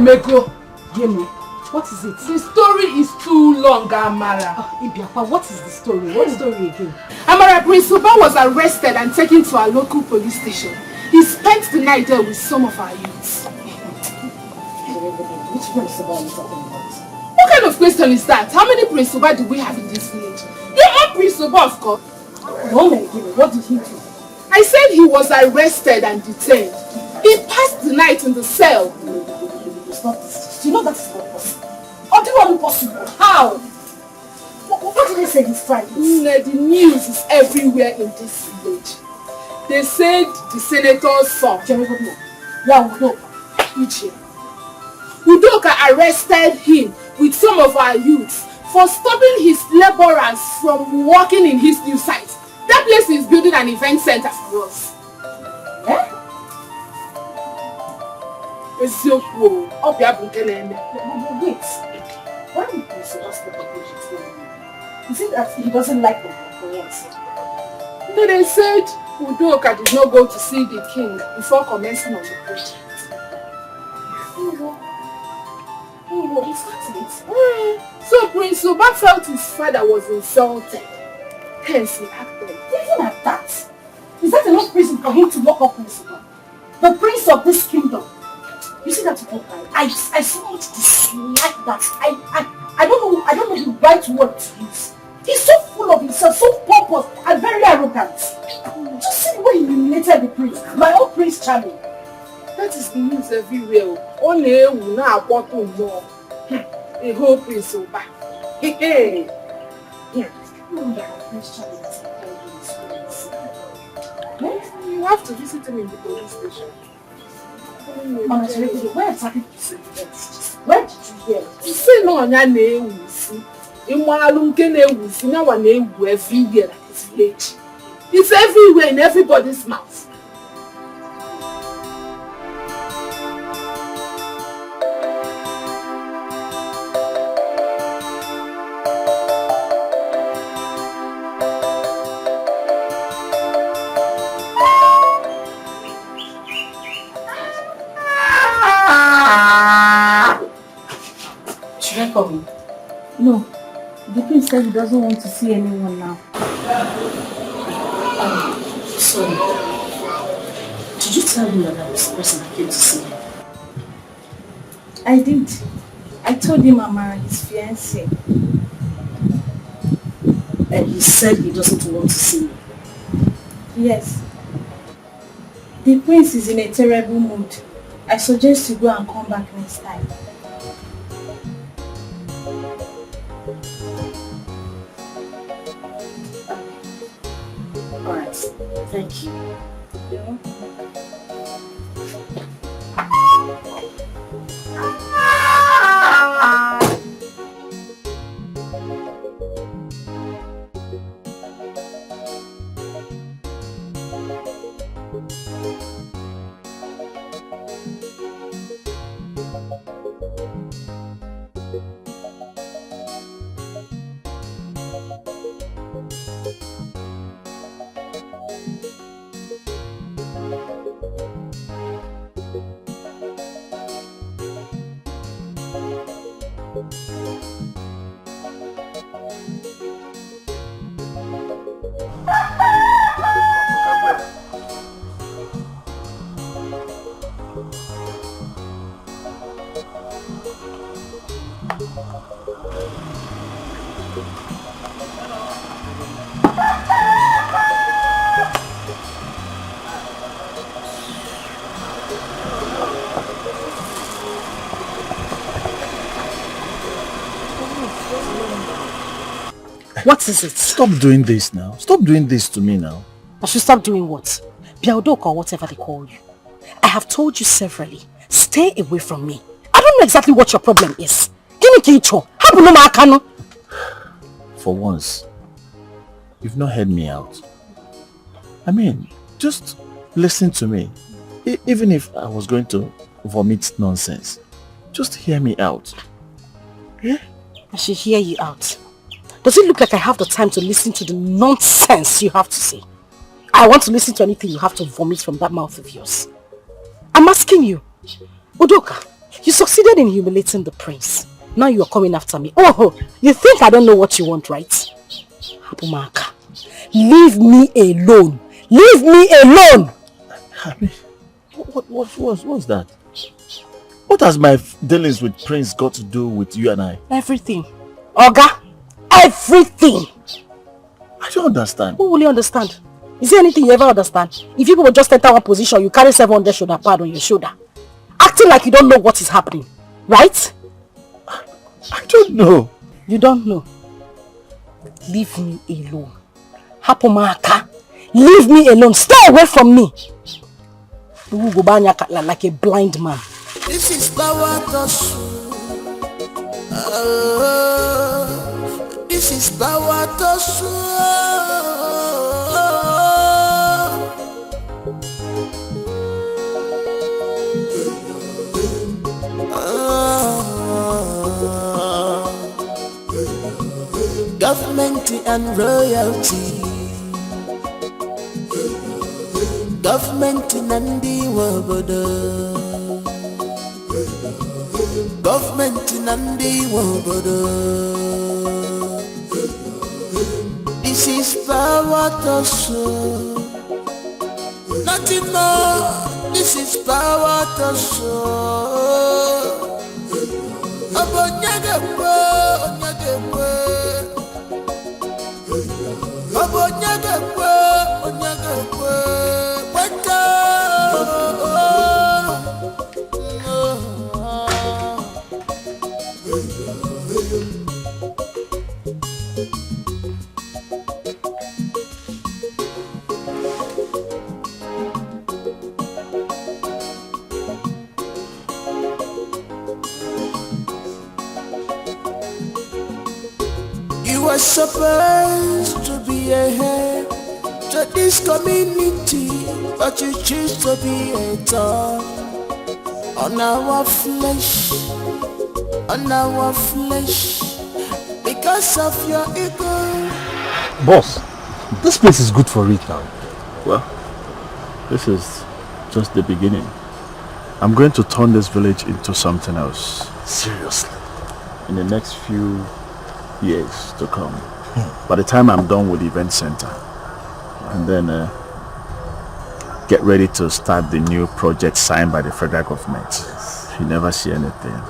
Emeko. Yemi, what is it? The story is too long, Amara. Ibiakwa, what is the story? What story again? Amara, Prince Uba was arrested and taken to our local police station. He spent the night there with some of our youths. Which Prince Uba are you talking about? What kind of question is that? How many Prince Uba do we have in this village? Your own Prince Uba, of course. No, what did he do? I said he was arrested and detained. He passed the night in the cell. Stop this. You know that's not possible. Or do you want impossible? How? What did they say this Friday? The news is everywhere in this village. They said the senator's son, Udoka arrested him with some of our youths for stopping his laborers from working in his new site. That place is building an event center for us. Eh? Wait, why did you suggest the project? Is it that he doesn't like the Ghanaians? No, they said Udoka did not go to see the king before commencing on the project. He's started it. So Prince Uba felt his father was insulted. Hence he acted. Even at that, is that enough reason for him to lock up Prince Uba? The prince of this kingdom. You see that Udoka? I so much dislike that. I don't know the right word to use. He's so full of himself, so pompous and very arrogant. Just see the way he humiliated the prince, my own Prince Charlie. That is the news everywhere. Only will not want to know. A whole Prince Uba. Hey. Prince Charlie is you have to visit him in the police station. Where exactly did you say that? Where did you hear it? You say no on your name. Everywhere at this village. It's everywhere in everybody's mouth. Should I come in? No. The prince said he doesn't want to see anyone now. Sorry. Did you tell him that I was the person that came to see him? I did. I told him Amara, his fiancée. And he said he doesn't want to see me? Yes. The prince is in a terrible mood. I suggest you go and come back next time. Alright, thank you. What is it? Stop doing this now. Stop doing this to me now. I should stop doing what? Udoka or whatever they call you. I have told you severally, stay away from me. I don't know exactly what your problem is. For once, you've not heard me out. I mean, just listen to me. Even if I was going to vomit nonsense, just hear me out. Yeah? I should hear you out. Does it look like I have the time to listen to the nonsense you have to say? I want to listen to anything you have to vomit from that mouth of yours. I'm asking you, Udoka, You succeeded in humiliating the prince. Now you are coming after me. Oh, you think I don't know what you want, right? Hapumaka, leave me alone. Leave me alone! What's that? What has my dealings with Prince got to do with you and I? Everything. Oga, everything. I don't understand. Who will you understand? Is there anything you ever understand? If you will just enter one position, you carry 700 shoulder pad on your shoulder. Acting like you don't know what is happening. Right? I don't know. You don't know. Leave me alone. Hapumaka. Leave me alone. Stay away from me. You will go like a blind man. This is power to this is power to government and royalty. Government and the world. Government and the world. This is power to show. Nothing more. This is power to show. Abonyagwe, onyagwe. Abonyagwe, onyagwe. You are supposed to be a head to this community, but you choose to be a dog on our flesh, because of your ego. Boss, this place is good for it now. Well, this is just the beginning. I'm going to turn this village into something else. Seriously? In the next few years to come. By the time I'm done with the event center, and then get ready to start the new project signed by the federal government. You never see anything. In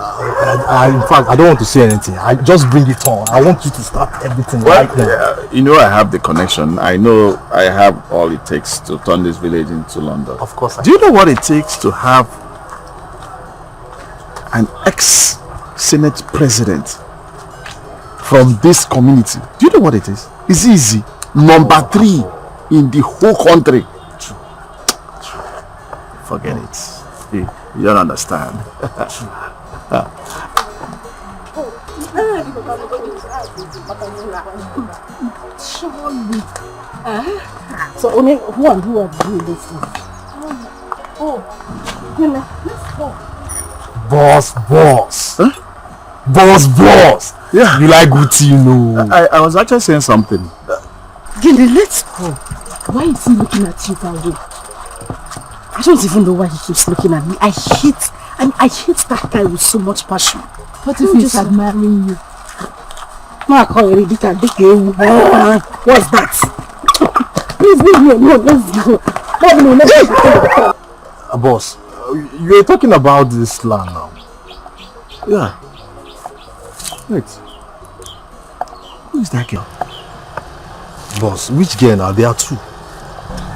fact, I don't want to say anything. I just bring it on. I want you to start everything right now. You know I have the connection. I know I have all it takes to turn this village into London. Of course. Do you know what it takes to have an ex-Senate president from this community? Do you know what it is? It's easy. Number 3 in the whole country. True. Forget it. You don't understand. So only who are doing this one? Let's go. Boss. Huh? Boss. Yeah. You like good tea, you know. I was actually saying something. Gilly, let's go. Why is he looking at you that way? I don't even know why he keeps looking at me. I hate that guy with so much passion. What if he's admiring you? What's that? Please leave me alone. Let's go. Boss, you're talking about this land now. Yeah. Wait. Who is that girl? Boss, which girl now? There are 2.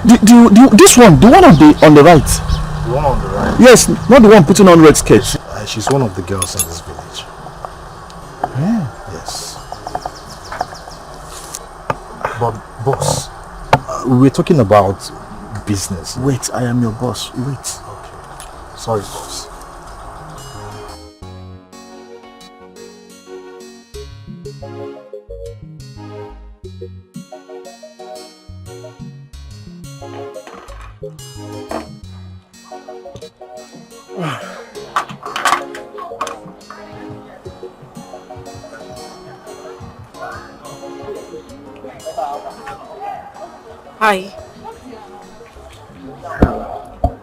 This one, the one on the right. The one on the right? Yes, not the one putting on red skirt. She's one of the girls in this village. Yeah. Yes. But boss, we're talking about business. Wait, I am your boss. Wait. Okay. Sorry, boss. Hi.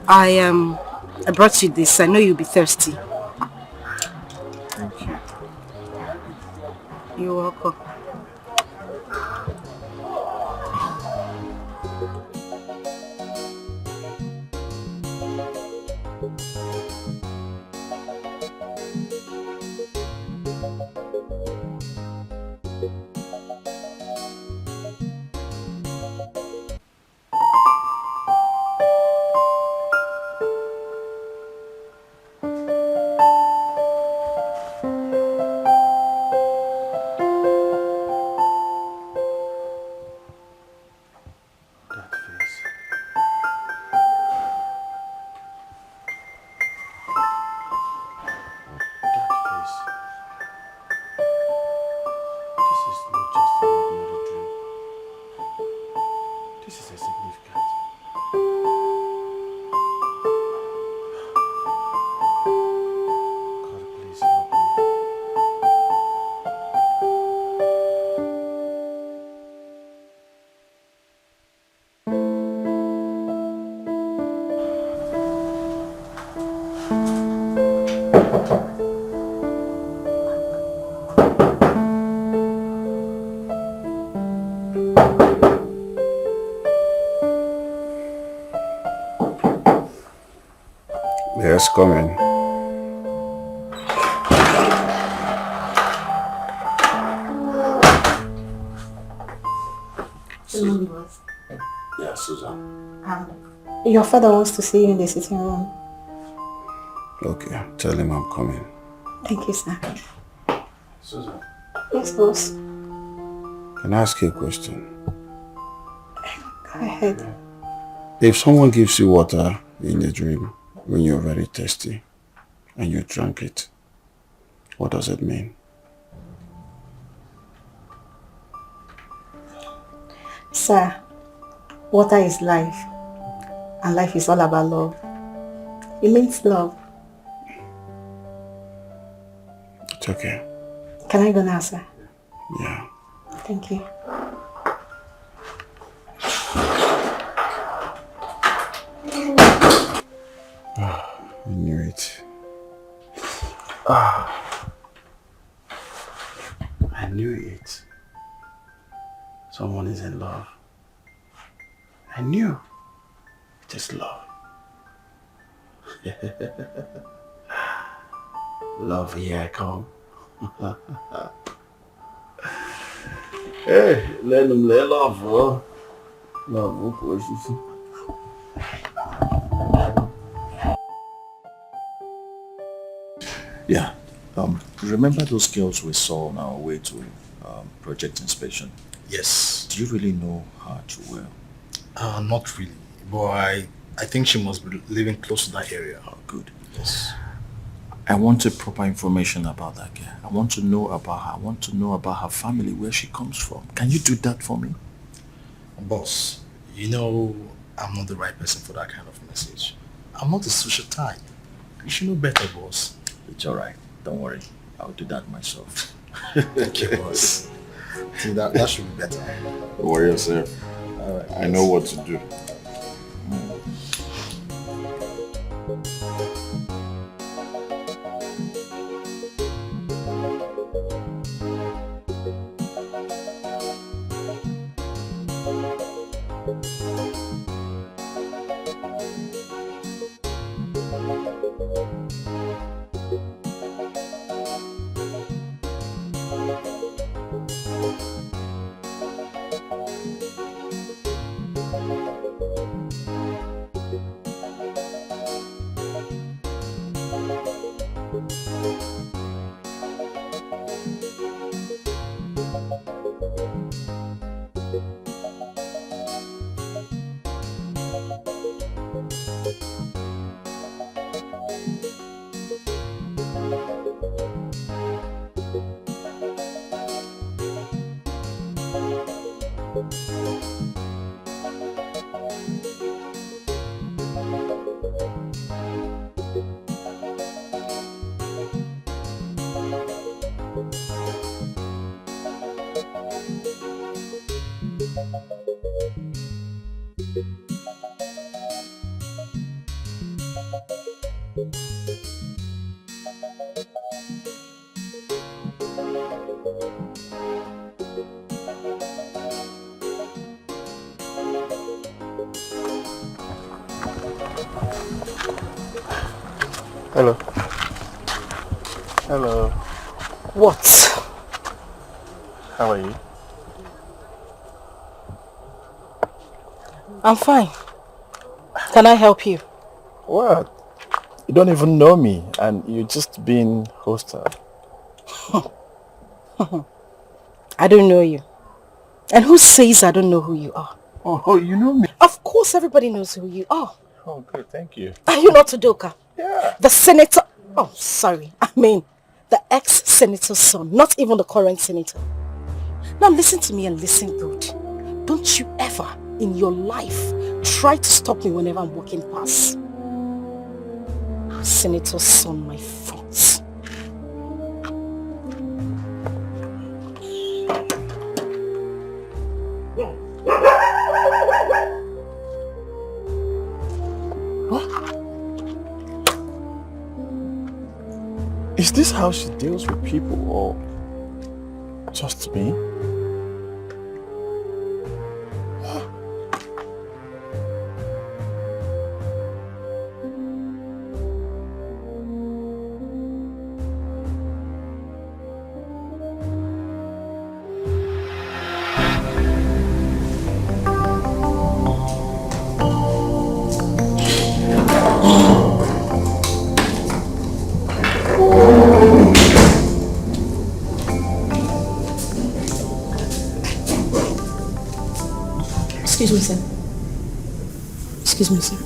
I brought you this. I know you'll be thirsty. call. Yes, come in. Yeah, Susan. Your father wants to see you in the sitting room. Okay, tell him I'm coming. Thank you, sir. Susan. Yes, boss. Can I ask you a question? Go ahead. If someone gives you water in a dream when you're very thirsty and you drank it, what does it mean? Sir, water is life, and life is all about love. It means love. It's okay. Can I go now, sir? Yeah. Thank you. I knew it. I knew it. Someone is in love. I knew it is love. Love, here I come. Hey, let them let love, bro. Love, of course. Yeah. Remember those girls we saw on our way to project inspection? Yes. Do you really know her too well? Not really, but I think she must be living close to that area. Oh, good. Yes. I wanted proper information about that girl. I want to know about her. I want to know about her family, where she comes from. Can you do that for me? Boss, you know I'm not the right person for that kind of message. I'm not a social type. You should know better, boss. It's all right. Don't worry. I'll do that myself. Thank you, boss. See, that should be better. Don't worry yourself. All right. I know what to do. Hello. Hello. What? How are you? I'm fine. Can I help you? What? You don't even know me and you're just being hostile. I don't know you. And who says I don't know who you are? Oh, you know me? Of course everybody knows who you are. Oh, good, thank you. Are you not Udoka? Yeah. The senator... Oh, sorry. I mean, the ex-senator's son. Not even the current senator. Now listen to me and listen good. Don't you ever in your life try to stop me whenever I'm walking past. Senator's son, my front. Is this how she deals with people or just me? Excuse me, sir. Excuse me, sir.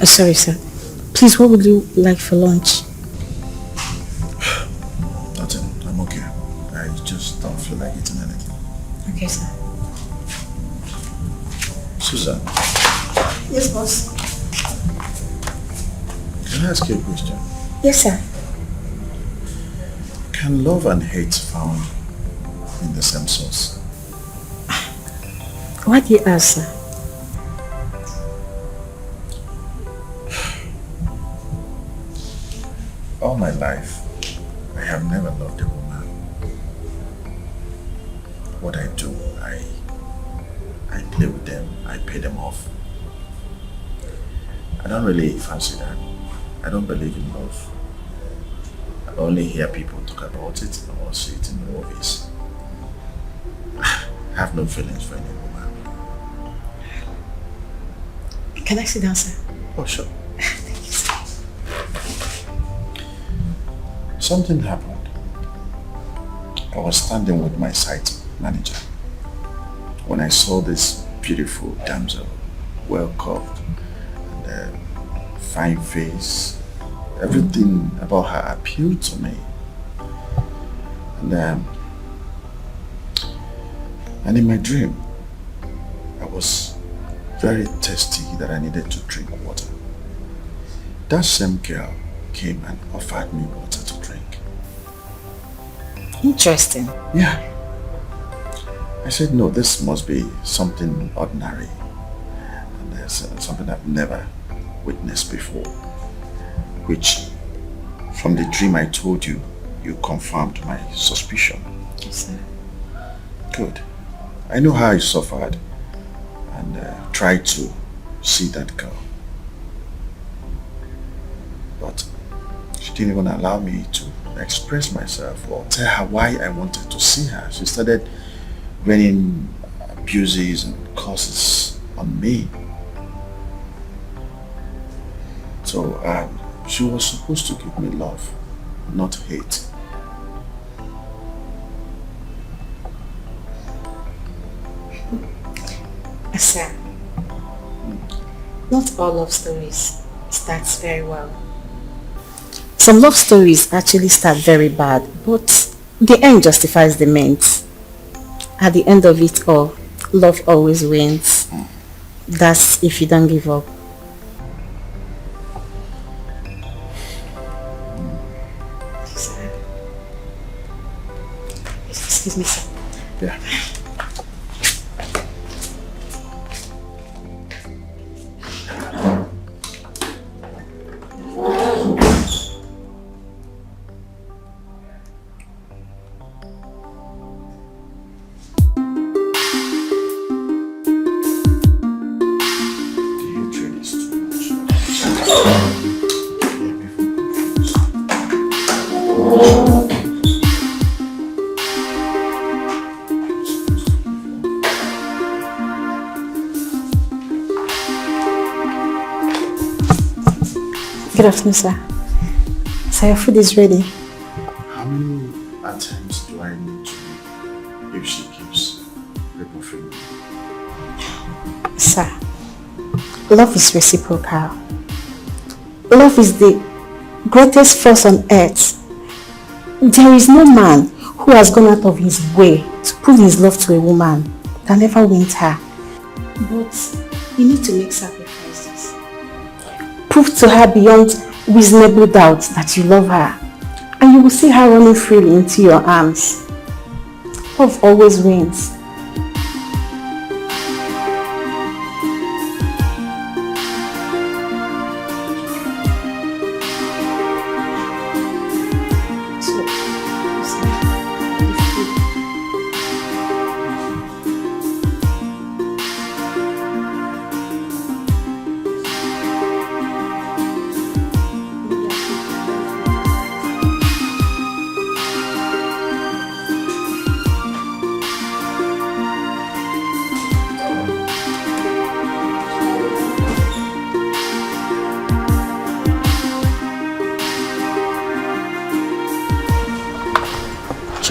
Sorry, sir. Please, what would you like for lunch? Nothing. I'm okay. I just don't feel like eating anything. Okay, sir. Susan, Yes, boss. can I ask you a question? Yes, sir. Can love and hate found in the same source? Why do you ask, sir? All my life, I have never loved a woman. What I do, I play with them, I pay them off. I don't really fancy that. I don't believe in love. I only hear people talk about it or see it in movies. I have no feelings for any woman. Can I sit down, sir? Oh, sure. Thank you, sir. Something happened. I was standing with my site manager when I saw this beautiful damsel, well curved, and fine face. Everything about her appealed to me. And in my dream, I was very thirsty that I needed to drink water. That same girl came and offered me water to drink. Interesting. Yeah. I said, no, this must be something ordinary. And there's something I've never witnessed before. Which, from the dream I told you, you confirmed my suspicion. Yes, sir. Good. I know how I suffered and tried to see that girl. But she didn't even allow me to express myself or tell her why I wanted to see her. She started raining abuses and curses on me. So she was supposed to give me love, not hate. Sir, not all love stories starts very well. Some love stories actually start very bad, but the end justifies the means. At the end of it all, love always wins. That's if you don't give up. Sir. Excuse me, sir. Yeah. Good afternoon, sir. So your food is ready. How many attempts do I need to make if she keeps rebuffing me? Sir, love is reciprocal. Love is the greatest force on earth. There is no man who has gone out of his way to prove his love to a woman that never wins her. But you need to make sacrifices. Prove to her beyond reasonable doubt that you love her, and you will see her running freely into your arms. Love always wins.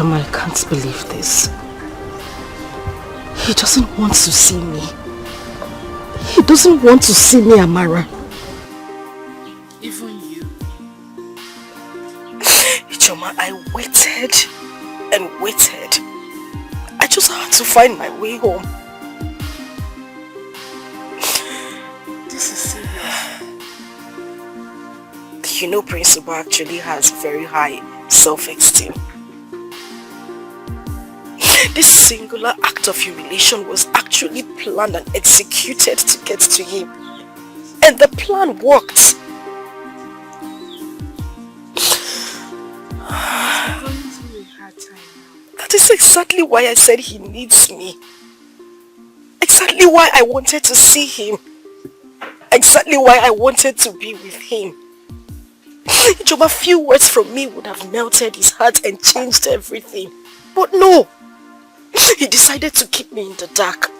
I can't believe this. He doesn't want to see me. He doesn't want to see me, Amara. Even you. Ichoma, I waited and waited. I just had to find my way home. This is serious. You know, Principal actually has very high self-esteem. This singular act of humiliation was actually planned and executed to get to him. And the plan worked. That is exactly why I said he needs me. Exactly why I wanted to see him. Exactly why I wanted to be with him. Just a few words from me would have melted his heart and changed everything. But no. He decided to keep me in the dark.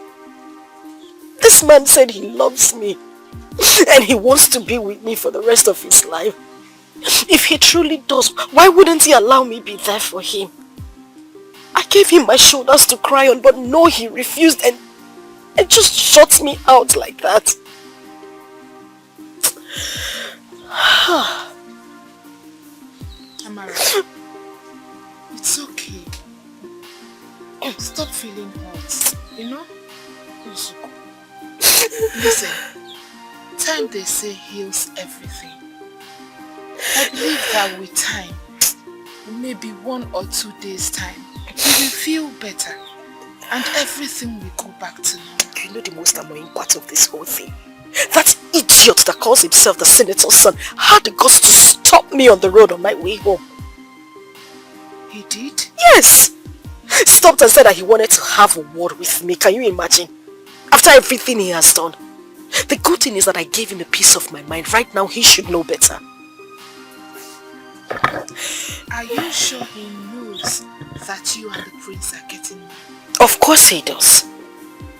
This man said he loves me and he wants to be with me for the rest of his life. If he truly does, why wouldn't he allow me be there for him? I gave him my shoulders to cry on, but no, he refused and just shut me out like that. Amara, it's okay. Stop feeling hurt, you know? Listen, time they say heals everything. I believe that with time, maybe 1 or 2 days time, you will feel better and everything will go back to normal. You know the most annoying part of this whole thing? That idiot that calls himself the senator's son had the guts to stop me on the road on my way home. He did? Yes! Stopped and said that he wanted to have a word with me. Can you imagine? After everything he has done. The good thing is that I gave him a piece of my mind. Right now he should know better. Are you sure he knows that you and the prince are getting married? Of course he does.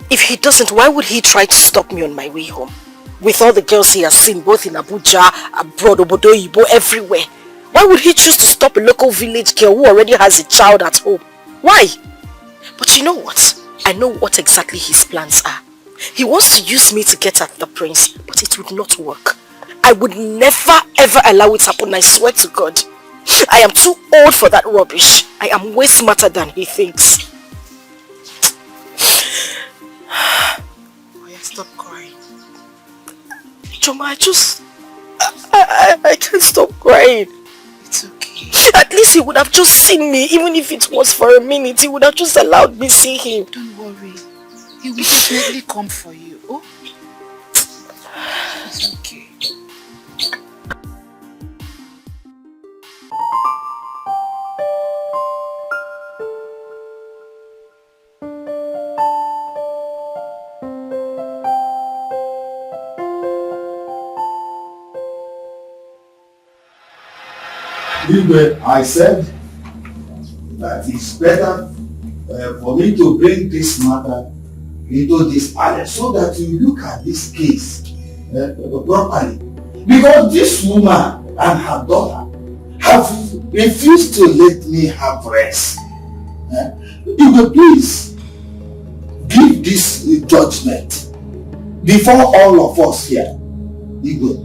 If he doesn't, why would he try to stop me on my way home? With all the girls he has seen both in Abuja, abroad, Obodo Ibo, everywhere. Why would he choose to stop a local village girl who already has a child at home? Why? But you know what? I know what exactly his plans are. He wants to use me to get at the prince, but it would not work. I would never ever allow it happen, I swear to God. I am too old for that rubbish. I am way smarter than he thinks. Oh yeah, stop crying. Choma, I can't stop crying. It's okay. At least he would have just seen me, even if it was for a minute. He would have just allowed me see him. Don't worry. He will definitely come for you. Oh? It's okay. Igwe, I said that it's better for me to bring this matter into this palace so that you look at this case properly Because this woman and her daughter have refused to let me have rest. You will please give this judgment before all of us here. Igwe,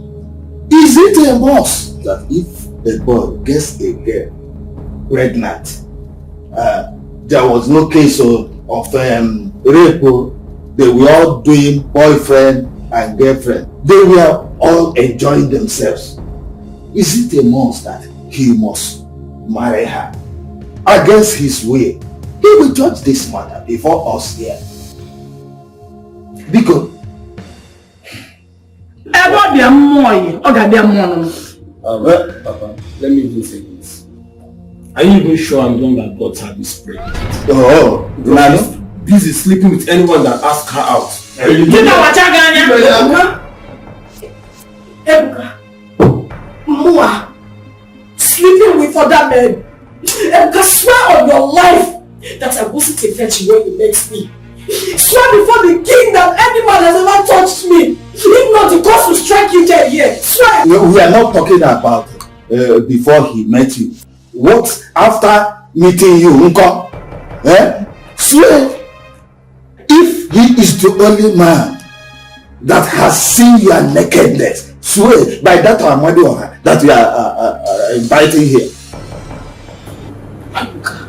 is it a must that if a boy gets a girl pregnant, there was no case of rape, they were all doing boyfriend and girlfriend, they were all enjoying themselves, is it a must that he must marry her against his will? He will judge this matter before us here. Because Papa, let me even say this. Are you even sure I'm the one that got her this pregnant? oh, Because this is sleeping with anyone that asks her out. Mua, sleeping with other men. Ebuka, swear on your life that I wasn't a virgin when you met me. Swear before the king that any man has ever touched me. If not, the gods will strike you dead here. Swear. no, we are not talking about before he met you. What after meeting you, Unko? Swear, if he is the only man that has seen your nakedness, swear by that Amadi that we are inviting here. Abuka,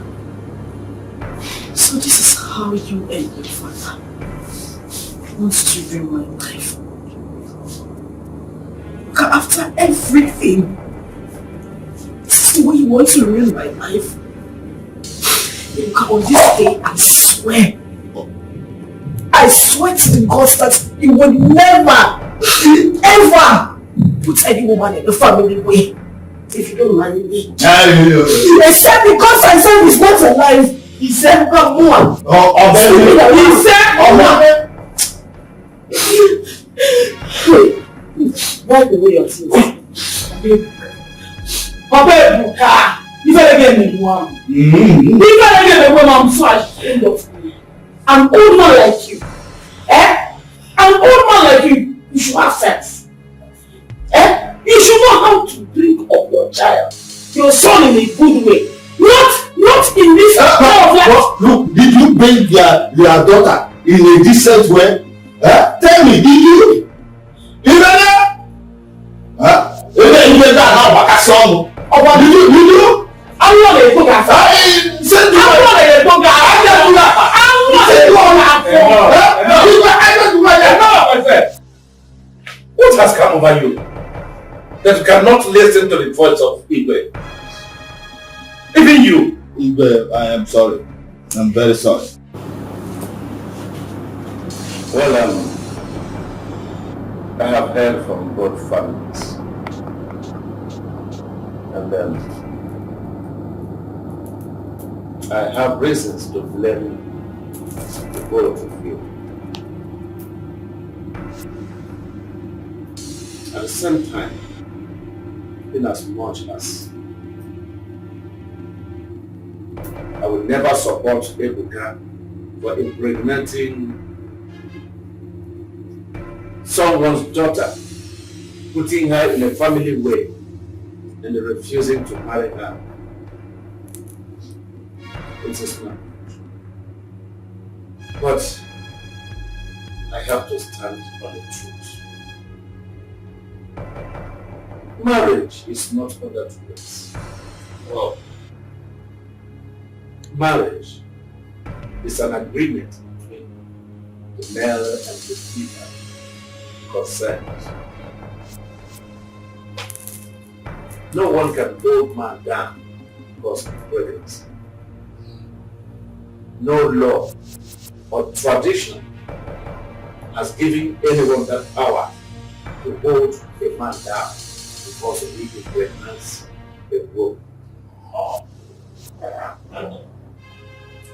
so this is how you and your father wants to ruin my life. After everything, this is the way you want to ruin my life. On this day, I swear to the gods that you would never, ever put any woman in the family way if you don't marry me. Except because I said he's not alive. He said, come on. He said, wipe away your tears. Papa Ebuka, you better get me one. You better get me one. I'm so ashamed of you. An old man like you. An old man like you, you should have sense. You should know how to bring up your child, your son in a good way. Not in this kind of life. Look, did you bring your daughter in a decent way? Tell me, did you? You know that? Did you? I'm not a book after. What has come over you that you cannot listen to the voice of Igwe? Even you. Igwe, I am sorry. I'm very sorry. Well, I have heard from both families. And I have reasons to blame the both of you. At the same time, in as much as I will never support Ebuka for impregnating someone's daughter, putting her in a family way, and refusing to marry her. It is not. But I have to stand on the truth. Marriage is not other things. Well, marriage is an agreement between the male and the female concerned. No one can hold man down because of pregnancy. No law or tradition has given anyone that power to hold a man down because of his pregnancy, a woman.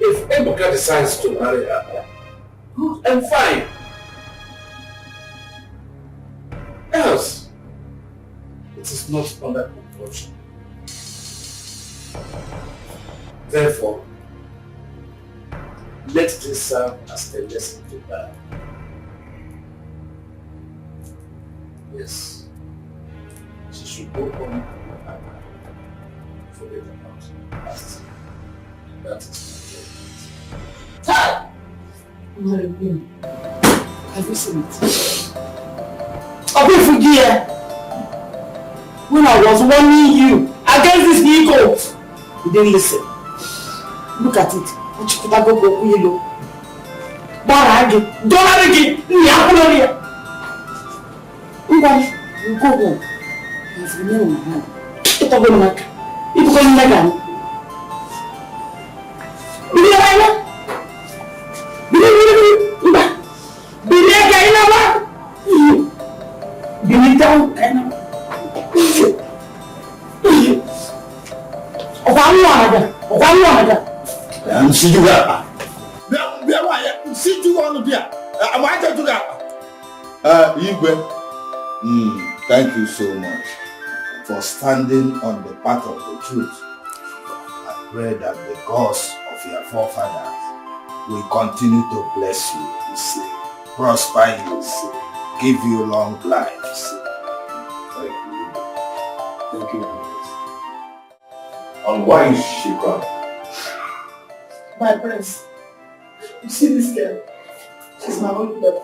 If Ebuka decides to marry her, good and fine. Else, it is not under compulsion. Therefore, let this serve as a lesson to her. Yes, She should go home and look at her. Forget about the past. That is my judgment. Have you seen it? I'll forget. When I was warning you against this ego, you didn't listen. Look at it. What you could have go yellow. Don't again. You go home. You have remained on my hand. It's a good mark. It's a good mark. See you there. See you on there. I want to do that. Igwe, thank you so much for standing on the path of the truth. I pray that the gods of your forefathers will continue to bless you, prosper you, give you long lives. Thank you. Thank you. And why is she crying? My prince, you see this girl? She's my only daughter.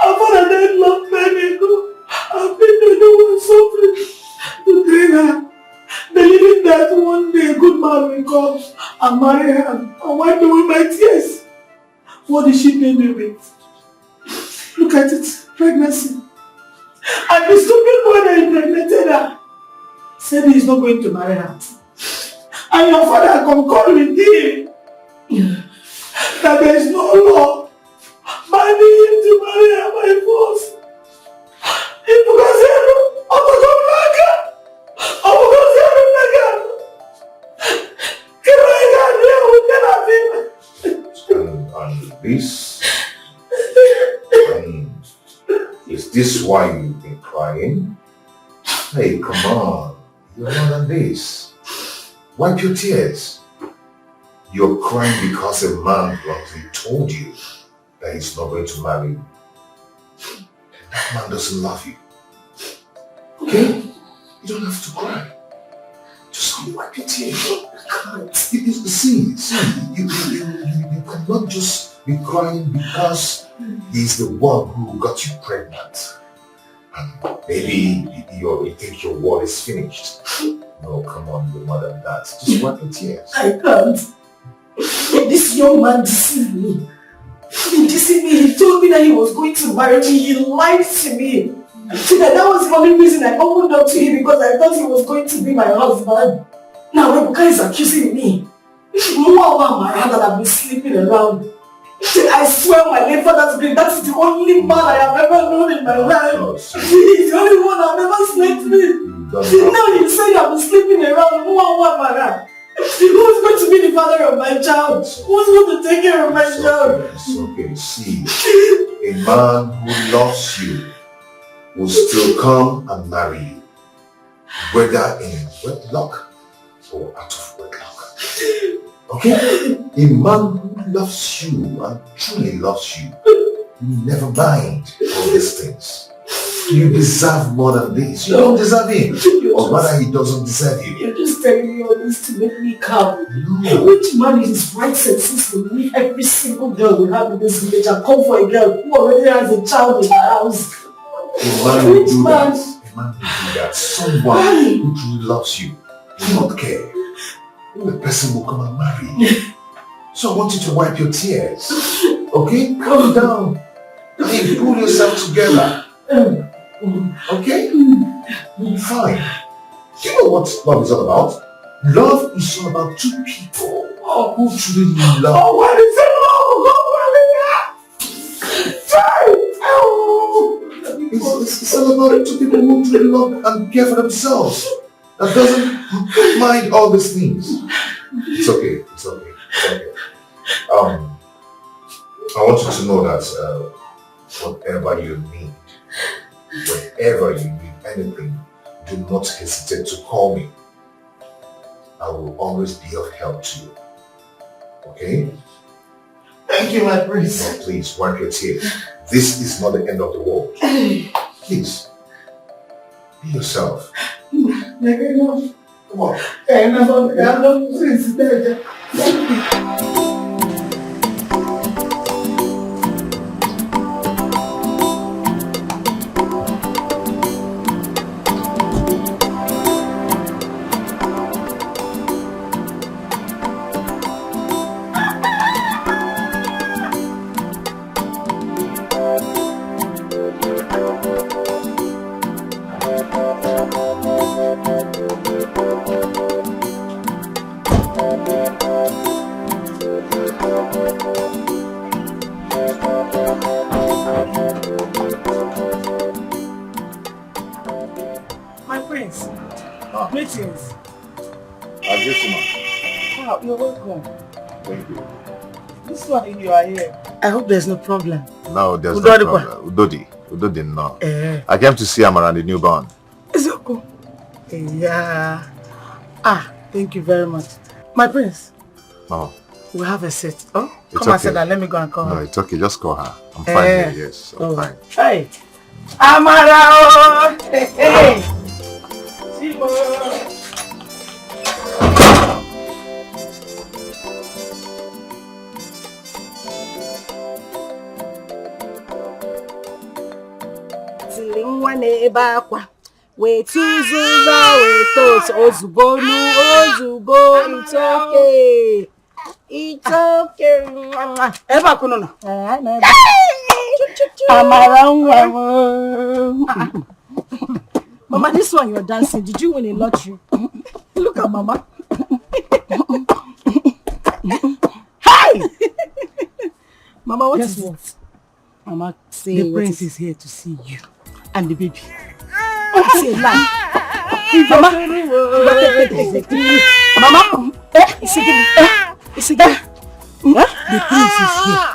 Our father died long time ago. I've been the one suffering to train her, believing that one day a good man will come and marry her and wipe away my tears. What did she pay me with? Look at it, pregnancy. And the stupid boy that impregnated her said he's not going to marry her. And your father concurred with him that there is no law binding him to marry her by force. It's because is this why you've been crying? Hey, come on. You're more than this. Wipe your tears. You're crying because a man bluntly told you that he's not going to marry you. That man doesn't love you. Okay? You don't have to cry. Just wipe your tears. You can't. See, you cannot just be crying because he's the one who got you pregnant. And maybe you think your war is finished. No, come on, you're more than that. Just wipe your tears. I can't. This young man deceived me. He deceived me. He told me that he was going to marry me. He lied to me. That was the only reason I opened up to him, because I thought he was going to be my husband. Now Ebuka is accusing me. More about my hand that I've been sleeping around. I swear my late father's grave, that's the only man I have ever known in my life. He's the only one I've ever slept with. Now you say I've been sleeping around. Who's going to be the father of my child? Who's going to take care of my child? It's okay. See, a man who loves you will still come and marry you, whether in wedlock or out of wedlock. Okay? A man who loves you and truly loves you will never mind all these things. You deserve more than this. You don't deserve him. Or rather, he doesn't deserve you. You're just telling me all this to make me calm. No. Which man in his right senses will leave every single girl we have in this village and come for a girl who already has a child in her house? A man will do that. A man will do that. Someone who truly loves you will not care. The person will come and marry you. So I want you to wipe your tears. Okay? Calm down. I mean, pull yourself together. Okay? Fine. Do you know what love is all about? Love is all about two people who truly love. Oh, what is it? It's all about two people who truly love and care for themselves. That doesn't mind all these things. It's okay. It's okay. It's okay. I want you to know that whatever you need, whenever you need anything, do not hesitate to call me. I will always be of help to you. Okay? Thank you, my prince. Oh, please, wipe your tears. This is not the end of the world. Please, be yourself. Come on. Greetings. Wow, you're welcome. Thank you. This one you are here. I hope there's no problem. No, there's no problem. Udodi, no. I came to see Amara and the newborn. Is it cool? Yeah. Thank you very much. My prince. Oh. We have a seat. Oh, It's come and okay. sit down. Let me go and call her. No, it's okay. Just call her. I'm fine here. Yes, I'm fine. Hey. Amara! Hey! Wait to Ozugbo, it's okay. It's okay. Eba kunono. Mama, this one you're dancing. Did you win a lottery? Look at Mama. Hi! Mama, what Guess is what? it? Mama, say the prince is here to see you and the baby. Say lie. Mama, the prince is here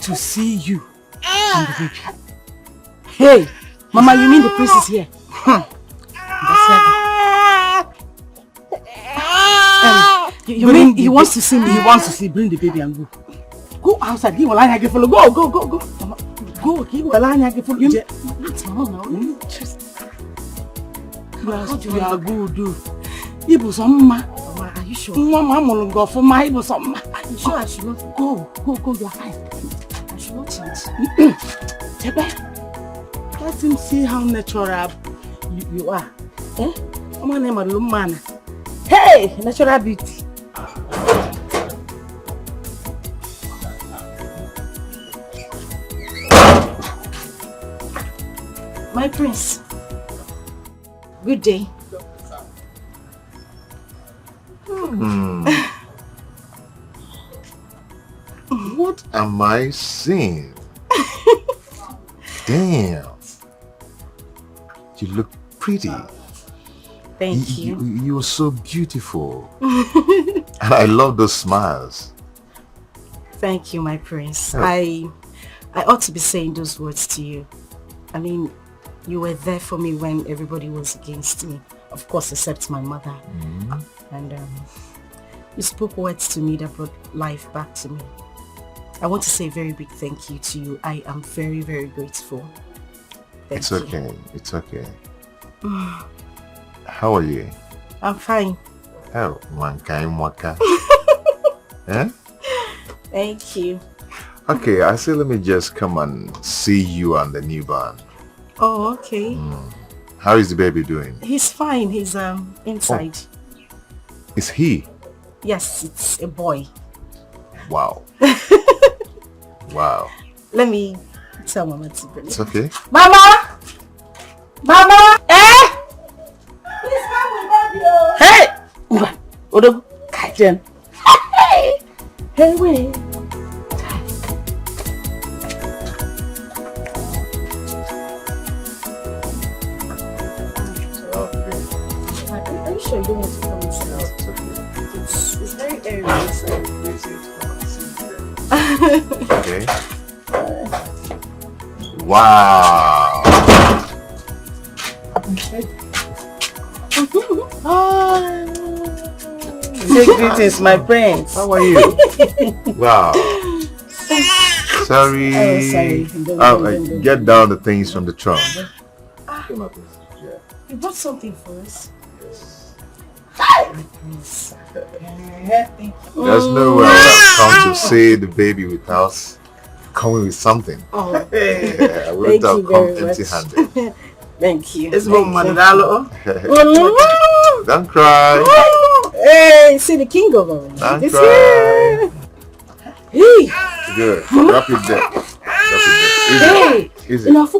to see you and the baby. Hey, Mama, you mean the prince is here? You mean he wants to see me? He wants to see. Bring the baby and go. Go outside. Go. Go. Mama, go. You are good. Ibu Mama, are you sure? Mama, go for my Ibu Are you sure I should not? Go. You are fine. I should not change. Let him see how natural you are. Eh? My name is Lumana. Hey, natural beauty. My prince. Good day. What am I seeing? Damn. You look pretty. Thank you. You are so beautiful. And I love those smiles. Thank you, my prince. Oh. I ought to be saying those words to you. I mean, you were there for me when everybody was against me. Of course, except my mother. And you spoke words to me that brought life back to me. I want to say a very big thank you to you. I am very, very grateful. It's okay. It's okay. How are you? I'm fine. Oh, mankai mwaka. Eh? Thank you. Okay, I say let me just come and see you and the newborn. Oh, okay. How is the baby doing? He's fine. He's inside. Oh. Is he? Yes, it's a boy. Wow. Wow. Let me tell Mama to bring it. It's okay. Mama! Eh? Please come with baby. Hey! Udoka, Kajen. Hey, wait. Are you sure you don't want to come inside? It's very airy inside. Okay. Wow. Say greetings, my prince. How are you? Wow. sorry. Oh, sorry. Don't. Get down the things from the trunk. You bought something for us? Yes. Thank you. There's no way I would have come to see the baby without coming with something. Oh, yeah, I wouldn't have come empty-handed. Thank you. It's Manalo. Don't cry. Hey, see the king of all. Don't It's cry. here. Hey. Good. Drop it there. Hey. Easy. Enough.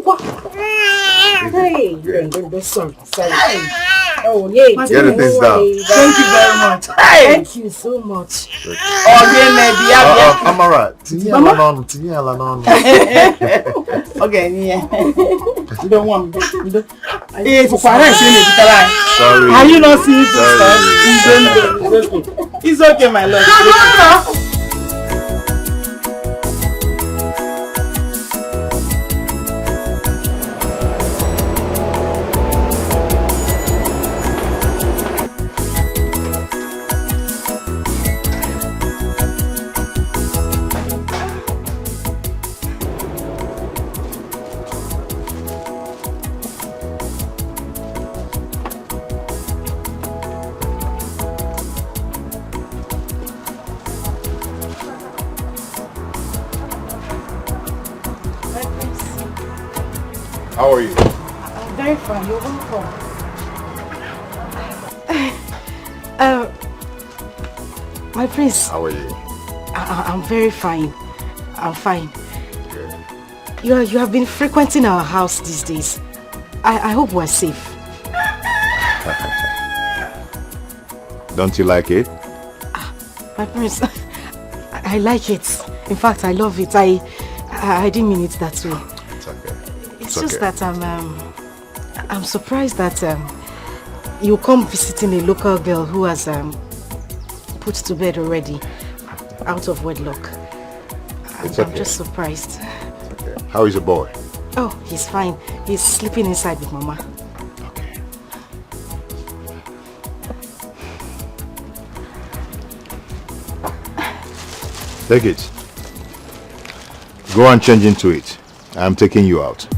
Hey. Don't sorry. Oh, yeah. Get the things down. Thank you very much. Thank you so much. Amara. Okay, yeah. You don't want me. Sorry. Are you not seeing this? It's okay, my love. How are you? I'm very fine. You're welcome. My prince. How are you? I'm very fine. I'm fine. You have been frequenting our house these days. I hope we're safe. Don't you like it? My prince, I like it. In fact, I love it. I didn't mean it that way. It's okay. It's just that I'm surprised that you come visiting a local girl who has put to bed already, out of wedlock. It's okay. I'm just surprised. Okay. How is your boy? Oh, he's fine. He's sleeping inside with Mama. Okay. Take it. Go and change into it. I'm taking you out.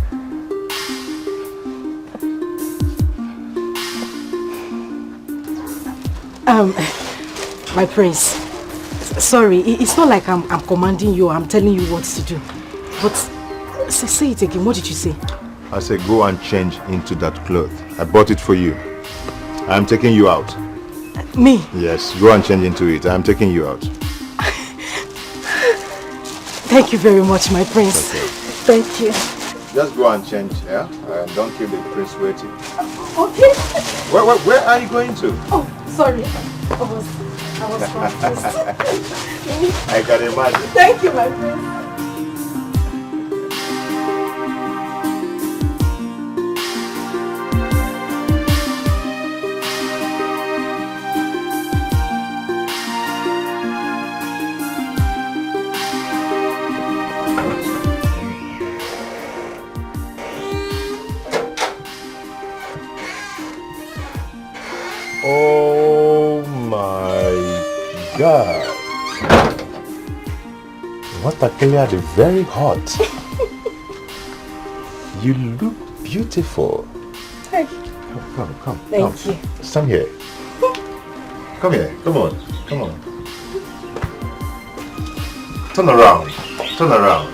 My prince, sorry, it's not like I'm commanding you, I'm telling you what to do. But say it again, what did you say? I said go and change into that cloth. I bought it for you. I'm taking you out. Me? Yes, go and change into it. I'm taking you out. Thank you very much, my prince. Okay. Thank you. Just go and change, yeah? And don't keep the prince waiting. Okay. Where are you going to? Oh, sorry. I was confused. I can imagine. Thank you, my prince. Oh my God. What a clear, very hot. You look beautiful. Thank you. Come. Thank you. Stand here. Come here. Come on. Turn around.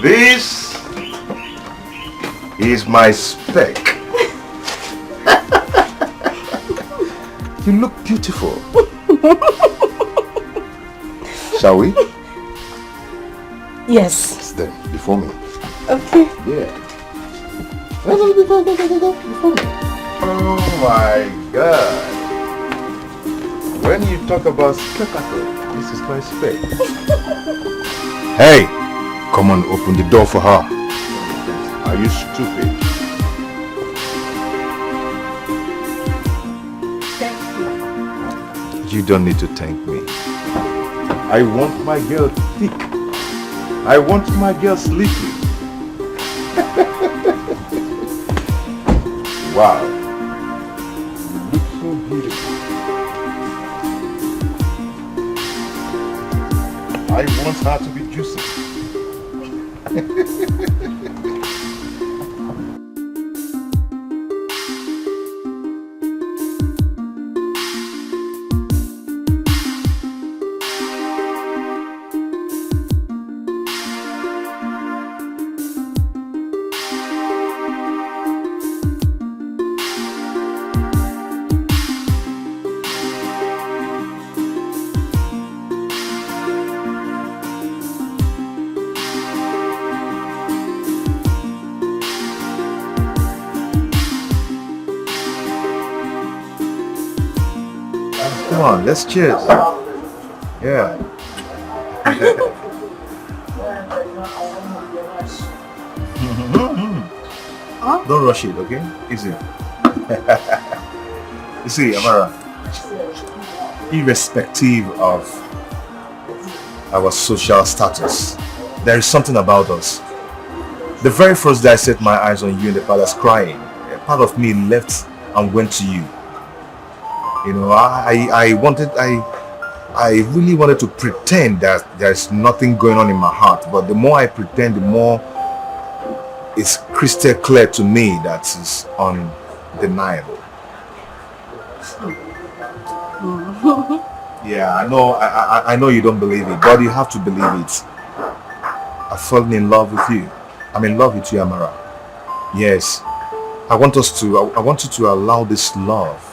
This is my spec. You look beautiful. Shall we? Yes. Stand before me. Okay. Yeah. Go. Before me. Oh my God. When you talk about spectacle, this is my spec. Hey, come on, open the door for her. Are you stupid? You don't need to thank me. I want my girl thick. I want my girl sleepy. Wow. You look so beautiful. I want her to be juicy. Come on, let's cheers. Yeah. Don't rush it, okay? Easy. You see, Amara, irrespective of our social status, there is something about us. The very first day I set my eyes on you in the palace crying, a part of me left and went to you. You know, I really wanted to pretend that there's nothing going on in my heart, but the more I pretend, the more it's crystal clear to me that it's undeniable. Yeah, I know you don't believe it, but you have to believe it. I've fallen in love with you. I'm in love with you, Amara. Yes, I want you to allow this love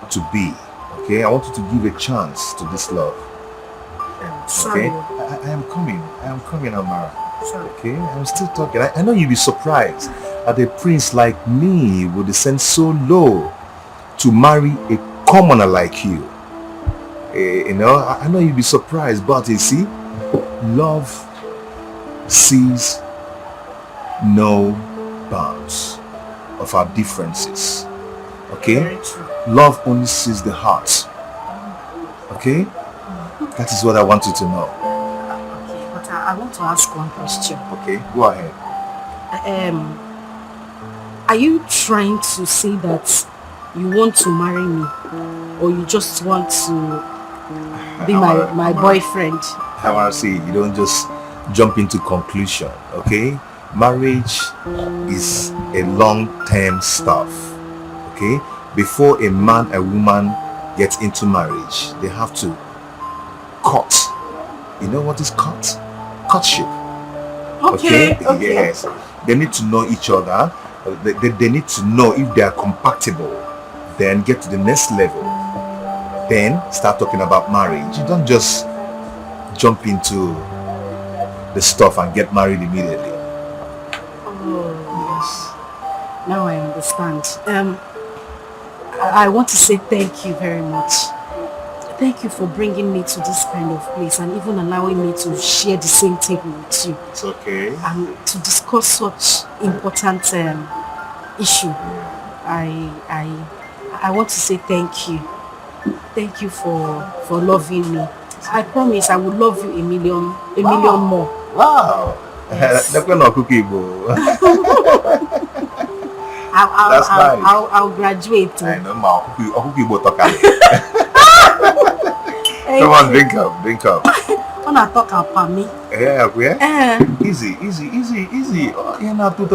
to be, okay? I want you to give a chance to this love. Okay? I am coming, Amara. Okay? I'm still talking. I know you'll be surprised that a prince like me would descend so low to marry a commoner like you. You know, I know you'll be surprised, but you see, love sees no bounds of our differences. Okay? Love only sees the heart. Okay? That is what I want you to know. Okay, but I want to ask one question. Okay, go ahead. Are you trying to say that you want to marry me, or you just want to be my boyfriend? Amara, see, you don't just jump into conclusion, okay? Marriage is a long-term stuff, okay? Before a man and woman get into marriage, they have to court. You know what is court? Courtship. Okay. Yes. They need to know each other. They need to know if they are compatible. Then get to the next level. Then start talking about marriage. You don't just jump into the stuff and get married immediately. Oh, yes. Now I understand. I want to say thank you very much. Thank you for bringing me to this kind of place and even allowing me to share the same table with you. It's okay. And to discuss such important issue. I want to say thank you. Thank you for loving me. I promise I will love you a million more. Wow. Yes. That's not cookie, bro. That's nice. I'll graduate. I know, ma. Cookie, come on, drink up. When I talk about me. Yeah. Easy. Oh, you're not too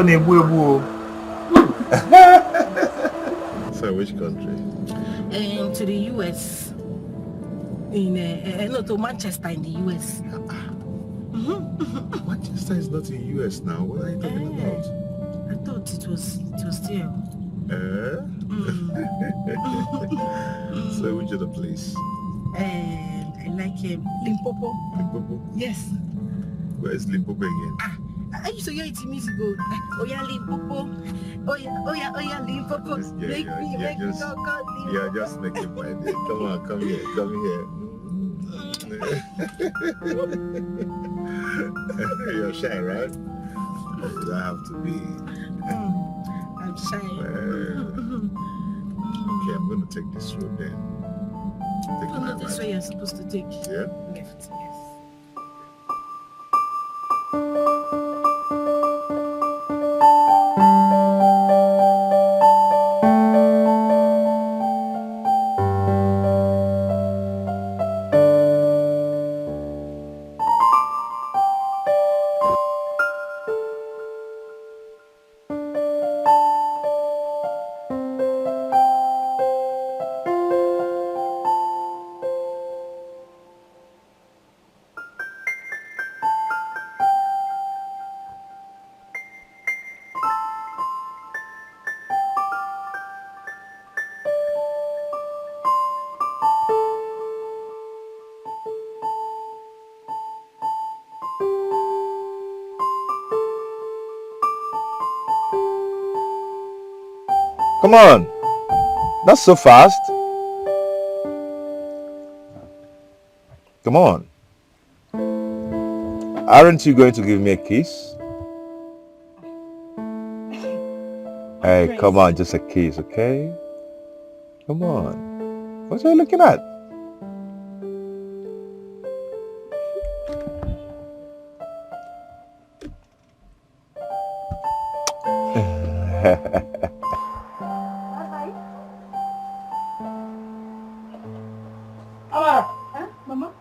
So which country? To the US. To Manchester in the US. Manchester is not in US now. What are you talking about? I thought it was there. So which other place? I like Limpopo. Limpopo? Yes. Where is Limpopo again? I used to hear it in music go. Oh yeah, Limpopo. Oh yeah, Limpopo. Make me go, Limpopo. Yeah, just make it my day. Come here. You're shy, right? You don't have to be. I'm shy. Okay, I'm going to take this road then. No, this way you're supposed to take. Yeah? Left, yes. Come on. Not so fast. Come on. Aren't you going to give me a kiss? Hey, Prince. come on, just a kiss, okay? Come on. What are you looking at? Amara. Huh? Mama?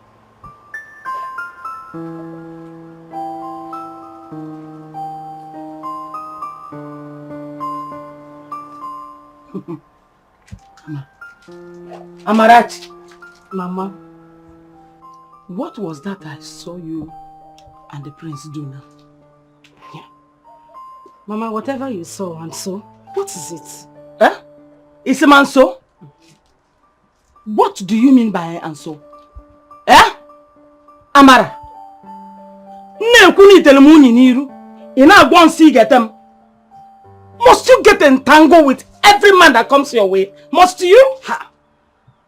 Amarachi, Mama. what was that I saw you and the prince do now? Mama, whatever you saw and so, what is it? Eh? Is a man so? What do you mean by and so? Eh? Amara. Must you get entangled with every man that comes your way? Must you? Ha.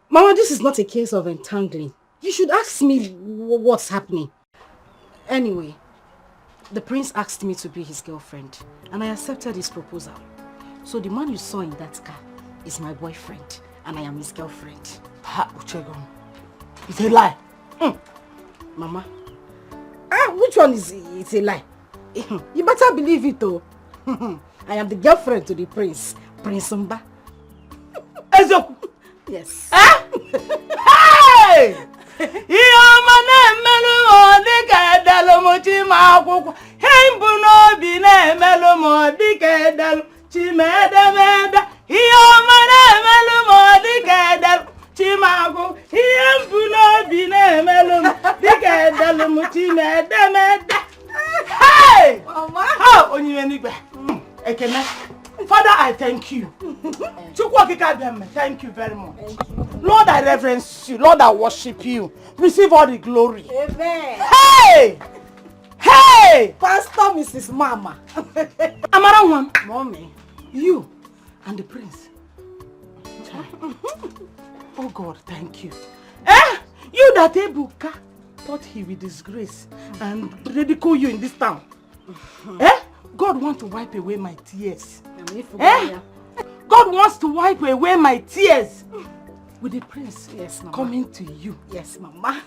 Mama, this is not a case of entangling. You should ask me what's happening. Anyway, the prince asked me to be his girlfriend and I accepted his proposal. So the man you saw in that car is my boyfriend and I am his girlfriend. Ha, Uchegom. It's a lie. Mama. Which one is it's a lie? You better believe it though. I am the girlfriend to the prince. Prince Mba. Yes. Hey! Hey! Father, I thank you. Thank you very much. Lord, I reverence you. Lord, I worship you. Receive all the glory. Amen. Hey! Hey! Pastor Mrs. Mama. Amara one. Mommy. You and the prince. Oh God, thank you. Eh? You that Ebuka thought he will disgrace and ridicule you in this town. Eh? God wants to wipe away my tears. Eh? God wants to wipe away my tears. With the prince, yes, Mama, coming to you. Yes, Mama.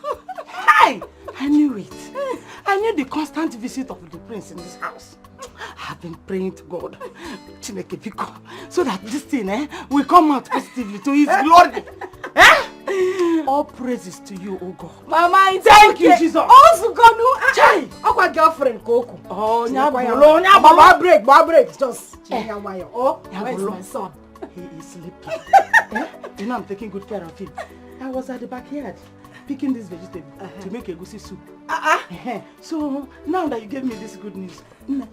Hey! I knew it. I knew the constant visit of the prince in this house. I've been praying to God, so that this thing will come out positively to his glory. All praises to you, oh God. Mama, it's thank okay. you, Jesus. Also, God, no. Our girlfriend, Coco. Oh, break. Just oh, where's my son? He is sleeping. You know I'm taking good care of him. I was at the backyard picking this vegetable to make a goosey soup. So now that you gave me this good news, let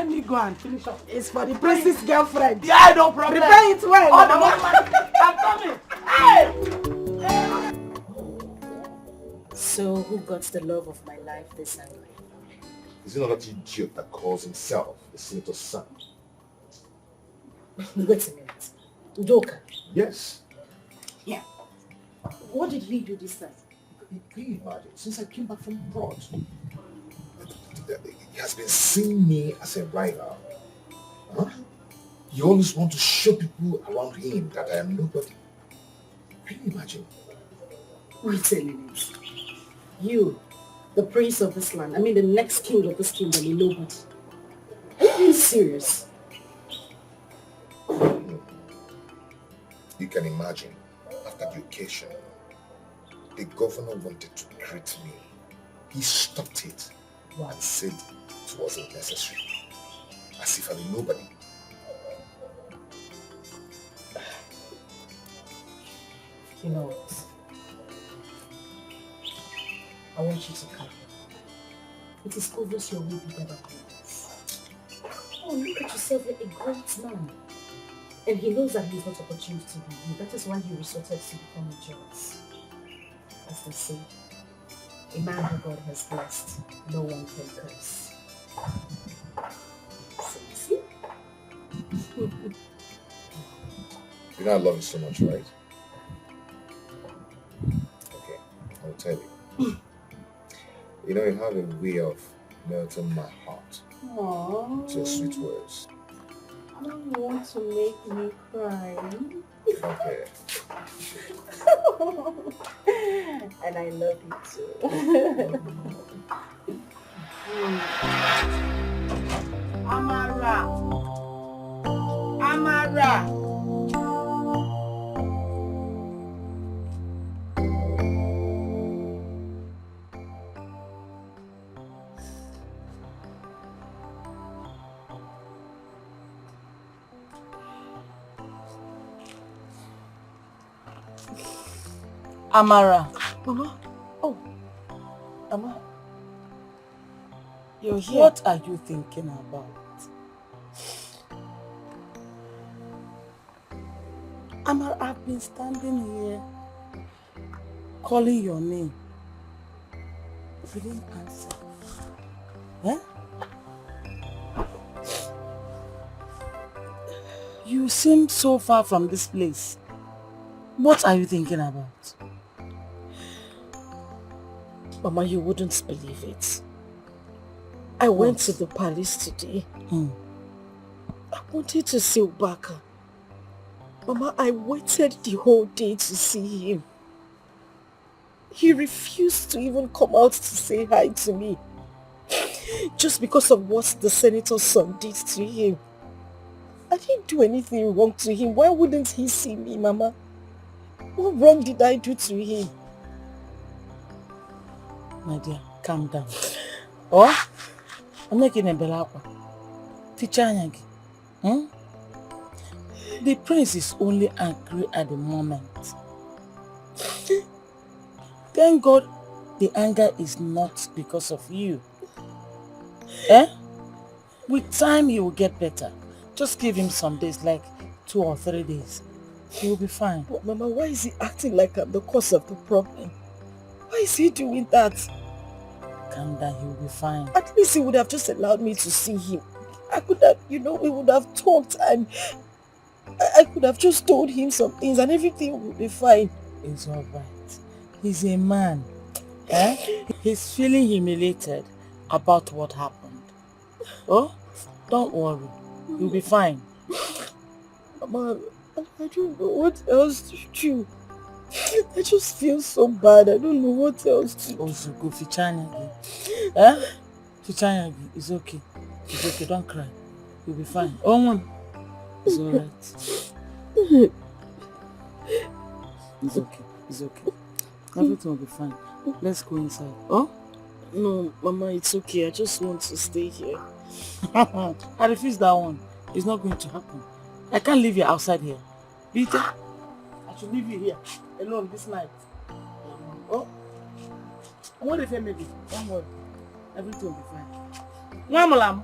me go and finish up. It's for the princess girlfriend. Yeah, no problem. Prepare it well. I'm coming. Hey! So who got the love of my life this time? Is it not that idiot that calls himself the senator's son? Wait a minute. Udoka? Yes. Yeah. What did he do this time? Can you imagine? Since I came back from abroad, he has been seeing me as a rival. Huh? You always want to show people around him that I am nobody. Can you imagine? Wait a minute. You, the prince of this land, I mean the next king of this kingdom, is nobody. Are you being serious? You can imagine, after the occasion, the governor wanted to greet me. He stopped it and said it wasn't necessary. As if I'm a nobody. You know what? I want you to come. It is obvious your will be better than this. Oh, look at yourself, you're a great man. And he knows that he's not opportunity to be you. That is why he resorted to become a judge. As they say, a man who God has blessed, no one can curse. So you see? You know I love you so much, right? Okay, I'll tell you. You know, you have a way of melting my heart. Aww. It's your sweet words. I don't want to make me cry. Okay. And I love you too. Amara! Amara! Amara. Mama? Oh. Amara. You're here. What are you thinking about? Amara, I've been standing here calling your name. You didn't answer. Eh? You seem so far from this place. What are you thinking about? Mama, you wouldn't believe it. I went to the palace today. I wanted to see Udoka. Mama, I waited the whole day to see him. He refused to even come out to say hi to me. Just because of what the senator's son did to him. I didn't do anything wrong to him. Why wouldn't he see me, Mama? What wrong did I do to him? My dear, calm down. Oh, I'm making a belakwa. Teacher Anyagi. The prince is only angry at the moment. Thank God the anger is not because of you. With time he will get better. Just give him some days, like 2 or 3 days. He will be fine. But Mama, why is he acting like I'm the cause of the problem? Why is he doing that? Calm down, he will be fine. At least he would have just allowed me to see him. I could have, we would have talked and I could have just told him some things and everything would be fine. It's alright. He's a man. He's feeling humiliated about what happened. Oh, don't worry. You'll be fine. Mama, I don't know what else to do. I just feel so bad. I don't know what else to do. Also, go Fichanyagi. Fichanyagi, it's okay. It's okay, don't cry. You'll be fine. Oh, Mom. It's alright. It's okay. It's okay. Everything will be fine. Let's go inside. Oh? No, Mama, it's okay. I just want to stay here. I refuse that one. It's not going to happen. I can't leave you outside here. Peter, I should leave you here alone this night. Oh? What if maybe? Don't worry. Everything will be fine. Namalam.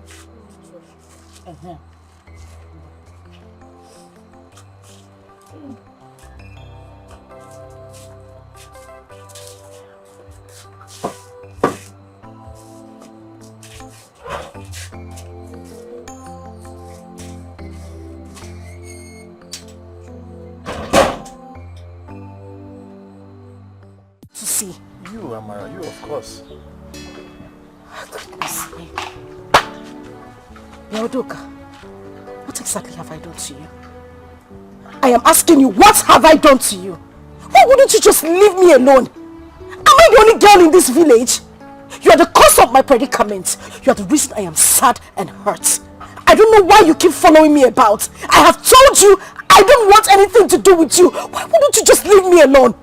You, Amara, you of course. Goodness me. Udoka, what exactly have I done to you? I am asking you, what have I done to you? Why wouldn't you just leave me alone? Am I the only girl in this village? You are the cause of my predicament. You are the reason I am sad and hurt. I don't know why you keep following me about. I have told you I don't want anything to do with you. Why wouldn't you just leave me alone?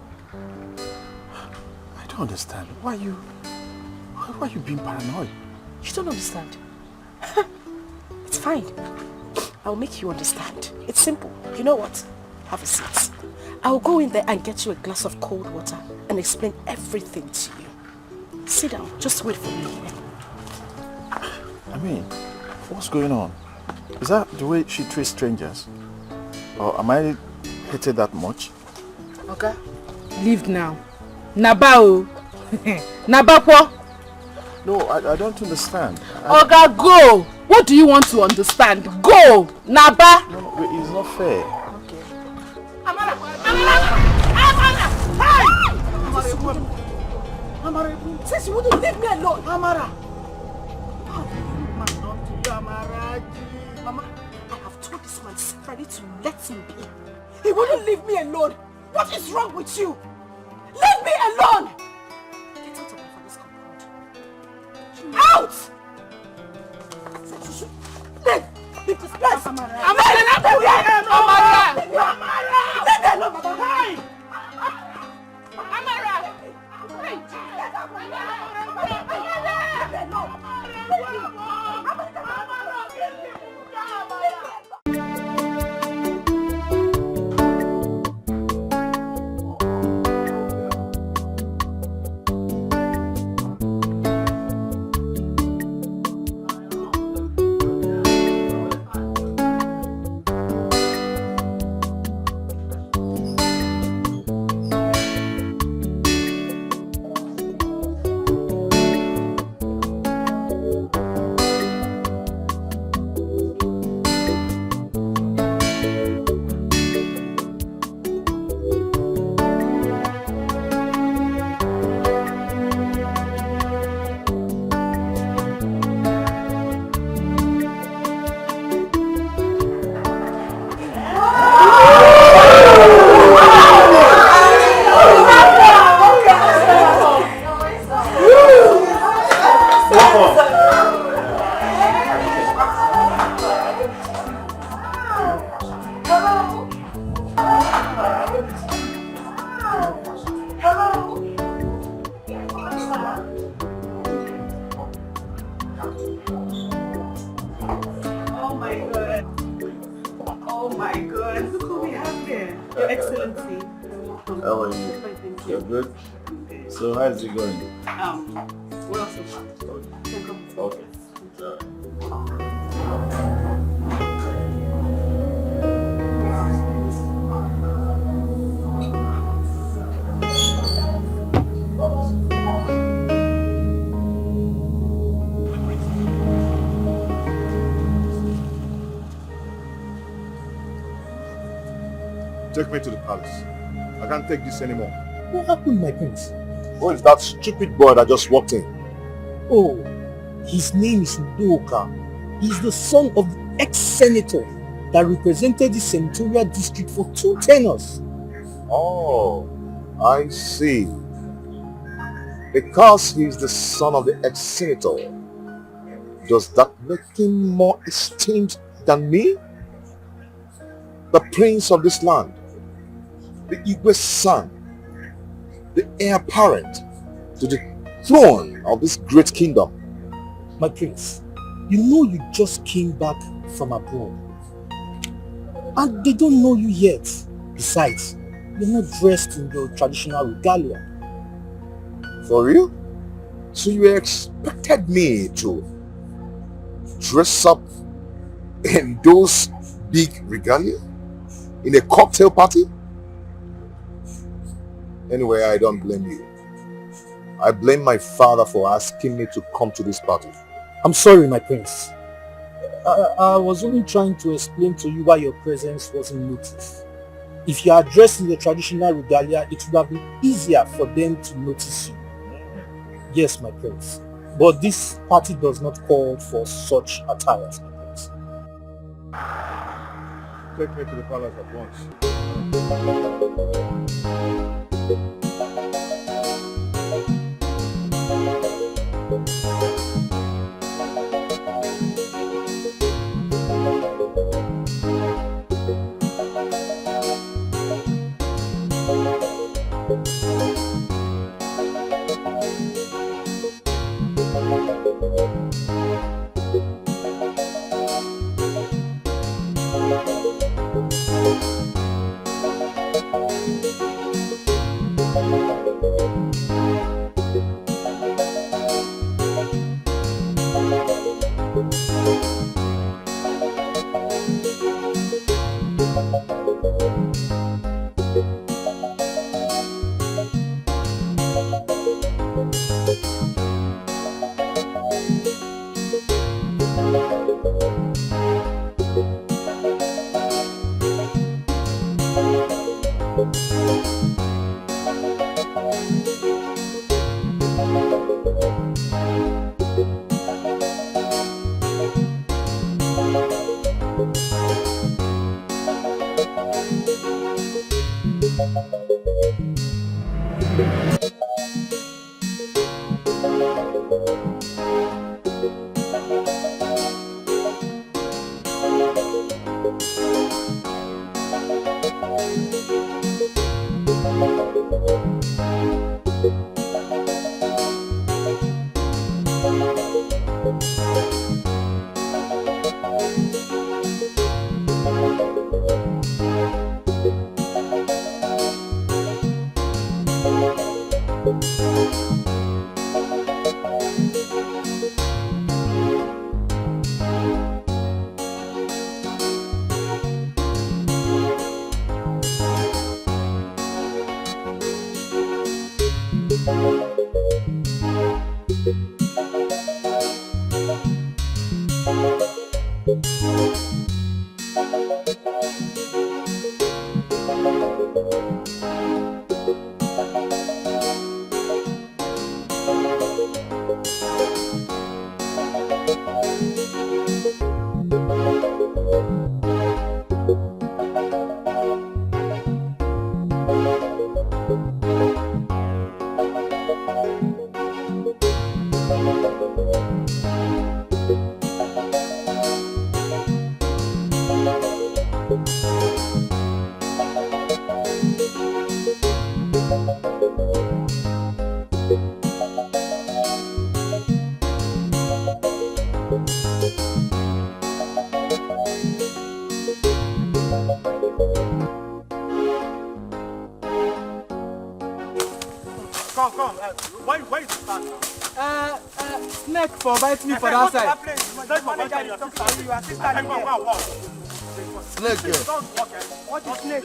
I don't understand. Why are you being paranoid? You don't understand. It's fine. I'll make you understand. It's simple. You know what? Have a seat. I'll go in there and get you a glass of cold water and explain everything to you. Sit down. Just wait for me. I mean, what's going on? Is that the way she treats strangers? Or am I hated that much? Okay. Leave now. Nabao. Nabakwo. No, I don't understand. Oga, go! What do you want to understand? Go! Naba! No, wait, it's not fair. Okay. Amara! Amara! Hey! Amara, since you wouldn't leave me alone. Amara! Amara, Mama, I have told this man separately to let him be. He wouldn't leave me alone. What is wrong with you? Leave me alone! Get out of my father's compound. Out! Leave this place! Amara! Amara! Amara! Leave me alone, Mama! Hey! Amara! Hey! So how's it going? Well, so far. Okay. Take me to the palace. I can't take this anymore. What happened, my prince? Who is that stupid boy that just walked in? Oh, his name is Udoka. He's the son of the ex-senator that represented the senatorial district for 2 tenures. Oh, I see. Because he's the son of the ex-senator, does that make him more esteemed than me? The prince of this land, the Igwe son, the heir apparent to the throne of this great kingdom. My prince, you know you just came back from abroad. And they don't know you yet. Besides, you're not dressed in your traditional regalia. For real? So you expected me to dress up in those big regalia? In a cocktail party? Anyway, I don't blame you. I blame my father for asking me to come to this party. I'm sorry, my prince. I was only trying to explain to you why your presence wasn't noticed. If you are dressed in the traditional regalia, it would have been easier for them to notice you. Yes, my prince. But this party does not call for such attire, my prince. Take me to the palace at once. Snake for bite me for that side. Snake here. What is snake?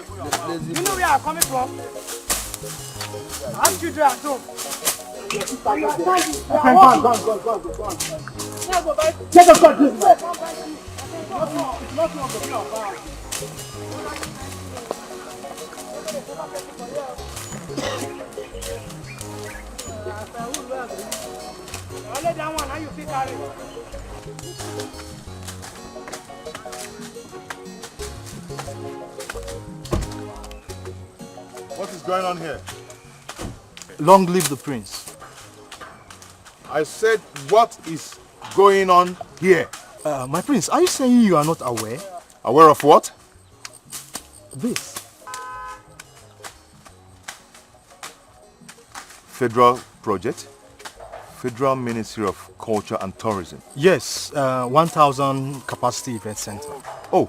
You know where I'm coming from? Ask you to at home. What is going on here? Long live the prince. I said, what is going on here? My prince, are you saying you are not aware? Aware of what? This. Federal project? Federal Ministry of Culture and Tourism. Yes, 1,000 capacity event center. Oh,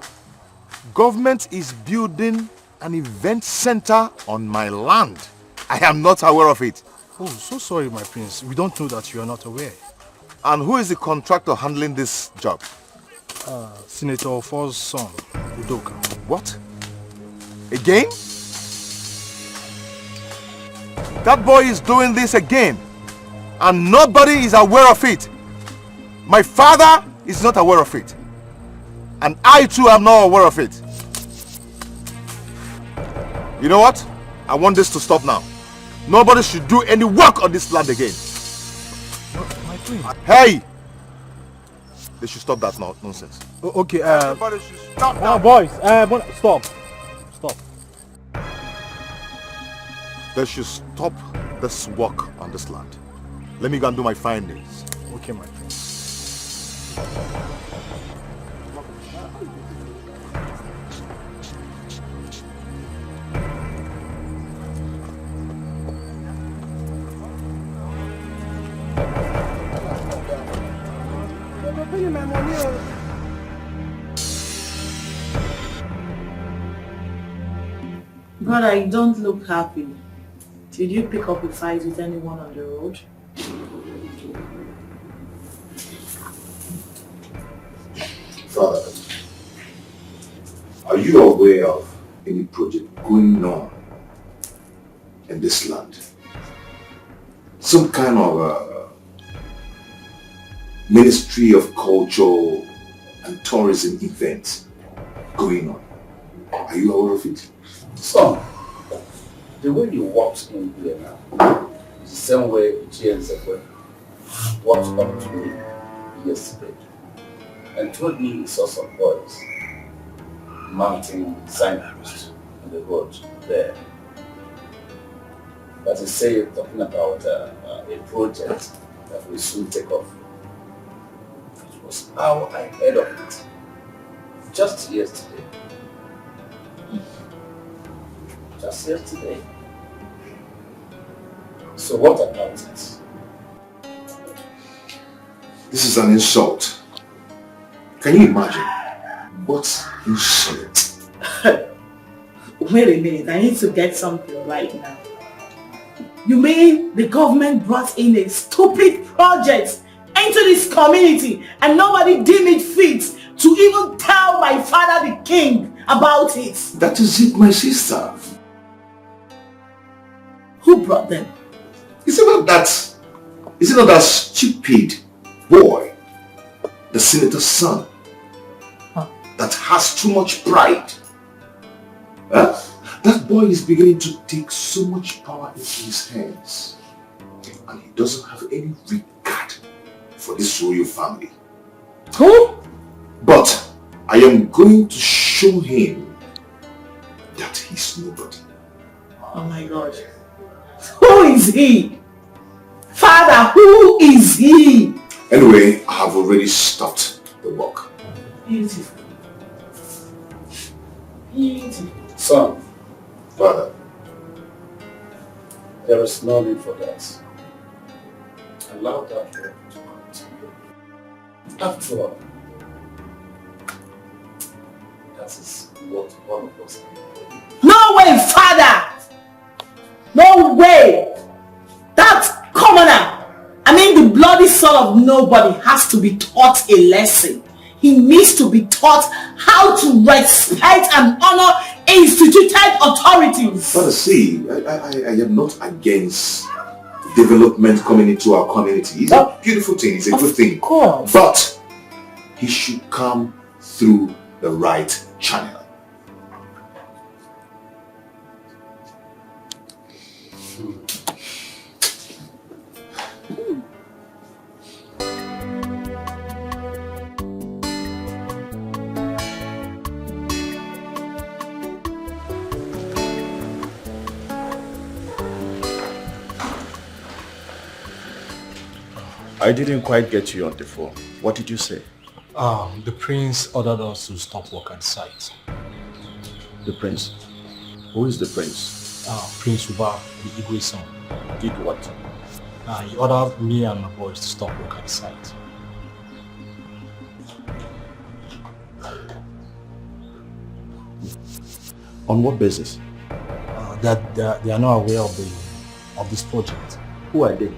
government is building an event center on my land. I am not aware of it. Oh, so sorry, my prince. We don't know that you are not aware. And who is the contractor handling this job? Senator Ford's son, Udoka. What? Again? That boy is doing this again. And nobody is aware of it. My father is not aware of it. And I too am not aware of it. You know what? I want this to stop now. Nobody should do any work on this land again. My prince. Hey! They should stop that nonsense. Okay, everybody should stop now. Boys, stop. Stop. They should stop this work on this land. Let me go and do my findings. Okay, my friend. Brother, you don't look happy. Did you pick up a fight with anyone on the road? Father, are you aware of any project going on in this land? Some kind of Ministry of Culture and Tourism event going on. Are you aware of it? Son, the way you walked in here now is the same way G&Z walked up to me yesterday and told me he saw some boys mounting signposts on the road there. that is talking about a project that will soon take off. It was how I heard of it just yesterday. Just yesterday. So what about it? This is an insult. Can you imagine? What insult? Wait a minute, I need to get something right now. You mean the government brought in a stupid project into this community and nobody deemed it fit to even tell my father the king about it? That is it, my sister. Who brought them? Is it not that stupid boy, the senator's son, that has too much pride? Huh? That boy is beginning to take so much power into his hands, and he doesn't have any regard for this royal family. Who? But I am going to show him that he's nobody. Oh my God. Who is he? Father, who is he? Anyway, I have already stopped the work. Beautiful. Beautiful. Son, Father, there is no need for that. Allow that work to continue. After all, that is what one of us can. No way, Father! No way! That commoner, I mean the bloody son of nobody, has to be taught a lesson. He needs to be taught how to respect and honor instituted authorities. Father, see, I am not against development coming into our community. It's a beautiful thing, it's a good thing. Of course. But he should come through the right channel. I didn't quite get you on the phone. What did you say? The prince ordered us to stop work at site. The prince? Who is the prince? Prince Uba, the Igwe son. Did what? He ordered me and my boys to stop work at site. On what basis? That they are not aware of this project. Who are they?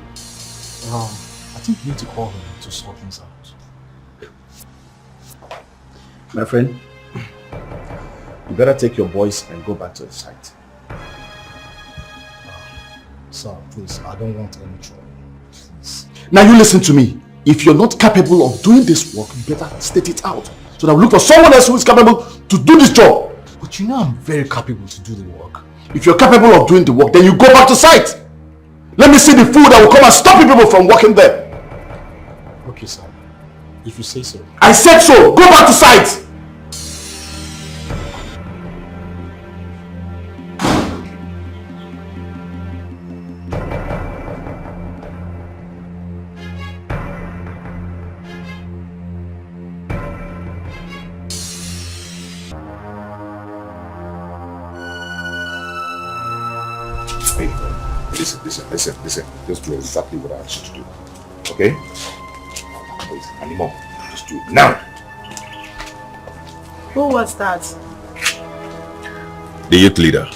I think you need to call him to sort things out. My friend, you better take your boys and go back to the site. Sir, please, I don't want any trouble. Please. Now you listen to me. If you're not capable of doing this work, you better state it out. So that we look for someone else who is capable to do this job. But you know I'm very capable to do the work. If you're capable of doing the work, then you go back to site. Let me see the fool that will come and stop people from working there. Okay, sir. If you say so. I said so. Go back to site. Listen. Just do exactly what I asked you to do. Okay? Wait, anymore. Just do it now. Who was that? The youth leader.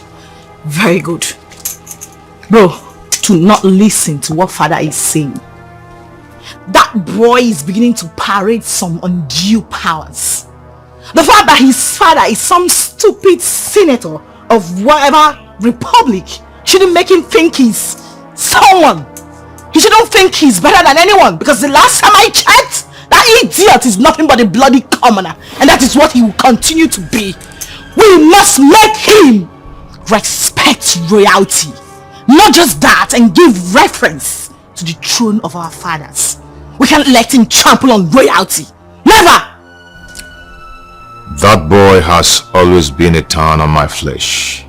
Very good. Bro, to not listen to what father is saying. That boy is beginning to parade some undue powers. The fact that his father is some stupid senator of whatever republic shouldn't make him think he's someone. He shouldn't think he's better than anyone, because the last time I checked, that idiot is nothing but a bloody commoner, and that is what he will continue to be. We must make him respect royalty. Not just that, and give reference to the throne of our fathers. We can't let him trample on royalty. Never! That boy has always been a thorn on my flesh.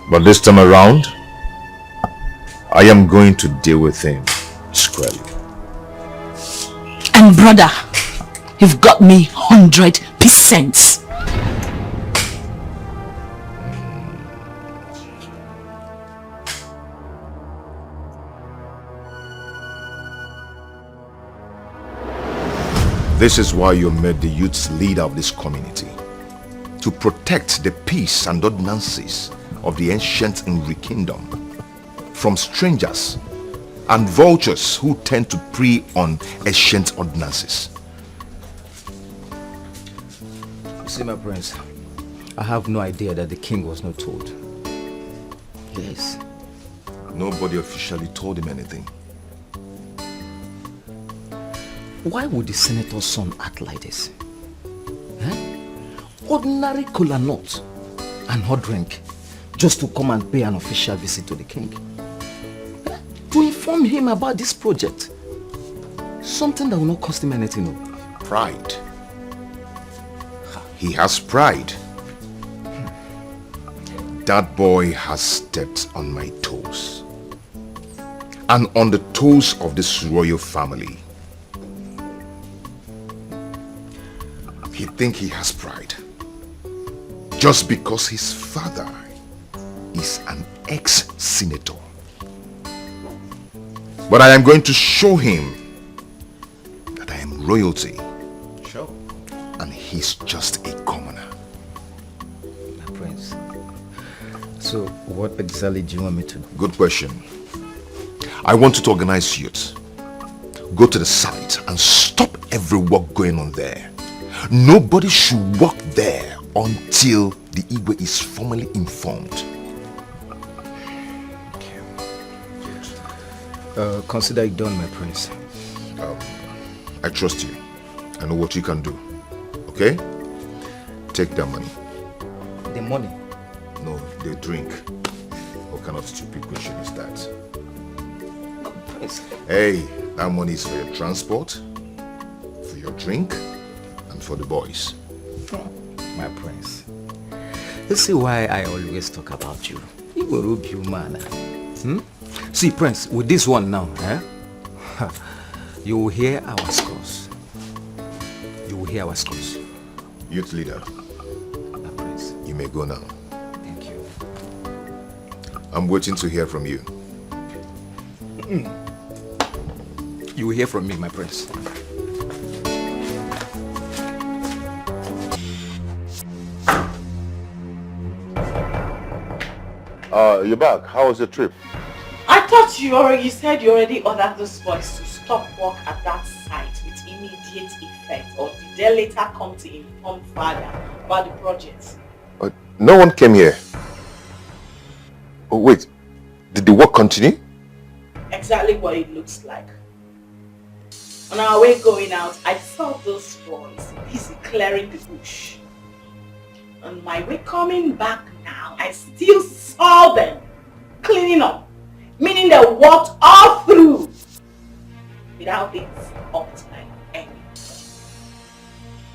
But this time around, I am going to deal with him squarely. And brother, you've got me 100%. This is why you made the youth's leader of this community. To protect the peace and ordinances of the ancient Inove kingdom from strangers and vultures who tend to prey on ancient ordinances. You see, my prince, I have no idea that the king was not told. Yes. Nobody officially told him anything. Why would the senator's son act like this? Ordinary cola nut and hot drink just to come and pay an official visit to the king. To inform him about this project. Something that will not cost him anything. No. Pride. He has pride. That boy has stepped on my toes. And on the toes of this royal family. He thinks he has pride. Just because his father is an ex-senator. But I am going to show him that I am royalty. Sure. And he's just a commoner. My prince. So what exactly do you want me to do? Good question. I want you to organize youth. Go to the site and stop every work going on there. Nobody should walk there until the Igwe is formally informed. Consider it done, my prince. I trust you. I know what you can do. Okay? Take that money. The money? No, the drink. What kind of stupid question is that? Prince. Hey, that money is for your transport, for your drink, and for the boys. My prince. You see why I always talk about you. You will rub you, man. See, prince, with this one now, you will hear our scores. You will hear our scores. Youth leader. My prince. You may go now. Thank you. I'm waiting to hear from you. You will hear from me, my prince. You're back. How was the trip? I thought you said you already ordered those boys to stop work at that site with immediate effect, or did they later come to inform father about the project? No one came here. Oh, wait. Did the work continue? Exactly what it looks like. On our way going out, I saw those boys busy clearing the bush. On my way coming back now, I still saw them cleaning up, meaning they walked all through without being stopped by anyone.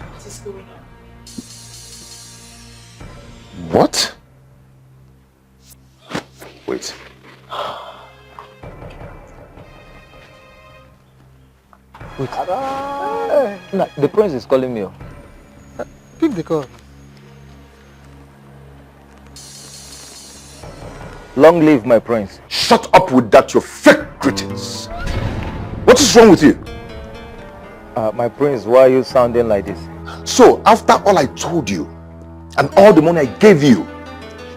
What is going on? What? Wait. Wait. No, the prince is calling me. Pick the call. Long live my prince. Shut up with that, your fake greetings. What is wrong with you? My prince, why are you sounding like this? So, after all I told you, and all the money I gave you,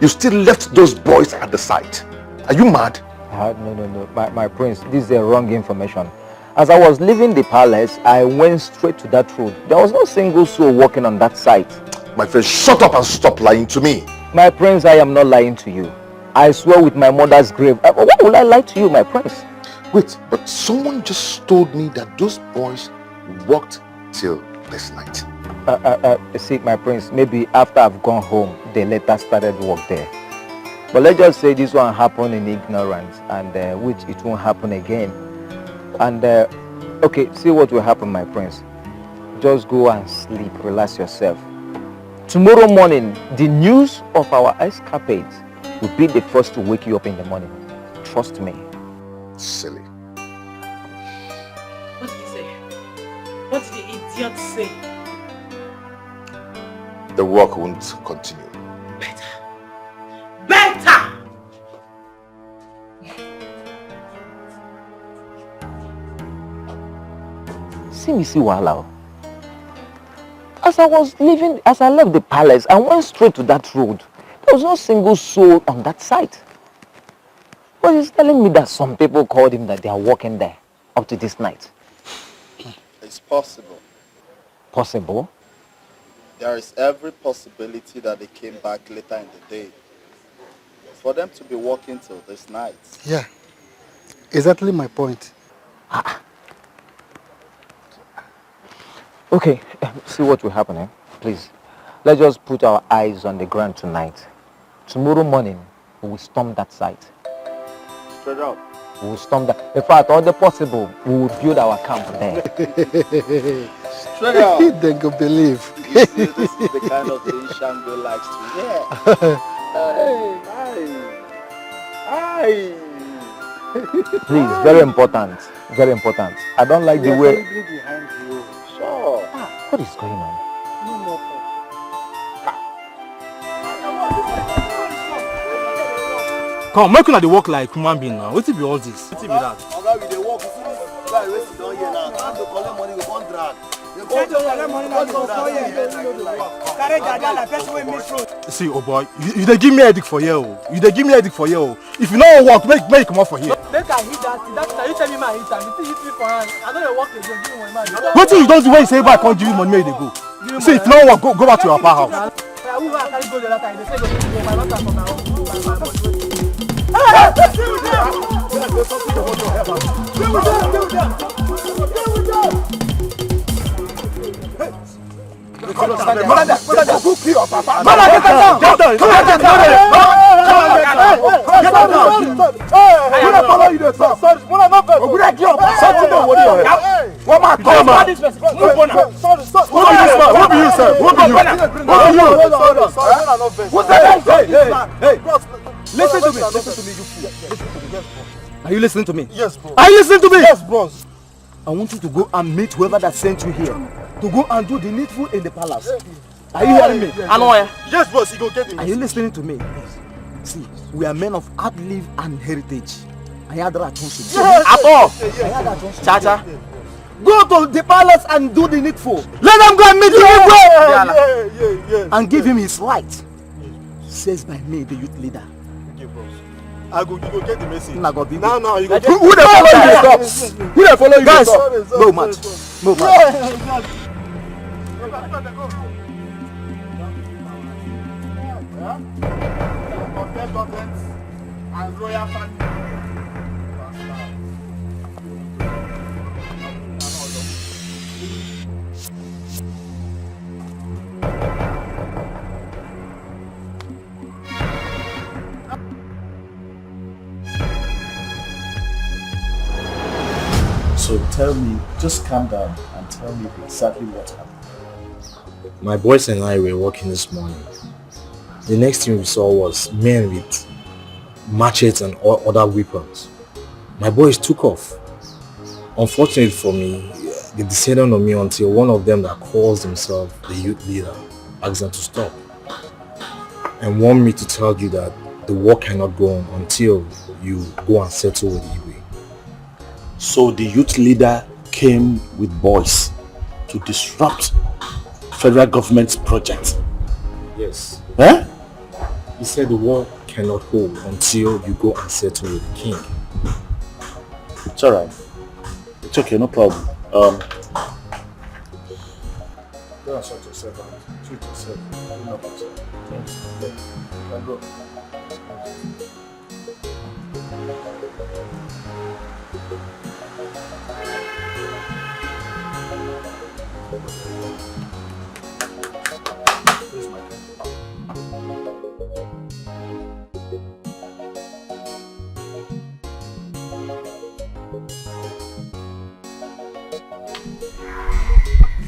you still left those boys at the site. Are you mad? No. My prince, this is the wrong information. As I was leaving the palace, I went straight to that road. There was no single soul walking on that site. My friend, shut up and stop lying to me. My prince, I am not lying to you. I swear with my mother's grave. Why would I lie to you, my prince? Wait, but someone just told me that those boys walked till this night. See, my prince, maybe after I've gone home, they later started work there. But let's just say this one happened in ignorance, and which it won't happen again. And okay, see what will happen, my prince. Just go and sleep, relax yourself. Tomorrow morning, the news of our escapades will be the first to wake you up in the morning. Trust me. Silly. What did he say? What did the idiot say? The work won't continue. Better! See wahala. As I left the palace, I went straight to that road. There was no single soul on that site. But he's telling me that some people called him that they are working there up to this night. It's possible. Possible? There is every possibility that they came back later in the day. For them to be working till this night. Yeah, exactly my point. Okay, see what will happen, please. Let's just put our eyes on the ground tonight. Tomorrow morning, we will storm that site. Straight up. We will storm that. In fact, all the possible, we will build our camp there. Straight up. They go believe. You see, this is the kind of thing Shango likes to hear. Hey. Please, very important. Very important. I don't like the way... Behind you. Sure. What is going on? No more. Come, make una dey work like human being now. Wetin be all this? Wetin be that? Oga, we dey work. You see this guy wey sit down here now. Time to collect money, we come drag. See, oh boy, you dey give me headache for here, oh. You dey give me headache for here, oh. If you no work, make you come out for here. Make I hit that. That you tell me my hit am. You hit me for hand. I don't work again. Give me money, man. Wetin you don do when you say, "Bye, I can't give you money," make you dey go. See, if you no work, go back to your papa house. Who I carry go the other time? They say go to my master from my home. Listen to me, you fool. Are you listening to me? Yes, bro. Are you listening to me? Yes, bros. I want you to go and meet whoever that sent you here. To go and do the needful in the palace. Are you hearing me? Yes, boss, you go get him. Are you listening to me? See, we are men of outlive and heritage. I had that yes. At all. Chacha. Go to the palace and do the needful. Let them go and meet Igwe. And give him his right. Says by me, the youth leader. You go get the message. Now you go. Who they follow you? Who they follow you? Guys, no match. No match. And royal family. So tell me, just calm down and tell me exactly what happened. My boys and I were walking this morning. The next thing we saw was men with machetes and other weapons. My boys took off. Unfortunately for me, they descended on me until one of them that calls himself the youth leader asked them to stop and warned me to tell you that the war cannot go on until you go and settle with Igwe. So the youth leader came with boys to disrupt federal government's project. Yes. Eh? He said the war cannot hold until you go and settle with the king. It's alright. It's okay, no problem. Go and sort yourself out. Treat yourself. Go.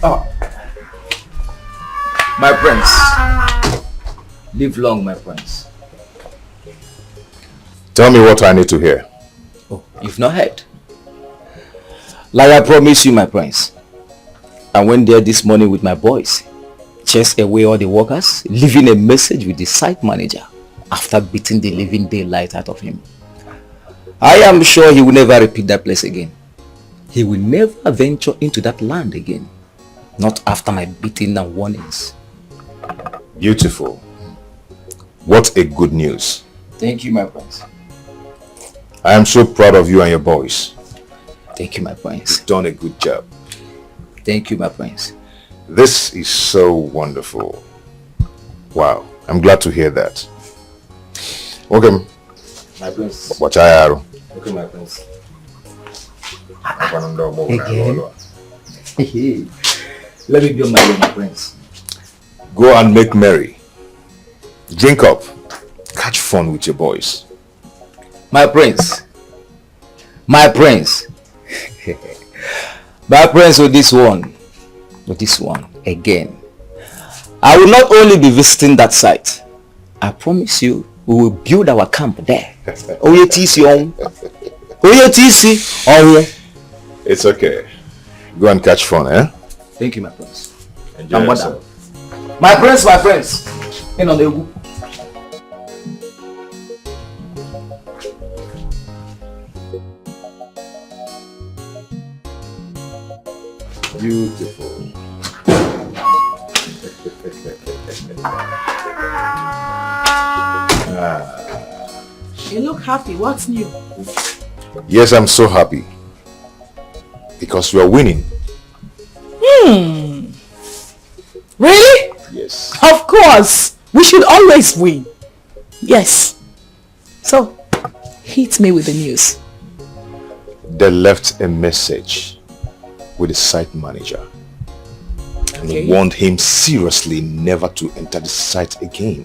Oh, my prince, live long, my prince. Tell me what I need to hear. Oh, you've not heard. Like I promised you, my prince. I went there this morning with my boys. Chased away all the workers, leaving a message with the site manager after beating the living daylight out of him. I am sure he will never repeat that place again. He will never venture into that land again. Not after my beating and warnings. Beautiful. What a good news. Thank you, my prince. I am so proud of you and your boys. Thank you, my prince. You've done a good job. Thank you, my prince. This is so wonderful. Wow, I'm glad to hear that. Okay. My prince. Watch out. Okay, my prince. Again? Let me be on my prince. Go and make merry. Drink up. Catch fun with your boys. My prince. My prince. My prince with this one. With this one. Again. I will not only be visiting that site. I promise you, we will build our camp there. It's okay. Go and catch fun, eh? Thank you, my prince. Enjoy yourself. My prince, my friends. Beautiful. You look happy. What's new? Yes, I'm so happy. Because you are winning. Really? Yes. Of course. We should always win. Yes. So, hit me with the news. They left a message with the site manager and warned him seriously never to enter the site again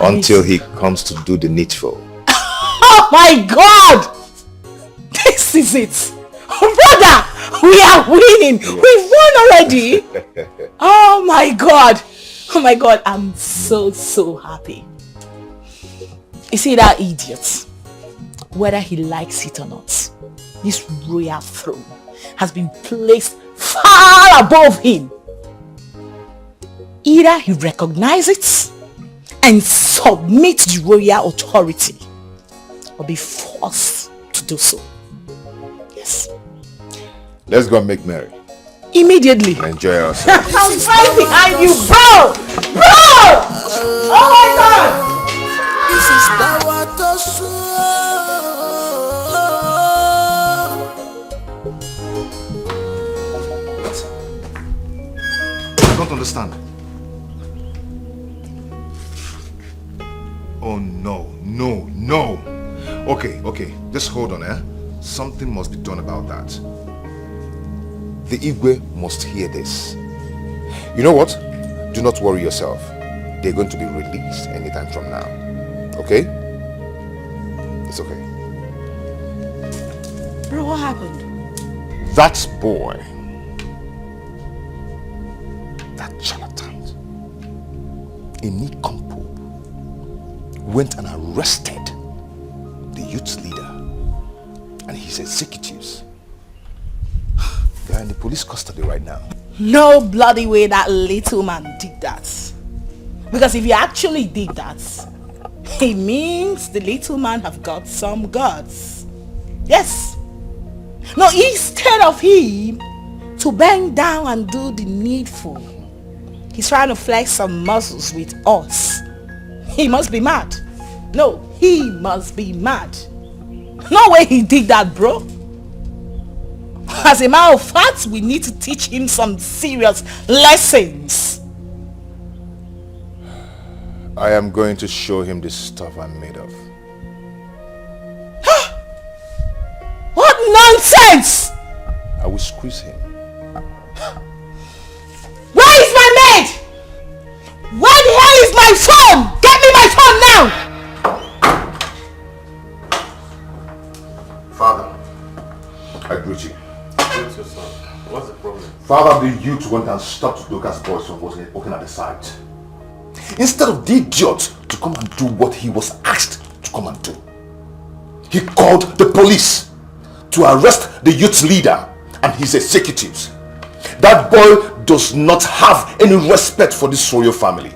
until he comes to do the needful. Oh my God! This is it. Brother, we are winning. Yes. We've won already. Oh my God. Oh my God, I'm so happy. You see that idiot? Whether he likes it or not, this royal throne has been placed far above him. Either he recognizes it and submit to the royal authority, or be forced to do so. Yes. Let's go and make merry. Immediately. Enjoy ourselves. I'm right behind you, bro! Bro! Oh my God! This is power to I don't understand. Oh no. Okay, just hold on, eh? Something must be done about that. The Igwe must hear this. You know what? Do not worry yourself. They're going to be released anytime from now. Okay? It's okay. Bro, what happened? That boy, that charlatan, Inikompo, went and arrested the youth leader and his executives. They are in the police custody right now. No bloody way that little man did that. Because if he actually did that, it means the little man have got some guts. Yes. No, instead of him to bend down and do the needful, he's trying to flex some muscles with us. He must be mad. No, he must be mad. No way he did that, bro. As a matter of fact, we need to teach him some serious lessons. I am going to show him the stuff I'm made of. What nonsense! I will squeeze him. Where is my maid? Where the hell is my phone? Get me my phone now! Father, I greet you. What's your son? What's the problem? Father, the youth went and stopped Udoka's boys from working at the site. Instead of the idiot to come and do what he was asked to come and do. He called the police to arrest the youth leader and his executives. That boy does not have any respect for this royal family.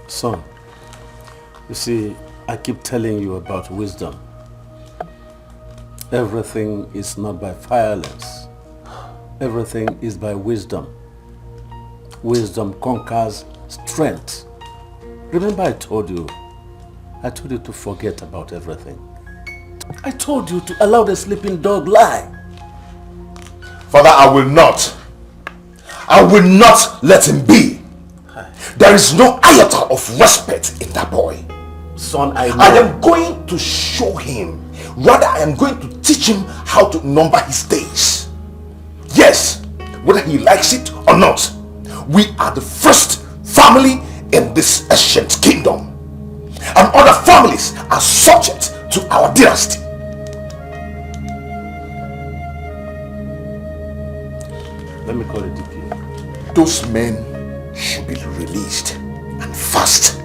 Son, you see, I keep telling you about wisdom. Everything is not by violence. Everything is by wisdom. Wisdom conquers strength. Remember I told you to forget about everything. I told you to allow the sleeping dog lie. Father, I will not let him be. There is no iota of respect in that boy. Son, I know. I am going to show him. Rather, I am going to teach him how to number his days. Yes, whether he likes it or not. We are the first family in this ancient kingdom. And other families are subject to our dynasty. Let me call it DP. Those men should be released and fast.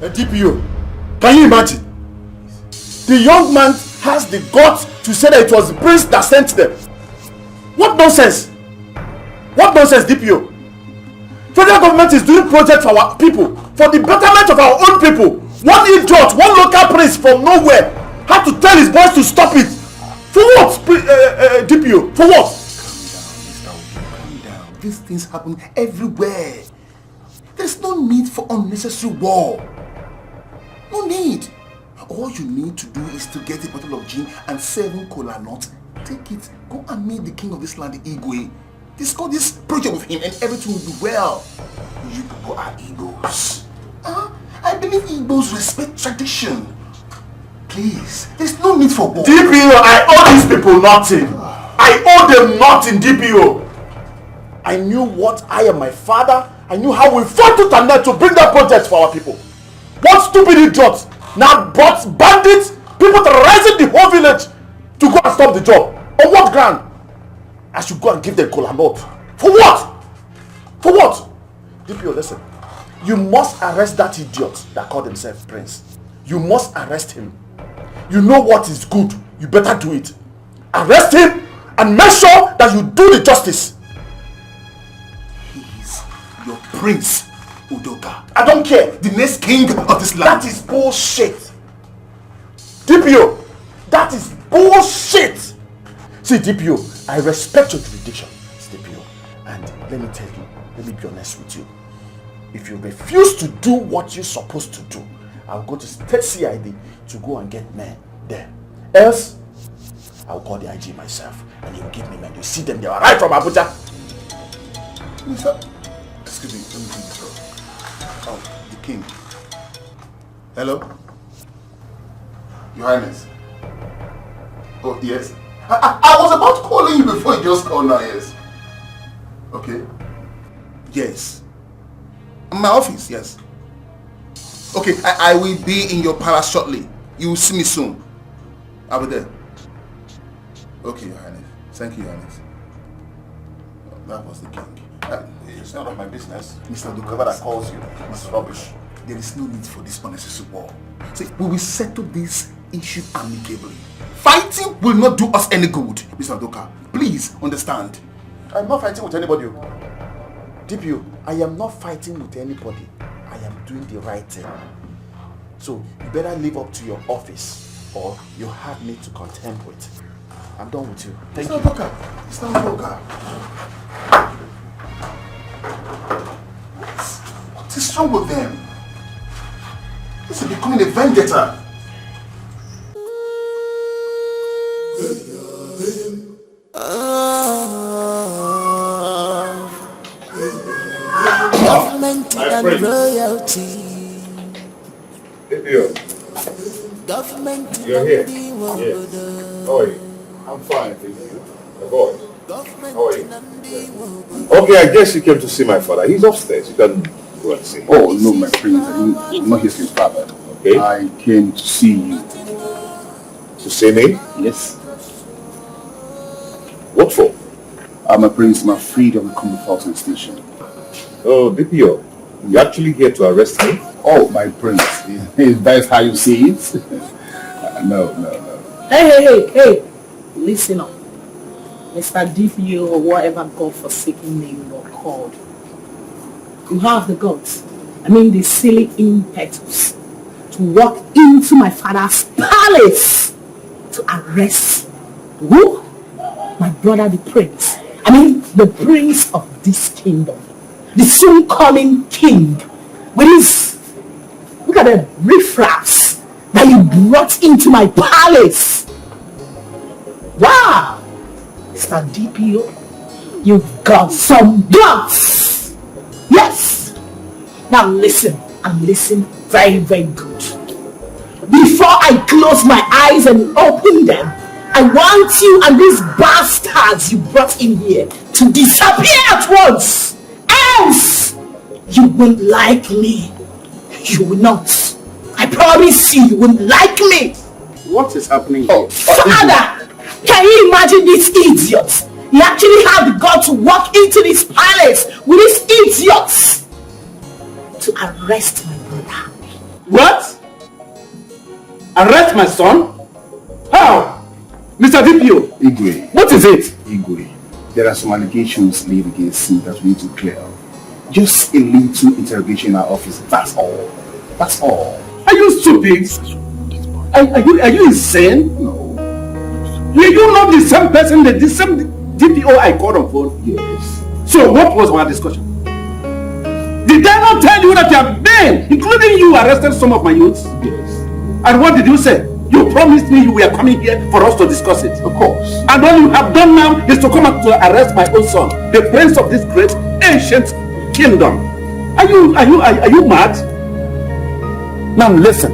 DPO, can you imagine? The young man has the guts to say that it was the prince that sent them. What nonsense! What nonsense, DPO? Federal government is doing projects for our people, for the betterment of our own people. One idiot, one local prince from nowhere had to tell his boys to stop it. For what, DPO? For what? Calm down. These things happen everywhere. There's no need for unnecessary war. No need. All you need to do is to get a bottle of gin and 7 cola nuts. Take it. Go and meet the king of this land, Igwe. Discuss this project with him and everything will be well. You people are Igbos. I believe Igbos respect tradition. Please, there's no need for war. DPO, I owe these people nothing. I owe them nothing, DPO. I knew what I and my father, I knew how we fought to Tannet to bring that project for our people. What stupid idiots now brought bandits, people terrorizing the whole village to go and stop the job. On what ground? I should go and give them cola nut. For what? For what? DPO, listen. You must arrest that idiot that called himself Prince. You must arrest him. You know what is good. You better do it. Arrest him and make sure that you do the justice. He is your prince, Udoka. I don't care. The next king of this land. That is bullshit. DPO, that is bullshit. See, DPO, I respect your jurisdiction, DPO. And let me tell you, let me be honest with you. If you refuse to do what you're supposed to do, I'll go to state CID to go and get men there. Else, I'll call the IG myself and he'll give me men. You see them, they are right from Abuja. Excuse me, let me take this door. Oh, the king. Hello? Your Highness. Oh, yes. I was about calling you before you just called now, yes. Okay. Yes. My office, yes. Okay, I will be in your palace shortly. You will see me soon. I'll be there. Okay, Your Highness. Thank you, Your Highness. That was the king. It's none of my business. Mr. Udoka that calls you. It's rubbish. There is no need for this unnecessary war. See, we will settle this issue amicably. Fighting will not do us any good, Mr. Udoka. Please understand. I'm not fighting with anybody. DPO, I am not fighting with anybody. I am doing the right thing. So you better live up to your office or you have me to contend with. I'm done with you. Thank you. Udoka. Mr. Udoka. What is wrong with them? This is becoming a vendetta. Government and royalty. Government You're here. and Yes. How are you? I'm fine, thank you. The boy. How are you? Okay, I guess you came to see my father. He's upstairs. You can go and see him. Oh, no, my prince. I'm not his father. Okay. I came to see you. To see me? Yes. What for? I'm a prince. I'm freed of the Confronting station. Oh, DPO. You actually here to arrest me? Oh, my prince. That's how you see it? No. Hey. Listen up. Mr. DPO or whatever God-forsaken name you're called. You have the guts, the silly impetus to walk into my father's palace to arrest who? My brother the prince. The prince of this kingdom. The soon coming king. With his, look at the riffraffs that you brought into my palace. Wow! Mr. DPO, you've got some guts. Yes. Now listen, and listen very, very good. Before I close my eyes and open them, I want you and these bastards you brought in here to disappear at once. Else, you won't like me. You will not. I promise you won't like me. What is happening here? Father, can you imagine this idiot? He actually had the guts to walk into this palace with these idiots to arrest my brother. What? Arrest my son? How? Mr. DPO, Igwe. what is it? Igwe, there are some allegations laid against him that we need to clear up. Just a little interrogation in our office, that's all. That's all. Are you stupid? Are you insane? No. Were you not the same person, the same DPO I called on phone? Yes. So what was our discussion? Did I not tell you that you have been, including you, arrested some of my youths? Yes. And what did you say? You promised me you were coming here for us to discuss it. Of course. And all you have done now is to come up to arrest my own son, the prince of this great ancient kingdom. Are you mad? Now listen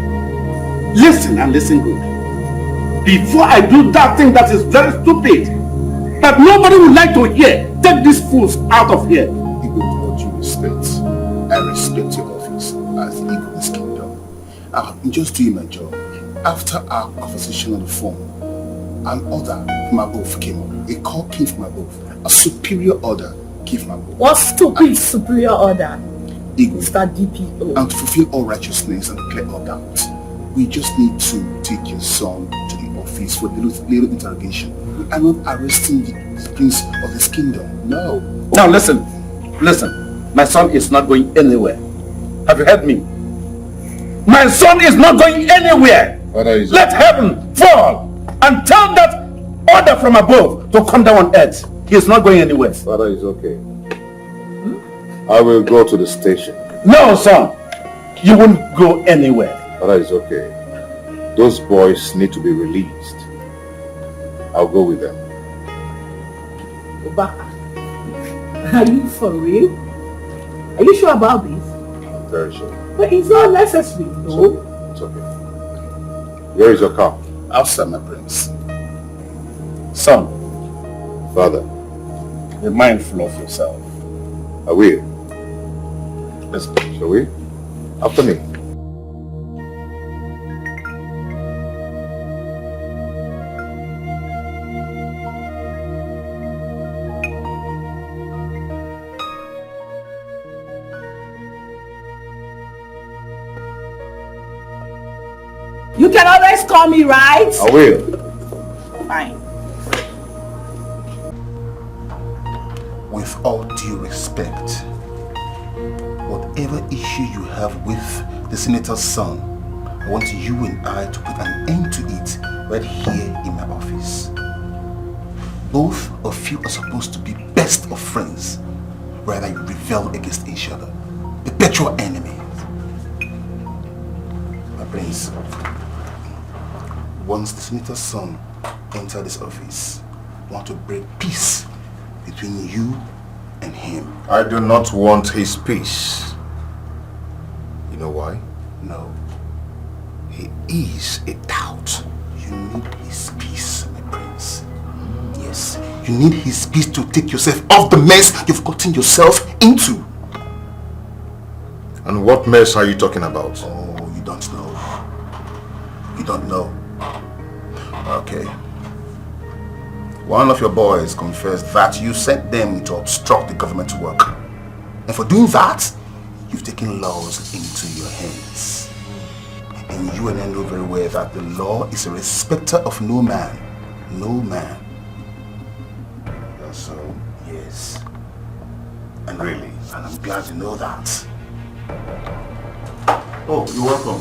and listen good. Before I do that thing that is very stupid, that nobody would like to hear, take these fools out of here. Igwe, with all due respect, I respect your office as the Igwe in this kingdom. I'm just doing my job. After our conversation on the phone, an order from above came up. A call came from above. A superior order came from above. What stupid superior order? Igwe, Mr. DPO. and to fulfill all righteousness and clear all doubt, we just need to take your son to the office for the little interrogation. We are not arresting the prince of this kingdom. No. Now listen. My son is not going anywhere. Have you heard me? My son is not going anywhere. Let heaven fall and tell that order from above to come down on earth. He is not going anywhere. Father is okay. I will go to the station. No, son. You won't go anywhere. Father is okay. Those boys need to be released. I'll go with them. Udoka, are you for real? Are you sure about this? I'm very sure. But it's not necessary, no? It's okay. Where is your car? Outside, my prince. Son. Father. Be mindful of yourself. I will. Let's go. Shall we? After me. You can always call me, right? I will. Fine. With all due respect, whatever issue you have with the senator's son, I want you and I to put an end to it right here in my office. Both of you are supposed to be best of friends, rather you rebel against each other, perpetual enemies. My prince, once the senator's son enters this office, I want to break peace between you and him. I do not want his peace. You know why? No. He is a doubt. You need his peace, my prince. Yes. You need his peace to take yourself off the mess you've gotten yourself into. And what mess are you talking about? Oh, you don't know. You don't know? Okay. One of your boys confessed that you sent them to obstruct the government work. And for doing that, you've taken laws into your hands. And you and I know very well that the law is a respecter of no man. No man. So, yes. And really? And I'm glad you know that. Oh, you're welcome.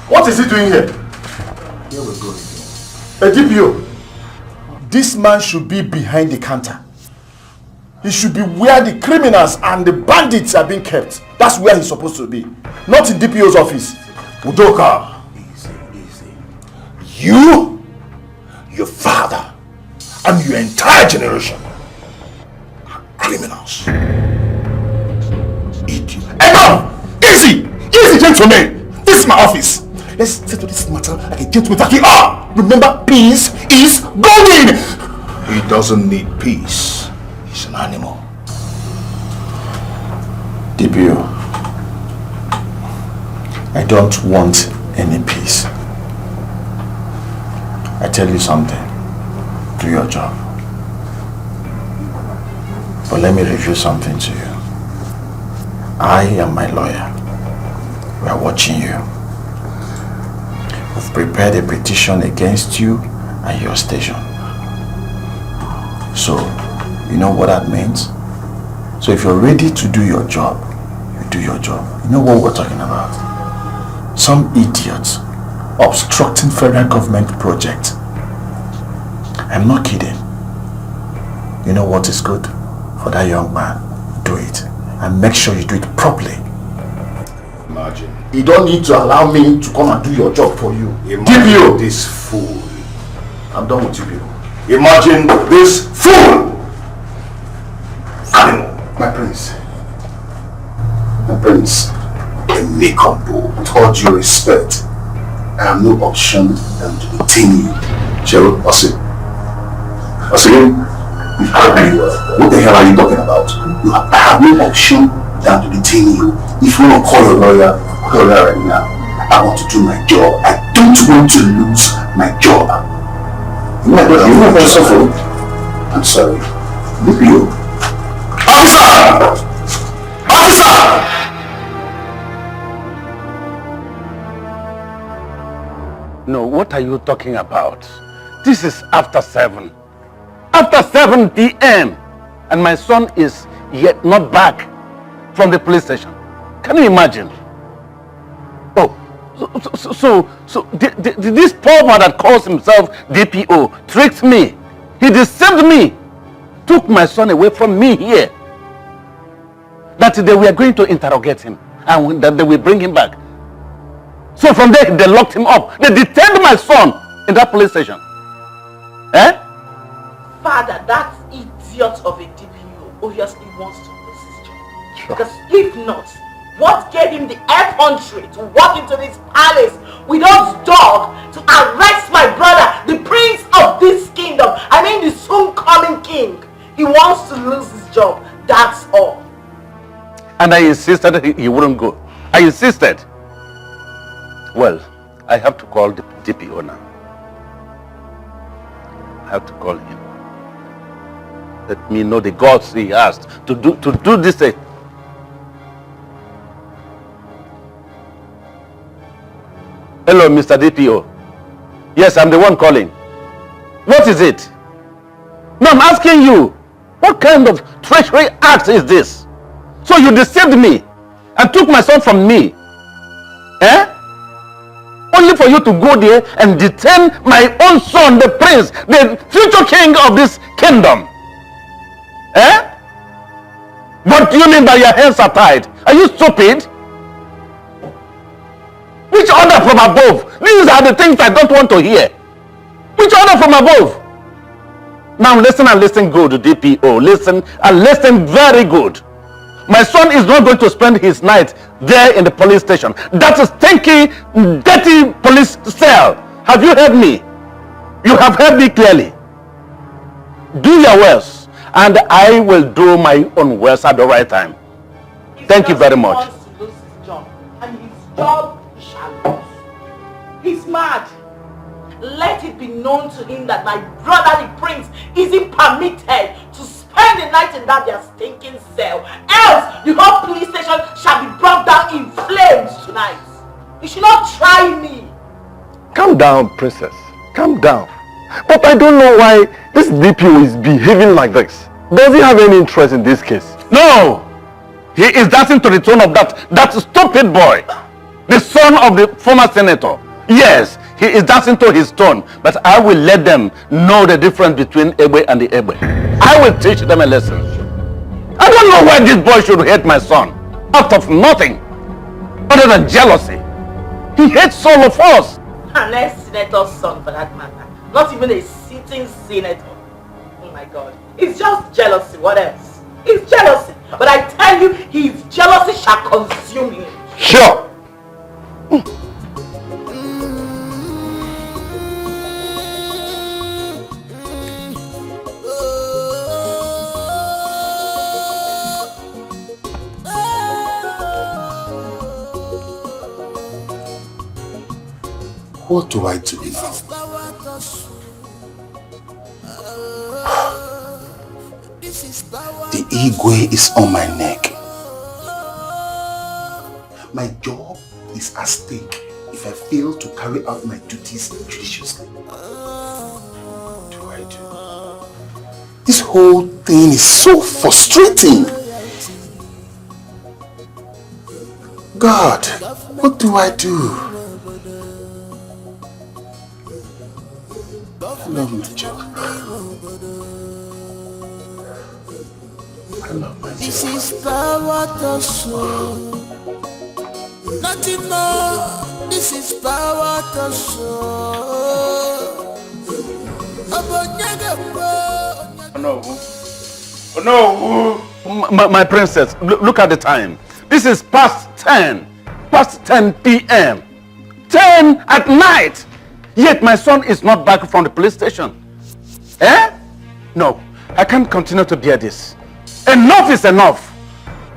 What is he doing here? Here we go again. DPO, this man should be behind the counter. He should be where the criminals and the bandits are being kept. That's where he's supposed to be. Not in DPO's office. Udoka. Easy. You, your father, and your entire generation are criminals. Idiot. Enough! Easy! Easy, gentlemen! This is my office. Let's settle this matter like a gentleman that we are. Remember, peace is going! He doesn't need peace. He's an animal. DPO, I don't want any peace. I tell you something. Do your job. But let me review something to you. I am my lawyer. We are watching you. We've prepared a petition against you and your station. So, you know what that means? So if you're ready to do your job, you do your job. You know what we're talking about? Some idiots obstructing federal government project. I'm not kidding. You know what is good for that young man? Do it. And make sure you do it properly. Imagine. You don't need to allow me to come and do your job for you. DPO! This fool. I'm done with you people. Imagine this fool! Animal. My prince. A makeable. With all due respect, I have no option than to detain you. Cheryl, Osi. What the hell are you talking about? I have no option than to detain you. If you want to call your lawyer, call your lawyer right now. I want to do my job. I don't want to lose my job. I'm sorry. DPO. Officer! No, what are you talking about? This is after 7. After 7 p.m. and my son is yet not back from the police station. Can you imagine? Oh, so this poor man that calls himself DPO tricked me. He deceived me. Took my son away from me here. That they were going to interrogate him and that they will bring him back. So from there they locked him up. They detained my son in that police station. Eh? Father, that idiot of a DPO obviously wants to lose his job. Sure. Because if not, what gave him the effrontery to walk into this palace with those dogs to arrest my brother, the prince of this kingdom? I mean the soon-coming king. He wants to lose his job. That's all. And I insisted he wouldn't go. I insisted. Well, I have to call the DPO now. I have to call him. Let me know the gods he has to do this. Hello, Mr. DPO. Yes, I'm the one calling. What is it? No, I'm asking you. What kind of treachery act is this? So you deceived me and took my son from me. Eh? Only for you to go there and detain my own son, the prince, the future king of this kingdom. Eh? What do you mean by your hands are tied? Are you stupid? Which order from above? These are the things I don't want to hear. Which order from above? Now listen and listen good, DPO. Listen and listen very good. My son is not going to spend his night there in the police station. That is stinky, dirty police cell. Have you heard me? You have heard me clearly. Do your worst, and I will do my own worst at the right time. Thank you very much. He wants to lose his job, and his job he shall lose. He's mad. let it be known to him that my brother the prince isn't permitted to spend the night in that their stinking cell. Else, the whole police station shall be brought down in flames tonight. You should not try me. Calm down, princess. Calm down. But I don't know why this DPO is behaving like this. Does he have any interest in this case? No! He is dancing to the tune of that stupid boy. The son of the former senator. Yes, he is dancing to his tone. But I will let them know the difference between Igwe and the Igwe. I will teach them a lesson. I don't know why this boy should hate my son. Out of nothing. Other than jealousy. He hates all of us. An ex-senator's son for that matter. Not even a sitting senator. Oh my God. It's just jealousy. What else? It's jealousy. But I tell you, his jealousy shall consume him. Sure. What do I do now? The Igwe is on my neck. My job is at stake if I fail to carry out my duties judiciously. What do I do? This whole thing is so frustrating. God, what do I do? I love my job. I love my job. This is power to show. Nothing more. This is power to show. No. No. My princess, look at the time. This is past 10 p.m. 10 at night. Yet my son is not back from the police station. Eh? No, I can't continue to bear this. Enough is enough.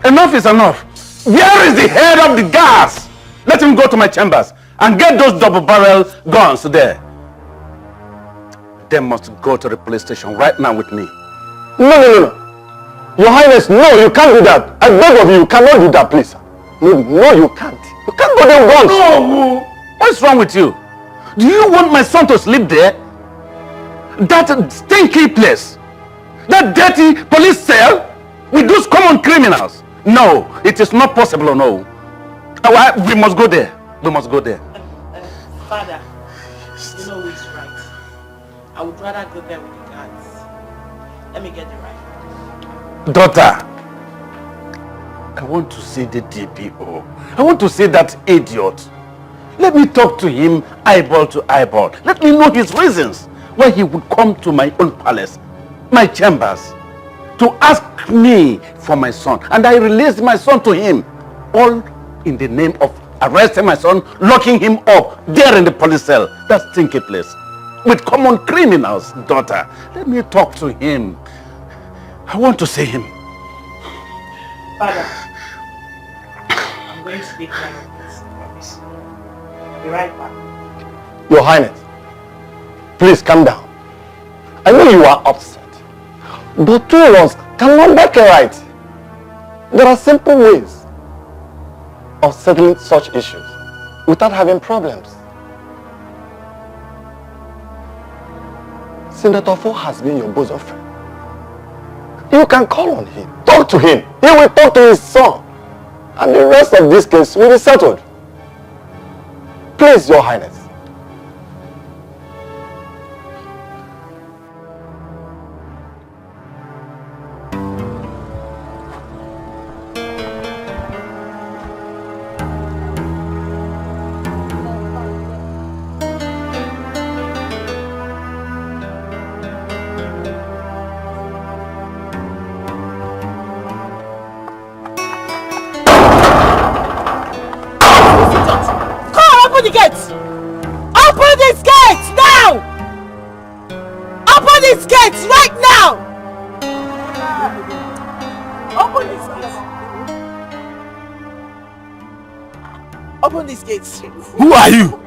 Enough is enough. Where is the head of the gas? Let him go to my chambers and get those double-barrel guns there. They must go to the police station right now with me. No. Your Highness, no, you can't do that. I beg of you, you cannot do that, please. No, you can't. You can't go there once. No! What's wrong with you? Do you want my son to sleep there? That stinky place? That dirty police cell? With those common criminals? No, it is not possible, no. We must go there. We must go there. Father, you know who's right. I would rather go there with the guards. Let me get it right. Daughter, I want to see the DPO. I want to see that idiot. Let me talk to him eyeball to eyeball. Let me know his reasons why he would come to my own palace, my chambers, to ask me for my son. And I released my son to him, all in the name of arresting my son, locking him up there in the police cell, that stinky place, with common criminals, daughter. Let me talk to him. I want to see him. Father, I'm going to take care of this, promise. I'll be right back. Your Highness, please calm down. I know you are upset, but two of us cannot make it right. There are simple ways of settling such issues without having problems. Senator Fo has been your bosom friend. You can call on him, talk to him. He will talk to his son, and the rest of this case will be settled. Please, Your Highness. Open the gates! Open these gates now! Open these gates right now! Open these gates. Open these gates. Who are you?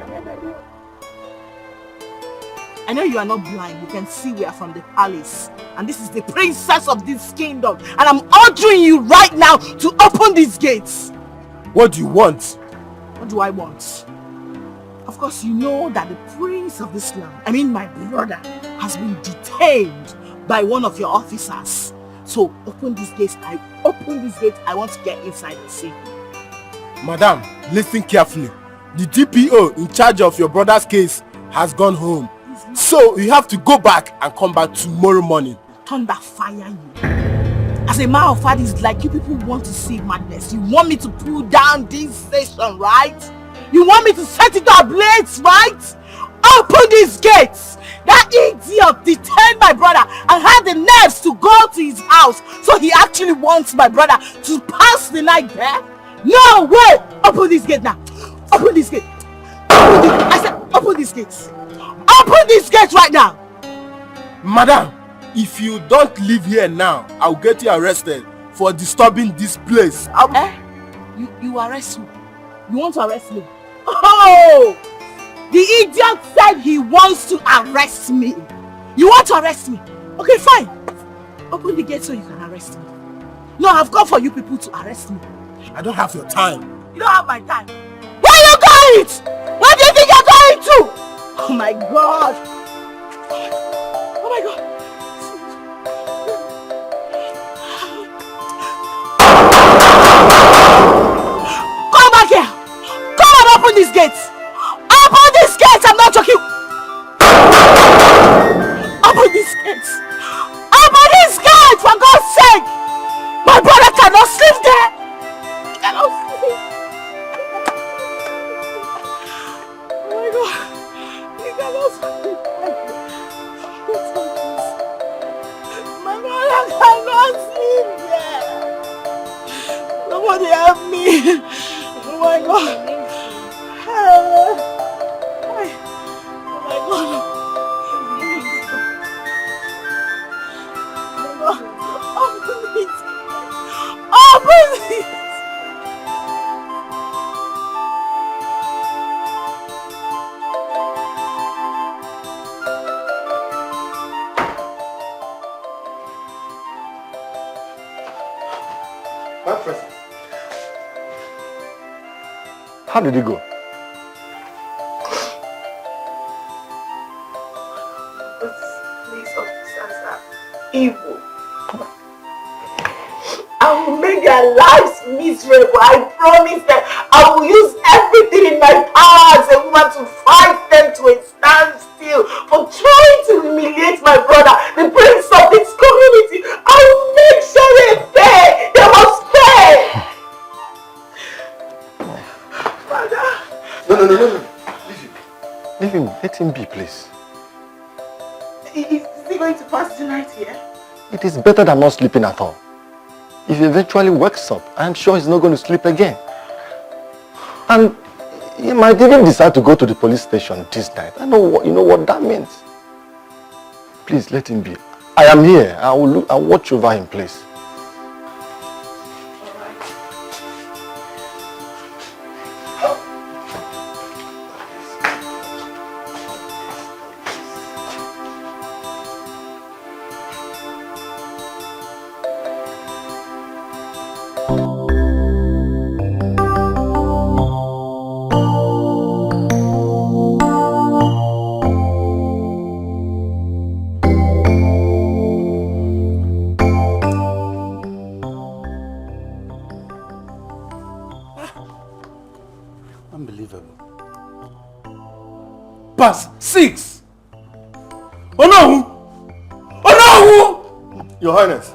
I know you are not blind. You can see we are from the palace. And this is the princess of this kingdom. And I'm ordering you right now to open these gates. What do you want? What do I want? Of course, you know that the prince of this land, I mean my brother, has been detained by one of your officers. So open these gates. I open these gates. I want to get inside and see. Madam, listen carefully. The DPO in charge of your brother's case has gone home. So you have to go back and come back tomorrow morning. Thunder fire you. As a matter of fact, it's like you people want to see madness. You want me to pull down this station, right? You want me to set it ablaze, right? Open these gates. That idiot detained my brother and had the nerves to go to his house. So he actually wants my brother to pass the night there? No way! Open this gate now. Open this gate. I said open these gates. Open these gates right now. Madam, if you don't leave here now, I'll get you arrested for disturbing this place. You arrest me? You want to arrest me? Oh! The idiot said he wants to arrest me. You want to arrest me? Okay, fine. Open the gate so you can arrest me. No, I've come for you people to arrest me. I don't have your time. You don't have my time. Where are you going? Where do you think you're going to? Oh my God. Oh my God. Come back here. Come and open these gates. Open these gates. I'm not joking. Open these gates. Open these gates for God's sake. My brother cannot sleep there. He cannot sleep. Oh my God. He cannot sleep. My brother cannot sleep there. Somebody help me. Oh my God. Oh my God. Open it. Open it. My present. How did it go? These officers are evil. I will make their lives miserable. I promise them I will use everything in my power as a woman to fight them to a standstill for trying to humiliate my brother, the prince of this community. I will make sure they pay. They must pay. Father. No. Leave him. Let him be, please. Is he going to pass the night here? It is better than not sleeping at all. If he eventually wakes up, I'm sure he's not going to sleep again. And he might even decide to go to the police station this night. You know what that means. Please let him be. I am here. I'll watch over him, please. Past 6. Oh no! Oh no! Your Highness.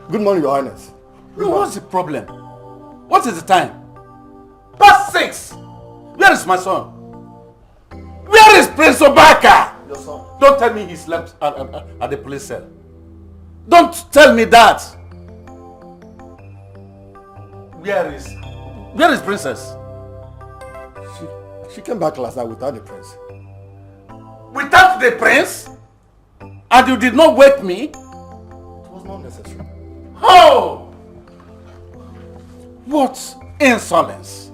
Good morning, Your Highness. What's the problem? What is the time? Past 6. Where is my son? Where is Prince Obaka? Your son. Don't tell me he slept at the police cell. Don't tell me that. Where is Princess? She came back last night without the prince. Without the prince? And you did not wake me? It was not necessary. Oh! What insolence!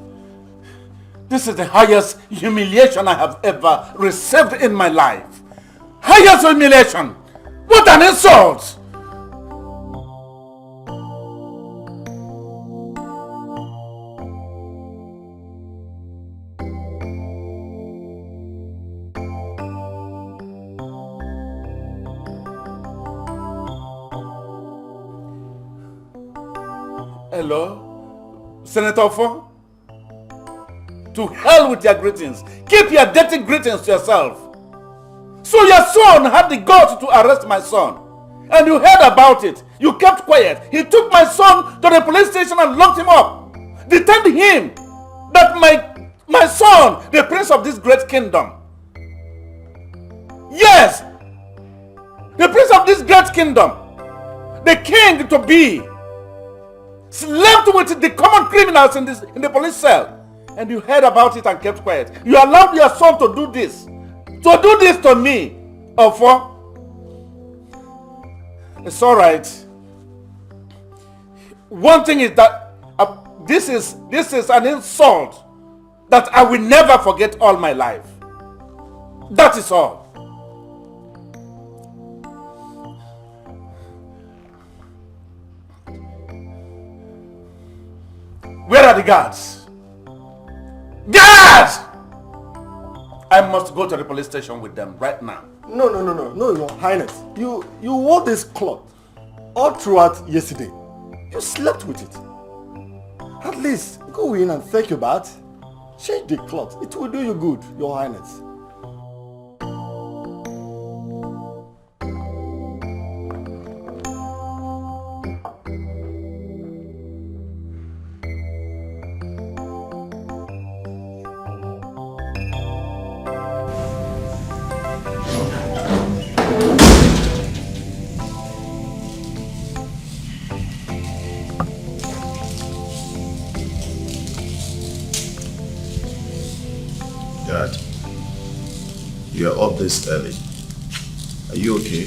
This is the highest humiliation I have ever received in my life. Highest humiliation! What an insult! Hello? Senator Fo? To hell with your greetings. Keep your dirty greetings to yourself. So your son had the guts to arrest my son. And you heard about it. You kept quiet. He took my son to the police station and locked him up. Detained him. That my son, the prince of this great kingdom. Yes. The prince of this great kingdom. The king to be. Slept with the common criminals in the police cell. And you heard about it and kept quiet. You allowed your son to do this. To do this to me. Ofo. It's alright. One thing is that this is an insult that I will never forget all my life. That is all. Where are the guards? Guards! I must go to the police station with them right now. No, Your Highness. You wore this cloth all throughout yesterday. You slept with it. At least go in and take your bath. Change the cloth. It will do you good, Your Highness. You're up this early. Are you okay?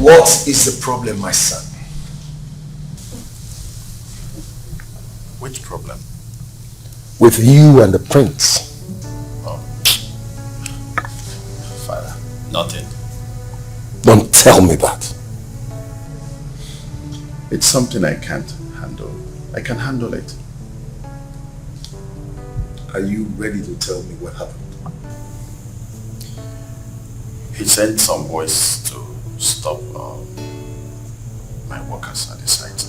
What is the problem, my son? Which problem? With you and the prince. Oh. Father, nothing. Don't tell me that. It's something I can't handle. I can handle it. Are you ready to tell me what happened? He sent some boys to stop my workers at the site.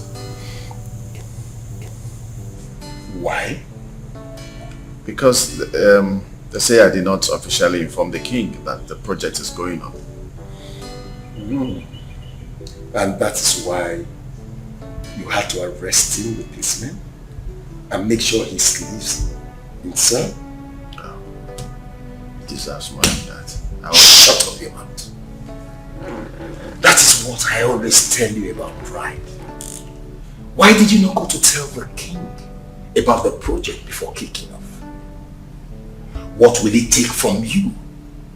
Why? Because they say I did not officially inform the king that the project is going on. And that is why you had to arrest him, the policeman, and make sure he sleeps in cell? He deserves more than that. Shut up your mouth. That is what I always tell you about pride. Why did you not go to tell the king about the project before kicking off? What will it take from you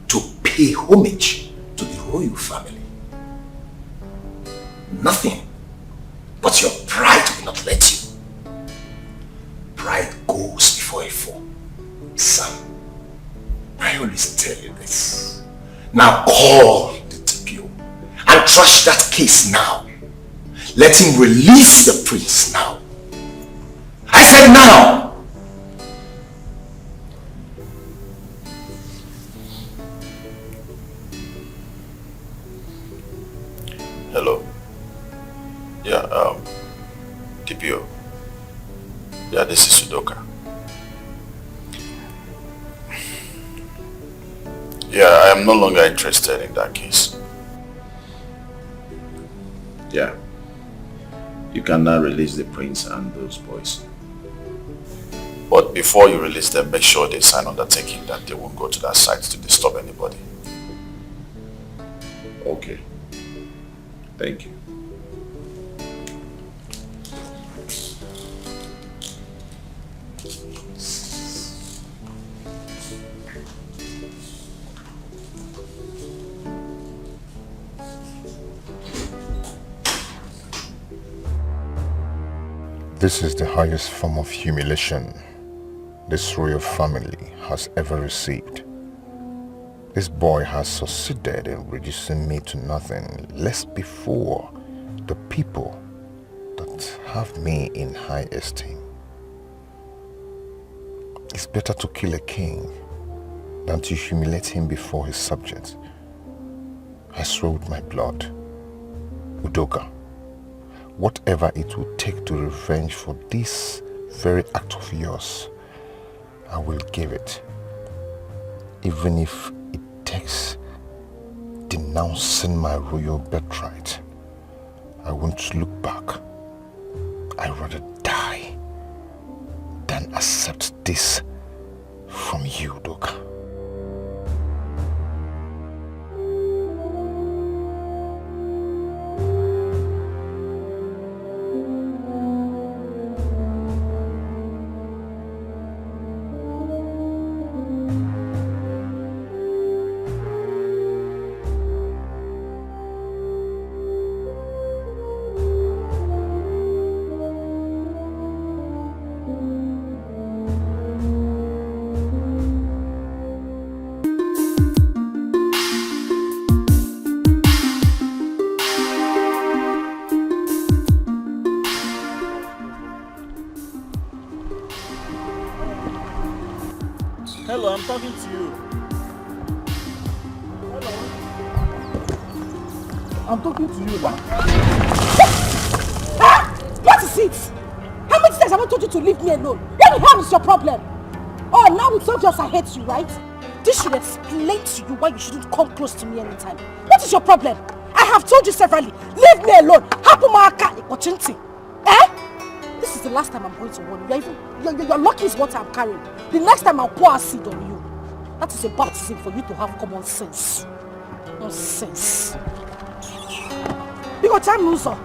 to pay homage to the royal family? Nothing. But your pride will not let you. Pride goes before a fall. Son, I always tell you this. Now call the DPO and trash that case now. Let him release the prince now. I said now! Hello. Yeah, DPO. Yeah, this is Udoka. Yeah, I am no longer interested in that case. Yeah. You can now release the prince and those boys. But before you release them, make sure they sign undertaking that they won't go to that site to disturb anybody. Okay. Thank you. This is the highest form of humiliation this royal family has ever received. This boy has succeeded in reducing me to nothing less before the people that have me in high esteem. It's better to kill a king than to humiliate him before his subjects. I swear with my blood, Udoka, whatever it will take to revenge for this very act of yours, I will give it. Even if it takes denouncing my royal birthright, I won't look back. I'd rather die than accept this from you, Udoka. Hello, I'm talking to you. Hello. I'm talking to you. What is it? How many times have I told you to leave me alone? What the hell is your problem? Oh, now it's obvious I hate you, right? This should explain to you why you shouldn't come close to me anytime. What is your problem? I have told you severally, leave me alone. Eh? This is the last time I'm going to warn you. Your lucky is what I'm carrying. The next time I'll pour acid on you. That is a baptism for you to have common sense. Nonsense. You got time, loser.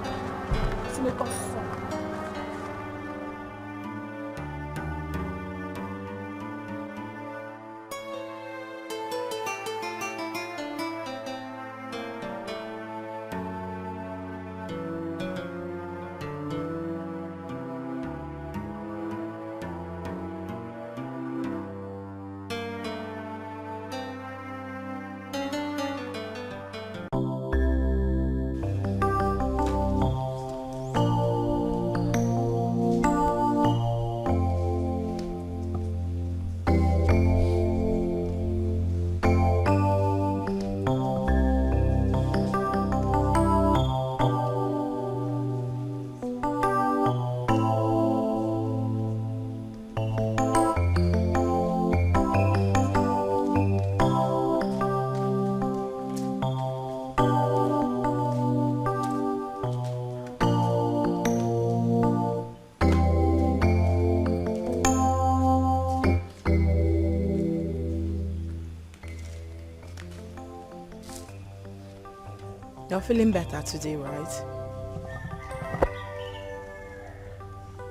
You're feeling better today, right?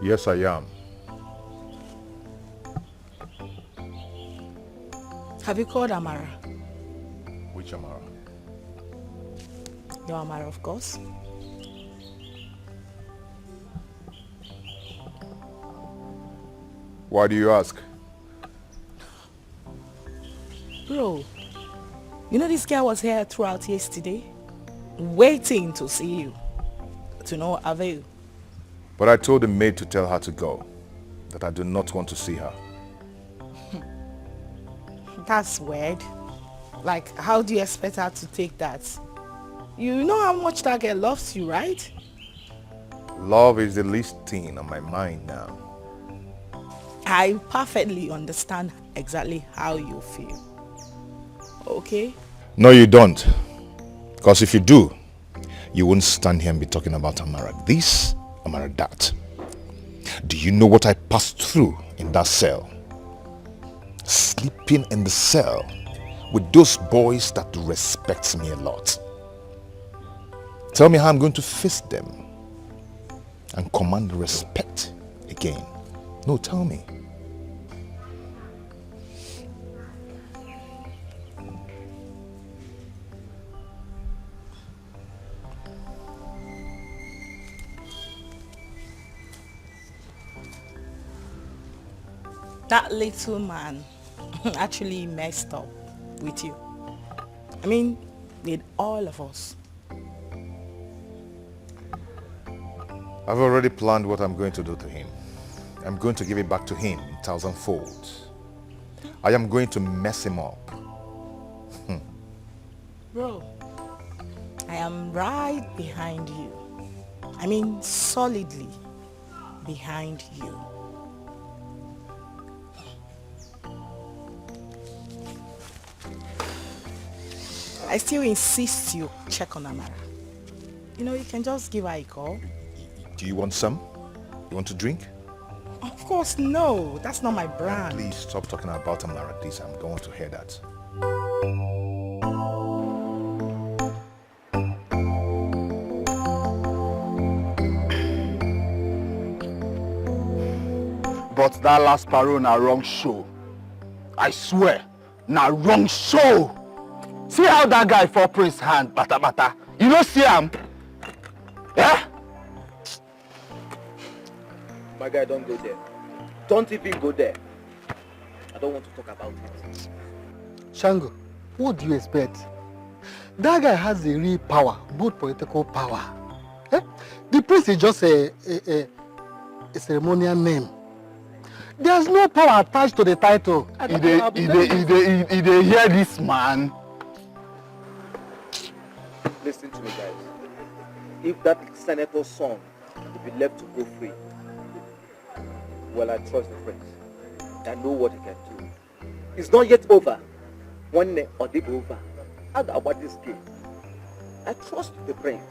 Yes, I am. Have you called Amara? Which Amara? Your Amara, of course. Why do you ask? Bro, you know this guy was here throughout yesterday? Waiting to see you. To no avail. But I told the maid to tell her to go. That I do not want to see her. That's weird. Like, how do you expect her to take that? You know how much that girl loves you, right? Love is the least thing on my mind now. I perfectly understand exactly how you feel. Okay? No, you don't. Because if you do, you won't stand here and be talking about Amara this, Amara that. Do you know what I passed through in that cell? Sleeping in the cell with those boys that respect me a lot. Tell me how I'm going to face them and command respect again. No, tell me. That little man actually messed up with you. I mean, with all of us. I've already planned what I'm going to do to him. I'm going to give it back to him 1,000-fold. I am going to mess him up. Bro, I am right behind you. I mean, solidly behind you. I still insist you check on Amara. You know, you can just give her a call. Do you want some? You want to drink? Of course, no. That's not my brand. Please stop talking about Amara, please. I don't want to hear that. But that last parole na wrong show. I swear, na wrong show. See how that guy fall Prince hand, bata bata. You don't see him? Yeah? My guy, don't go there. Don't even go there. I don't want to talk about it. Shango, what do you expect? That guy has a real power, both political power. Eh? The prince is just a ceremonial name. There's no power attached to the title. He dey hear this man. Listen to me, guys. If that senator's son will be left to go free, well, I trust the prince. I know what he can do. It's not yet over. One day or the over. How about this game? I trust the prince.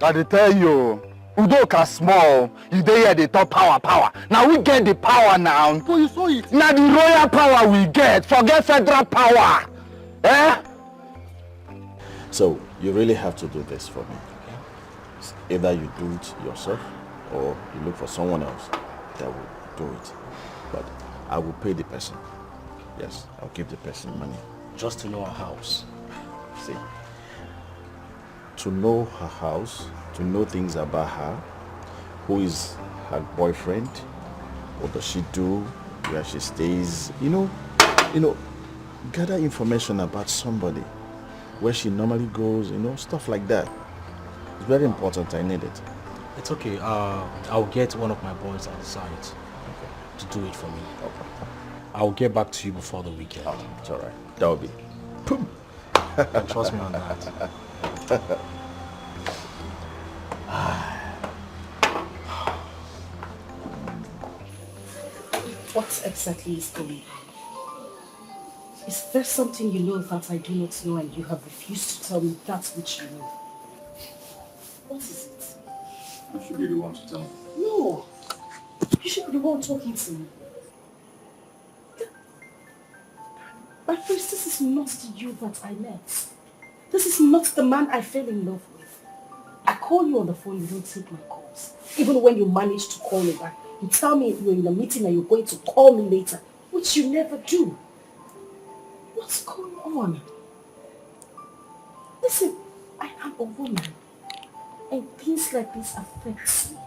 I dey tell you, Udoka small. You dey hear the top power. Now we get the power now. Oh, you saw it. Now the royal power we get. Forget federal power. Eh? So you really have to do this for me. Either you do it yourself or you look for someone else that will do it. But I will pay the person. Yes, I'll give the person money. Just to know her house. See, to know her house, to know things about her, who is her boyfriend, what does she do, where she stays, you know, gather information about somebody, where she normally goes, stuff like that. It's very important. I need it. It's okay. I'll get one of my boys on the side to do it for me. Okay. I'll get back to you before the weekend. Oh, it's all right. That will be. Trust me on that. What exactly is going on? Is there something you know that I do not know and you have refused to tell me that which you know? What is it? You should be the one to tell me. No! You should be the one talking to me. My friends, this is not the you that I met. This is not the man I fell in love with. I call you on the phone, you don't take my calls. Even when you manage to call me back, you tell me you're in a meeting and you're going to call me later, which you never do. What's going on? Listen, I am a woman, and things like this affect me.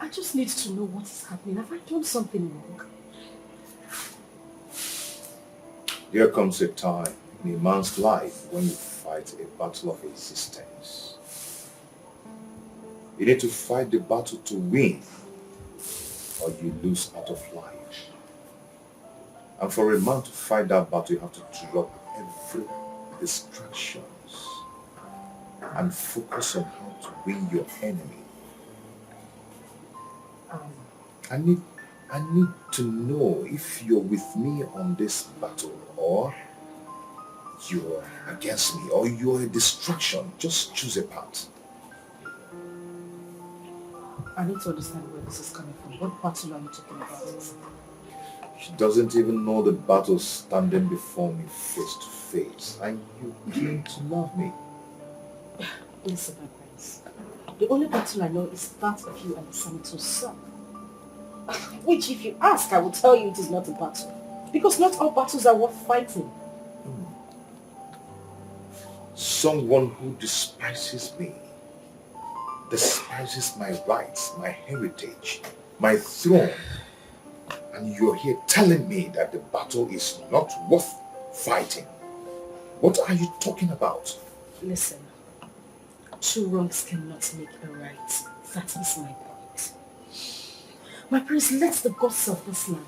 I just need to know what is happening. Have I done something wrong? There comes a time in a man's life when you fight a battle of existence. You need to fight the battle to win, or you lose out of life. And for a man to fight that battle, you have to drop every distractions and focus on how to win your enemy. I need to know if you're with me on this battle or you're against me or you're a distraction. Just choose a path. I need to understand where this is coming from. What battle are you talking about? She doesn't even know the battle standing before me face to face. And you claim to love me. Listen, my friends. The only battle I know is that of you and the senator's son. Which, if you ask, I will tell you it is not a battle. Because not all battles are worth fighting. Someone who despises me, despises my rights, my heritage, my throne, And you're here telling me that the battle is not worth fighting. What are you talking about? Listen, two wrongs cannot make a right. That is my point. My prince, let the gods of this land,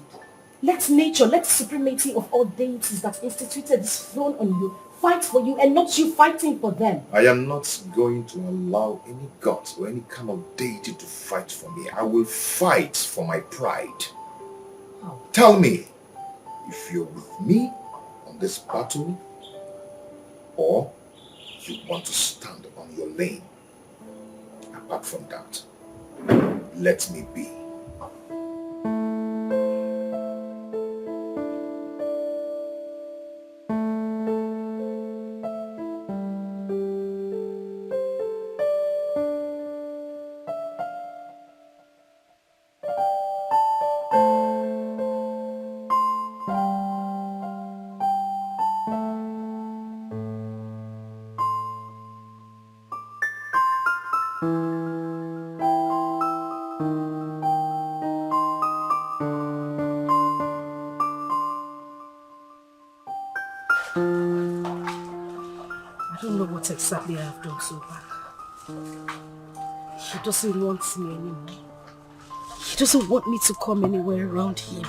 let nature, let the supremacy of all deities that instituted this throne on you fight for you and not you fighting for them. I am not going to allow any god or any kind of deity to fight for me. I will fight for my pride. Oh. Tell me if you're with me on this battle or you want to stand on your lane. Apart from that, let me be. Exactly I have done so bad. He doesn't want me anymore. He doesn't want me to come anywhere around him.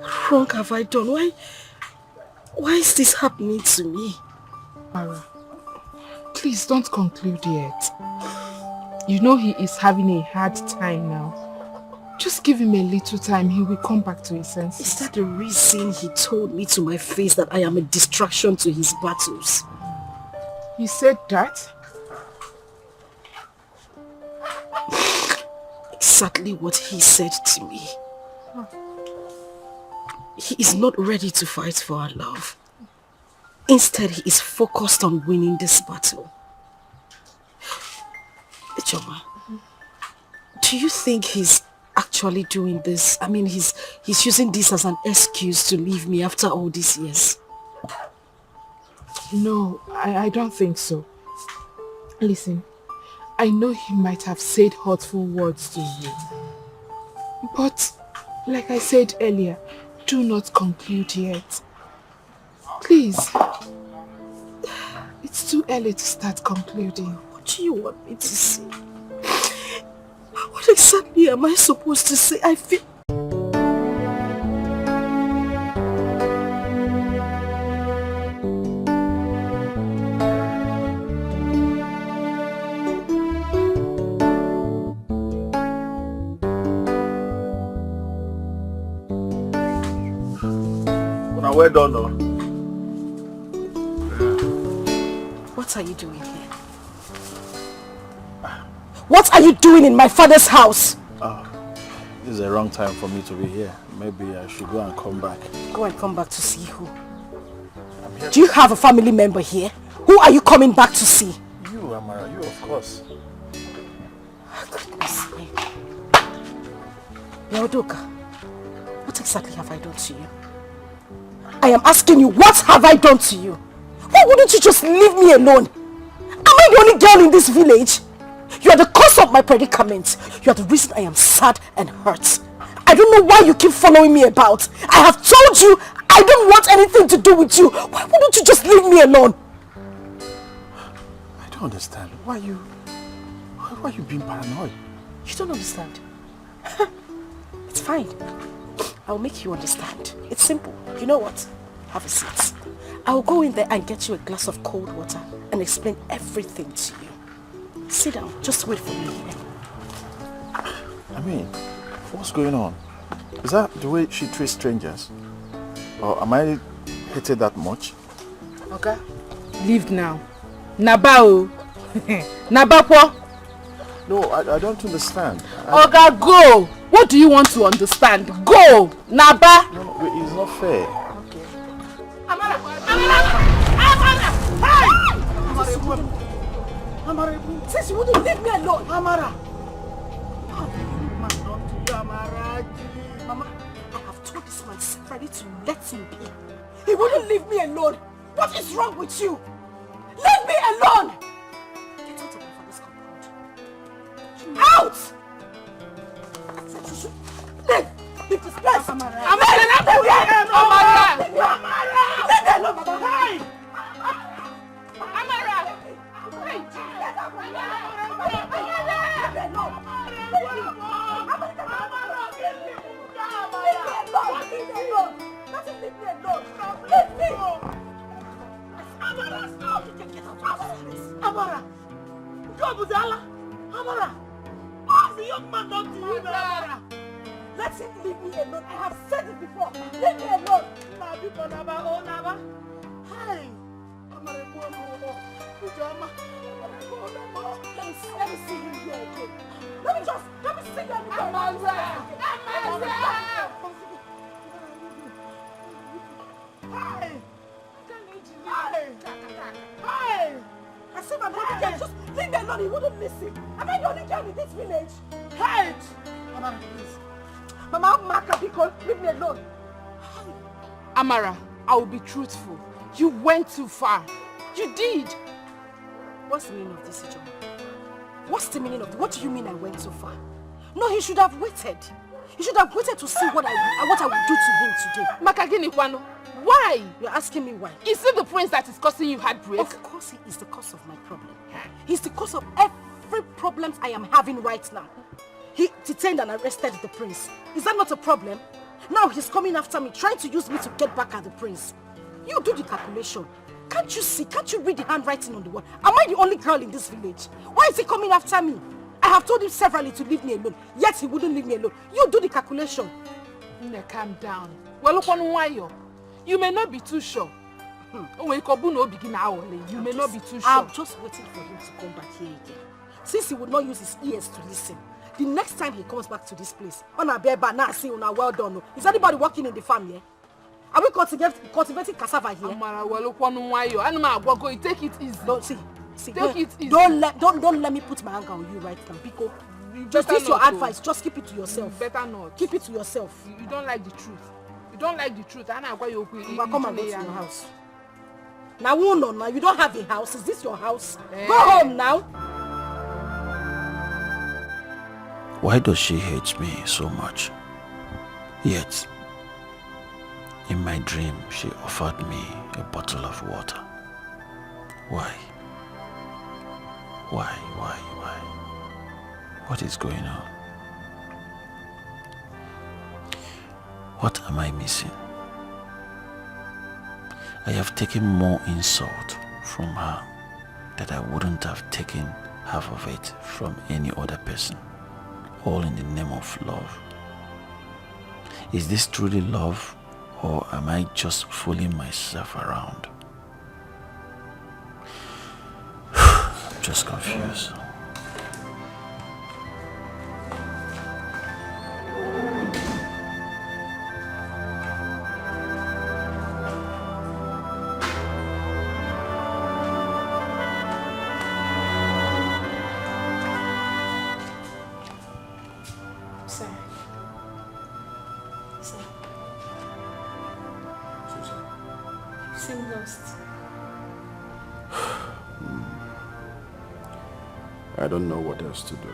What wrong have I done? Why is this happening to me? Amara, please don't conclude yet. You know he is having a hard time now. Just give him a little time, he will come back to his senses. Is that the reason he told me to my face that I am a distraction to his battles? He said that? Exactly what he said to me. He is not ready to fight for our love. Instead, he is focused on winning this battle. Choma, do you think he's actually doing this? I mean, he's using this as an excuse to leave me after all these years. No, I don't think so. Listen, I know he might have said hurtful words to you. But, like I said earlier, do not conclude yet. Please. It's too early to start concluding. What do you want me to say? What exactly am I supposed to say? I feel... Well done, no? What are you doing here? What are you doing in my father's house? This is the wrong time for me to be here. Maybe I should go and come back. Go and come back to see who? Do you have a family member here? Who are you coming back to see? You, Amara, you of course. Goodness me. Udoka, what exactly have I done to you? I am asking you, what have I done to you? Why wouldn't you just leave me alone? Am I the only girl in this village? You are the cause of my predicament. You are the reason I am sad and hurt. I don't know why you keep following me about. I have told you I don't want anything to do with you. Why wouldn't you just leave me alone? I don't understand. Why are you being paranoid? You don't understand. It's fine. I'll make you understand. It's simple. You know what? Have a seat. I'll go in there and get you a glass of cold water and explain everything to you. Sit down. Just wait for me here. I mean, what's going on? Is that the way she treats strangers? Or am I hated that much? Okay. Leave now. Nabao. Nabapo. No, I don't understand. Oga, go! What do you want to understand? Go! Naba! No, it's not fair. Okay. Amara! Hey! Amara, since you wouldn't leave me alone, Amara! Mama, I have told this man separately to let him be. He wouldn't leave me alone. What is wrong with you? Leave me alone! Get out of my father's compound. Out! Amara. Amara, not the way. Amara. Let them know, Baba. Hi. Amara. Hey. Amara. Job is Allah. Amara. What's the young man done to you, Amara? Let him leave me alone. I have said it before. Leave me alone. Now people Naba, oh Naba. Hi. Amara, go. Ujama. Let me see him here again. Let me see him. Amara. Hi. Hi. I said my brother can just leave me alone. He wouldn't listen. Am I the only girl in this village? Hey. Amara, please. Mama, Maka, because leave me alone. Amara, I will be truthful. You went too far. You did. What's the meaning of this, John? What's the meaning of it? What do you mean I went too far? No, he should have waited. He should have waited to see what I would do to him today. Makagini Kwano, why? You're asking me why? Is it the prince that is causing you heartbreak? Of course he is the cause of my problem. He's the cause of every problem I am having right now. He detained and arrested the prince. Is that not a problem? Now he's coming after me, trying to use me to get back at the prince. You do the calculation. Can't you see? Can't you read the handwriting on the wall? Am I the only girl in this village? Why is he coming after me? I have told him severally to leave me alone, yet he wouldn't leave me alone. You do the calculation. Calm down. Well, you may not be too sure. You may not be too sure. I'm just waiting for him to come back here again. Since he would not use his ears to listen, the next time he comes back to this place, on a baby, now see on a well done. Is anybody working in the farm here? Are we cultivating cassava here? Amara, take it easy. Don't see. Take it easy. Don't let me put my anger on you right now, because just this your advice. Just keep it to yourself. Better not. Keep it to yourself. You don't like the truth. You don't like the truth. Come and go to your house. Now, no, you don't have a house. Is this your house? Go home now. Why does she hate me so much? Yet, in my dream, she offered me a bottle of water. Why? What is going on? What am I missing? I have taken more insult from her that I wouldn't have taken half of it from any other person, all in the name of love. Is this truly love, or am I just fooling myself around? I'm just confused. I don't know what else to do.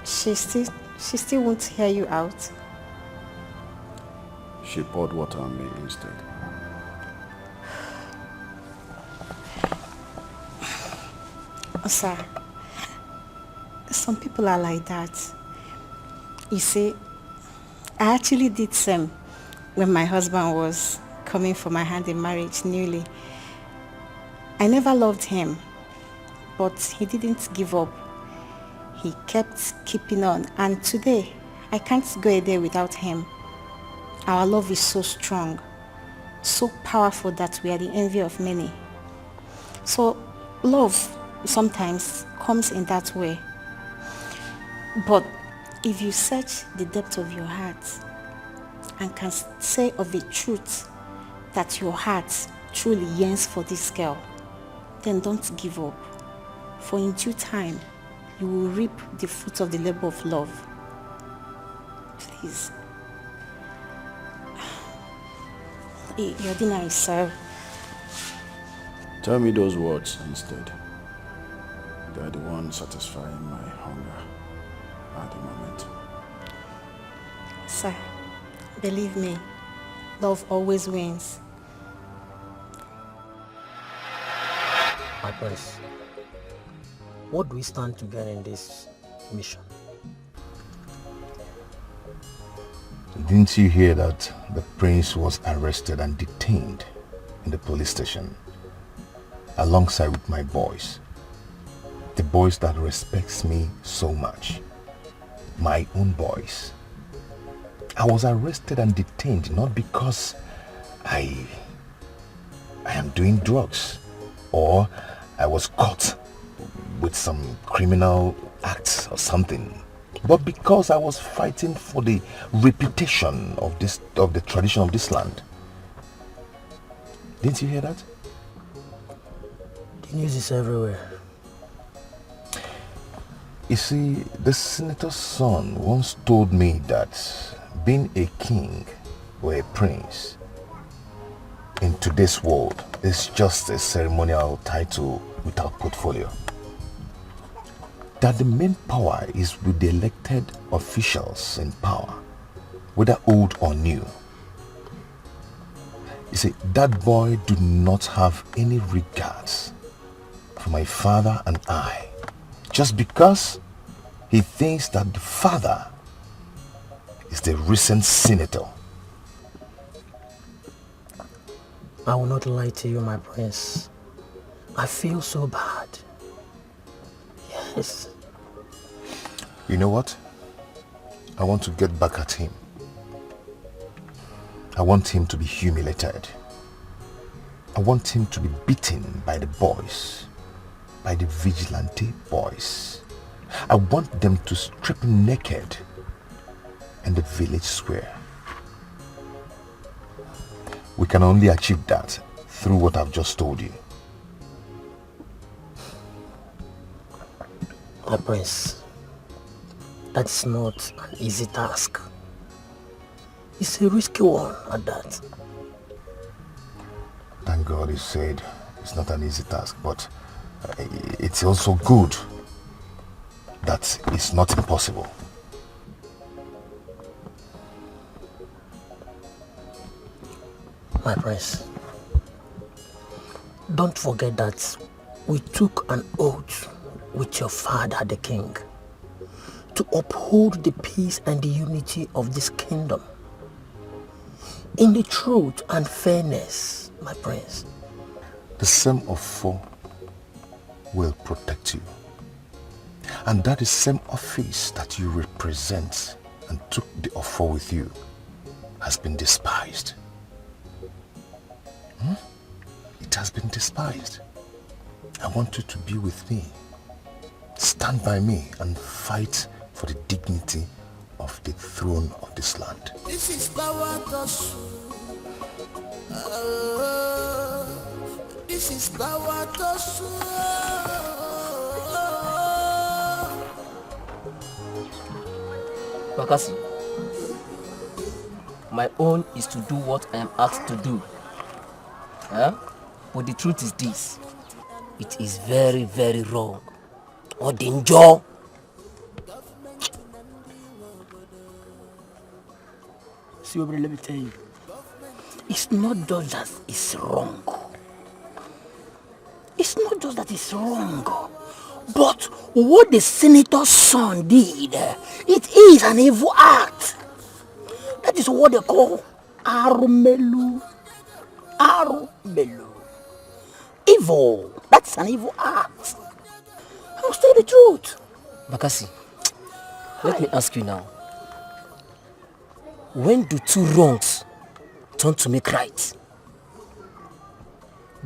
She still won't hear you out. She poured water on me instead. Sir, some people are like that. You see, I actually did same when my husband was coming for my hand in marriage newly. I never loved him, but he didn't give up. He kept keeping on, and today I can't go a day without him. Our love is so strong, so powerful that we are the envy of many. So love sometimes comes in that way. But if you search the depth of your heart and can say of a truth that your heart truly yearns for this girl, then don't give up. For in due time, you will reap the fruits of the labor of love. Please. Your dinner is served. Tell me those words instead. They are the ones satisfying my hunger at the moment. Sir, believe me, love always wins. My prince, what do we stand to gain in this mission? Didn't you hear that the prince was arrested and detained in the police station alongside with my boys? The boys that respects me so much. My own boys. I was arrested and detained not because I am doing drugs or I was caught with some criminal acts or something, but because I was fighting for the reputation of the tradition of this land. Didn't you hear that? The news is everywhere. You see, the senator's son once told me that being a king or a prince in today's world is just a ceremonial title without portfolio. That the main power is with the elected officials in power, whether old or new. You see, that boy do not have any regards for my father and I, just because he thinks that the father is the recent senator. I will not lie to you, my prince. I feel so bad. Yes. You know what? I want to get back at him. I want him to be humiliated. I want him to be beaten by the boys, by the vigilante boys. I want them to strip him naked in the village square. We can only achieve that through what I've just told you. My prince, that is not an easy task. It's a risky one at that. Thank God you said it's not an easy task, but it's also good that it's not impossible. My prince, don't forget that we took an oath with your father, the king, to uphold the peace and the unity of this kingdom in the truth and fairness, my prince. The same of four will protect you. And that is same office that you represent and took the offer with you has been despised. It has been despised. I want you to be with me. Stand by me and fight for the dignity of the throne of this land. This is power to this is power to Bakasi, my own is to do what I am asked to do. But the truth is this. It is very, very wrong. Or danger. See, let me tell you. It's not just that it's wrong. It's not just that it's wrong. But what the senator's son did, it is an evil act. That is what they call Arumelu. Arumelu. Evil. That's an evil act. I must tell the truth. Bakasi, let me ask you now. When do two wrongs turn to make right?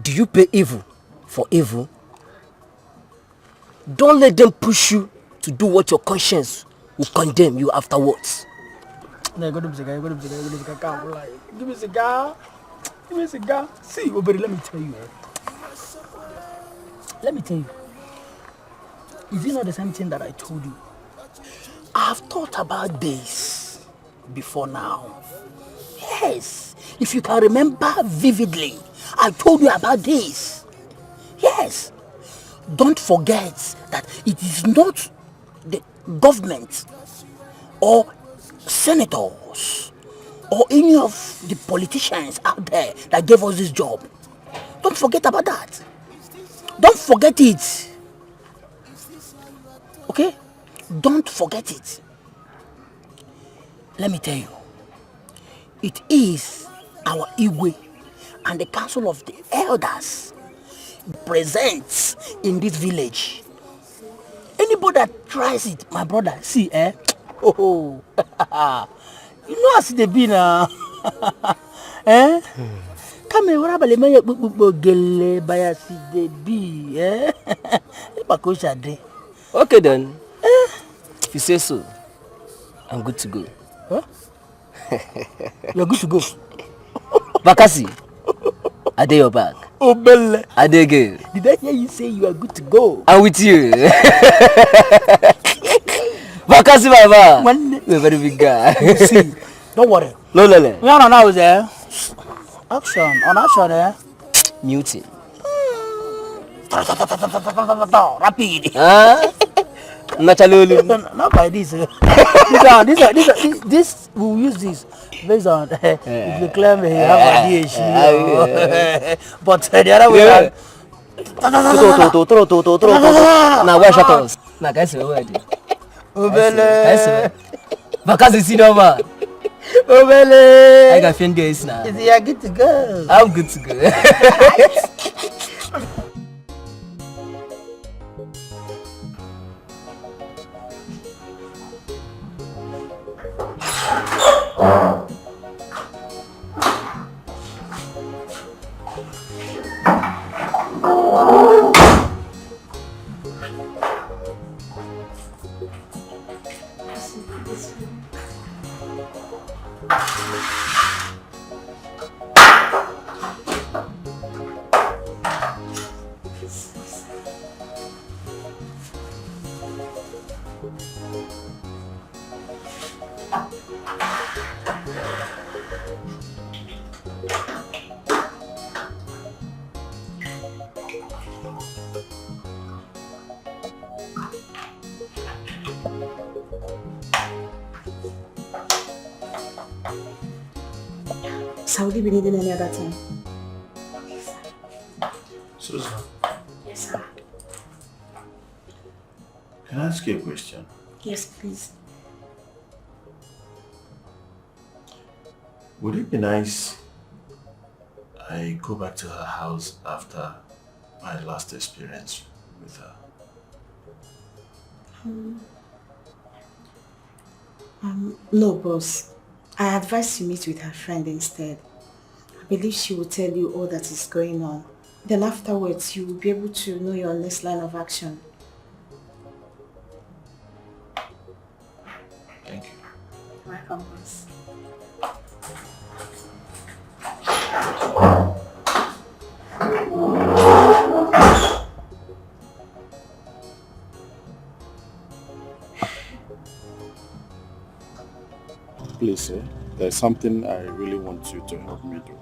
Do you pay evil for evil? Don't let them push you to do what your conscience will condemn you afterwards. Give me a cigar. Give me a cigar. See, Oberi, let me tell you. Let me tell you. Is it not the same thing that I told you? I've thought about this before now. Yes. If you can remember vividly, I told you about this. Yes. Don't forget that it is not the government or senators or any of the politicians out there that gave us this job. Don't forget about that. Don't forget it. Okay? Don't forget it. Let me tell you, it is our Igwe and the council of the elders present in this village. Anybody that tries it, my brother, see, oh, you know as they be now. Come here, what about the mayor? Gele bias they be, Okay then. If you say so, I'm good to go. Huh? You're good to go. Bakasi, I dare your back. Oh, Belle. I dare go. Did I hear you say you are good to go? I'm with you. Bakasi, Baba. You're a very big guy. See, don't worry. No. No, now is there. Action, on action, Muting. Rapid. Huh? Naturally. Not by this. This we'll use this based on if you claim you have radiation. But the other way around. Now where shut us? Now guys, where are you? Obele. Bakasi, see no man. Obele. I got fingers now. You are good to go. I'm good to go. So will you be needing any other time? Susan, Yes, sir. can I ask you a question? Yes, please. Would it be nice I go back to her house after my last experience with her? No, boss. I advise you meet with her friend instead. I believe she will tell you all that is going on. Then afterwards, you will be able to know your next line of action. Thank you. Welcome, boss. Please, there's something I really want you to help me do.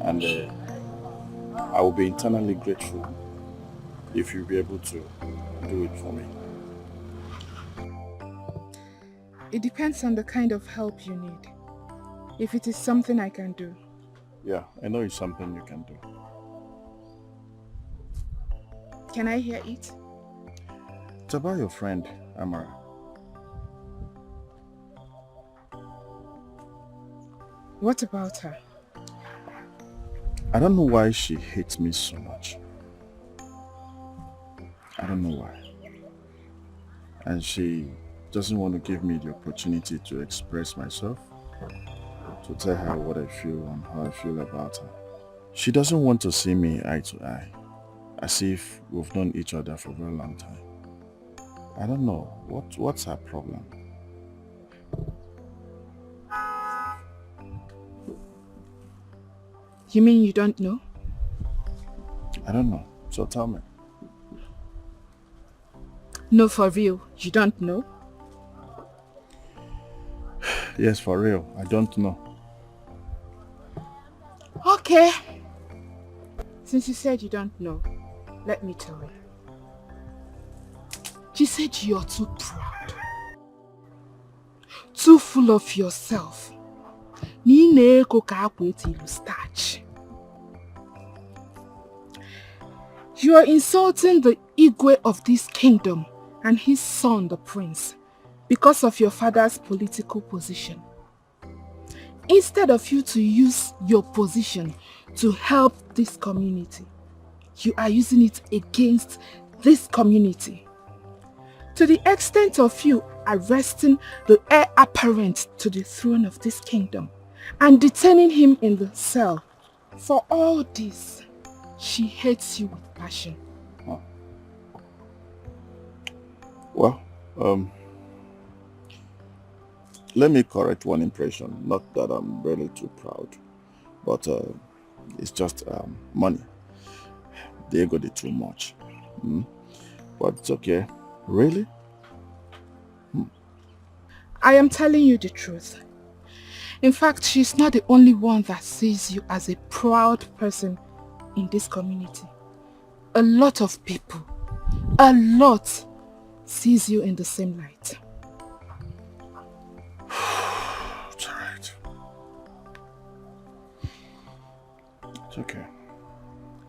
And I will be eternally grateful if you'll be able to do it for me. It depends on the kind of help you need. If it is something I can do. Yeah, I know it's something you can do. Can I hear it? It's about your friend, Amara. What about her? I don't know why she hates me so much. I don't know why. And she doesn't want to give me the opportunity to express myself, to tell her what I feel and how I feel about her. She doesn't want to see me eye to eye, as if we've known each other for a very long time. I don't know. What's her problem? You mean you don't know? I don't know. So tell me. No, for real, you don't know? Yes, for real. I don't know. Okay. Since you said you don't know, let me tell you. She said you're too proud. too full of yourself. You are insulting the Igwe of this kingdom and his son, the prince, because of your father's political position. Instead of you to use your position to help this community, you are using it against this community. To the extent of you arresting the heir apparent to the throne of this kingdom and detaining him in the cell. For all this, she hates you with passion. Well, let me correct one impression. Not that I'm really too proud, but it's just money. They got it too much. But it's okay. Really? I am telling you the truth. In fact, she's not the only one that sees you as a proud person in this community. A lot of people, a lot, sees you in the same light. It's alright. It's okay.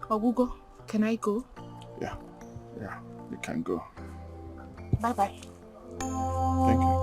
Ogugo, can I go? Yeah, you can go. Bye-bye. Thank you.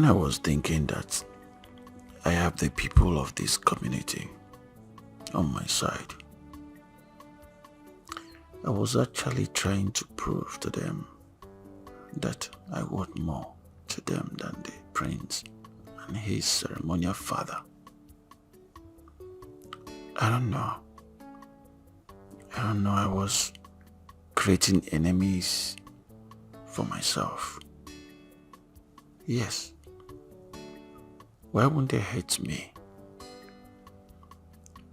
I was thinking that I have the people of this community on my side, I was actually trying to prove to them that I worth more to them than the prince and his ceremonial father. I don't know, I was creating enemies for myself. Yes. Why won't they hate me?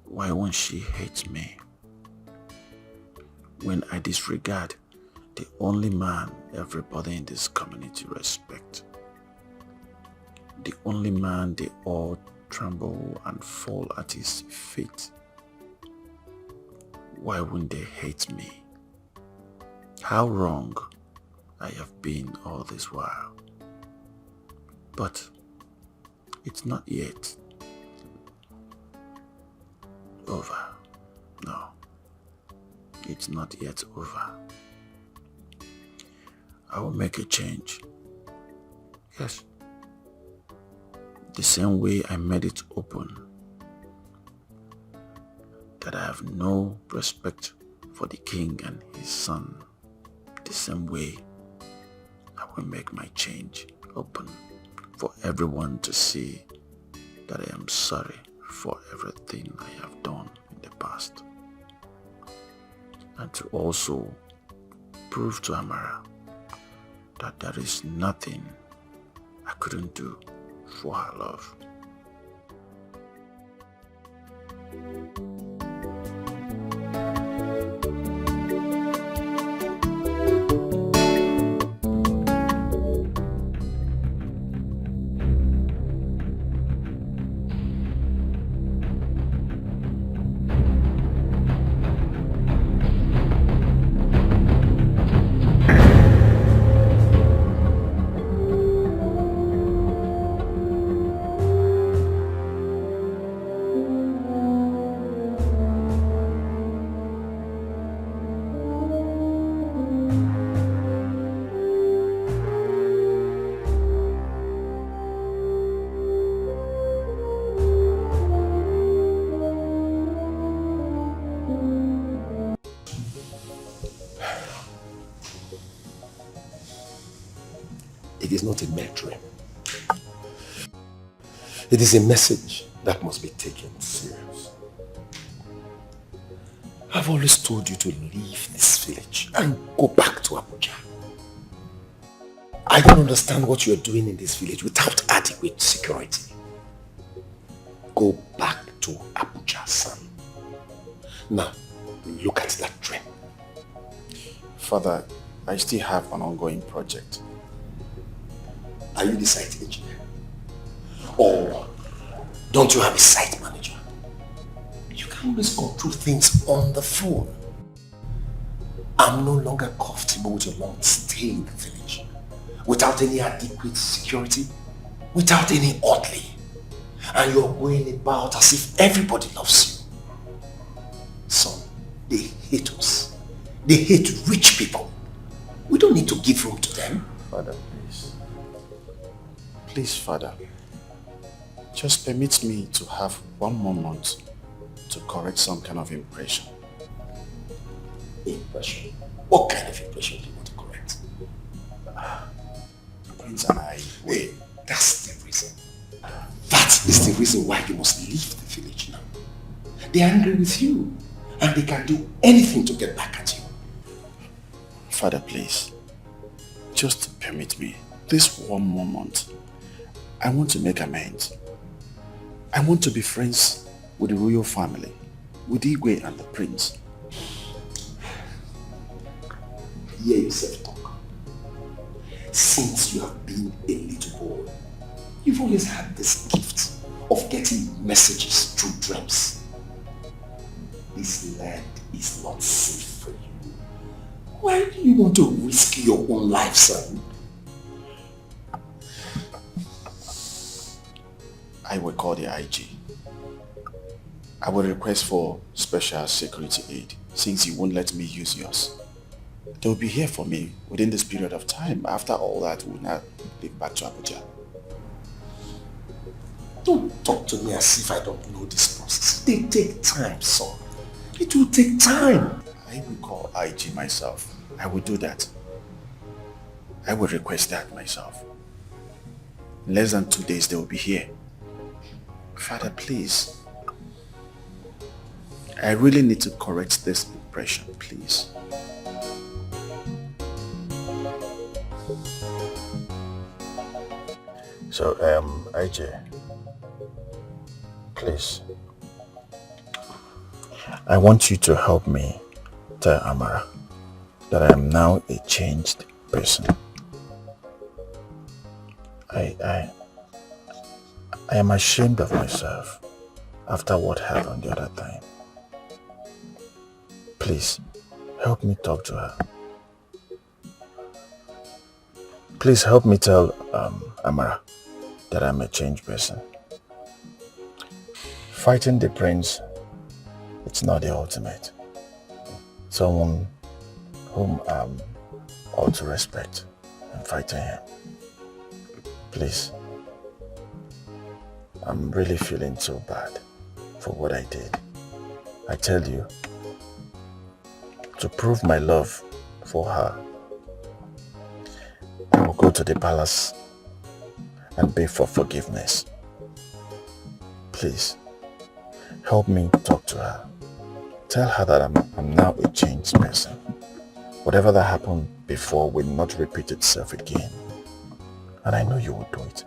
Why won't she hate me? When I disregard the only man everybody in this community respects. The only man they all tremble and fall at his feet. Why wouldn't they hate me? How wrong I have been all this while. But it's not yet over. No, it's not yet over. I will make a change. Yes. The same way I made it open that I have no respect for the king and his son. The same way I will make my change open for everyone to see that I am sorry for everything I have done in the past. And to also prove to Amara that there is nothing I couldn't do for her love. It is not a mere dream. It is a message that must be taken serious. I've always told you to leave this village and go back to Abuja. I don't understand what you're doing in this village without adequate security. Go back to Abuja, son. Now, look at that dream. Father, I still have an ongoing project. Are you the site engineer? Or don't you have a site manager? You can always control things on the phone. I'm no longer comfortable with your long stay in the village. Without any adequate security, without any orderly. And you're going about as if everybody loves you. Son, they hate us. They hate rich people. We don't need to give room to them. Father, please. Please, Father. Just permit me to have 1 more month to correct some kind of impression. Impression? What kind of impression do you want to correct? Prince and I... Wait, that's the reason. That is the reason why you must leave the village now. They are angry with you and they can do anything to get back at you. Father, please. Just permit me. This 1 more month. I want to make amends. I want to be friends with the royal family, with Igwe and the prince. Hear yourself talk. Since you have been a little boy, you've always had this gift of getting messages through dreams. This land is not safe for you. Why do you want to risk your own life, son? I will call the IG. I will request for special security aid since you won't let me use yours. They will be here for me within this period of time. After all that, we'll not leave back to Abuja. Don't talk to me as if I don't know this process. They take time, son. It will take time. I will call IG myself. I will do that. I will request that myself. In less than 2 days, they will be here. Father, please. I really need to correct this impression, please. So, IJ, please. I want you to help me tell Amara that I am now a changed person. I am ashamed of myself after what happened the other time. Please, help me talk to her. Please help me tell Amara that I'm a changed person. Fighting the prince, it's not the ultimate. Someone whom I ought to respect and fighting him. Please. I'm really feeling so bad for what I did. I tell you, to prove my love for her, I will go to the palace and beg for forgiveness. Please, help me talk to her. Tell her that I'm now a changed person. Whatever that happened before will not repeat itself again. And I know you will do it.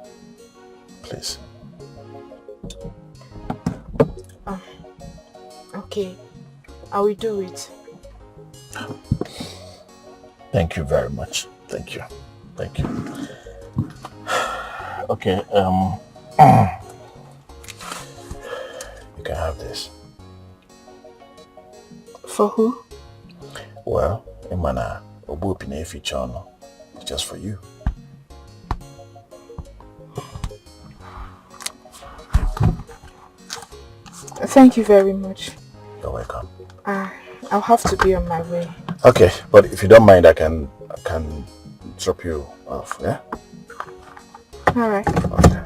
Please. Okay, I will do it. Thank you very much. Thank you. Thank you. Okay, you can have this. For who? Well, Imana, it's just for you. Thank you very much. You're welcome. I'll have to be on my way. Okay, but if you don't mind, I can drop you off, yeah? All right. Okay.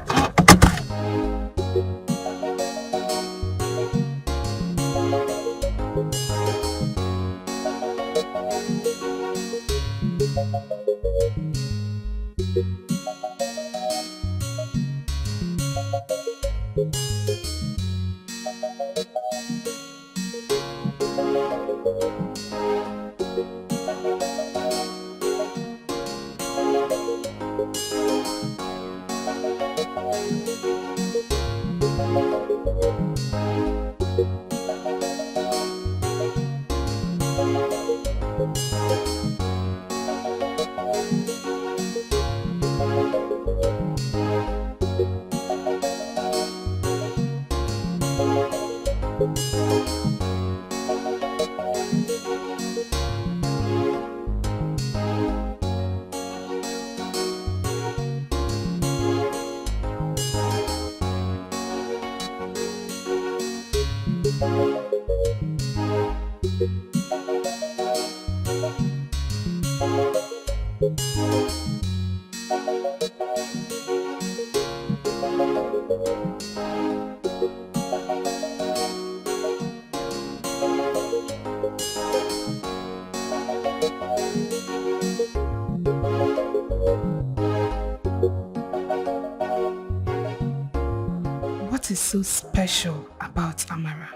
What is so special about Amara?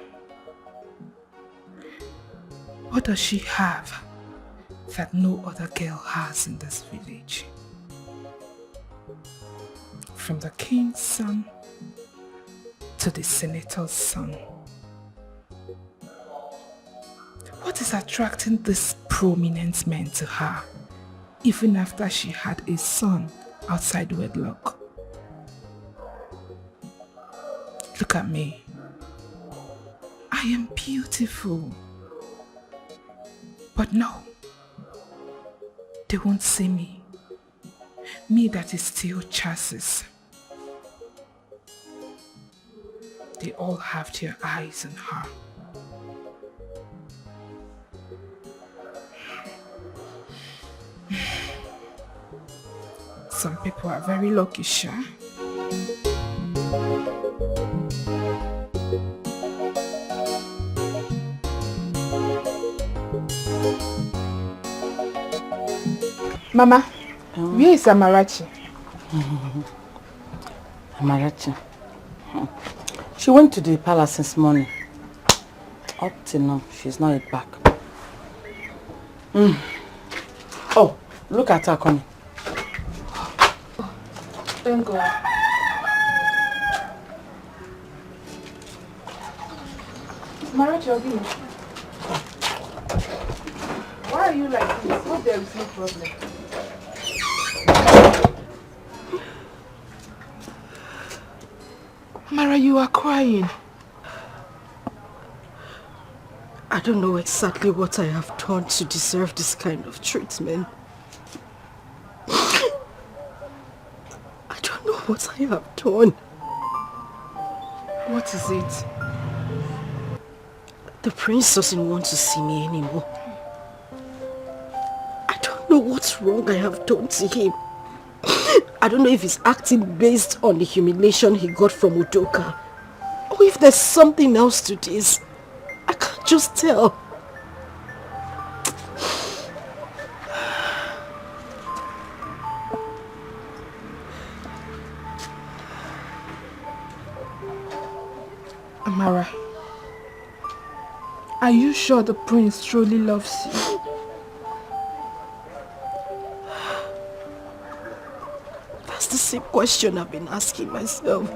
What does she have that no other girl has in this village? From the king's son to the senator's son. What is attracting this prominent man to her, even after she had a son outside wedlock? Look at me. I am beautiful. But no, they won't see me. Me that is still chassis. They all have their eyes on her. Some people are very lucky, sure. Mama, where is Amarachi? Amarachi. She went to the palace this morning. Up till now, she's not yet back. Oh, look at her coming. Thank God. Amara, why are you like this? Hope there is no problem. Amara, you are crying. I don't know exactly what I have done to deserve this kind of treatment. I don't know what I have done. What is it? The prince doesn't want to see me anymore. I don't know what's wrong I have done to him. I don't know if he's acting based on the humiliation he got from Udoka, or if there's something else to this. I can't just tell. Amara, are you sure the prince truly loves you? That's the same question I've been asking myself.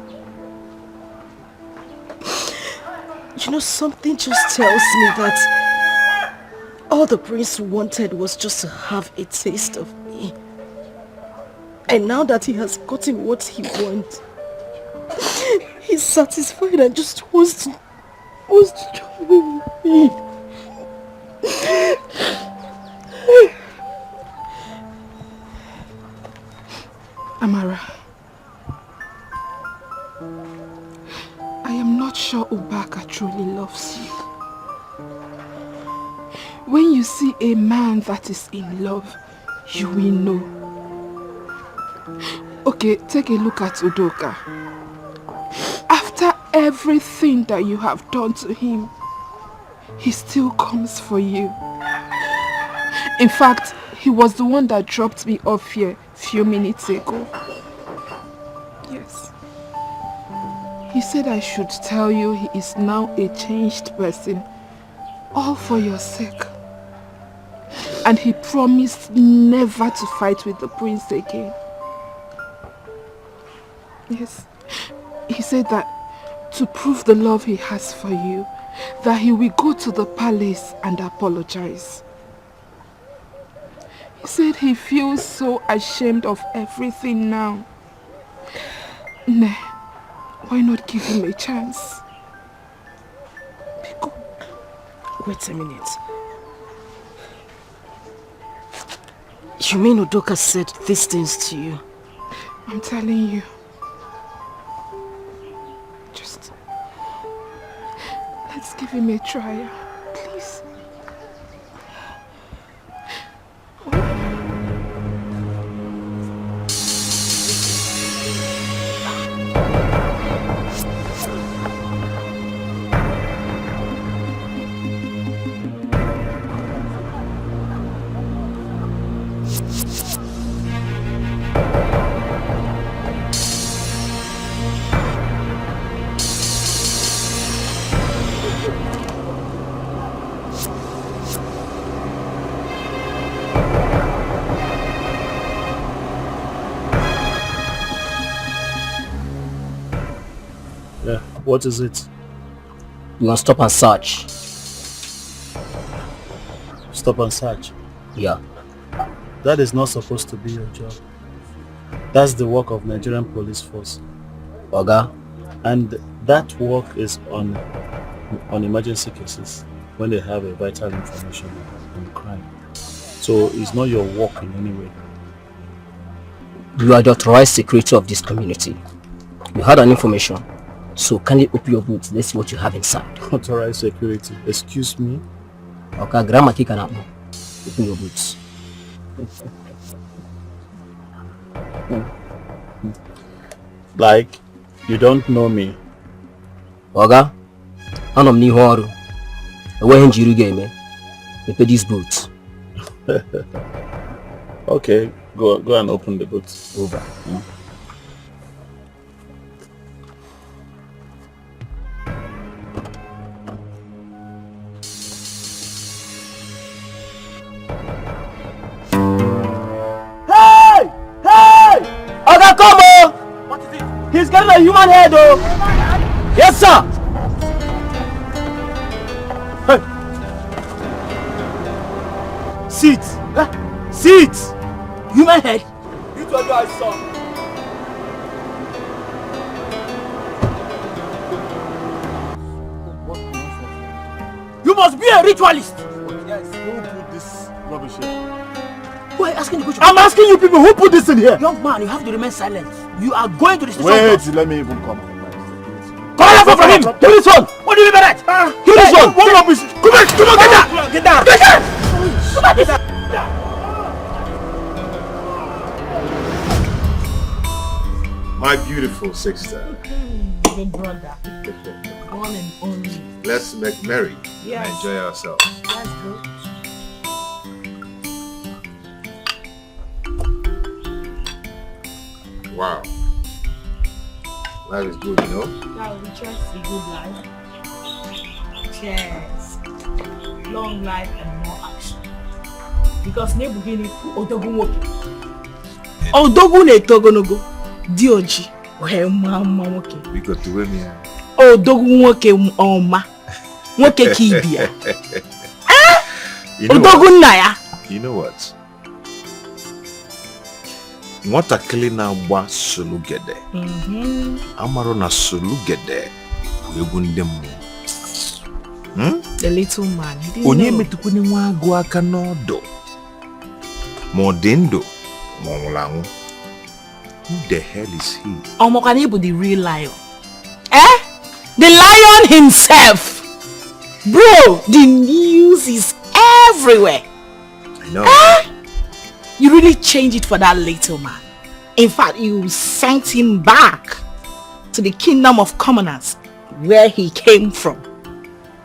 You know, something just tells me that all the prince wanted was just to have a taste of me. And now that he has gotten what he wants, he's satisfied and just wants to join with me. Amara, I am not sure Udoka truly loves you. When you see a man that is in love, you will know. Okay, take a look at Udoka. After everything that you have done to him, he still comes for you. In fact, he was the one that dropped me off here a few minutes ago. Yes. He said I should tell you he is now a changed person, all for your sake. And he promised never to fight with the prince again. Yes. He said that to prove the love he has for you, that he will go to the palace and apologize. He said he feels so ashamed of everything now. Nah, why not give him a chance? Biko, wait a minute. You mean Udoka said these things to you? I'm telling you. Just let's give him a try, please. What is it? You want to stop and search? Stop and search? Yeah. That is not supposed to be your job. That's the work of Nigerian police force. Oga? And that work is on emergency cases when they have a vital information on the crime. So it's not your work in any way. You are the authorized secretary of this community. You had an information. So can you open your boots? Let's see what you have inside. Authorized security. Excuse me? Okay, grandma kick an apple. Open your boots. Like, you don't know me. Oga, I'm new horo. Where in Jiru game? We pay these boots. Okay, go and open the boots. Over. Oga, come on! What is it? He's getting a human head, oh! Yes, sir! Sit! Sit! Human head? You told me I saw. You must be a ritualist! Yes, who put this rubbish here? Who are you asking the question? I'm asking you people, who put this in here? Young man, you have to remain silent. You are going to the station. Wait, let me even come. Come on, from him! Give this one! What do you mean by that? Give this one! What rubbish? Come on, get down! Get down! Get down! Come on, get down! My beautiful sister. Big brother. One and only. Let's make merry Yes. and enjoy ourselves. That's good. Wow. Life is good, you know? Now we trust a good life. Cheers. Long life and more action. Because Nebugini Odogun woke. Odogun e togonogo. Dioji. We mama woke. We got to win here. Odogun woke oma. Woke kibia. Odogun naya. You know what? Nwatakịrị na-agba solugede. Amara na solugede bụ egwu ndị mmụọ. The little man. Onye metukwune nwa agụ aka n'ọdụ. Ma ọ dị ndụ ma ọ nwụrụ anwụ. Who the hell is he? Omokani bụ the real lion. Eh? The lion himself. Bro, the news is everywhere. I know. Eh? You really changed it for that little man. In fact, you sent him back to the kingdom of commoners where he came from.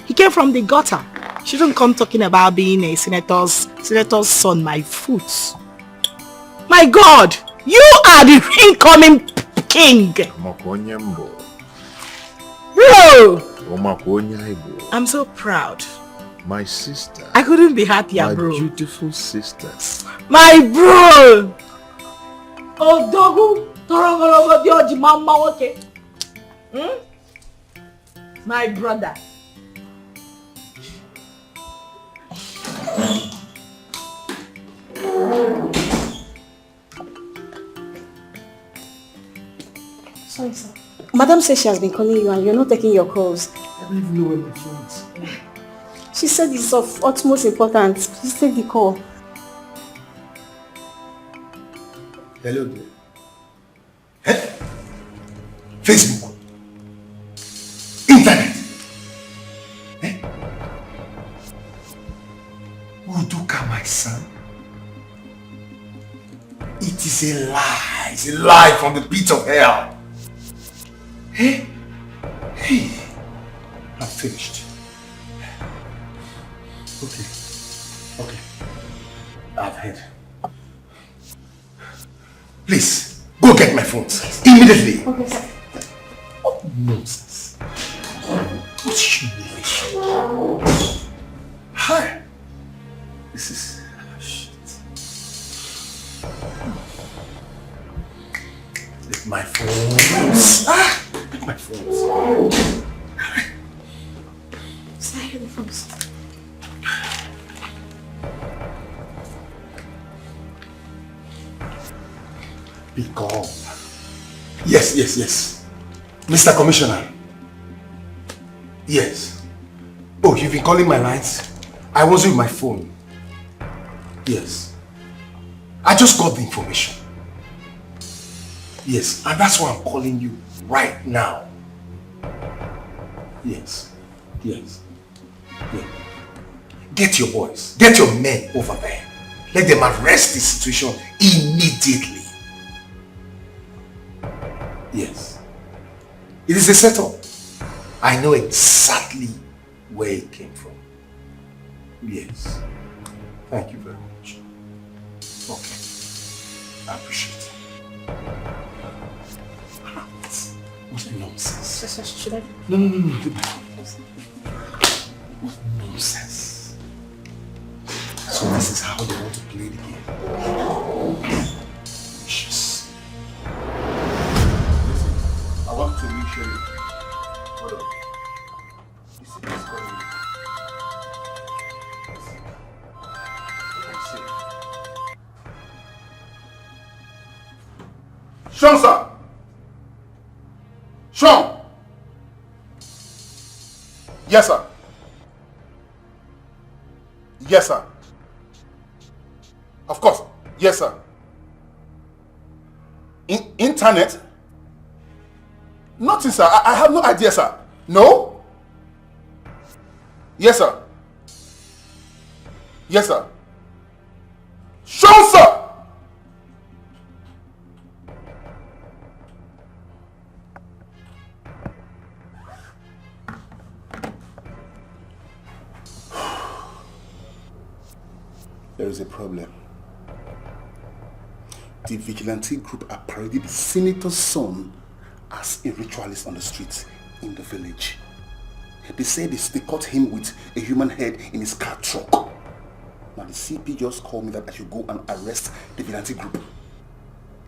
He came from the gutter. Shouldn't come talking about being a senator's son, my foot. My God, you are the incoming king. Bro, I'm so proud. My sister. I couldn't be happier, bro. My beautiful sister. My bro. Odogu torongologo dioji mama woke. My brother. Sorry, sir. Madam says she has been calling you and you're not taking your calls. I don't even know where my phone is. She said it's of utmost importance. Please take the call. Hello there. Hey? Facebook. Internet. Hey? Udoka, my son. It is a lie. It's a lie from the pit of hell. Hey? Hey. I'm finished. Okay. Okay. I've heard. Please, go get my phones. Immediately. Okay, sir. What nonsense. What humiliation. Hi. This is... shit. Get my phones. Get my phones. Sir, the phones. Be calm. Yes, yes, yes. Mr. Commissioner. Yes. Oh, you've been calling my lines? I was with my phone. Yes. I just got the information. Yes, and that's why I'm calling you right now. Yes. Yes. Yeah. Get your boys, get your men over there. Let them arrest this situation immediately. Yes. It is a setup. I know exactly where it came from. Yes. Thank you very much. Okay. I appreciate it. What nonsense. Should I? No. What nonsense. So this is how they want to play the game. Vicious. Listen, I want to reassure you. Hold on. You see this calling? Yes. Sean, sir. Sean. Yes, sir. Yes, sir. Of course. Yes, sir. Internet? Nothing, sir. I have no idea, sir. No? Yes, sir. Yes, sir. Sean, sir! There is a problem. The vigilante group are parading the senator's son as a ritualist on the streets in the village. They said they caught him with a human head in his car truck. Now the CP just called me that I should go and arrest the vigilante group.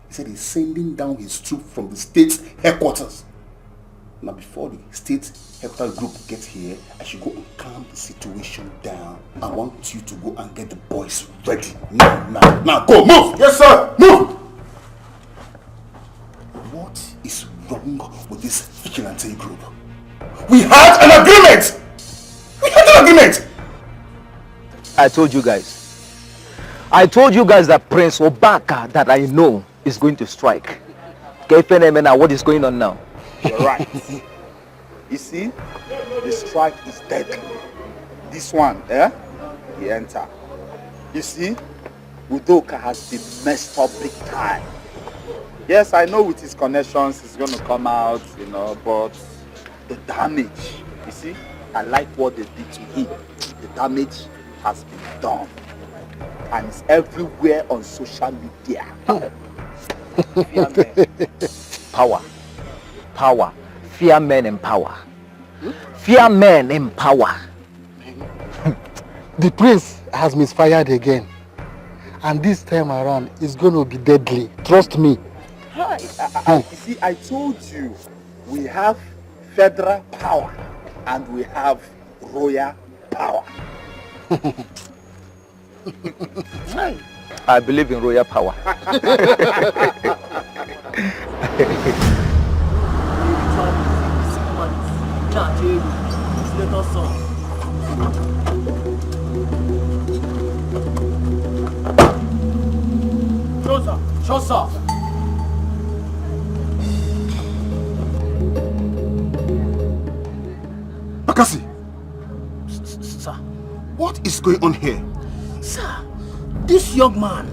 He said he's sending down his troop from the state headquarters. Now before the state headquarters group gets here, I should go and calm the situation down. I want you to go and get the boys ready. Now, go, move! Yes, sir, move! What is wrong with this vigilante group? We had an agreement! I told you guys. I told you guys that Prince Obaka that I know is going to strike. Now, what is going on now? You're right. You see, the strike is deadly. This one, he enter. You see, Udoka has been messed up big time. Yes, I know with his connections he's going to come out, but the damage, you see, I like what they did to him. The damage has been done. And it's everywhere on social media. Power. Fear men in power. Fear men in power. The prince has misfired again. And this time around, it's going to be deadly. Trust me. You see, I told you, we have federal power and we have royal power. I believe in royal power. Show, sir. Bakasi, Sir. what is going on here? Sir, this young man,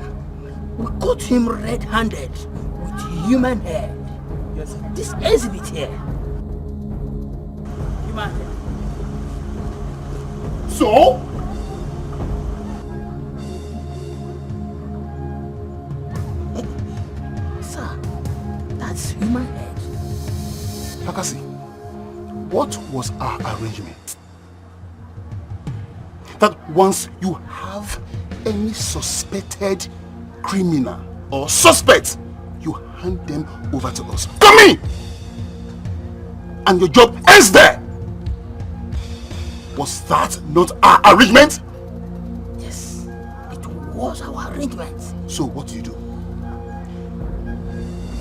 we caught him red-handed with human head. Yes. This exhibit here. Human head. So? Sir, that's human head. Bakasi, what was our arrangement? That once you have any suspected criminal or suspect, you hand them over to us. Come in! And your job ends there. Was that not our arrangement? Yes, it was our arrangement. So what do?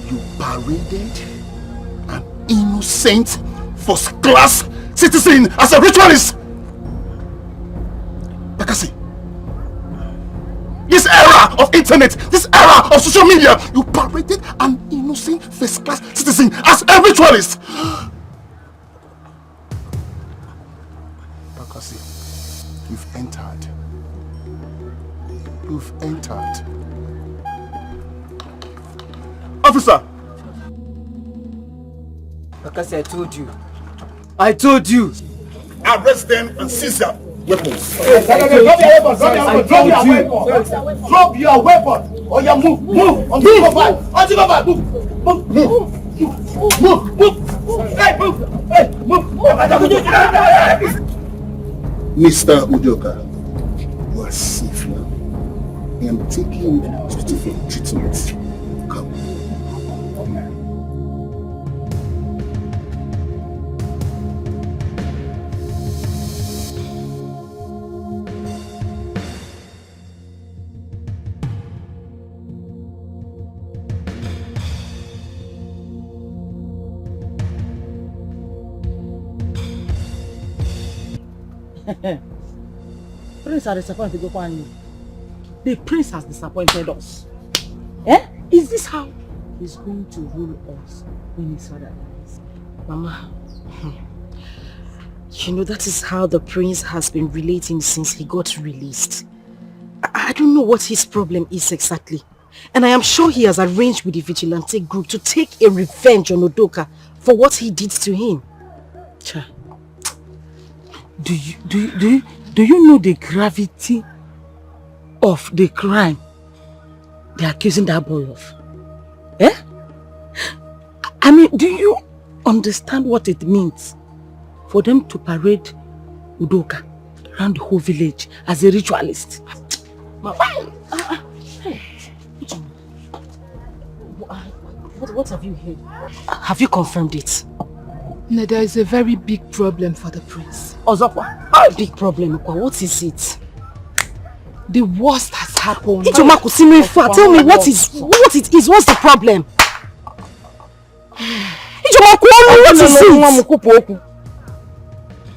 You paraded an innocent first-class citizen as a ritualist. Bakasi, this era of internet, this era of social media, you paraded an innocent first-class citizen as a ritualist. Bakasi, you've entered. You've entered. Officer! Bakasi, I told you. Arrest them and seize their weapons. Drop your weapon. Or you move. Until you go back. Move. Hey, move. Mr. Udoka, you are safe now. I am taking you to the hospital for treatment. Come. Prince are disappointed to go on you. The prince has disappointed us. Eh? Is this how he's going to rule us when his father dies? Mama, you know that is how the prince has been relating since he got released. I don't know what his problem is exactly. And I am sure he has arranged with the vigilante group to take a revenge on Udoka for what he did to him. Cha. Do you know the gravity of the crime they're accusing that boy of? Eh? I mean, do you understand what it means for them to parade Udoka around the whole village as a ritualist? What have you heard? Have you confirmed it? No, there is a very big problem for the prince. Ozokwa, how big problem? What is it? The worst has happened. Tell me what it is. What's the problem? What is it?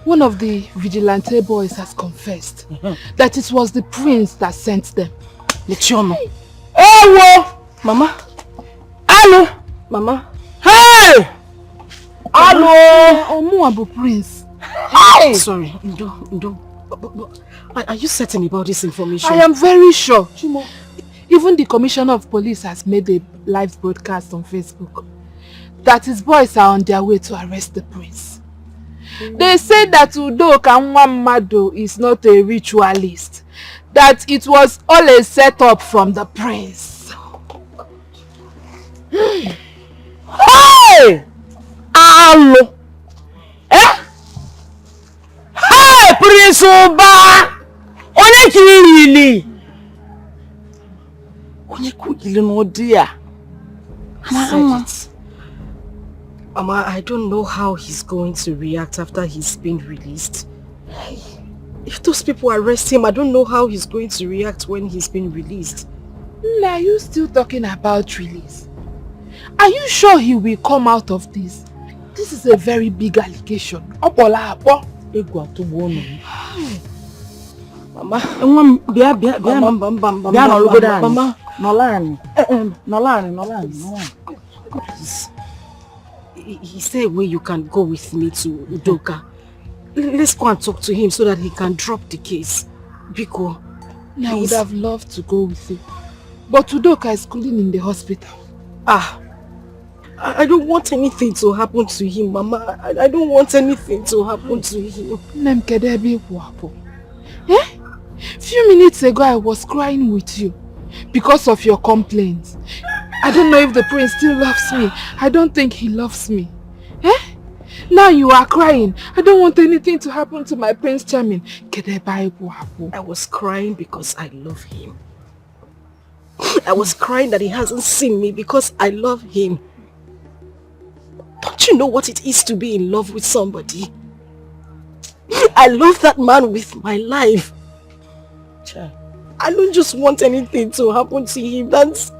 One of the vigilante boys has confessed that it was the prince that sent them. Lechono. Hey, Mama. Hello, Mama. Hey! Hello! Omuabu prince. Hey! Sorry, Ndo. Are you certain about this information? I am very sure. Even the commissioner of police has made a live broadcast on Facebook that his boys are on their way to arrest the prince. They say that Udoka Nwamado is not a ritualist, that it was all a setup from the prince. Hey! Hello! Eh? Hey, Prince Oba! Onye kirili! Onye kugili no dear. Mama, I don't know how he's going to react after he's been released. If those people arrest him, I don't know how he's going to react when he's been released. Are you still talking about release? Are you sure he will come out of this? This is a very big allegation. Mama, He said where you can go with me to Udoka. Let's go and talk to him so that he can drop the case. Biko, I would have loved to go with you. But Udoka is cooling in the hospital. I don't want anything to happen to him, Mama. I don't want anything to happen to him. Few minutes ago I was crying with you because of your complaints. I don't know if the prince still loves me. I don't think he loves me. Now you are crying. I don't want anything to happen to my Prince Charming. I was crying because I love him. I was crying that he hasn't seen me because I love him. Don't you know what it is to be in love with somebody? I love that man with my life. I don't just want anything to happen to him. That's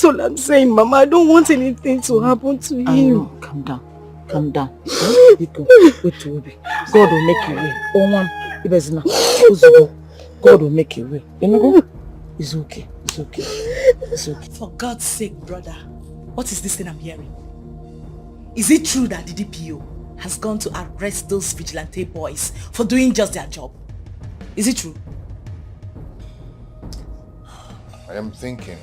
all I'm saying, Mama. I don't want anything to happen to him. Calm down. Wait, God will make a way. God will make a way. You know? It's okay. For God's sake, brother, what is this thing I'm hearing? Is it true that the DPO has gone to arrest those vigilante boys for doing just their job? Is it true? I am thinking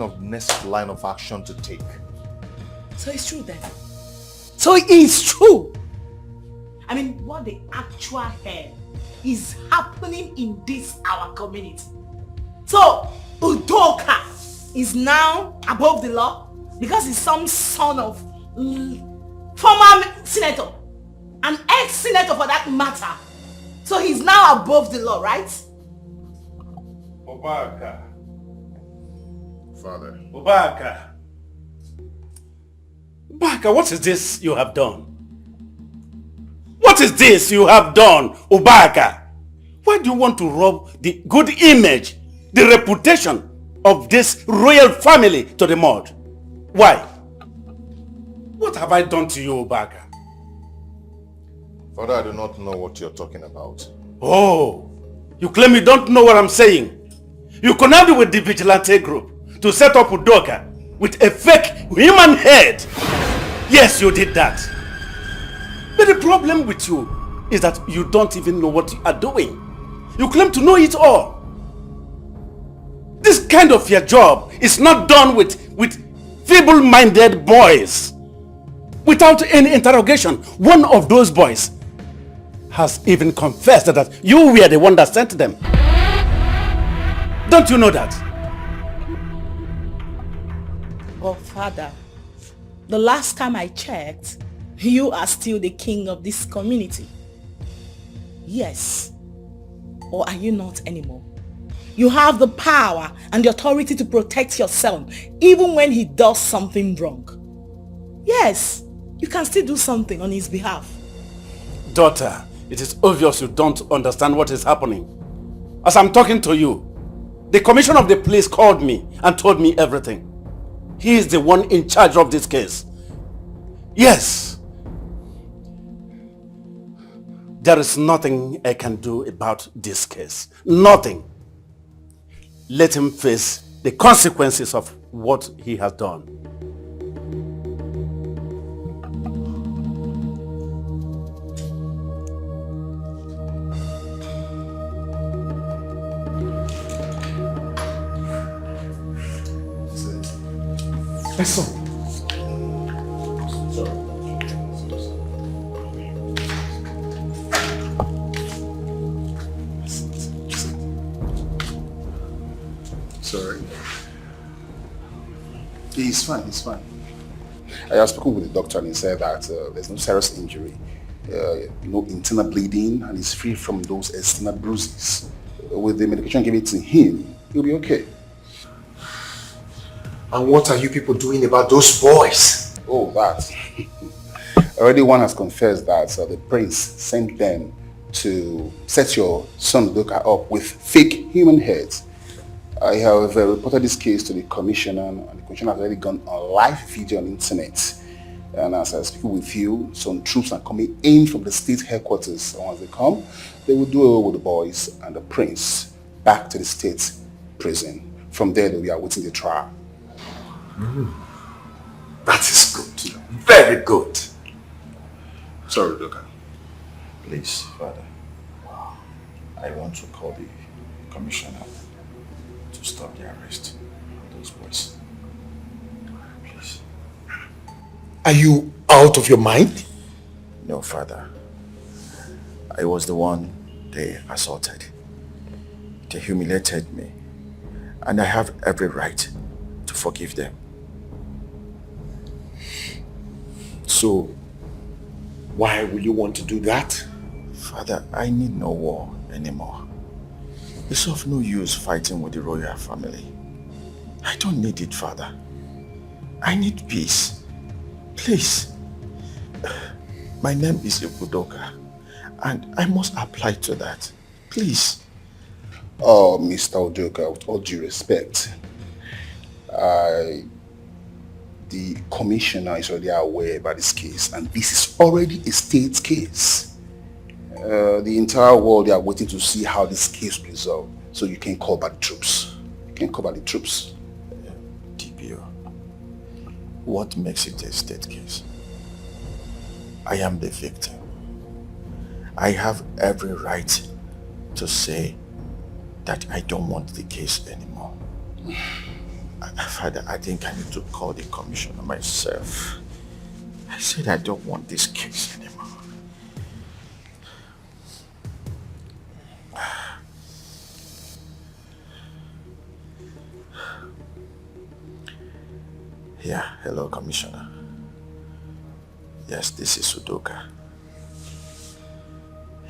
of next line of action to take. So it's true then? So it is true! I mean, what the actual hell is happening in this our community? So, Udoka is now above the law because he's some son of former senator, an ex-senator for that matter. So he's now above the law, right? Udoka. Father. Udoka, what is this you have done? What is this you have done, Udoka? Why do you want to rob the good image, the reputation of this royal family to the mud? Why? What have I done to you, Udoka? Father, I do not know what you're talking about. Oh, you claim you don't know what I'm saying. You connived with the vigilante group to set up Udoka with a fake human head. Yes, you did that. But the problem with you is that you don't even know what you are doing. You claim to know it all. This kind of your job is not done with feeble-minded boys. Without any interrogation, one of those boys has even confessed that you were the one that sent them. Don't you know that? Oh, Father, the last time I checked, you are still the king of this community. Yes. Or are you not anymore? You have the power and the authority to protect your son, even when he does something wrong. Yes, you can still do something on his behalf. Daughter, it is obvious you don't understand what is happening. As I'm talking to you, the commissioner of the police called me and told me everything. He is the one in charge of this case. Yes. There is nothing I can do about this case. Nothing. Let him face the consequences of what he has done. My son. Sorry. He's fine, he's fine. I have spoken with the doctor and he said that there's no serious injury, no internal bleeding, and he's free from those external bruises. With the medication given to him, he'll be okay. And what are you people doing about those boys? Oh, that. Already one has confessed that the prince sent them to set your son Udoka up with fake human heads. I have reported this case to the commissioner, and the commissioner has already gone on live video on the internet. And as I speak with you, some troops are coming in from the state headquarters. And once they come, they will do away with the boys and the prince back to the state prison. From there, we are waiting the trial. That is good. Very good. Sorry, Udoka. Please, Father. I want to call the commissioner to stop the arrest of those boys. Please. Are you out of your mind? No, Father. I was the one they assaulted. They humiliated me. And I have every right to forgive them. So, why will you want to do that? Father, I need no war anymore. It's of no use fighting with the royal family. I don't need it, Father. I need peace. Please. My name is Udoka, and I must apply to that. Please. Oh, Mr. Udoka, with all due respect, the commissioner is already aware about this case, and this is already a state case. The entire world, they are waiting to see how this case will resolve. So you can call back the troops. You can call back the troops. DPO, what makes it a state case? I am the victim. I have every right to say that I don't want the case anymore. Father, I think I need to call the commissioner myself. I said I don't want this case anymore. Yeah, hello, Commissioner. Yes, this is Udoka.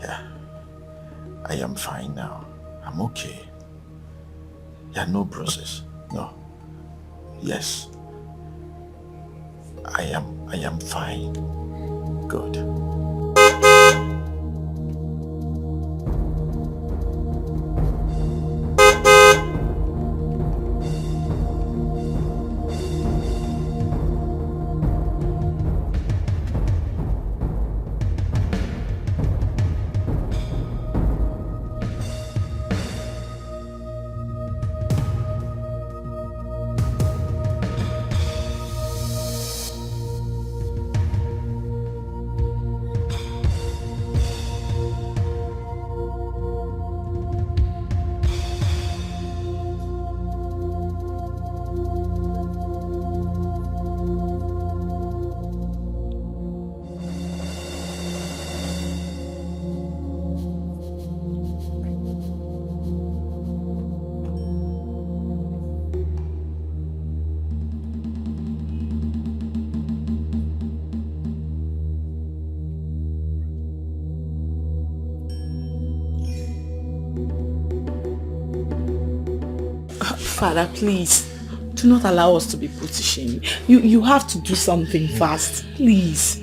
Yeah, I am fine now. I'm okay. Yeah, no bruises. No. Yes. I am fine. Good. Father, please, do not allow us to be put to shame. You have to do something fast, please.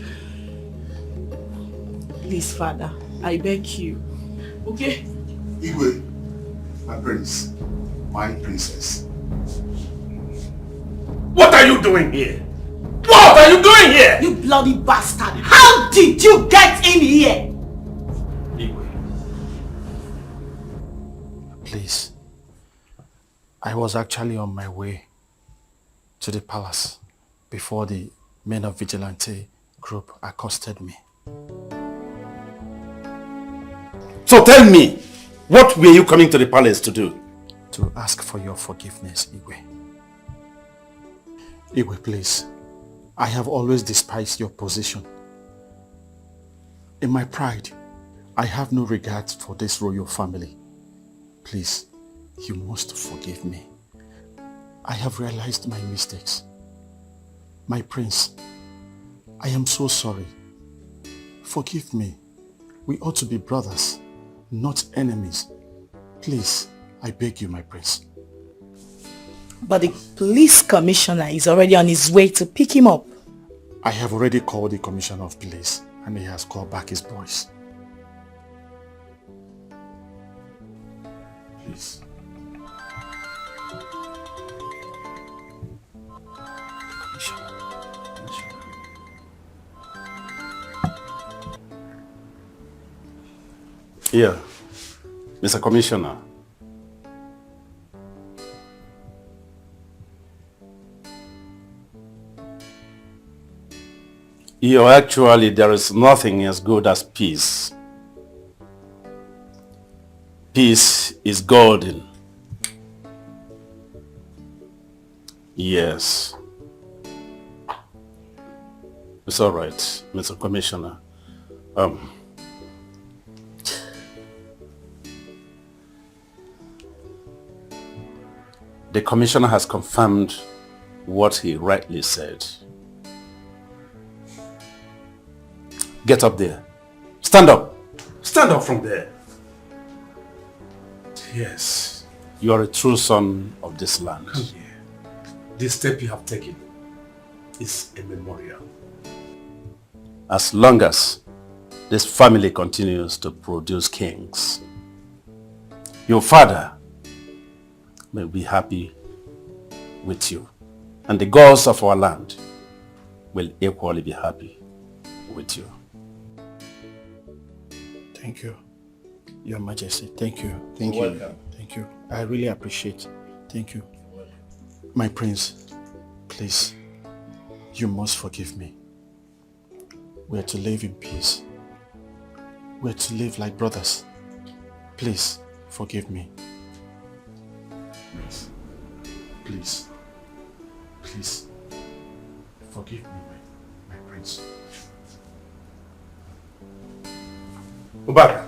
Please, Father, I beg you. Okay? Igwe, my prince, my princess. What are you doing here? What are you doing here? You bloody bastard! How did you get in here? Please. I was actually on my way to the palace before the men of vigilante group accosted me. So tell me, what were you coming to the palace to do? To ask for your forgiveness, Igwe. Igwe, please. I have always despised your position. In my pride, I have no regard for this royal family. Please, you must forgive me. I have realized my mistakes. My prince, I am so sorry. Forgive me. We ought to be brothers, not enemies. Please, I beg you, my prince. But the police commissioner is already on his way to pick him up. I have already called the commissioner of police and he has called back his boys. Please. Here, Mr. Commissioner. Actually, there is nothing as good as peace. Peace is golden. Yes. It's all right, Mr. Commissioner. The commissioner has confirmed what he rightly said. Get up there. Stand up. Stand up from there. Yes. You are a true son of this land. Come here. This step you have taken is a memorial. As long as this family continues to produce kings, your father may be happy with you. And the gods of our land will equally be happy with you. Thank you, Your Majesty. Thank you. Thank You're you. welcome. Thank you. I really appreciate it. Thank you. My prince, please, you must forgive me. We are to live in peace. We are to live like brothers. Please, forgive me. Please. Please. Please. Forgive me, my prince. Ubaka.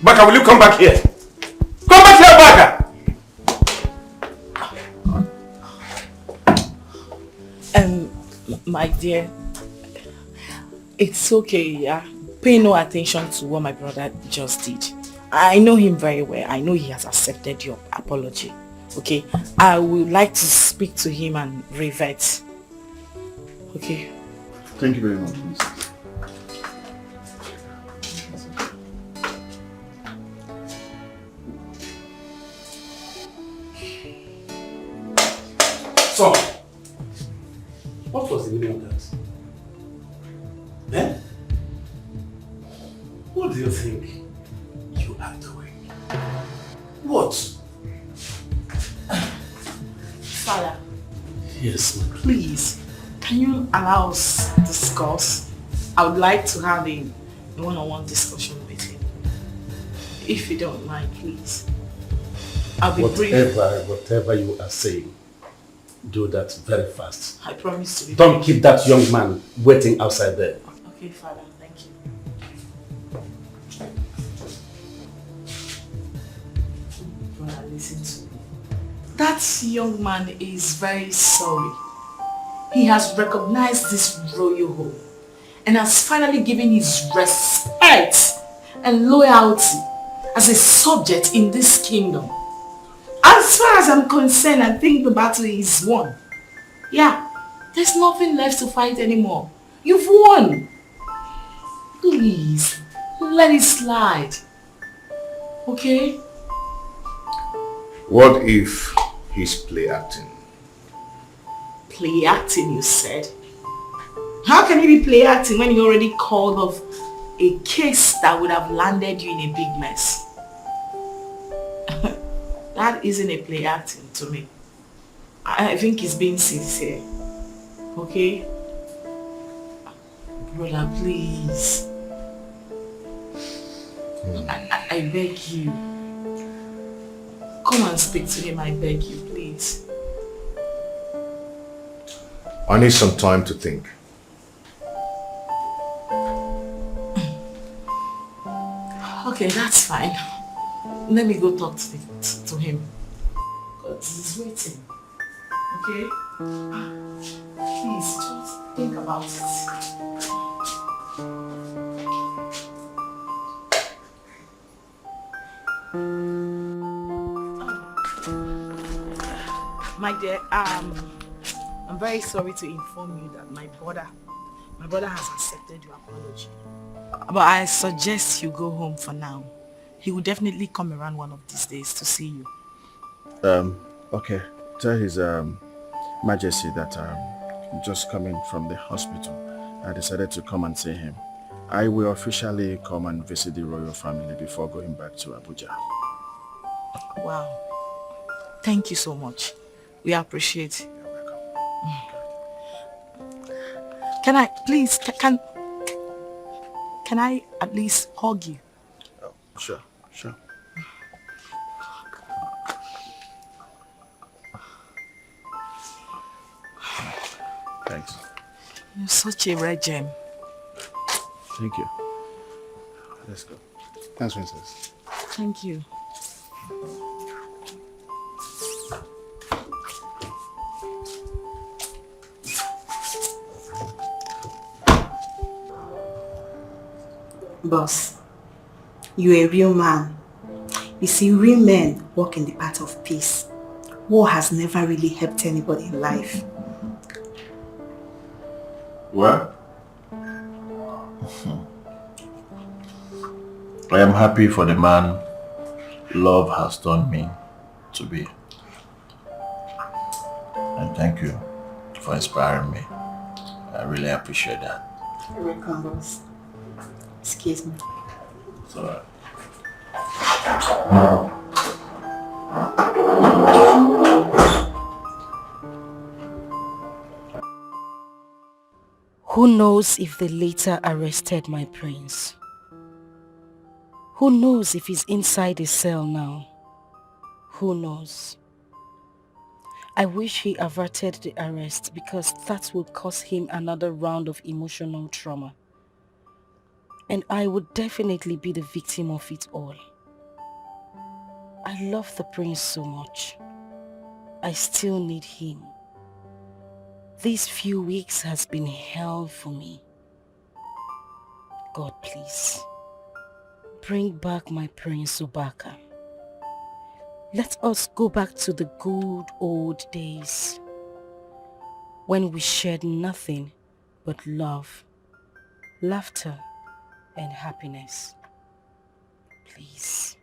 Ubaka, will you come back here? Come back here, Ubaka! My dear, it's okay, yeah? Pay no attention to what my brother just did. I know him very well. I know he has accepted your apology. Okay? I would like to speak to him and revert. Okay? Thank you very much, Miss. So, what was the meaning of that? Eh? What do you think you are doing? What? Father. Yes, ma'am. Please, can you allow us to discuss? I would like to have a one-on-one discussion with him. If you don't mind, please. I'll be brief. Whatever you are saying, do that very fast. I promise to be Don't keep that young man waiting outside there. Okay, Father, thank you. Brother, listen to me. That young man is very sorry. He has recognized this royal home and has finally given his respect and loyalty as a subject in this kingdom. As As far as I'm concerned, I think the battle is won. Yeah, there's nothing left to fight anymore. You've won. Please, let it slide. Okay? What if he's play acting? Play acting, you said? How can he be play acting when he already called off a case that would have landed you in a big mess? That isn't a play acting to me. I think he's being sincere. Okay? Brother, please. I beg you. Come and speak to him, I beg you, please. I need some time to think. Okay, that's fine. Let me go talk to him. God, he's waiting. Okay? Please, just think about it. My dear, I'm very sorry to inform you that my brother has accepted your apology. But I suggest you go home for now. He will definitely come around one of these days to see you. Okay. Tell His Majesty that I'm just coming from the hospital. I decided to come and see him. I will officially come and visit the royal family before going back to Abuja. Wow. Thank you so much. We appreciate it. You're welcome. Can I, please, can I at least hug you? Oh, sure. Thanks. You're such a rare gem. Thank you. Let's go. Thanks, Princess. Thank you. Boss, you're a real man. You see, real men walk in the path of peace. War has never really helped anybody in life. Well, I am happy for the man love has turned me to be. And thank you for inspiring me. I really appreciate that. You're welcome, boss. Excuse me. It's alright. Who knows if they later arrested my prince? Who knows if he's inside a cell now? Who knows? I wish he averted the arrest because that would cause him another round of emotional trauma. And I would definitely be the victim of it all. I love the prince so much. I still need him. These few weeks has been hell for me. God, please, bring back my Prince Udoka. Let us go back to the good old days when we shared nothing but love, laughter, and happiness. Please,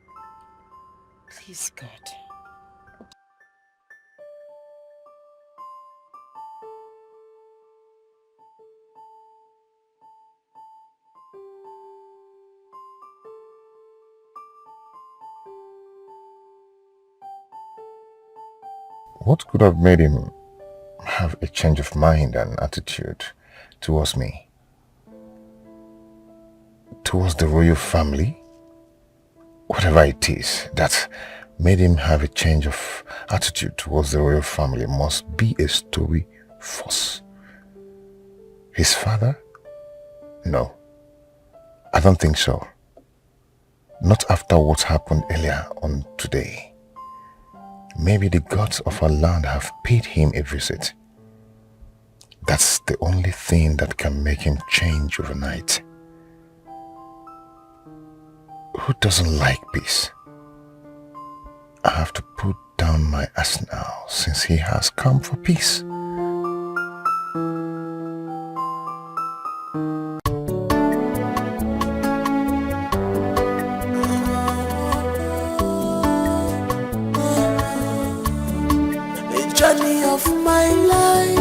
please, God. What could have made him have a change of mind and attitude towards me? Towards the royal family? Whatever it is that made him have a change of attitude towards the royal family must be a story false. His father? No, I don't think so. Not after what happened earlier on today. Maybe the gods of our land have paid him a visit. That's the only thing that can make him change overnight. Who doesn't like peace? I have to put down my arsenal since he has come for peace. The journey of my life,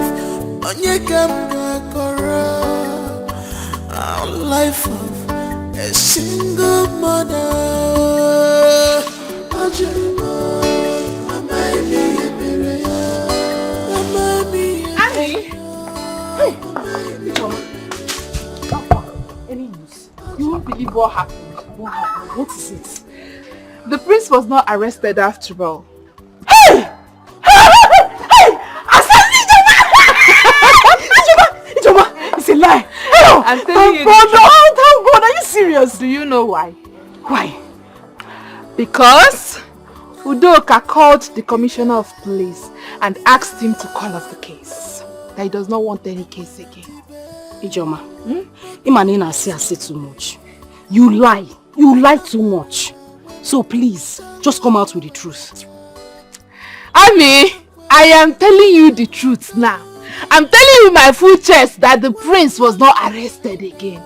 a life of a single mother. Any news? You won't believe what happened. What happened? What is it? The prince was not arrested after all. Hey! It's a lie. I'm telling you. Thank God. Are you serious? Do you know why? Why? Because Udoka called the commissioner of police and asked him to call off the case. That he does not want any case again. Ijoma, Imanina say too much. You lie too much. So please, just come out with the truth. Ami, I am telling you the truth now. I'm telling you my full chest that the prince was not arrested again.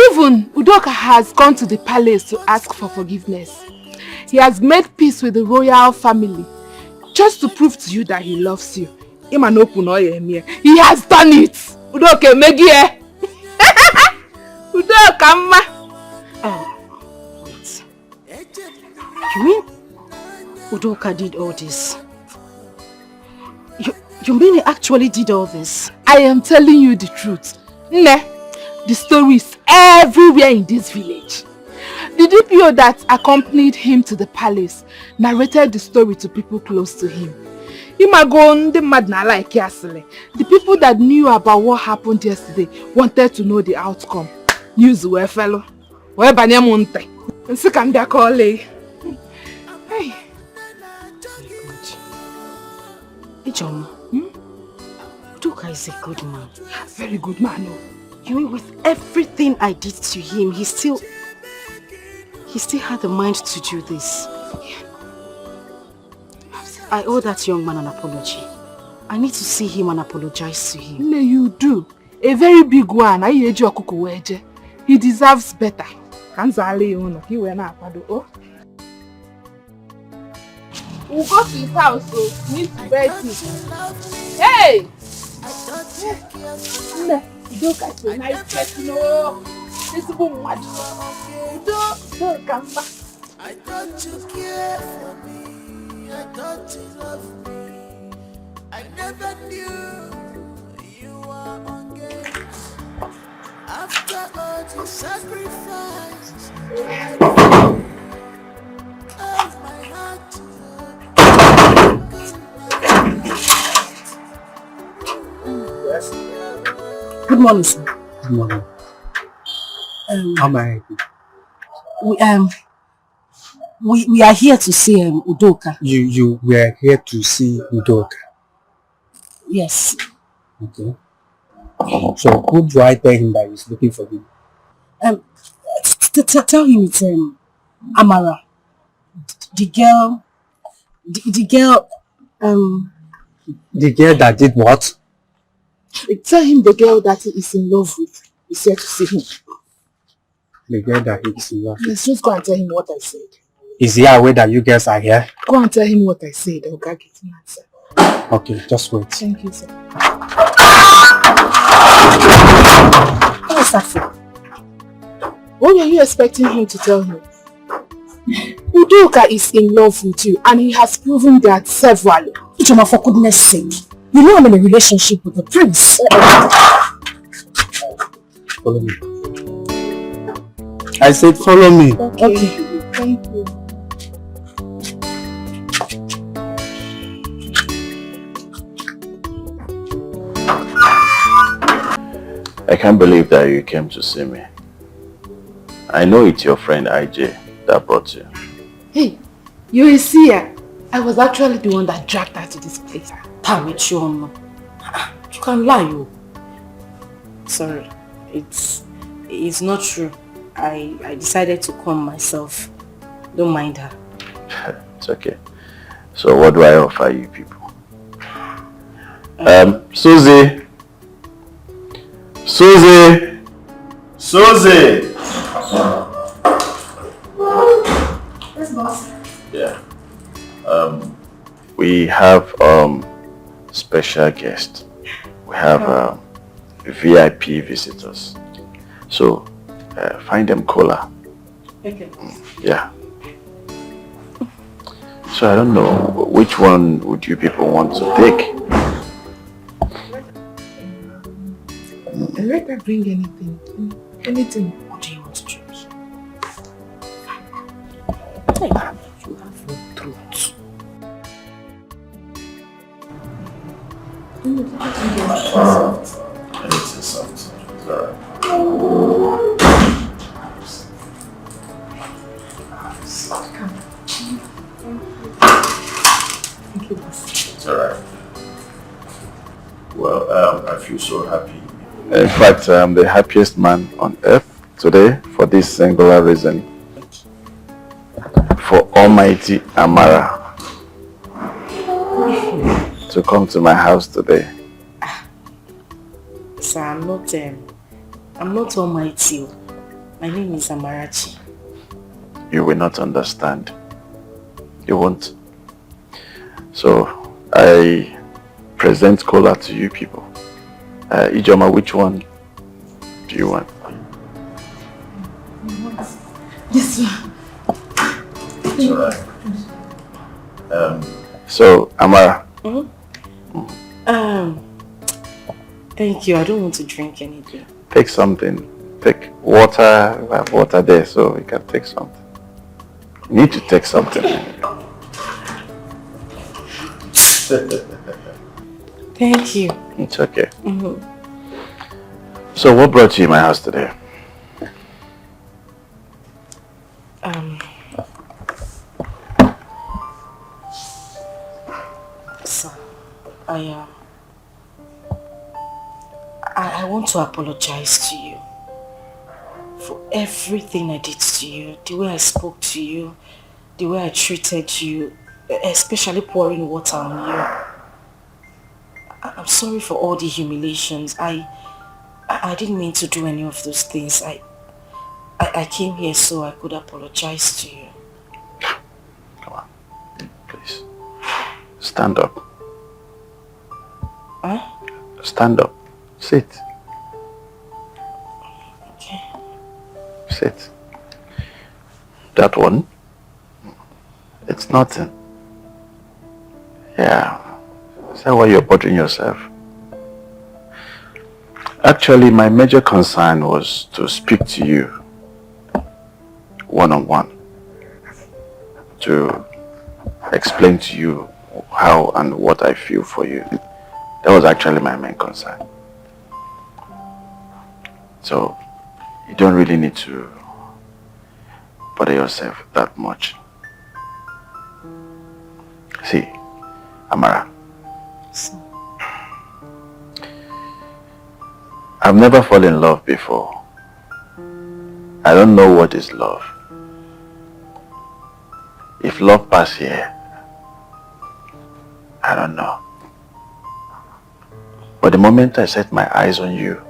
Even Udoka has gone to the palace to ask for forgiveness. He has made peace with the royal family just to prove to you that he loves you. He has done it. Udoka Megie. Udoka ma. Wait. You mean Udoka did all this? You mean he actually did all this? I am telling you the truth. Ne, the story is everywhere in this village. The DPO that accompanied him to the palace narrated the story to people close to him. The people that knew about what happened yesterday wanted to know the outcome. News were fellow. Hey. Ijoma, Udoka is a good man. Very good man. No. You mean with everything I did to him, he still had the mind to do this. I owe that young man an apology. I need to see him and apologize to him. No, you do. A very big one. He deserves better. We'll go to his house, so we need to beg him. Hey! Udoka is a nice person. This woman. Don't come back. I thought you cared for me. I thought you loved me. I never knew you were engaged. After all the sacrifices of my heart to Yes. Good morning, sir. Good morning. How may I help you? We are here to see Udoka. You were here to see Udoka. Yes. Okay. So who do I tell him that he's looking for him? Tell him it's Amara. The girl. The girl that did what? Tell him the girl that he is in love with is here to see him. The girl that he is in love with? Let's just go and tell him what I said. Is he aware that you guys are here? Go and tell him what I said. I'll get an answer. Okay, just wait. Thank you, sir. What is that for? What were you expecting him to tell him? Udoka is in love with you and he has proven that severally. Ijoma, for goodness sake. You know I'm in a relationship with the prince. Follow me. I said follow me. Okay. Thank you. I can't believe that you came to see me. I know it's your friend IJ that brought you. Hey, you see her. I was actually the one that dragged her to this place. You can lie, you. Sorry, it's not true. I decided to come myself. Don't mind her. It's okay. So what do I offer you people? Susie! Susie! Susie! Yes, boss. Yeah. We have special guests. We have VIP visitors. So find them cola. Okay. Yeah. So I don't know, which one would you people want to take? Let her bring anything. Anything. What do you want to drink? Hey, you have no throat. Anything soft. Alright. Thank you, boss. It's alright. Well, I feel so happy. In fact, I'm the happiest man on earth today for this singular reason. For Almighty Amara to come to my house today. Sir, I'm not almighty. My name is Amarachi. You will not understand. You won't. So, I present cola to you people. Ijoma, which one do you want? Yes, sir. It's alright. So, Amara. Thank you. I don't want to drink anything. Take something. Take water. We have water there, so we can take something. You need to take something. Thank you. It's okay. So what brought you in my house today? Sir, I want to apologize to you for everything I did to you, the way I spoke to you, the way I treated you, especially pouring water on you. I'm sorry for all the humiliations. I didn't mean to do any of those things. I came here so I could apologize to you. Come on, please. Stand up. Huh? Stand up. Sit. Okay. Sit. That one? It's nothing. Yeah. Is that why you're bothering yourself? Actually, my major concern was to speak to you one-on-one, to explain to you how and what I feel for you. That was actually my main concern. So, you don't really need to bother yourself that much. See, Amara, I've never fallen in love before. I don't know what is love. If love pass here, I don't know. But the moment I set my eyes on you,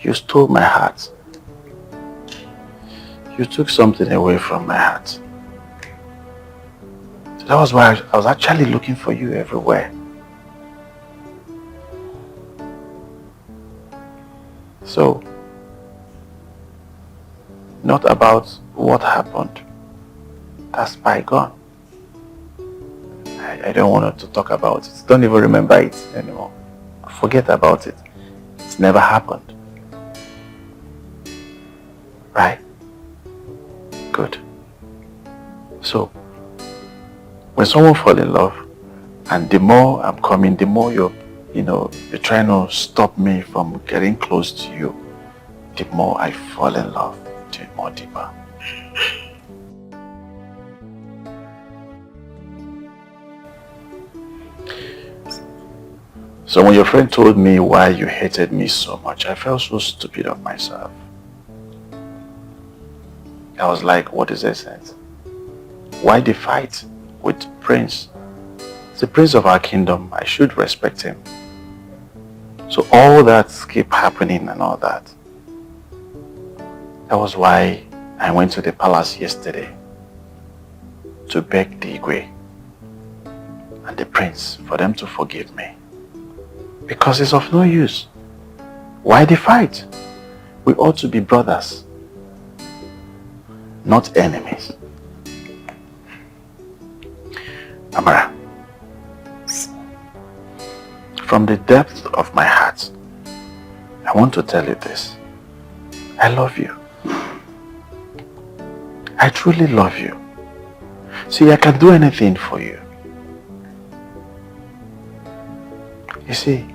you stole my heart. You took something away from my heart. So that was why I was actually looking for you everywhere. So, not about what happened. That's bygone. I don't want to talk about it. Don't even remember it anymore. Forget about it. It's never happened. Right? Good. So, when someone falls in love, and the more I'm coming, the more you're trying to stop me from getting close to you, the more I fall in love, the more deeper. So when your friend told me why you hated me so much, I felt so stupid of myself. I was like, what is the sense? Why the fight with Prince. The prince of our kingdom. I should respect him. So all that keep happening and all that. That was why I went to the palace yesterday to beg the Igwe and the prince for them to forgive me. Because it's of no use. Why the fight? We ought to be brothers, not enemies. Amara, from the depth of my heart, I want to tell you this. I love you. I truly love you. See, I can do anything for you. You see,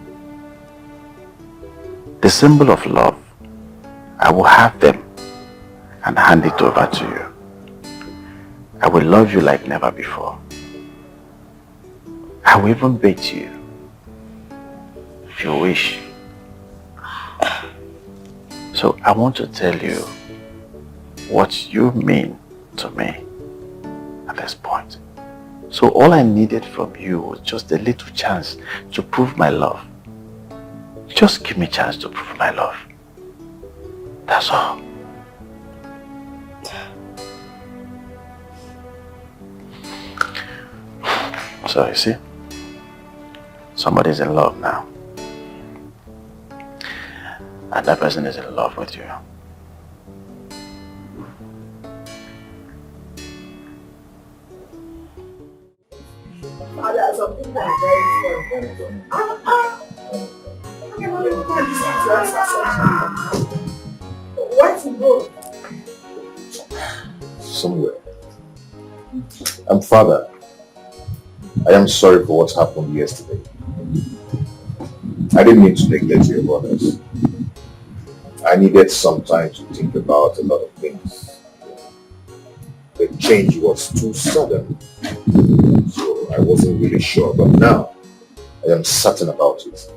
the symbol of love, I will have them and hand it over to you. I will love you like never before. I will even bait you if you wish. So I want to tell you what you mean to me at this point. So all I needed from you was just a little chance to prove my love. Just give me a chance to prove my love. That's all. So you see, somebody's in love now. And that person is in love with you. Father, some people are very fun. I can only go and listen to answer something. Where to go? Somewhere. Father, I am sorry for what happened yesterday. I didn't mean to neglect your brothers. I needed some time to think about a lot of things. The change was too sudden, so I wasn't really sure, but now I am certain about it.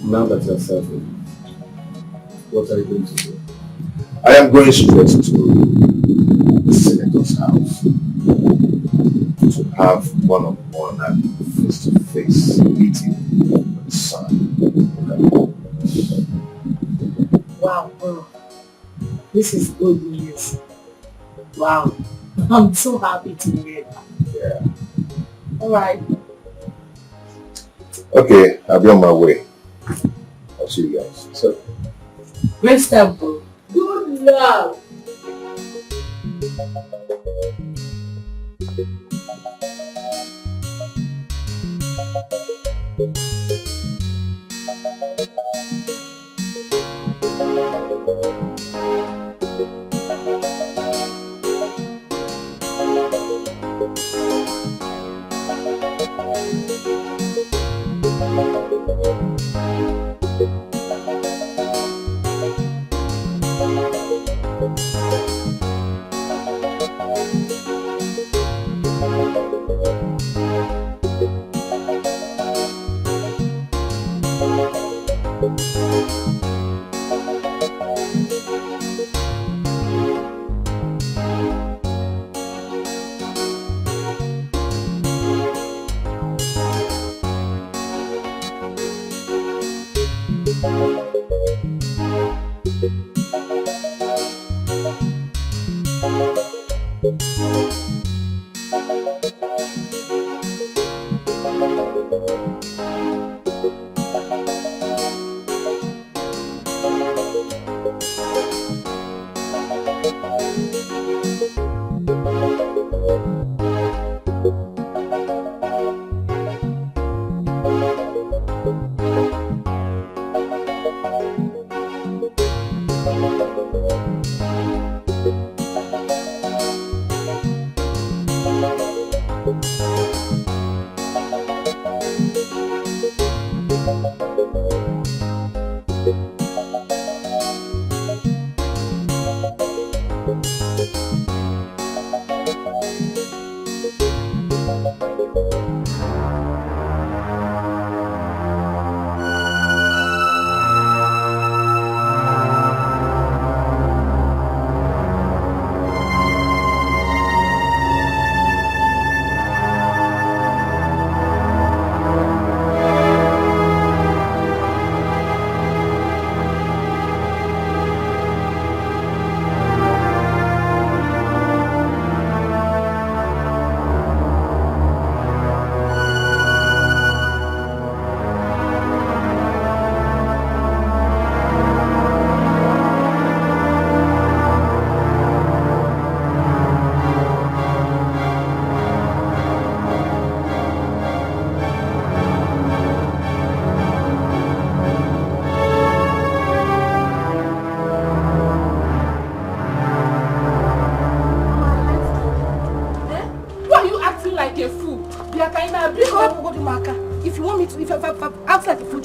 Now that you're settled, what are you going to do? I am going straight to the senator's house to have one-on-one and face-to-face meeting with the son. Wow, bro. This is good news. Wow. I'm so happy to hear that. Yeah. Alright. Okay, I'll be on my way. I'll see you guys. So, Great step, bro. Good luck.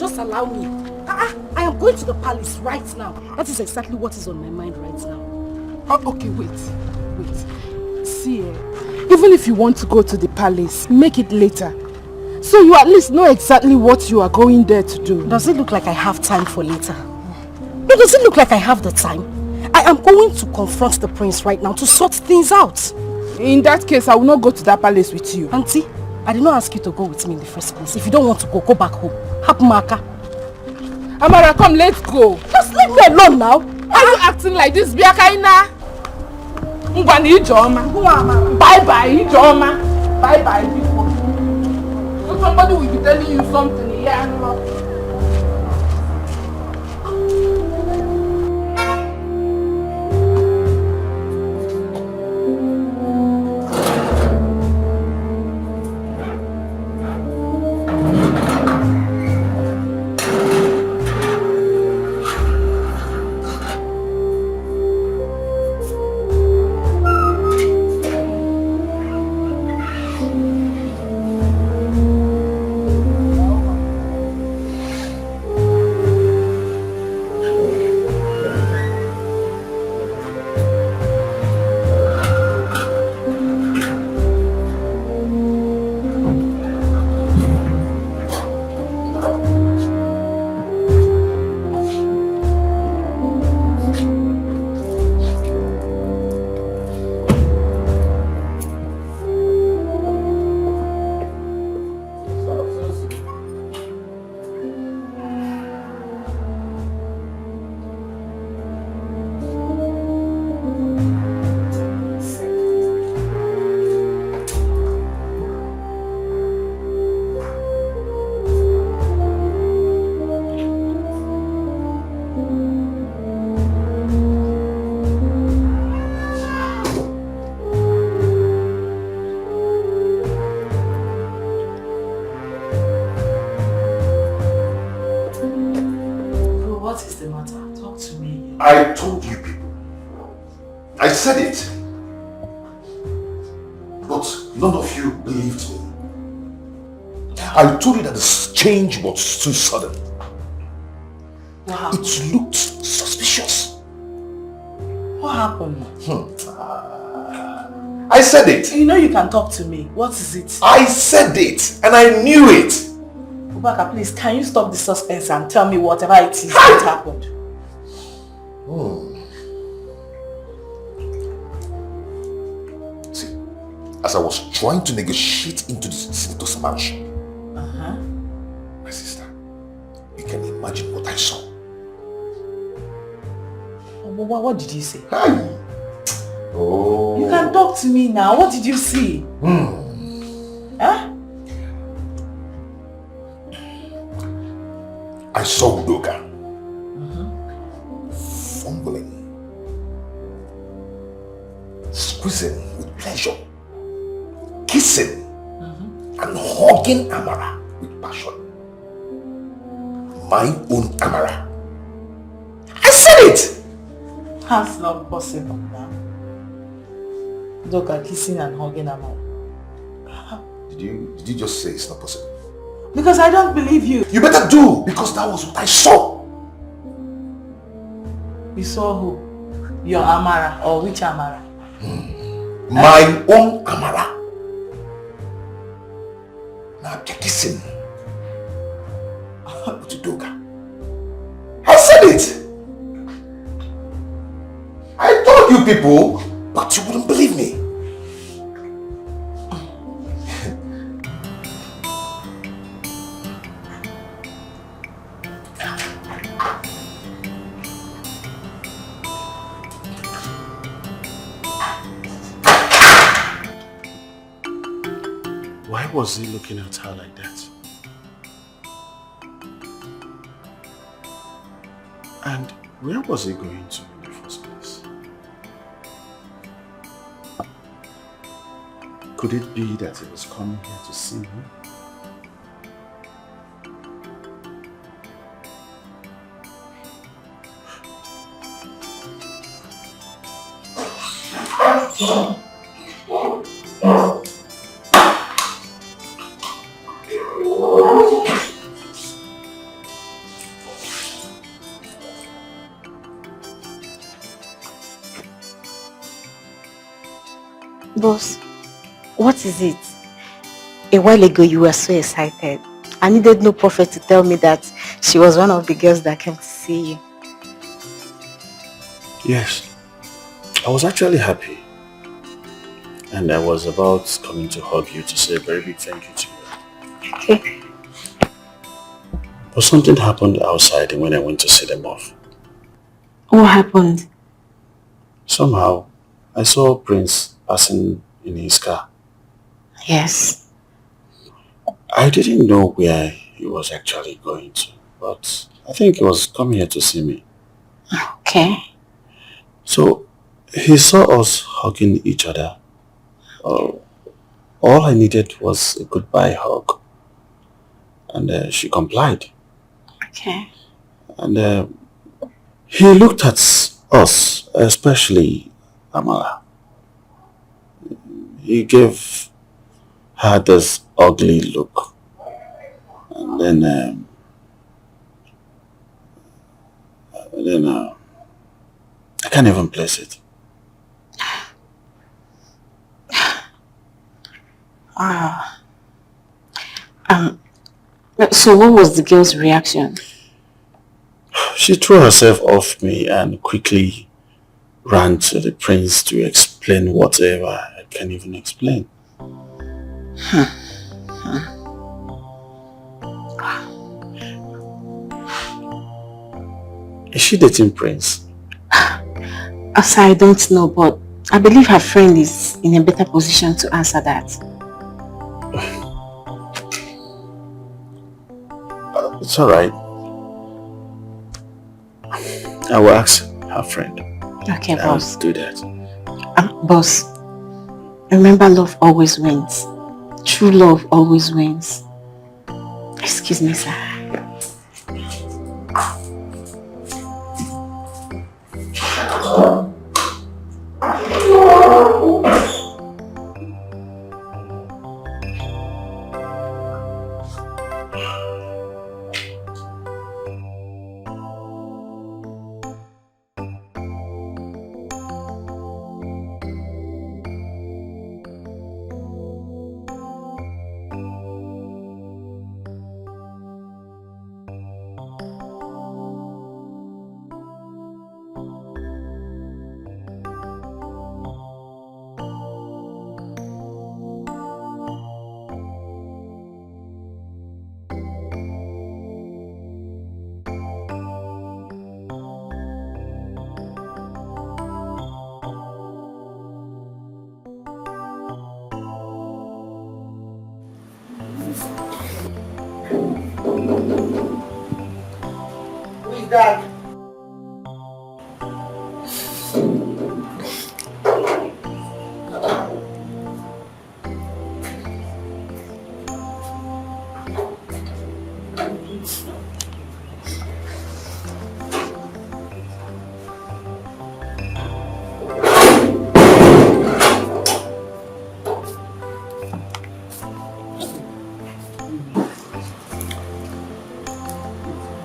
Just allow me. I am going to the palace right now. That is exactly what is on my mind right now. Oh, okay, wait. See, even if you want to go to the palace, make it later. So you at least know exactly what you are going there to do. Does it look like I have time for later? No, does it look like I have the time? I am going to confront the prince right now to sort things out. In that case, I will not go to that palace with you. Auntie, I did not ask you to go with me in the first place. If you don't want to go, go back home. Hapmaka. Amara, come, let's go. Just leave me alone now. Why are you acting like this, Biakaina? Ngwani Ijoma. Bye-bye, Ijoma. Bye-bye, people. So somebody will be telling you something here. I told you people. I said it. But none of you believed me. I told you that the change was too sudden. Wow. It looked suspicious. What happened? I said it. You know you can talk to me. What is it? I said it and I knew it. Udoka, please, can you stop the suspense and tell me whatever it is that happened? See, as I was trying to negotiate into the senator's mansion, my sister, you can imagine what I saw. What did you say? Oh. You can talk to me now. What did you see? Huh? I saw Udoka fumbling, squeezing with pleasure, kissing and hugging Amara with passion. My own Amara. I said it! That's not possible now. Udoka kissing and hugging Amara. Did you just say it's not possible? Because I don't believe you. You better do, because that was what I saw. You saw who? Your Amara, or which Amara? My own Amara. Now they're kissing with Udoka. I said it. I told you people, but you wouldn't believe me. Why was he looking at her like that? And where was he going to in the first place? Could it be that he was coming here to see me? Boss, what is it? A while ago you were so excited. I needed no prophet to tell me that she was one of the girls that came to see you. Yes, I was actually happy. And I was about coming to hug you to say a very big thank you to you. Okay. But something happened outside when I went to see them off. What happened? Somehow, I saw Prince passing in his car. Yes. I didn't know where he was actually going to, but I think he was coming here to see me. Okay. So, he saw us hugging each other. All I needed was a goodbye hug. And she complied. Okay. And he looked at us, especially Amara. He gave her this ugly look. And then I can't even place it. Wow. So what was the girl's reaction? She threw herself off me and quickly ran to the prince to explain whatever I can't even explain. Is she dating Prince? Asa, I don't know, but I believe her friend is in a better position to answer that. It's alright. I will ask her friend. Okay, boss. I'll do that. Boss, remember love always wins. True love always wins. Excuse me, sir.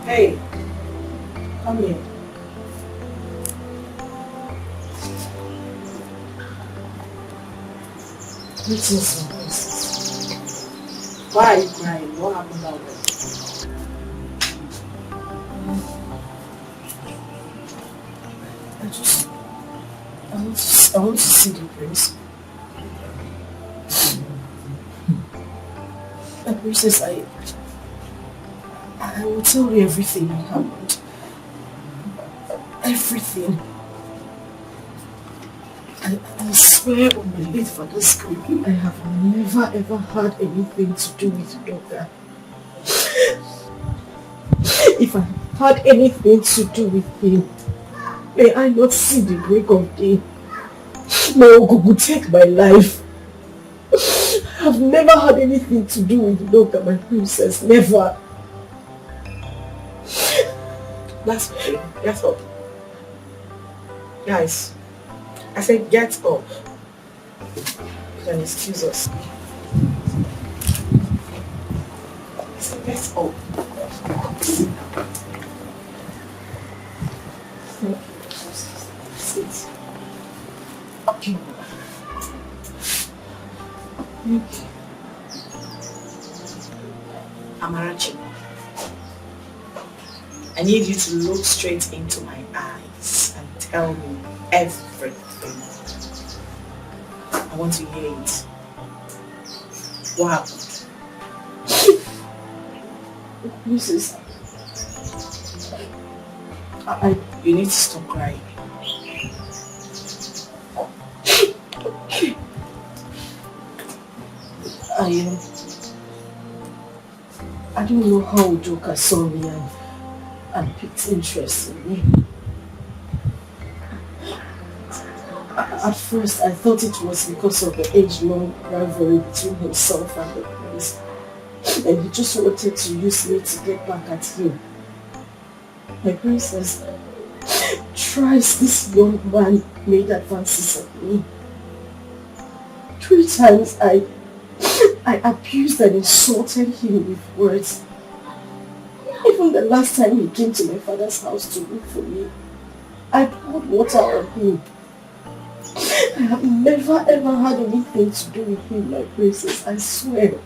Hey, come here. Greetings, my princess. Why are you crying? What happened out there? I want to see the prince. My princess, I will tell you everything that happened. Everything. I swear on my late father's grave, I have never ever had anything to do with Udoka. If I had anything to do with him, may I not see the break of day. May Ogugu take my life. I have never had anything to do with Udoka, my princess. Never. That's okay. Get up. Guys, I said get up. You can excuse us. I said get up. Sit. Okay. I need you to look straight into my eyes and tell me everything. I want to hear it. What happened? Mrs. You need to stop crying. I don't know how Udoka saw me and picked interest in me. At first, I thought it was because of the age-long rivalry between himself and the prince. And he just wanted to use me to get back at him. My princess, thrice this young man made advances at me. 3 times I abused and insulted him with words. Even the last time he came to my father's house to look for me, I poured water on him. I have never ever had anything to do with him, my princess, I swear.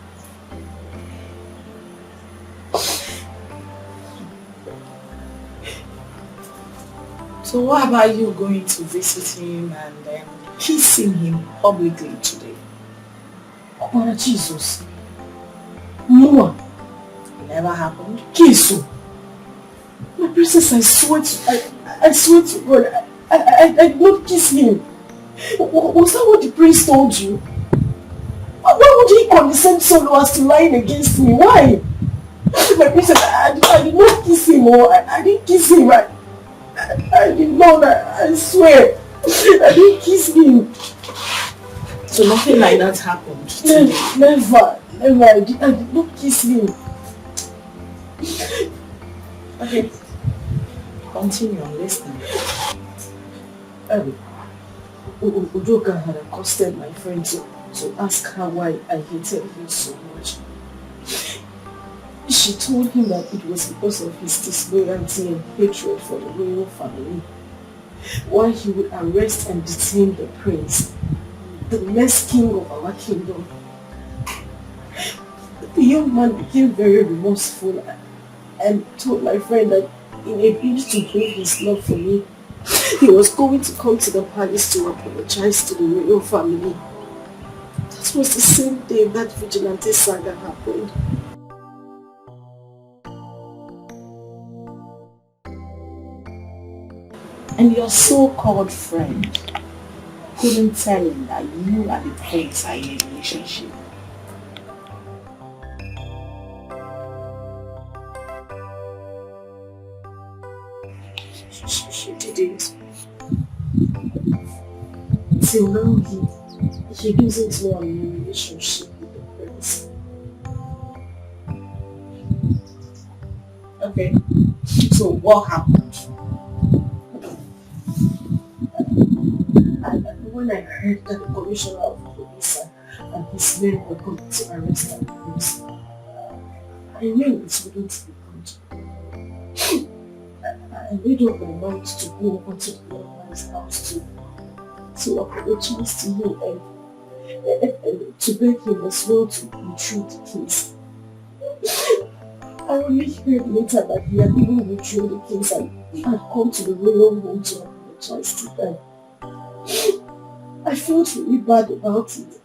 So what about you going to visit him and then kissing him publicly today? Amara, Jesus. Noah. It never happened? Kisu. My princess, I swear to God, I did not kiss him. Was that what the priest told you? Why would he condescend so low as to lying against me? Why? My princess, I did not kiss him, or I didn't kiss him. I did not, I swear. I didn't kiss him. So nothing like that happened today? Never. I did not kiss him. Okay. Continue, I'm listening. Udoka had accosted my friend to ask her why I hated him so much. She told him that it was because of his disloyalty and hatred for the royal family. Why he would arrest and detain the prince, the next king of our kingdom. The young man became very remorseful and told my friend that in a bid to prove his love for me, he was going to come to the palace to apologize to the royal family. That was the same day that vigilante saga happened. And your so-called friend couldn't tell him that you and the prince are in a relationship. She didn't. Till now, he doesn't know I'm in a relationship with the prince. Okay, so what happened? When I heard that the commissioner of police and his men were coming to arrest the prince, I knew it wouldn't be good. I made up my mind to go over to the young man's house to apologize to him and to beg him as well to withdraw the case. I only heard later that he had even withdrawn the case and had come to the royal home to apologize to them. I felt really bad about it.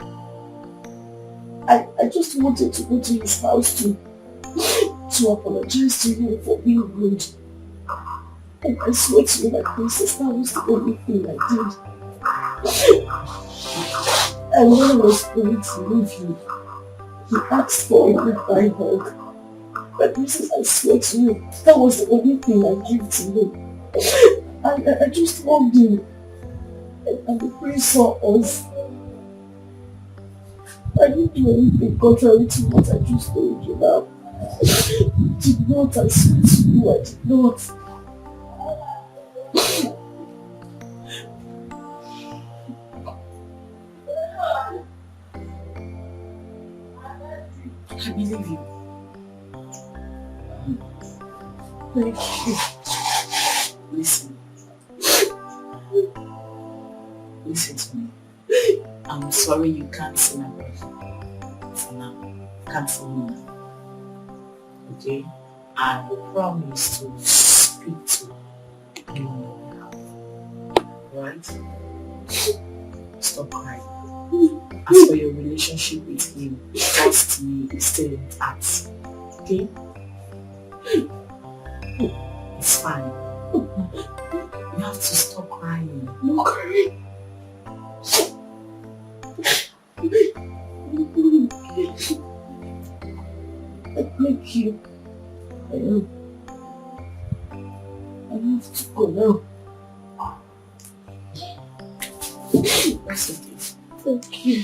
I just wanted to go to his house to apologize to him for being rude. And I swear to you, my princess, that was the only thing I did. And when I was going to leave him, he asked for a goodbye hug. My princess, I swear to you, that was the only thing I gave to him. I just hugged him. And the prince saw us. I didn't do anything contrary to what I just told you now. I did not, I swear to you, I did not. I believe you. Thank you. Listen. Listen to me. I'm sorry you can't see my brother for now. Can't see him now. Okay? I promise to speak to Billionaire. Right? Stop crying. As for your relationship with him, trust me, it's still intact. Okay? It's fine. You have to stop crying. No crying. Thank you. I have to go now. That's okay. Thank you.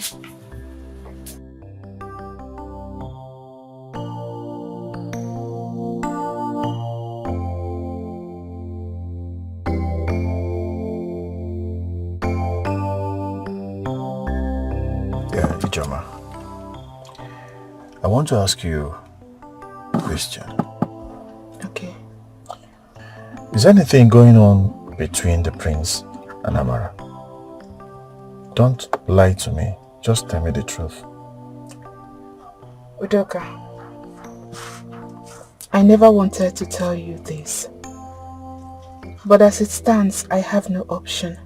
Yeah, Ijoma. I want to ask you a question. Okay. Is anything going on between the prince and Amara? Don't lie to me. Just tell me the truth. Udoka, I never wanted to tell you this. But as it stands, I have no option.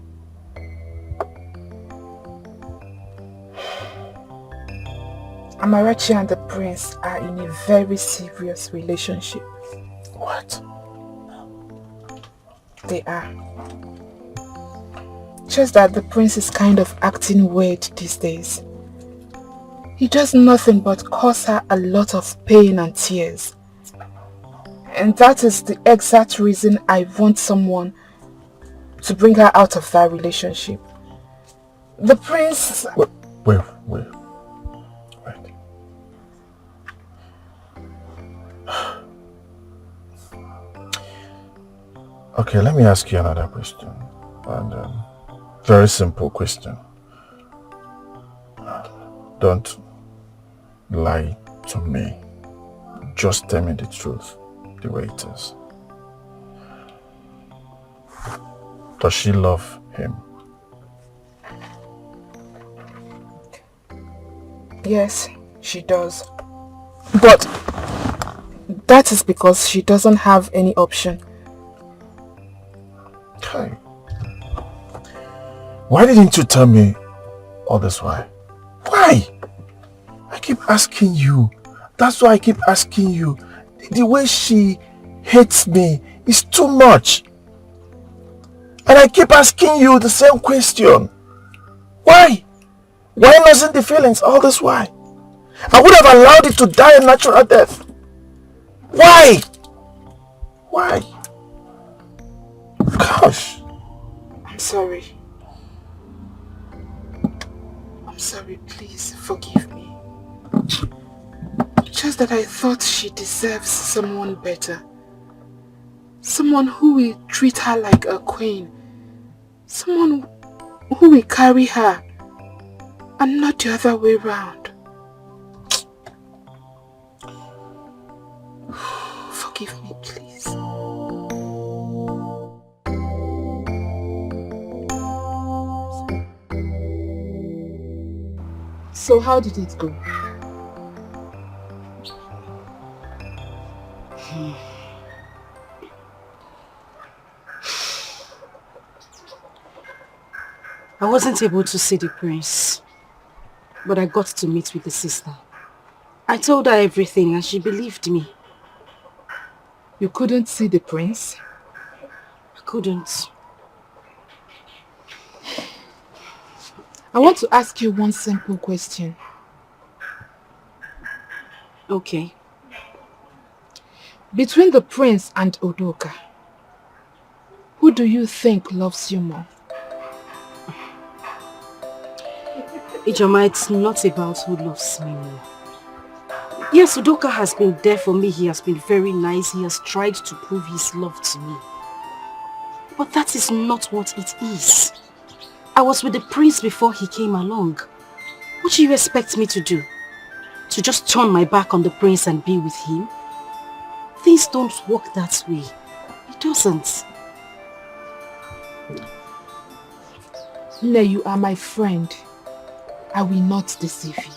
Amarachi and the prince are in a very serious relationship. What? They are. Just that the prince is kind of acting weird these days. He does nothing but cause her a lot of pain and tears. And that is the exact reason I want someone to bring her out of that relationship. The prince... Wait. Okay, let me ask you another question. And very simple question. Don't lie to me. Just tell me the truth, the way it is. Does she love him? Yes, she does. But that is because she doesn't have any option. Okay. Why didn't you tell me all this while? Why? I keep asking you. That's why I keep asking you. The way she hates me is too much. And I keep asking you the same question. Why? Why nursing the feelings all this while? I would have allowed it to die a natural death. Why? Why? Gosh. I'm sorry. I'm sorry, please forgive me. Just that I thought she deserves someone better. Someone who will treat her like a queen. Someone who will carry her and not the other way round. Forgive me, please. So how did it go? I wasn't able to see the prince, but I got to meet with the sister. I told her everything and she believed me. You couldn't see the prince? I couldn't. I want to ask you one simple question. Okay. Between the prince and Udoka, who do you think loves you more? Ijoma, it's not about who loves me more. Yes, Udoka has been there for me. He has been very nice. He has tried to prove his love to me. But that is not what it is. I was with the prince before he came along. What do you expect me to do? To just turn my back on the prince and be with him? Things don't work that way. It doesn't. Nay, you are my friend. I will not deceive you.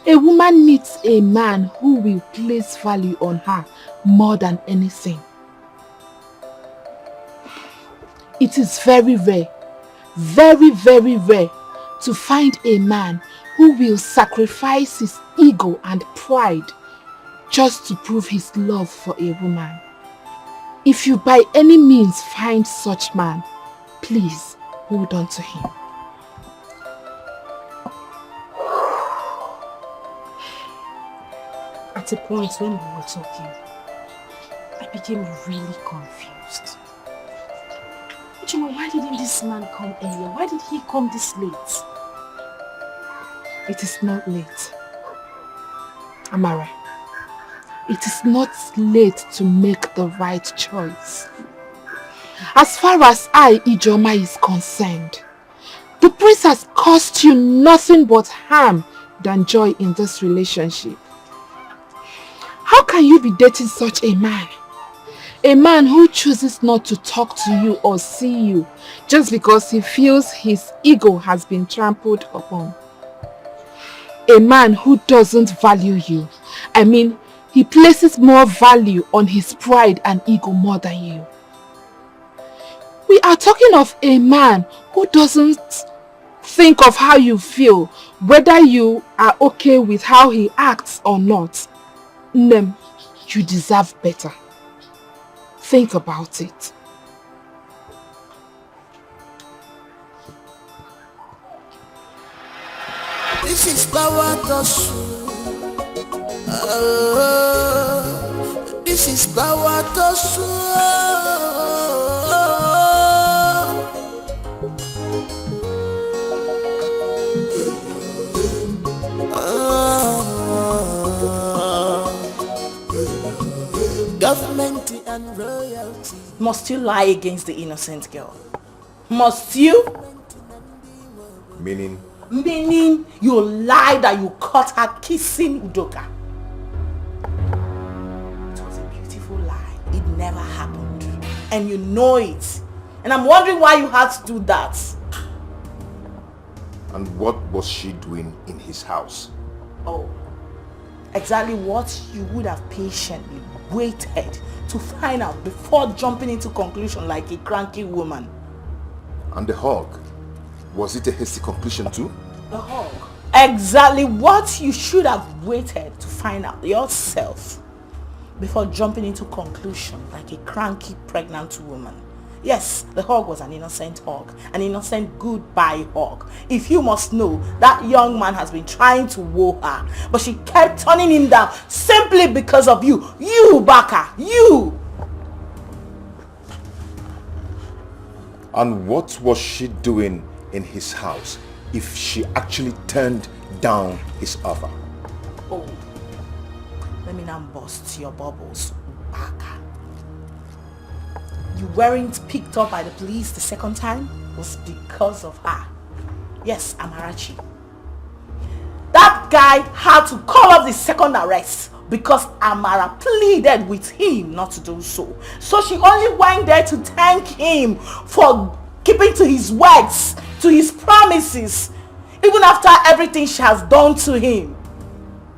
A woman needs a man who will place value on her more than anything. It is very rare, very, very rare to find a man who will sacrifice his ego and pride just to prove his love for a woman. If you by any means find such man, please hold on to him. At a point when we were talking, I became really confused. Why didn't this man come earlier? Why did he come this late? It is not late. Amara, it is not late to make the right choice. As far as I, Ijoma, is concerned, the prince has caused you nothing but harm than joy in this relationship. How can you be dating such a man? A man who chooses not to talk to you or see you just because he feels his ego has been trampled upon. A man who doesn't value you. I mean, he places more value on his pride and ego more than you. We are talking of a man who doesn't think of how you feel, whether you are okay with how he acts or not. Nem, you deserve better. Think about it. This is power to this is power to government and royalty. Must you lie against the innocent girl? Must you? Meaning? Meaning you lied that you caught her kissing Udoka. It was a beautiful lie. It never happened. And you know it. And I'm wondering why you had to do that. And what was she doing in his house? Oh, exactly what you would have patiently waited to find out before jumping into conclusion like a cranky woman. And the hug? Was it a hasty conclusion too? The hug. Exactly what you should have waited to find out yourself before jumping into conclusion like a cranky pregnant woman. Yes, the hug was an innocent hug, an innocent goodbye hug. If you must know, that young man has been trying to woo her, but she kept turning him down simply because of you. You, Baka, you! And what was she doing in his house if she actually turned down his offer? Oh, let me now bust your bubbles, Baka. You weren't picked up by the police the second time was because of her. Yes, Amarachi. That guy had to call off the second arrest because Amara pleaded with him not to do so. So she only went there to thank him for keeping to his words, to his promises, even after everything she has done to him.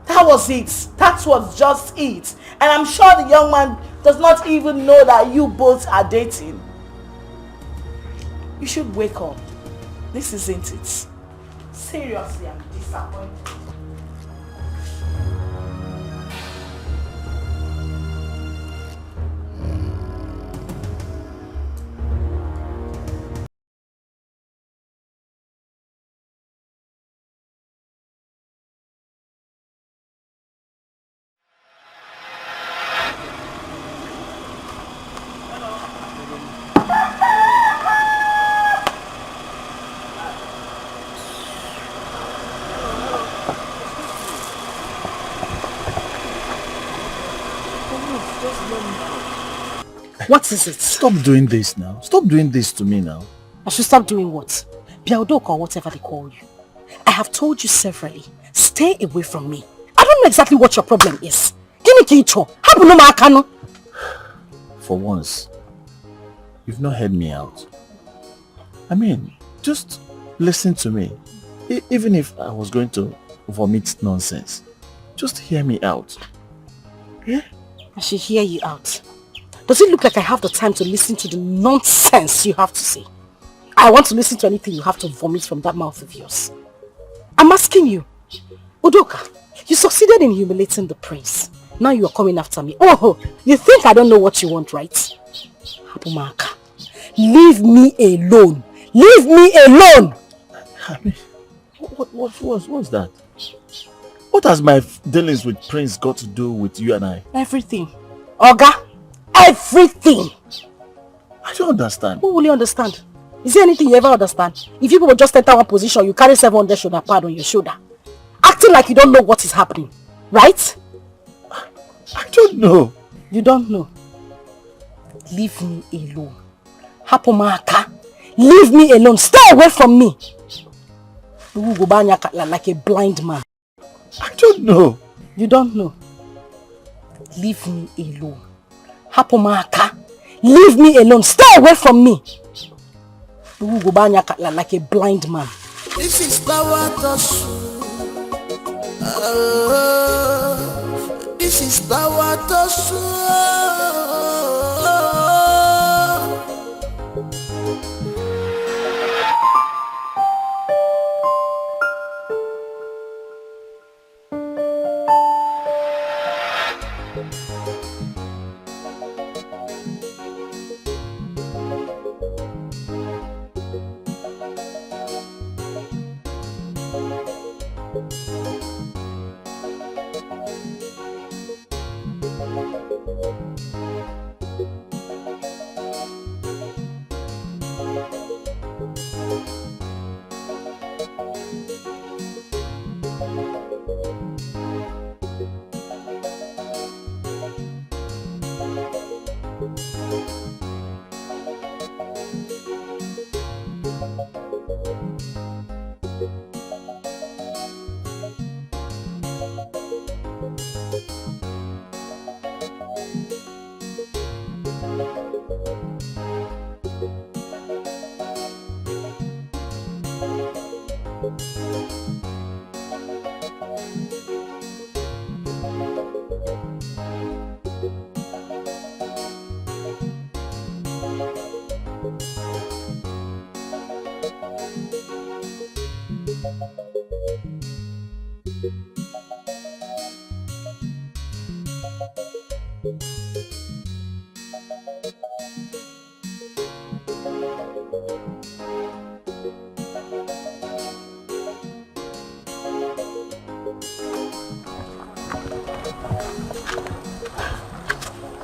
That was it. That was just it. And I'm sure the young man does not even know that you both are dating. You should wake up. This isn't it. Seriously, I'm disappointed. What is it? Stop doing this now. Stop doing this to me now. I should stop doing what? Udoka or whatever they call you. I have told you severally, stay away from me. I don't know exactly what your problem is. Give me Kincho. For once, you've not heard me out. I mean, just listen to me. Even if I was going to vomit nonsense, just hear me out. Yeah? I should hear you out. Does it look like I have the time to listen to the nonsense you have to say? I want to listen to anything you have to vomit from that mouth of yours. I'm asking you, Udoka, you succeeded in humiliating the prince. Now you are coming after me. Oh, you think I don't know what you want, right? Hapumaka, leave me alone. Leave me alone! I mean, what's that? What has my dealings with Prince got to do with you and I? Everything. Oga, everything! I don't understand. Who will you understand? Is there anything you ever understand? If you people just enter one position, you carry 700 shoulder pad on your shoulder. Acting like you don't know what is happening. Right? I don't know. You don't know? Leave me alone. Hapumaka, leave me alone. Stay away from me. You go like a blind man. I don't know. You don't know? Leave me alone. Hapumaka, leave me alone. Stay away from me. You go like a blind man. This is power to this is power to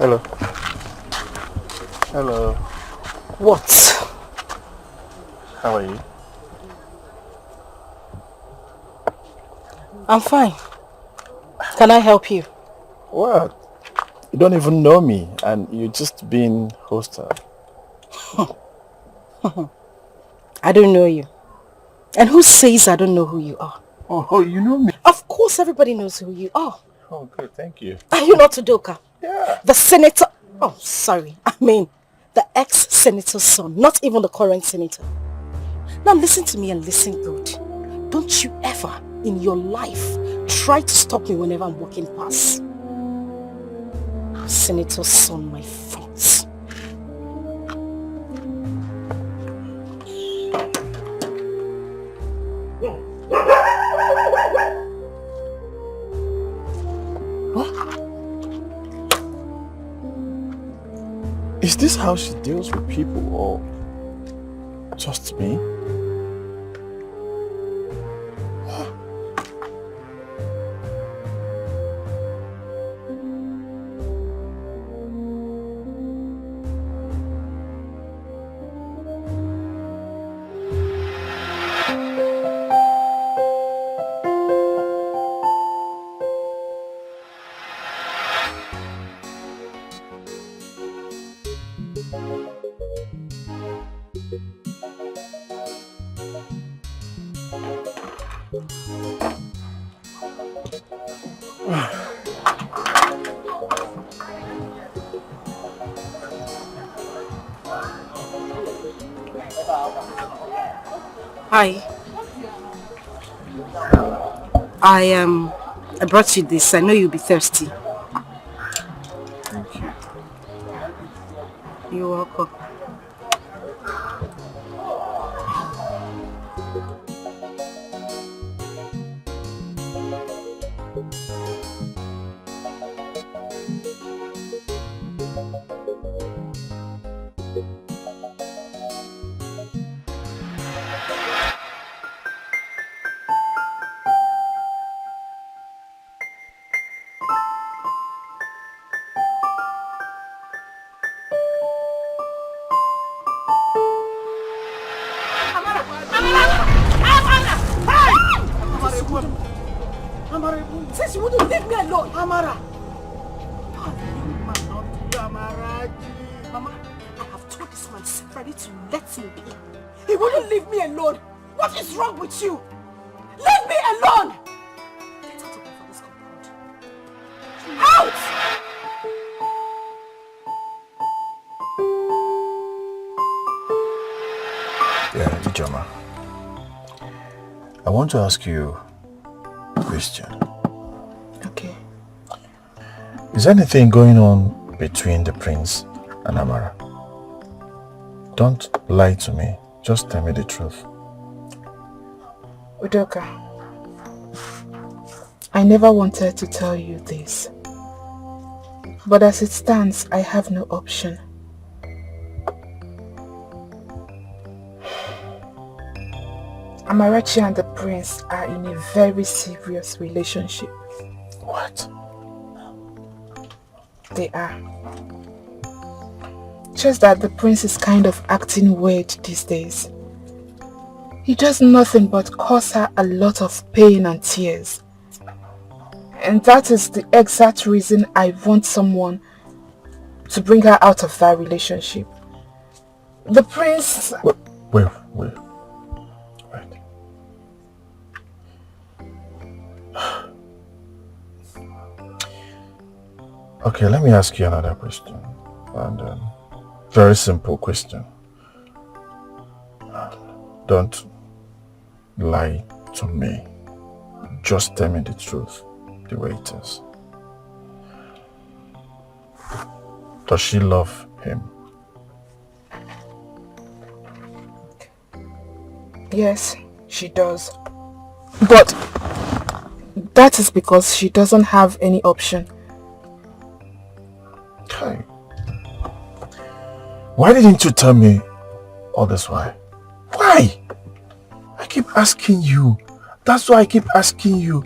Hello. Hello. What? How are you? I'm fine. Can I help you? What? You don't even know me and you're just being hostile. I don't know you. And who says I don't know who you are? Oh, you know me? Of course everybody knows who you are. Oh, good. Thank you. Are you not Udoka? Yeah. The senator... Oh, sorry. I mean, the ex-senator's son. Not even the current senator. Now listen to me and listen good. Don't you ever in your life try to stop me whenever I'm walking past. Senator's son, my front. Is this how she deals with people or just me? Hi. I brought you this. I know you'll be thirsty. Thank you. You're welcome. Amara, since you wouldn't leave me alone, Amara. Mama, I have told this man separately to let me be. He wouldn't leave me alone. What is wrong with you? Leave me alone! Get out of this compound. Out! Yeah, Ijoma. I want to ask you a question. Okay. Is anything going on between the prince and Amara? Don't lie to me. Just tell me the truth. Udoka, I never wanted to tell you this. But as it stands, I have no option. Amarachi and the prince are in a very serious relationship. What? They are. Just that the prince is kind of acting weird these days. He does nothing but cause her a lot of pain and tears. And that is the exact reason I want someone to bring her out of that relationship. The prince... Wait. Okay, let me ask you another question. And very simple question. Don't lie to me. Just tell me the truth, the way it is. Does she love him? Yes, she does. But that is because she doesn't have any option. Okay. Why didn't you tell me all this while? Why? I keep asking you. That's why I keep asking you.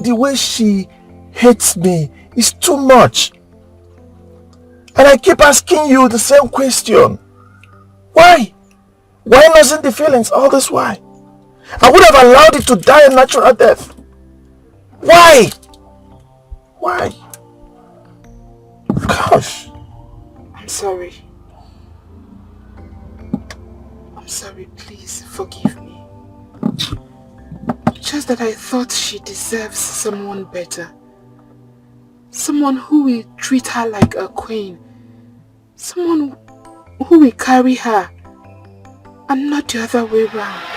The way she hates me is too much. And I keep asking you the same question. Why? Why losing the feelings all this while? I would have allowed it to die a natural death. Why? Why? Gosh. I'm sorry. I'm sorry, please forgive me. Just that I thought she deserves someone better. Someone who will treat her like a queen. Someone who will carry her and not the other way around.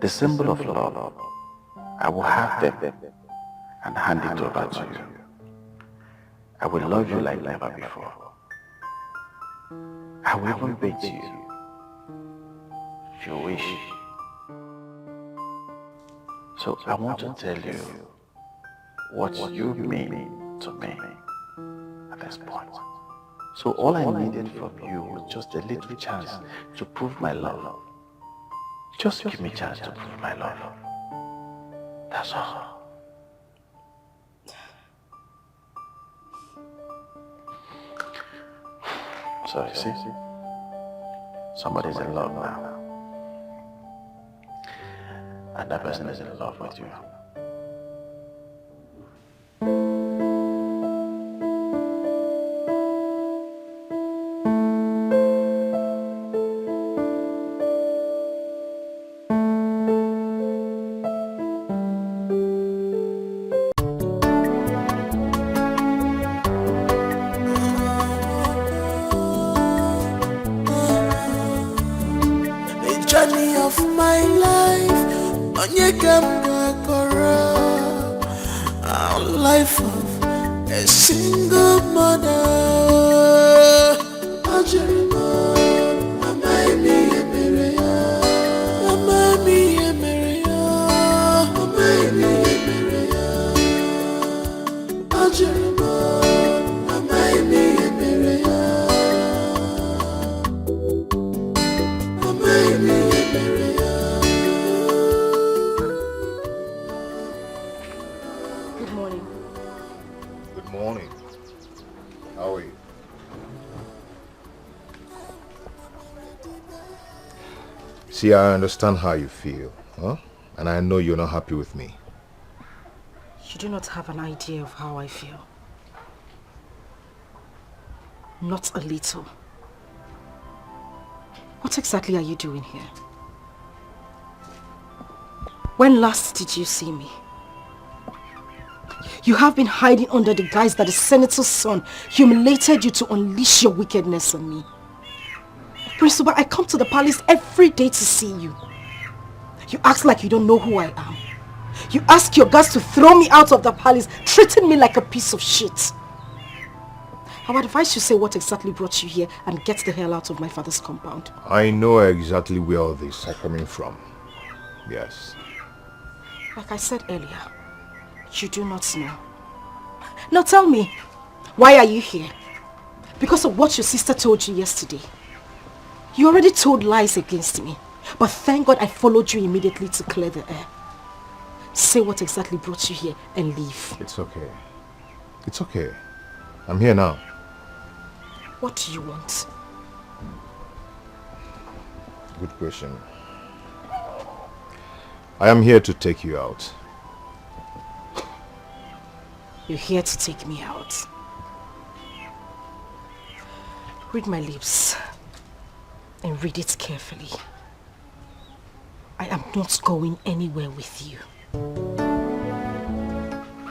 The symbol of love, I will have them and hand it over to you. I will love you like never before. I will even beg you, if you wish. So I want to tell you what you mean to me at this point. So all I needed from you was just a little chance to prove my love. Just give me a chance to prove my love. That's all. So you see, somebody's in love now. And that person is in love with you. of my life, our life of a single mother. Good morning. Good morning. How are you? See, I understand how you feel, huh? And I know you're not happy with me. You do not have an idea of how I feel. Not a little. What exactly are you doing here? When last did you see me? You have been hiding under the guise that the senator's son humiliated you to unleash your wickedness on me. Prince Uba, I come to the palace every day to see you. You act like you don't know who I am. You ask your guards to throw me out of the palace, treating me like a piece of shit. I would advise you say what exactly brought you here and get the hell out of my father's compound. I know exactly where all this are coming from. Yes. Like I said earlier, you do not know. Now tell me, why are you here? Because of what your sister told you yesterday. You already told lies against me, but thank God I followed you immediately to clear the air. Say what exactly brought you here and leave. It's okay. It's okay. I'm here now. What do you want? Good question. I am here to take you out. You're here to take me out. Read my lips and read it carefully. I am not going anywhere with you.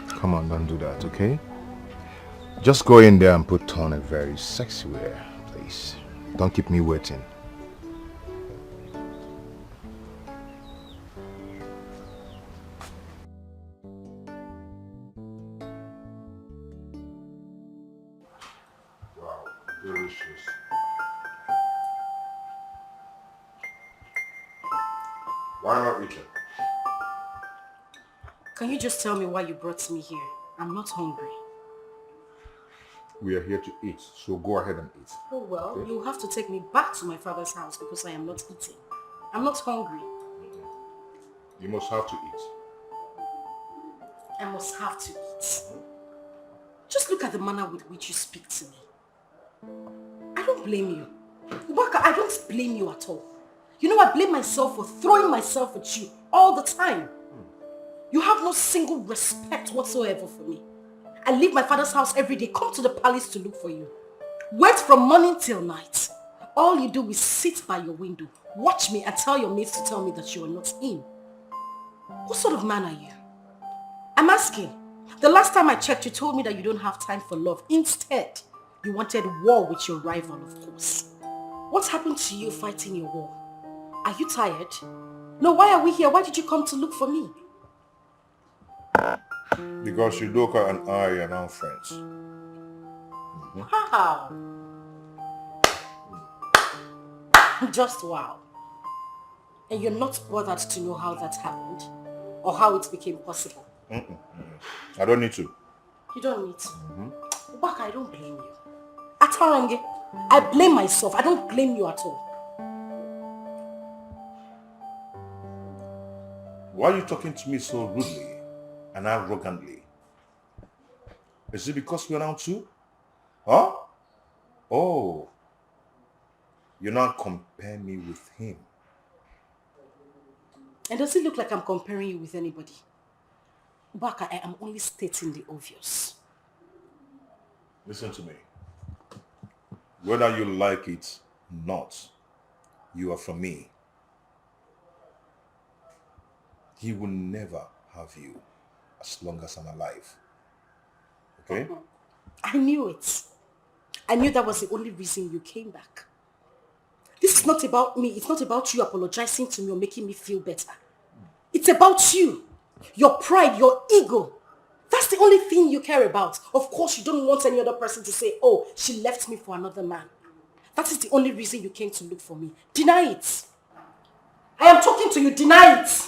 Come on, don't do that, okay? Just go in there and put on a very sexy wear, please. Don't keep me waiting. Wow, delicious. Why not eat it? Can you just tell me why you brought me here? I'm not hungry. We are here to eat, so go ahead and eat. Oh well, okay? you'll have to take me back to my father's house because I am not eating. I'm not hungry. You must have to eat. I must have to eat. Just look at the manner with which you speak to me. I don't blame you. Udoka, I don't blame you at all. You know, I blame myself for throwing myself at you all the time. You have no single respect whatsoever for me. I leave my father's house every day, come to the palace to look for you. Wait from morning till night. All you do is sit by your window, watch me and tell your mates to tell me that you are not in. What sort of man are you? I'm asking. The last time I checked, you told me that you don't have time for love. Instead, you wanted war with your rival, of course. What happened to you fighting your war? Are you tired? No, why are we here? Why did you come to look for me? Because Udoka and I are now friends. Wow. Just wow. And you're not bothered to know how that happened or how it became possible. I don't need to. You don't need to. Udoka, I don't blame you. Atarange, I blame myself. I don't blame you at all. Why are you talking to me so rudely and arrogantly? Is it because we're now two? Huh? Oh. You're not comparing me with him. And does it look like I'm comparing you with anybody? Udoka, I am only stating the obvious. Listen to me. Whether you like it or not, you are from me. He will never have you as long as I'm alive. Okay? I knew it. I knew that was the only reason you came back. This It's not about me. It's not about you apologizing to me or making me feel better. It's about you. Your pride, your ego. That's the only thing you care about. Of course, you don't want any other person to say, oh, she left me for another man. That is the only reason you came to look for me. Deny it. I am talking to you. Deny it.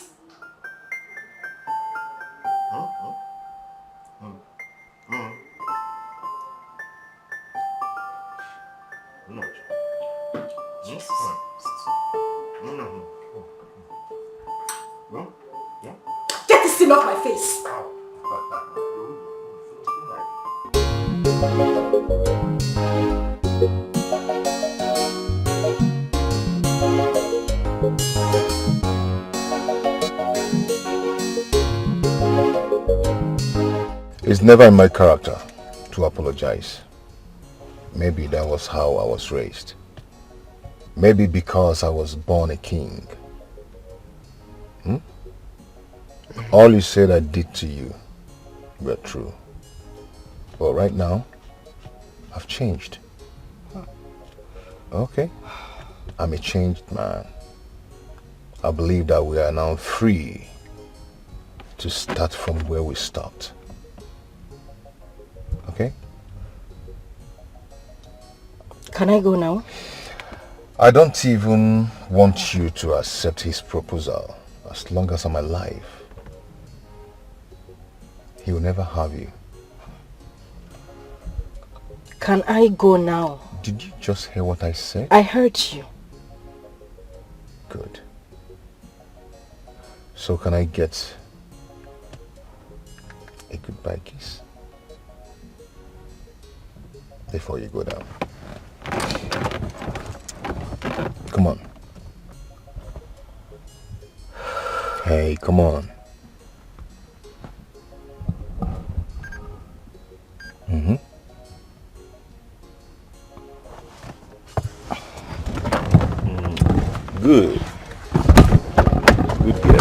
Get this thing off my face. It's never in my character to apologize. Maybe that was how I was raised. Maybe because I was born a king. All you said I did to you were true. But right now, I've changed. Okay? I'm a changed man. I believe that we are now free to start from where we stopped. Okay? Can I go now? I don't even want you to accept his proposal. As long as I'm alive, he will never have you. Can I go now? Did you just hear what I said? I heard you. Good. So can I get a goodbye kiss before you go down? Come on. Hey, come on. Good. Good girl.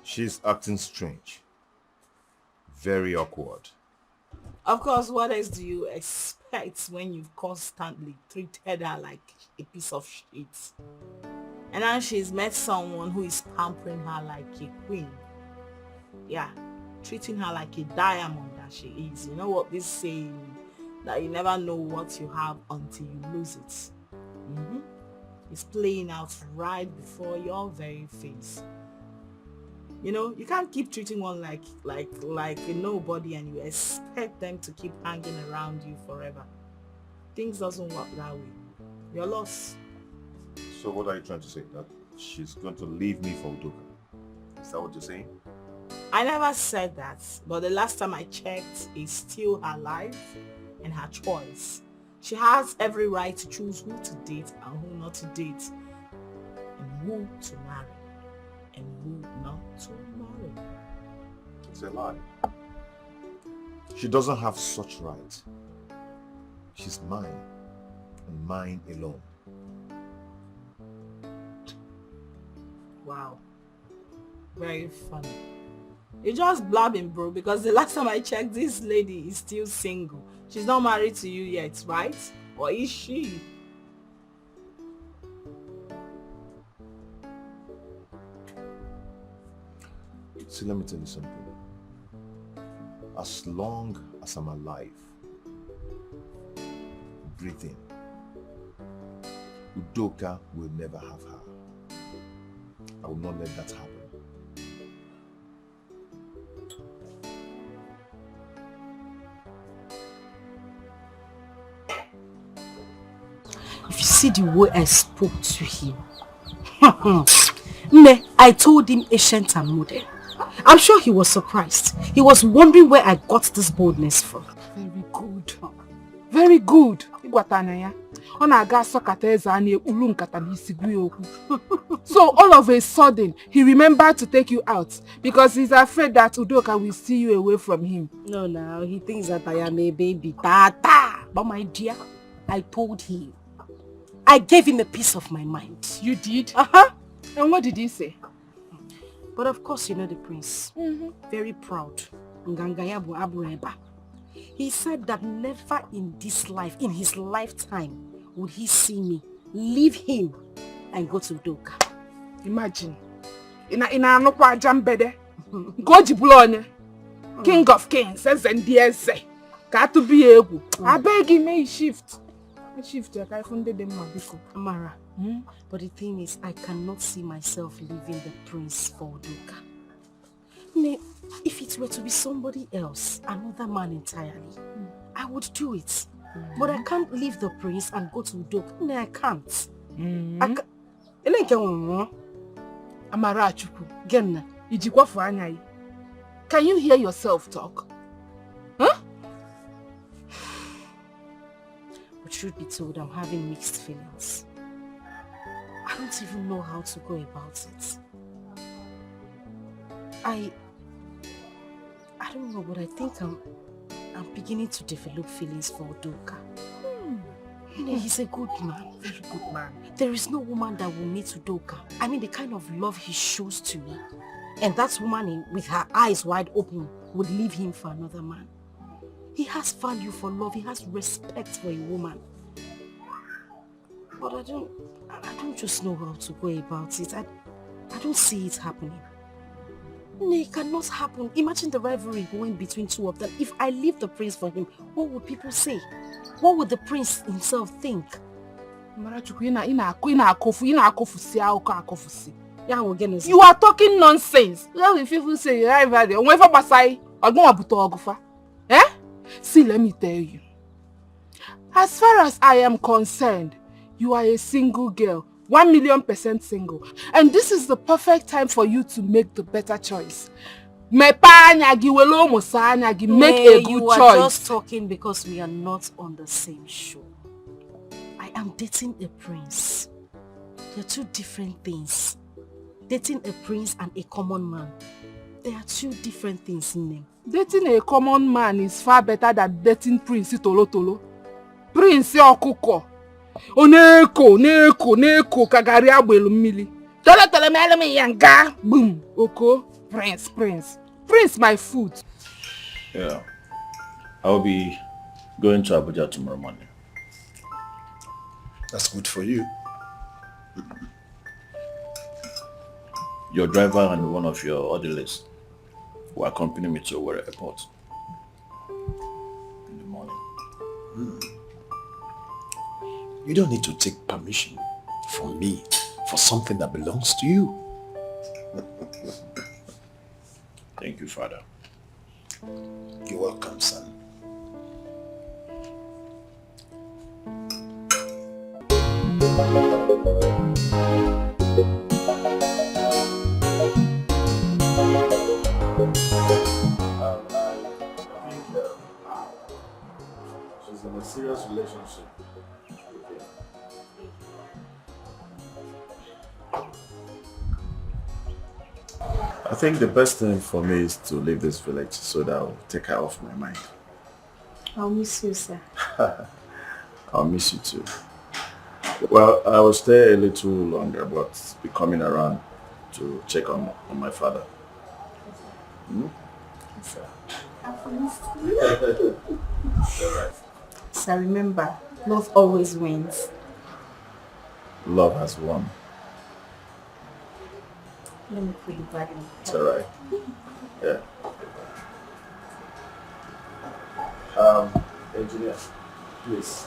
She's acting strange. Very awkward. Of course, what else do you expect when you've constantly treated her like a piece of shit? And now she's met someone who is pampering her like a queen. Yeah, treating her like a diamond that she is. You know what this saying? That you never know what you have until you lose it. It's playing out right before your very face. You know, you can't keep treating one like a nobody and you expect them to keep hanging around you forever. Things doesn't work that way. You're lost. So what are you trying to say? That she's going to leave me for Udoka? Is that what you're saying? I never said that, but the last time I checked, it's still her life and her choice. She has every right to choose who to date and who not to date, and who to marry and who not to marry. It's a lie. She doesn't have such right. She's mine, and mine alone. Wow. Very funny. You're just blabbing, bro, because the last time I checked, this lady is still single. She's not married to you yet, right? Or is she? See, let me tell you something. As long as I'm alive, breathing, Udoka will never have her. I will not let that happen. If you see the way I spoke to him. I told him ancient and modern. I'm sure he was surprised. He was wondering where I got this boldness from. Very good. Very good. So all of a sudden, he remembered to take you out because he's afraid that Udoka will steal you away from him. No, he thinks that I am a baby. Tata. But my dear, I told him. I gave him a piece of my mind. You did? Uh-huh. And what did he say? But of course, you know the prince. Very proud. He said that never in this life, in his lifetime, would he see me leave him and go to Udoka. Imagine. Ina anokwa jambede. Goji bulonye. King of kings says and say. Got to be able. I beg him may shift. Amara. But the thing is, I cannot see myself leaving the prince for Udoka. If it were to be somebody else, another man entirely, I would do it. But I can't leave the prince and go to Udoka. No, I can't. Amara Chuku. Genna. Can you hear yourself talk? Huh? But truth be told, I'm having mixed feelings. I don't even know how to go about it. I don't know, but I think I'm beginning to develop feelings for Udoka. He's a good man, very good man. There is no woman that will meet Udoka. I mean, the kind of love he shows to me. And that woman with her eyes wide open would leave him for another man. He has value for love. He has respect for a woman. But I don't just know how to go about it. I don't see it happening. No, it cannot happen. Imagine the rivalry going between two of them. If I leave the prince for him, what would people say? What would the prince himself think? You are talking nonsense. If people say rivalry, see, let me tell you. As far as I am concerned, you are a single girl, 1,000,000% single. And this is the perfect time for you to make the better choice. Make a good choice. You are just talking because we are not on the same show. I am dating a prince. They're two different things. Dating a prince and a common man. There are two different things in them. Dating a common man is far better than dating Prince Tolo Tolo. Prince Okuko. Neko kagari abuelu mili. Tole me yanga. Boom. Oko. Prince my food. Yeah. I'll be going to Abuja tomorrow morning. That's good for you. Your driver and one of your orderlies will accompany me to Owerri Airport in the morning. You don't need to take permission from me for something that belongs to you. Thank you, Father. You're welcome, son. She's in a serious relationship. I think the best thing for me is to leave this village so that I'll take her off my mind. I'll miss you, sir. I'll miss you too. Well, I will stay a little longer, but be coming around to check on my father. So remember, love always wins. Love has won. Let me put you back in. It's alright. Yeah. Engineer, please.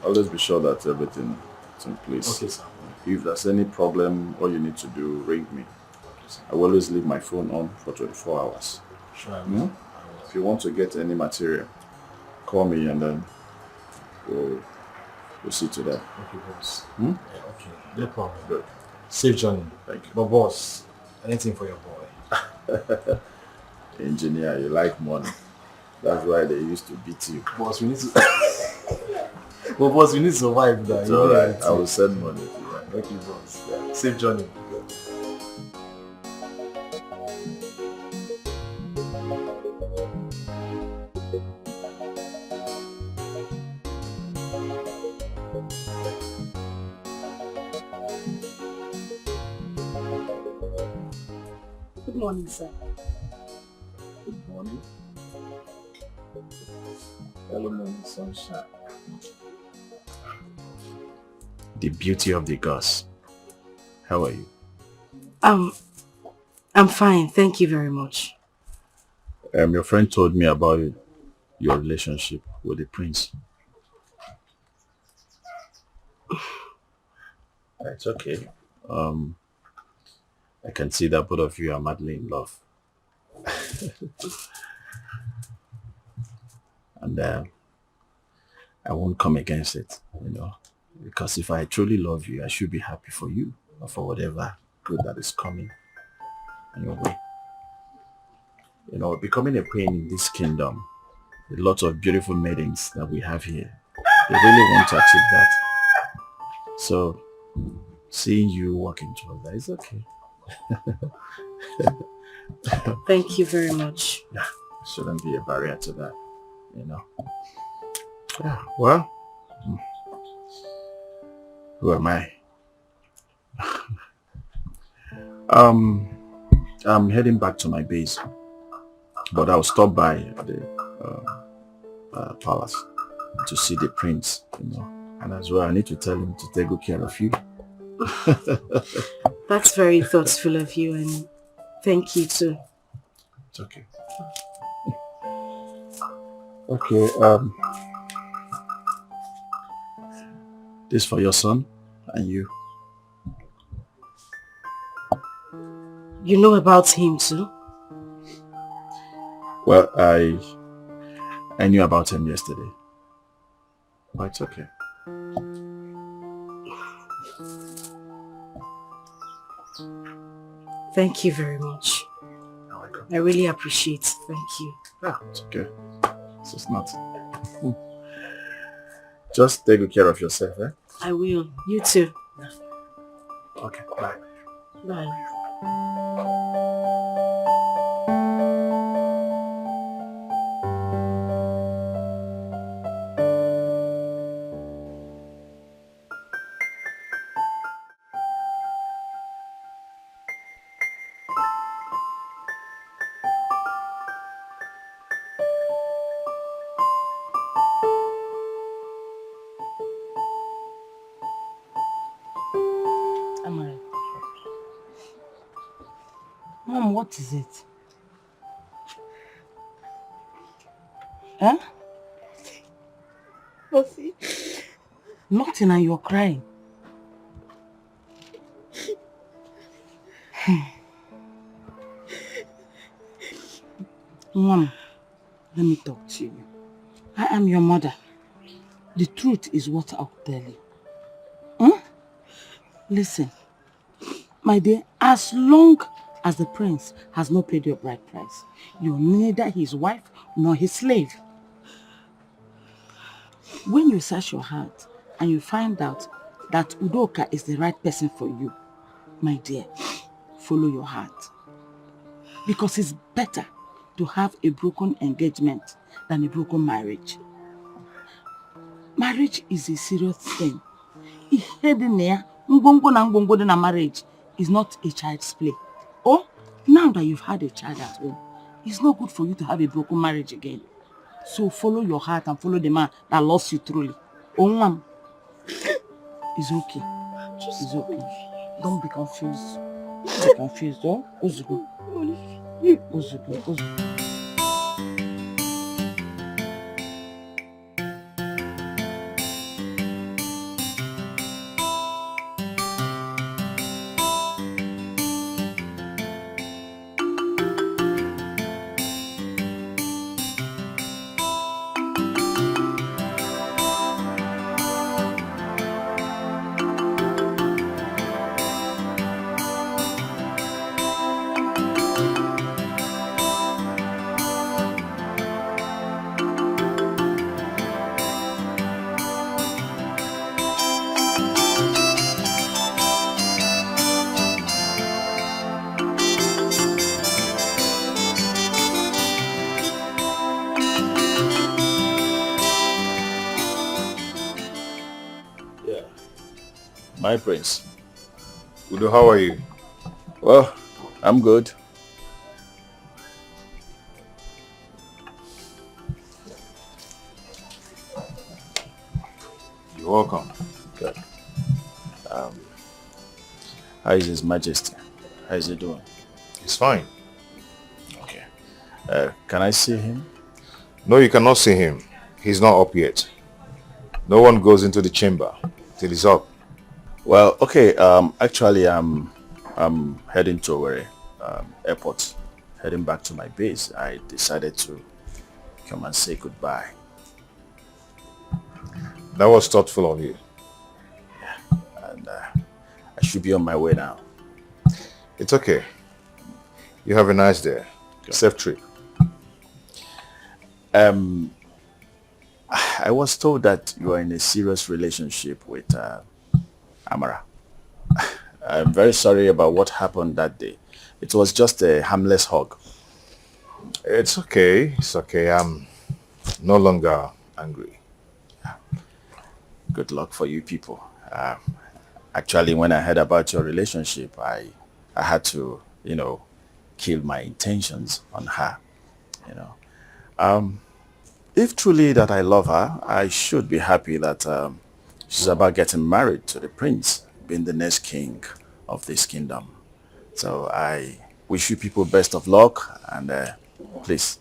Always be sure that everything is in place. Okay, sir. If there's any problem, all you need to do, ring me. I will always leave my phone on for 24 hours. Sure. If you want to get any material, call me and then we'll We'll see to that. Okay, boss. Hmm? Yeah, okay, no problem. Good. Safe journey. Thank you. But boss, anything for your boy. Engineer, you like money. That's why they used to beat you. Boss, we need to... But boss, we need to survive that. It's alright. I will send money if you want. Thank you, boss. Yeah. Safe journey. Good morning, sir. Good morning. Hello, morning sunshine. The beauty of the gods. How are you? I'm fine. Thank you very much. Your friend told me about your relationship with the prince. It's okay. I can see that both of you are madly in love. And I won't come against it, because if I truly love you, I should be happy for you or for whatever good that is coming in your way. Becoming a queen in this kingdom, a lot of beautiful maidens that we have here, they really want to achieve that. So, seeing you walking towards that is okay. Thank you very much. Yeah, shouldn't be a barrier to that, Yeah, well, who am I? I'm heading back to my base, but I'll stop by the palace to see the prince, and as well I need to tell him to take good care of you. That's very thoughtful of you, and thank you too. It's okay. Okay, this for your son and you. You know about him too? Well, I knew about him yesterday. But it's okay. Thank you very much. I really appreciate it. Thank you. Yeah, it's okay. It's just nothing. Just take good care of yourself, eh? I will. You too. Okay, bye. Bye. Amara. Mom, what is it? Huh? Nothing. Nothing, and you're crying. Mom, let me talk to you. I am your mother. The truth is what I'll tell you. Listen, my dear, as long as the prince has not paid your bride price, you're neither his wife nor his slave. When you search your heart and you find out that Udoka is the right person for you, my dear, follow your heart. Because it's better to have a broken engagement than a broken marriage. Marriage is a serious thing. Marriage is not a child's play. Oh, now that you've had a child at home, it's not good for you to have a broken marriage again. So follow your heart and follow the man that loves you truly. Oh, mom, it's okay. It's okay. Don't be confused. Don't be confused, oh? Ozugo. Ozugo. Ozugo. My prince. Udo, how are you? Well, I'm good. You're welcome. Good. How is His Majesty? How is he doing? He's fine. Okay. Can I see him? No, you cannot see him. He's not up yet. No one goes into the chamber till he's up. Well, okay. Actually, I'm heading to Owerri airport, heading back to my base. I decided to come and say goodbye. That was thoughtful of you. Yeah, and I should be on my way now. It's okay. You have a nice day. Good. Safe trip. I was told that you are in a serious relationship with Amara. I'm very sorry about what happened that day. It was just a harmless hug. It's okay. It's okay. I'm no longer angry. Good luck for you people. Actually, when I heard about your relationship, I had to, kill my intentions on her, If truly that I love her, I should be happy that she's about getting married to the prince, being the next king of this kingdom. So I wish you people best of luck, and please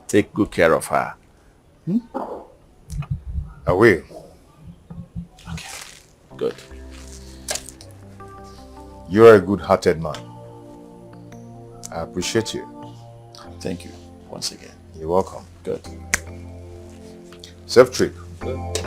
take good care of her. I will. Okay, good. You're a good-hearted man. I appreciate you. Thank you once again. You're welcome. Good. Safe trip. Good.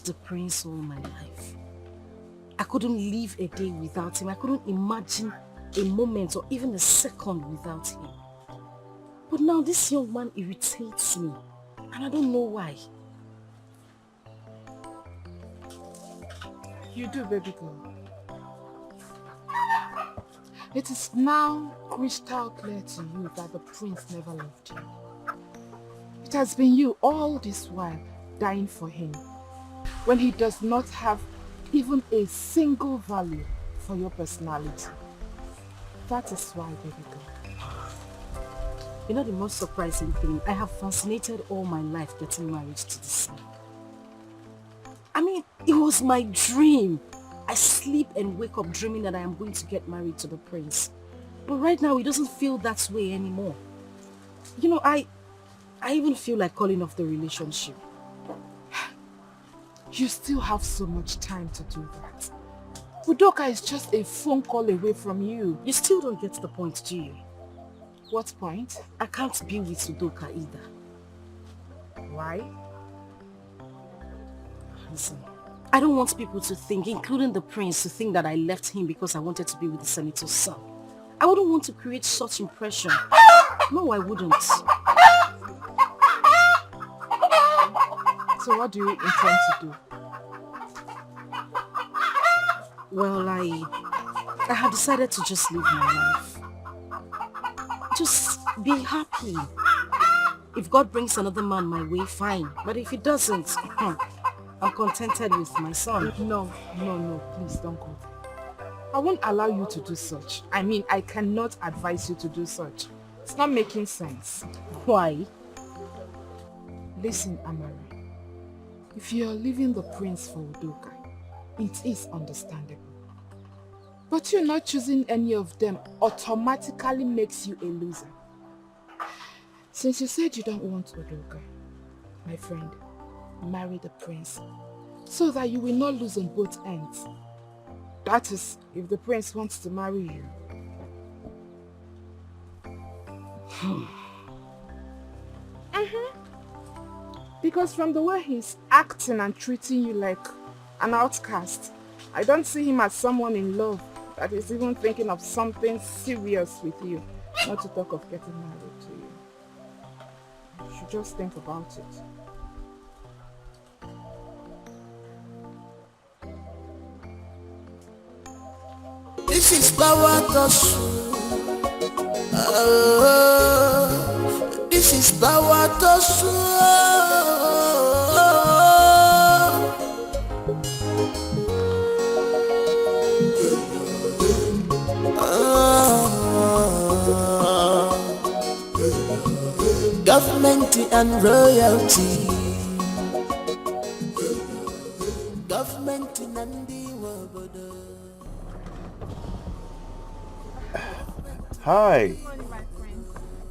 The prince all my life. I couldn't live a day without him. I couldn't imagine a moment or even a second without him. But now this young man irritates me, and I don't know why. You do, baby girl. It is now crystal clear to you that the prince never left you. It has been you all this while dying for him, when he does not have even a single value for your personality. That is why, baby girl. You know the most surprising thing? I have fascinated all my life getting married to this man. I mean, it was my dream. I sleep and wake up dreaming that I am going to get married to the prince. But right now, it doesn't feel that way anymore. I even feel like calling off the relationship. You still have so much time to do that. Udoka is just a phone call away from you. You still don't get the point, do you? What point? I can't be with Udoka either. Why? Listen, I don't want people to think, including the prince, to think that I left him because I wanted to be with the senator's son. I wouldn't want to create such impression. No, I wouldn't. So what do you intend to do? Well, I have decided to just live my life. Just be happy. If God brings another man my way, fine. But if he doesn't, I'm contented with my son. No, please don't go there. I won't allow you to do such. I mean, I cannot advise you to do such. It's not making sense. Why? Listen, Amara. If you're leaving the prince for Udoka, it is understandable. But you not choosing any of them automatically makes you a loser. Since you said you don't want Udoka, my friend, marry the prince so that you will not lose on both ends. That is, if the prince wants to marry you. Because from the way he's acting and treating you like an outcast, I don't see him as someone in love that is even thinking of something serious with you, not to talk of getting married to you. You should just think about it. This is power to this is power to government and royalty. Government and the world. Hi. Good morning, my friend.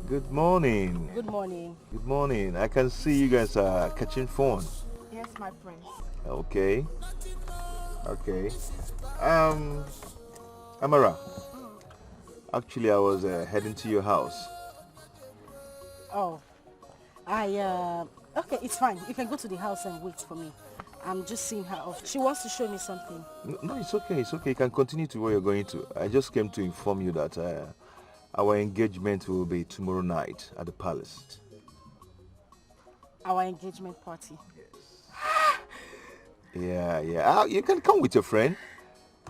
Good morning. Good morning. Good morning. I can see you guys are catching phone. Yes, my friends. Okay. Okay. Amara. Actually, I was heading to your house. Oh, okay, it's fine. You can go to the house and wait for me. I'm just seeing her off. She wants to show me something. No, it's okay. It's okay. You can continue to where you're going to. I just came to inform you that our engagement will be tomorrow night at the palace. Our engagement party? Yes. Yeah. You can come with your friend.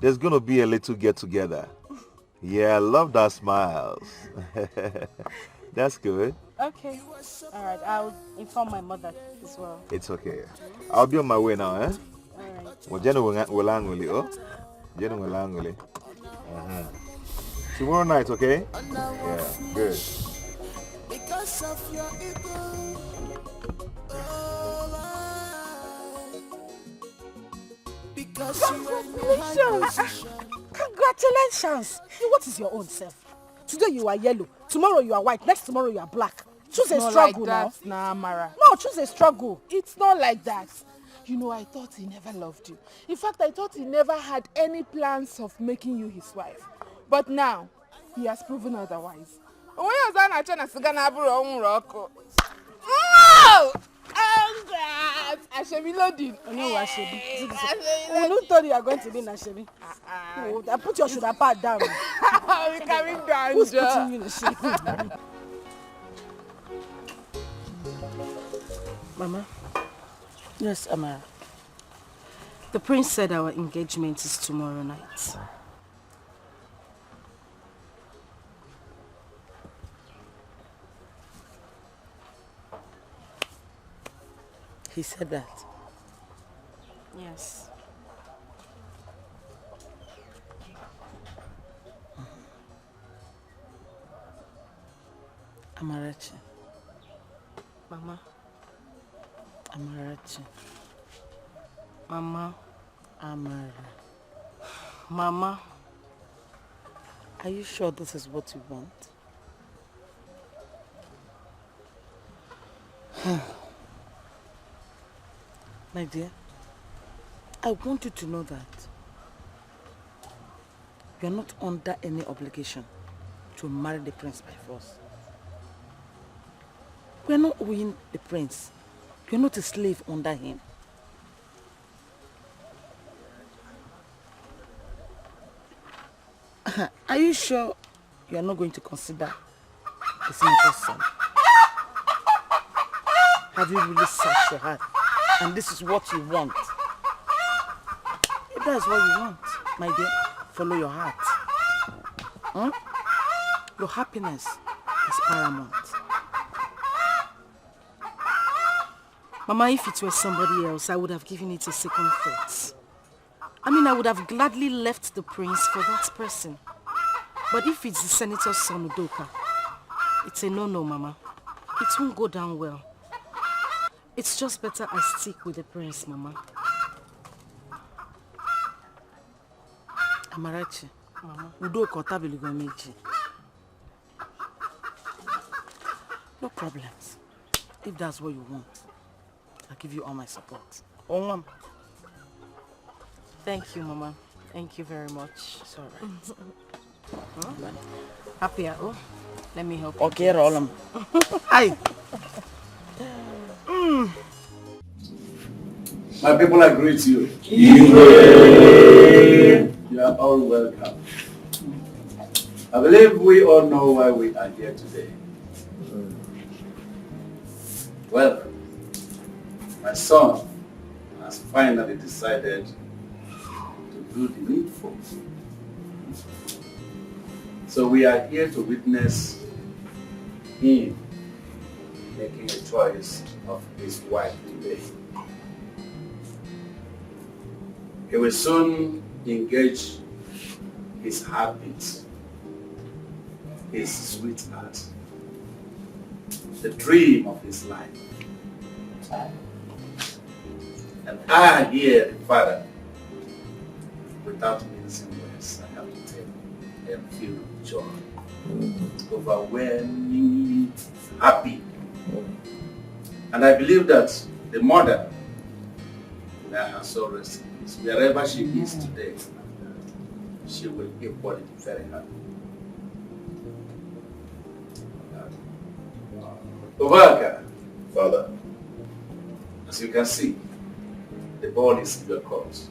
There's going to be a little get-together. Yeah, I love that smiles. That's good. Okay. All right. I'll inform my mother as well. It's okay. I'll be on my way now, eh? All right. Well, Jenna will angole, oh? Jenna will angole. Tomorrow night, okay? Yeah, good. Because of your ego. Congratulations! Congratulations! What is your own self? Today you are yellow, tomorrow you are white, next tomorrow you are black. Choose a struggle now. Nah, Amara. No, choose a struggle. It's not like that. You know, I thought he never loved you. In fact, I thought he never had any plans of making you his wife. But now, he has proven otherwise. Oh! Congrats! Ashebi loading. No, Ashebi. Who told you are going to be in Ashebi? I put your shoulder pad down. We're coming down. Who's putting you in the shade? Mama? Yes, Amara. The prince said our engagement is tomorrow night. He said that? Yes. Amarachi. Mama. Amarachi. Mama. Amara. Mama. Are you sure this is what you want? My dear, I want you to know that you are not under any obligation to marry the prince by force. We are not owing the prince. You are not a slave under him. Are you sure you are not going to consider the senator's son? Have you really searched your heart? And this is what you want? If that's what you want, my dear, follow your heart. Your happiness is paramount. Mama, if it were somebody else, I would have given it a second thought. I mean, I would have gladly left the prince for that person. But if it's the senator's son, Udoka, it's a no-no, Mama. It won't go down well. It's just better I stick with the prince, Mama. Amarachi, Udoka Tabiligomeji. No problems. If that's what you want, I'll give you all my support. Thank you, Mama. Thank you very much. It's all right. Happy, oh? Let me help you. Okay, Rolam. Hi. My people, I greet you. You are all welcome. I believe we all know why we are here today. Well, my son has finally decided to do the needful. So we are here to witness him making a choice of his wife today. He will soon engage his heartbeat, his sweetheart, the dream of his life. And I here, the father, without mincing words, I have to tell you, I am filled with joy, overwhelmingly happy. And I believe that the mother, may her soul rest in peace, wherever she is today, she will equally be very happy. Udoka, Father, as you can see, the ball is in your court.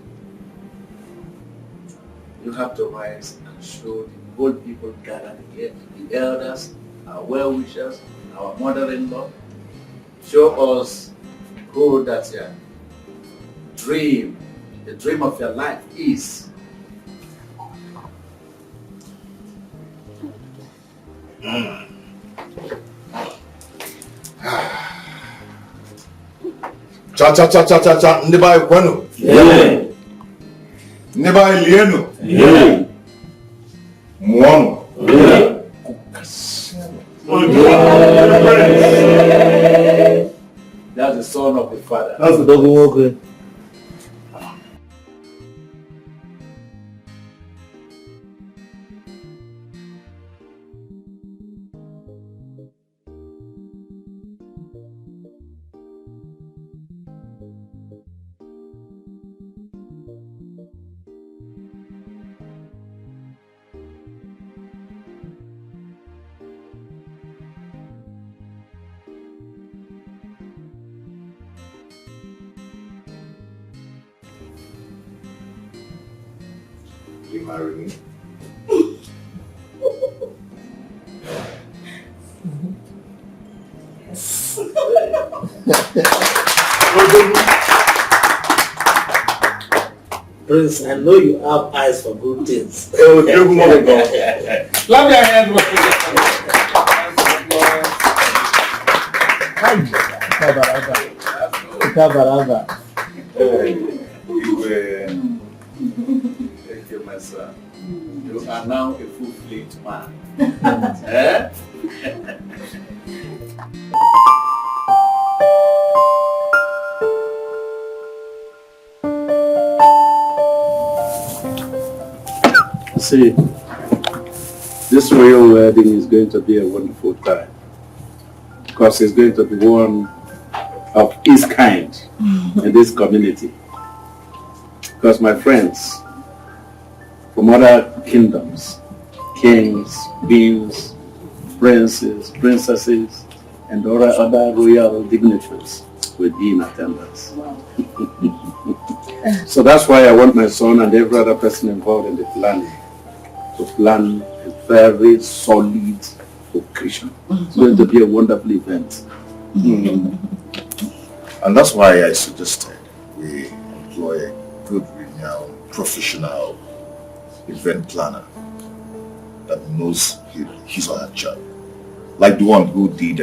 You have to rise and show the whole people gathered here, the elders, our well-wishers, our mother-in-law. Show us who that your dream, the dream of your life is. Cha cha cha cha cha cha, ndibai kwenu. Ndibai lienu. Muono. That's the son of the father. That's the dog walker. You marry me? Yes. Prince, I know you have eyes for good things. Oh, good morning, God. Clap your hands. Thank you, my son. You are now a full-fledged man. Eh? See, this royal wedding is going to be a wonderful time because it's going to be one of its kind in this community. Because my friends from other kingdoms, kings, queens, princes, princesses, and other royal dignitaries will be in attendance. So that's why I want my son and every other person involved in the planning to plan a very solid occasion. It's going to be a wonderful event. And that's why I suggested we employ a good, renowned, professional event planner that knows his or her job. Like the one who did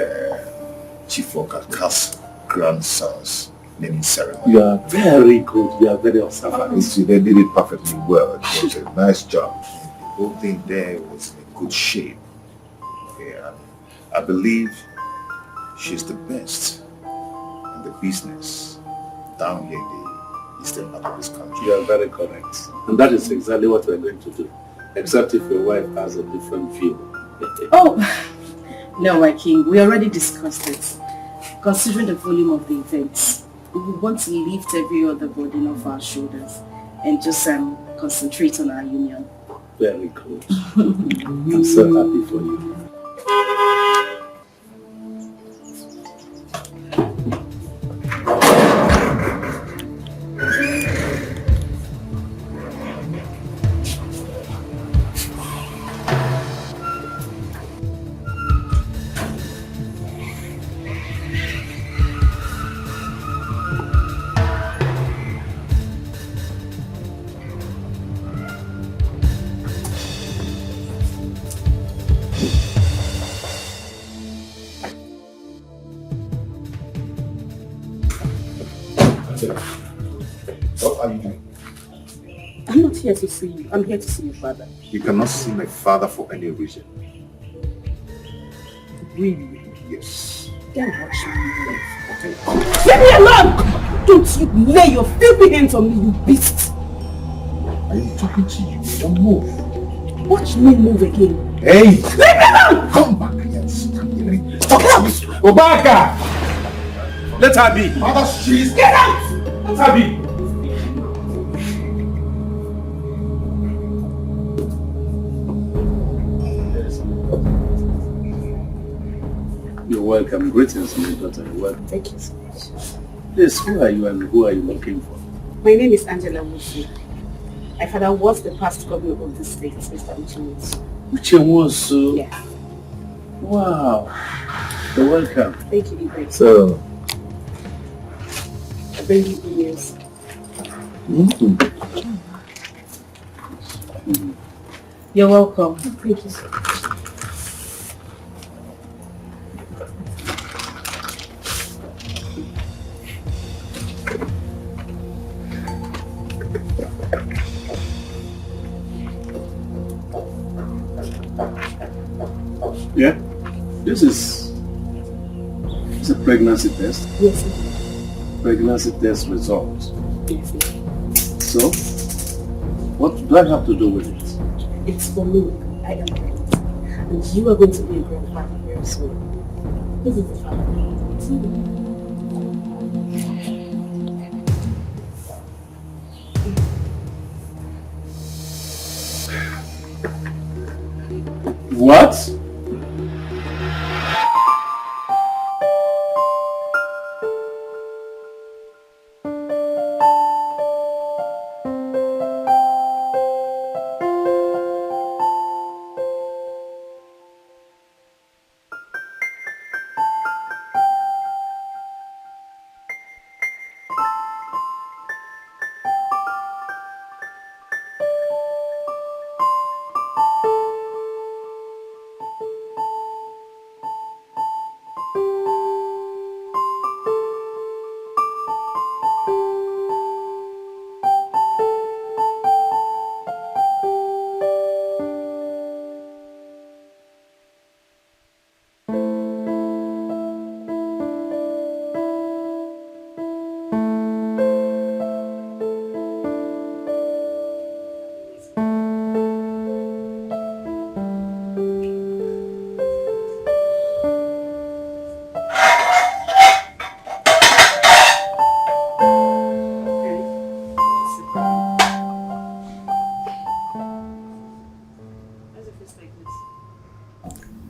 Chief Okaka's grandson's naming ceremony. You are very good. You are very observant. You see, they did it perfectly well. It was a nice job. The whole thing there was in good shape. Yeah, I believe she's the best. and the business down here in the eastern part of this country. You are very correct. And that is exactly what we are going to do. Except if your wife has a different view. Oh, no, my king. We already discussed it. Considering the volume of the events, we want to lift every other burden off our shoulders and just concentrate on our union. Very good. I'm so happy for you. What are you doing? I'm not here to see you. I'm here to see your father. You cannot see my father for any reason. Really? Yes. Then watch me move. Leave me alone! Don't you lay your filthy hands on me, you beast! I am talking to you. Don't move. Watch me move again. Hey! Leave me alone! Come back here. Stop here. Obaka! Let her be. Mother, she's... Get out! Let her be. You're welcome. Greetings, my daughter. You're welcome. Thank you so much. Yes, who are you and who are you looking for? My name is Angela Musi. My father was the past governor of the state, Mr. Uchimusu. Uchimusu? Yeah. Wow. You're welcome. Thank you, Igwe. So, I bring you good news. You're welcome. Thank you so much. yeah, this is a pregnancy test. Yes, sir. Pregnancy test results. Yes, sir. So, what do I have to do with it? It's for me. I am pregnant. And you are going to be a grandfather very soon. This is the family. What?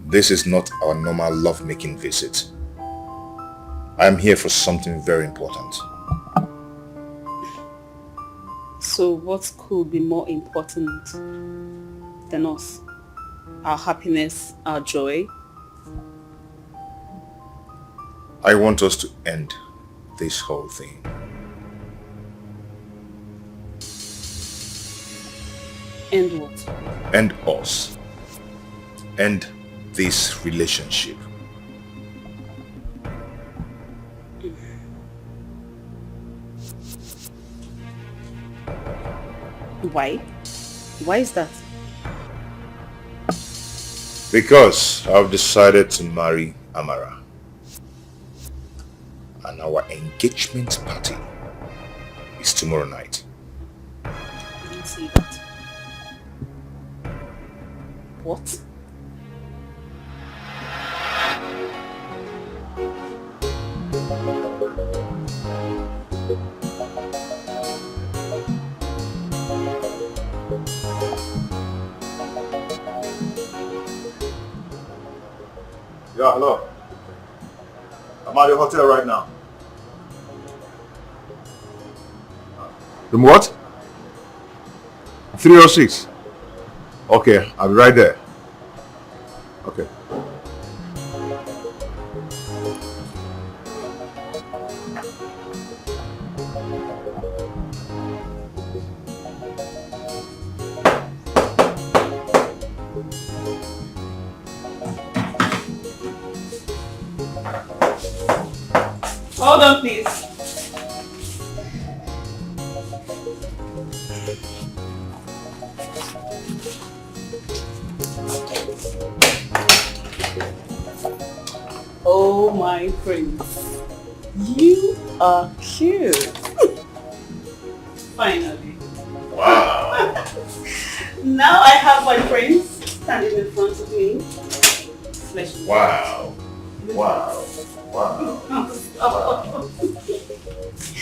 This is not our normal love-making visit. I am here for something very important. So what could be more important than us? Our happiness, our joy? I want us to end this whole thing. End what? End us. End this relationship. Why? Why is that? Because I've decided to marry Amara. and our engagement party is tomorrow night. I didn't see that. What? Yeah, hello. I'm at the hotel right now. Room what? 306. Okay, I'll be right there. Okay. Hold on, please. Oh my prince, you are cute. Finally. Wow. Now I have my prince standing in front of me. Wow. Wow. Wow.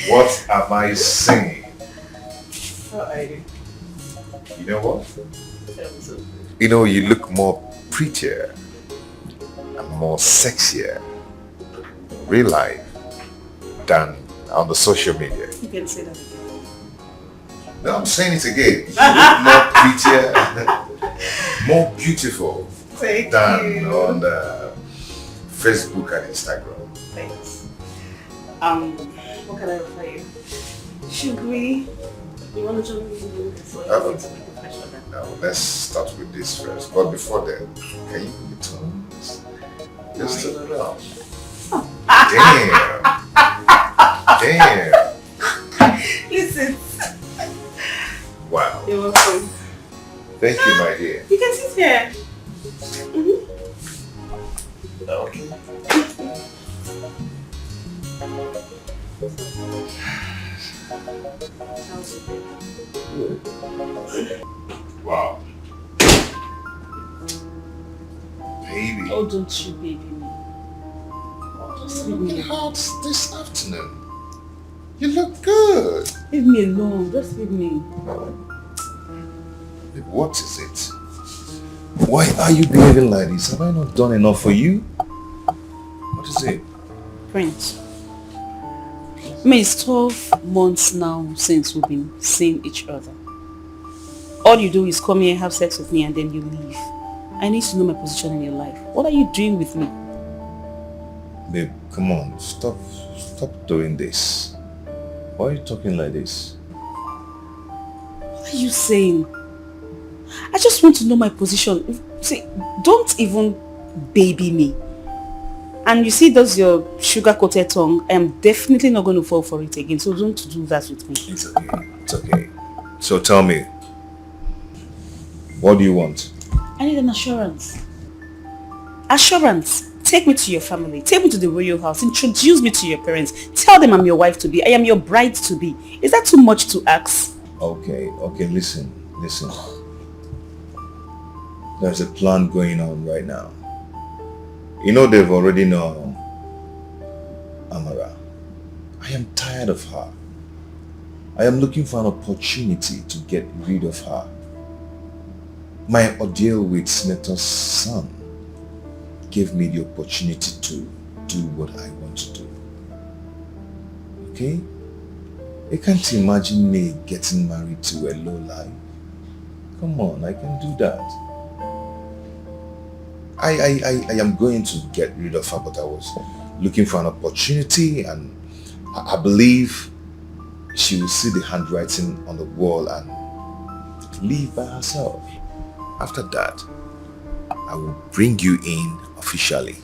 What am I saying? You know what? You know, you look more prettier and more sexier in real life than on the social media. You can say that again. No, I'm saying it again. You look more prettier, more beautiful than on Facebook and Instagram. Thanks. What can I offer you? Should we? You want to join me in this way? Now, let's start with this first. But before that, can you put the tongues? Just turn it up. Damn. Listen. Wow. You're welcome. Thank you, my dear. You can sit here. Okay. Wow. Baby. Oh, don't you baby me. Just leave me alone. Hot this afternoon. You look good. Leave me alone. Just leave me. What is it? Why are you behaving like this? Have I not done enough for you? What is it? Prince. I mean, it's 12 months now since we've been seeing each other. All you do is come here, have sex with me, and then you leave. I need to know my position in your life. What are you doing with me? Babe, come on. Stop doing this. Why are you talking like this? What are you saying? I just want to know my position. See, don't even baby me. And you see those your sugar-coated tongue, I'm definitely not going to fall for it again. So don't do that with me. It's okay. It's okay. So tell me, what do you want? I need an assurance. Assurance. Take me to your family. Take me to the royal house. Introduce me to your parents. Tell them I'm your wife to be. I am your bride to be. Is that too much to ask? Okay, listen. There's a plan going on right now. You know they've already known Amara. I am tired of her. I am looking for an opportunity to get rid of her. My ordeal with Senator's son gave me the opportunity to do what I want to do. Okay? I can't imagine me getting married to a lowlife. Come on, I can do that. I am going to get rid of her, but I was looking for an opportunity, and I believe she will see the handwriting on the wall and leave by herself. After that, I will bring you in officially.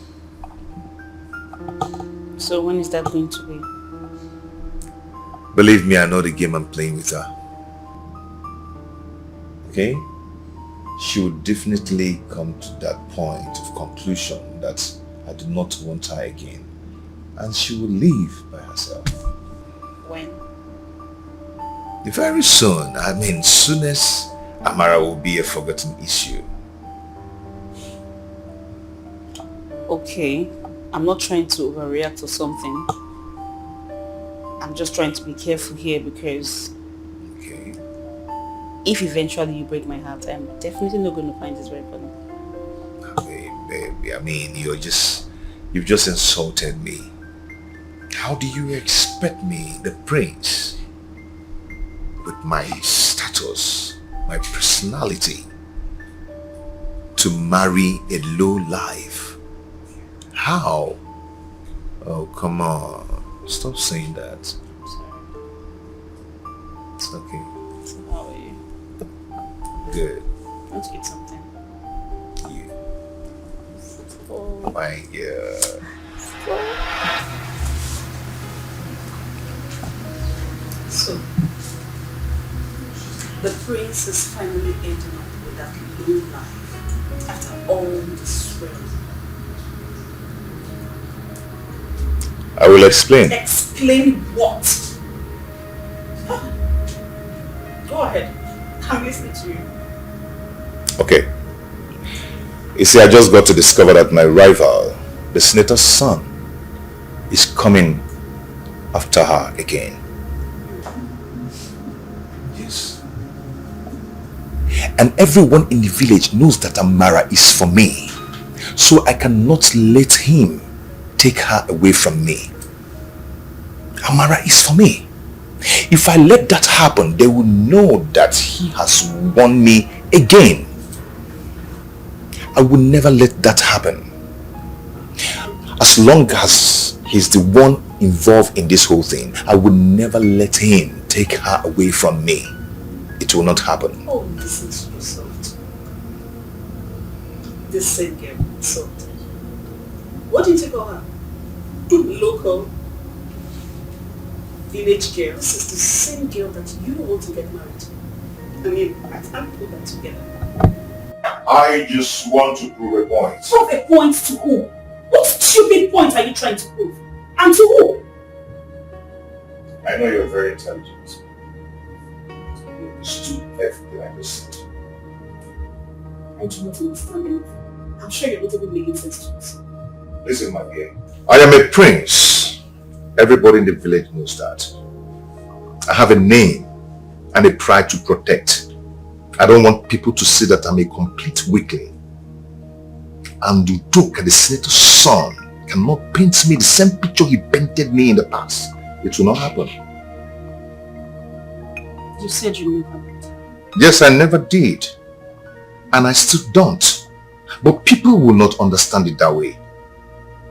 So when is that going to be? Believe me, I know the game I'm playing with her. Okay? She will definitely come to that point of conclusion that I do not want her again. and she will live by herself. When? Very soon. I mean, soonest Amara will be a forgotten issue. Okay, I'm not trying to overreact or something. I'm just trying to be careful here because if eventually you break my heart, I'm definitely not going to find this very funny. Baby, I mean, you've just insulted me. How do you expect me, the prince, with my status, my personality, to marry a low life? How? Oh, come on. Stop saying that. It's okay. So how are you? Good. Want to eat something? Oh my God. So, the prince is finally ending up with that low life after all the swearing. I will explain. Explain what? Go ahead. I'm listening to you. Okay. You see, I just got to discover that my rival, the senator's son, is coming after her again. Yes. And everyone in the village knows that Amara is for me. So I cannot let him take her away from me. Amara is for me. If I let that happen, they will know that he has won me again. I will never let that happen. As long as he's the one involved in this whole thing, I will never let him take her away from me. It will not happen. Oh, this is so soft. This same girl, soft. What did you call her? Local village girl. This is the same girl that you want to get married to. I mean, I can't put that together. I just want to prove a point. Prove a point to who? What stupid point are you trying to prove? And to who? I know you're very intelligent. You understood everything I just said. I do not understand anything. I'm sure you're not even making sense to us. Listen, my dear. I am a prince. Everybody in the village knows that. I have a name and a pride to protect. I don't want people to see that I'm a complete weakling. And Udoka, the senator's son, cannot paint me the same picture he painted me in the past. It will not happen. You said you never did. Yes, I never did. And I still don't. But people will not understand it that way.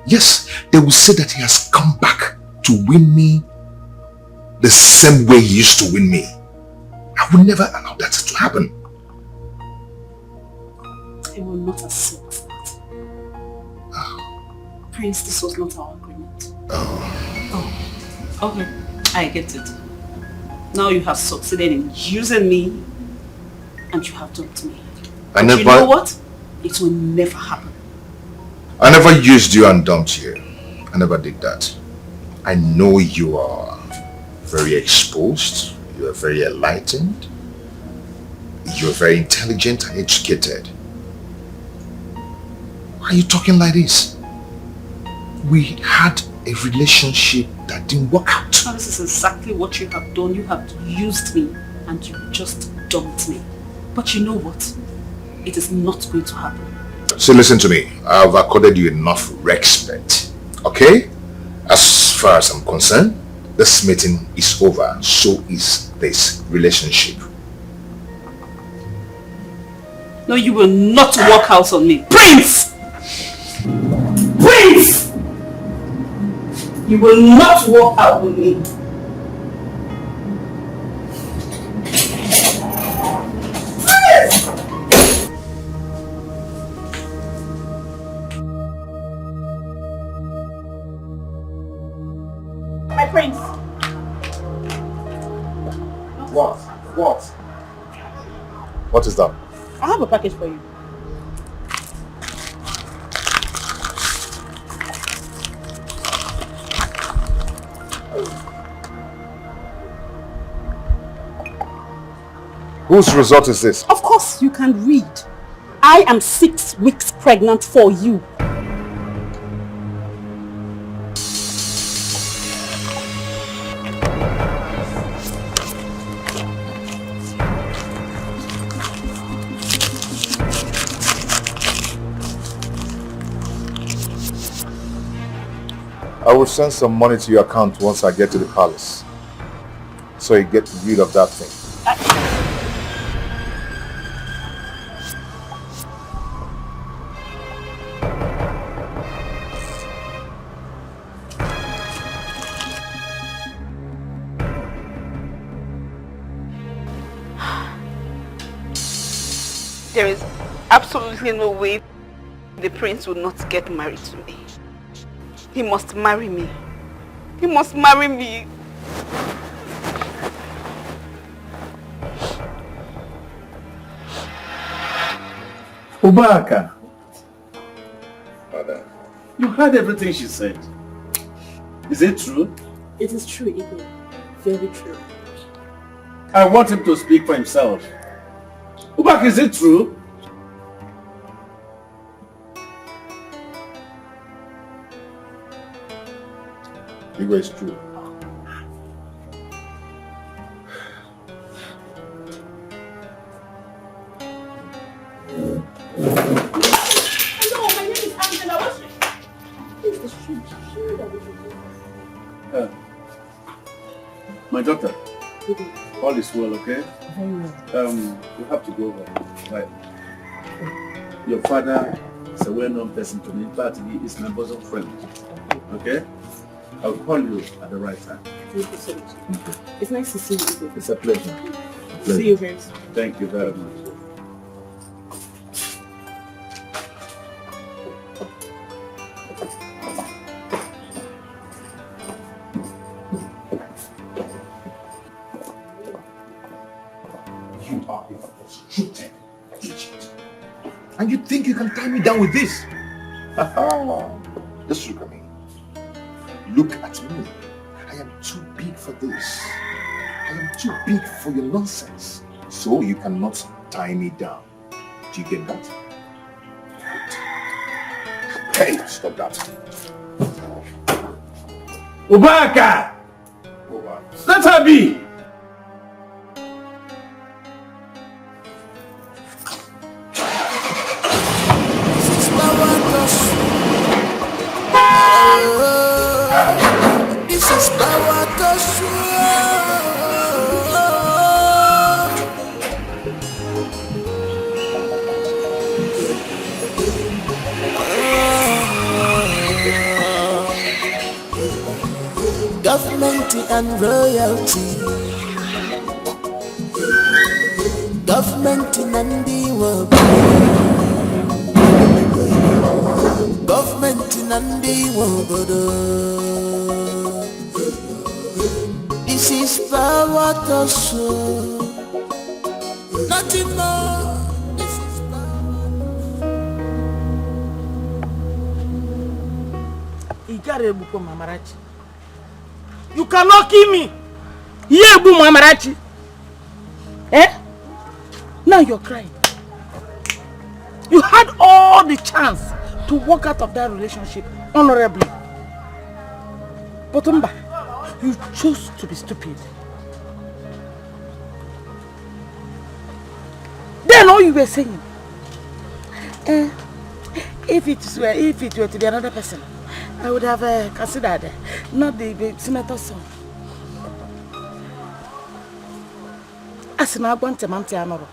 Yes, they will say that he has come back to win me the same way he used to win me. I will never allow that to happen. I will not accept that. Prince, this was not our agreement. Oh, okay. I get it. Now you have succeeded in using me and you have dumped me. But you know what? It will never happen. I never used you and dumped you. I never did that. I know you are very exposed. You are very enlightened. You are very intelligent and educated. Why are you talking like this? We had a relationship that didn't work out. Now, this is exactly what you have done. You have used me and you just dumped me. But you know what? It is not going to happen. So listen to me. I have accorded you enough respect. Okay? As far as I'm concerned, this meeting is over. So is this relationship. No, you will not walk out on me. Prince! Prince! You will not walk out on me. My prince. What? What? What is that? I have a package for you. Whose result is this? Of course you can read. I am 6 weeks pregnant for you. I will send some money to your account once I get to the palace. So you get rid of that thing. There is absolutely no way the prince will not get married to me. He must marry me. He must marry me. Udoka, Father. you heard everything she said. Is it true? It is true, Igwe. Very true. I want him to speak for himself. Udoka, is it true? Igwe, it's true. Hello, my name is Angela. What's the street? My daughter, all is well, okay? Very well. We have to go home. Right. Your father is a well-known person to me, but he is my bosom friend. Okay? I'll call you at the right time. Thank you so much. It's nice to see you. It's a pleasure. See you very soon. Thank you very much. You are a frustrated idiot. And you think you can tie me down with this? Just look at me. Look at me. I am too big for this. I am too big for your nonsense. So you cannot tie me down. Do you get that? Hey, stop that. Udoka! Let her be! This is power to government and royalty. Government and the world. Government and the world. This is power to show. Nothing more. This is power. You cannot kill me. Yeah, boom, Amarachi. Eh? Now you're crying. You had all the chance to walk out of that relationship honorably. But Umba, you chose to be stupid. Then all you were saying, if it were to be another person, I would have considered not the senator's son. As an Agwante Mamte Amara,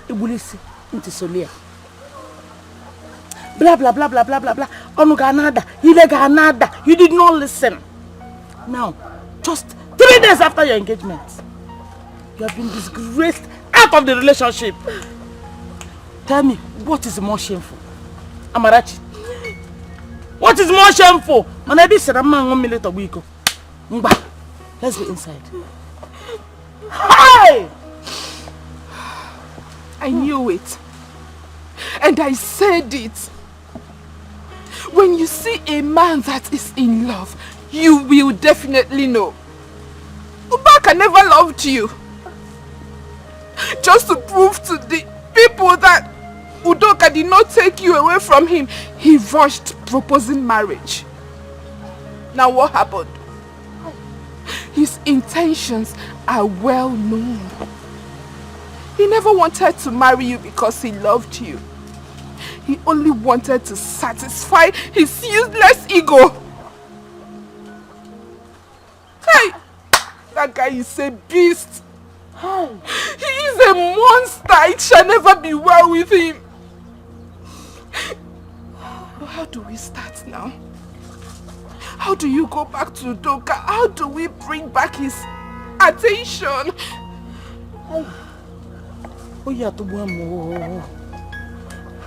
Ibulisi into Solia. Blah blah blah blah blah blah blah. Onuganada, Ileganada. You did not listen. Now, just 3 days after your engagement, you have been disgraced out of the relationship. Tell me, what is more shameful? Amarachi. What is more shameful? Let's be inside. Hi! I knew it. And I said it. When you see a man that is in love, you will definitely know. Udoka never loved you. Just to prove to the people that Udoka did not take you away from him, he rushed proposing marriage. Now what happened? His intentions are well known. He never wanted to marry you because he loved you. He only wanted to satisfy his useless ego. Hey! That guy is a beast. He is a monster. It shall never be well with him. But how do we start now? How do you go back to Udoka? How do we bring back his attention?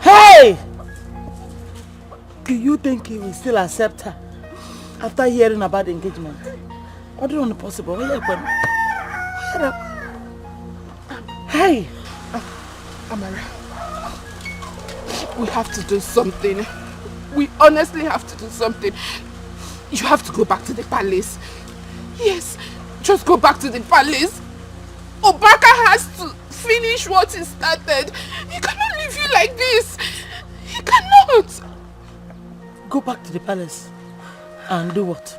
Hey! Do you think he will still accept her after hearing about the engagement? I don't know possible. Hey! Amara, we have to do something. We honestly have to do something. You have to go back to the palace. Yes, just go back to the palace. Obaka has to finish what he started. He cannot leave you like this. He cannot. Go back to the palace and do what?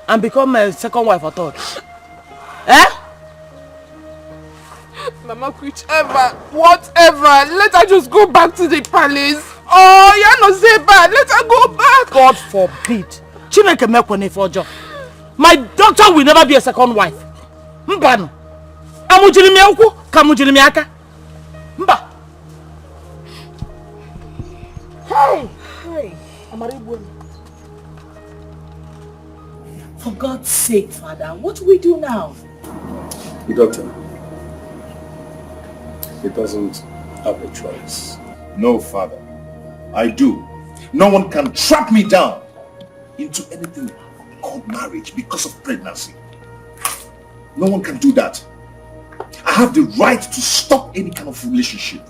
And become my second wife or third? Eh? Mama, whichever, whatever, let her just go back to the palace. Oh, you're not say bad. Let her go back. God forbid. Chineke mekwane for job. My daughter will never be a second wife. Mbano. Amujiri mi ukwu, kamujiri mi aka. Mba. Hey! Hey! Amara. For God's sake, Father, what do we do now? The doctor, he doesn't have a choice. No, Father. I do. No one can trap me down into anything called marriage because of pregnancy. No one can do that. I have the right to stop any kind of relationship.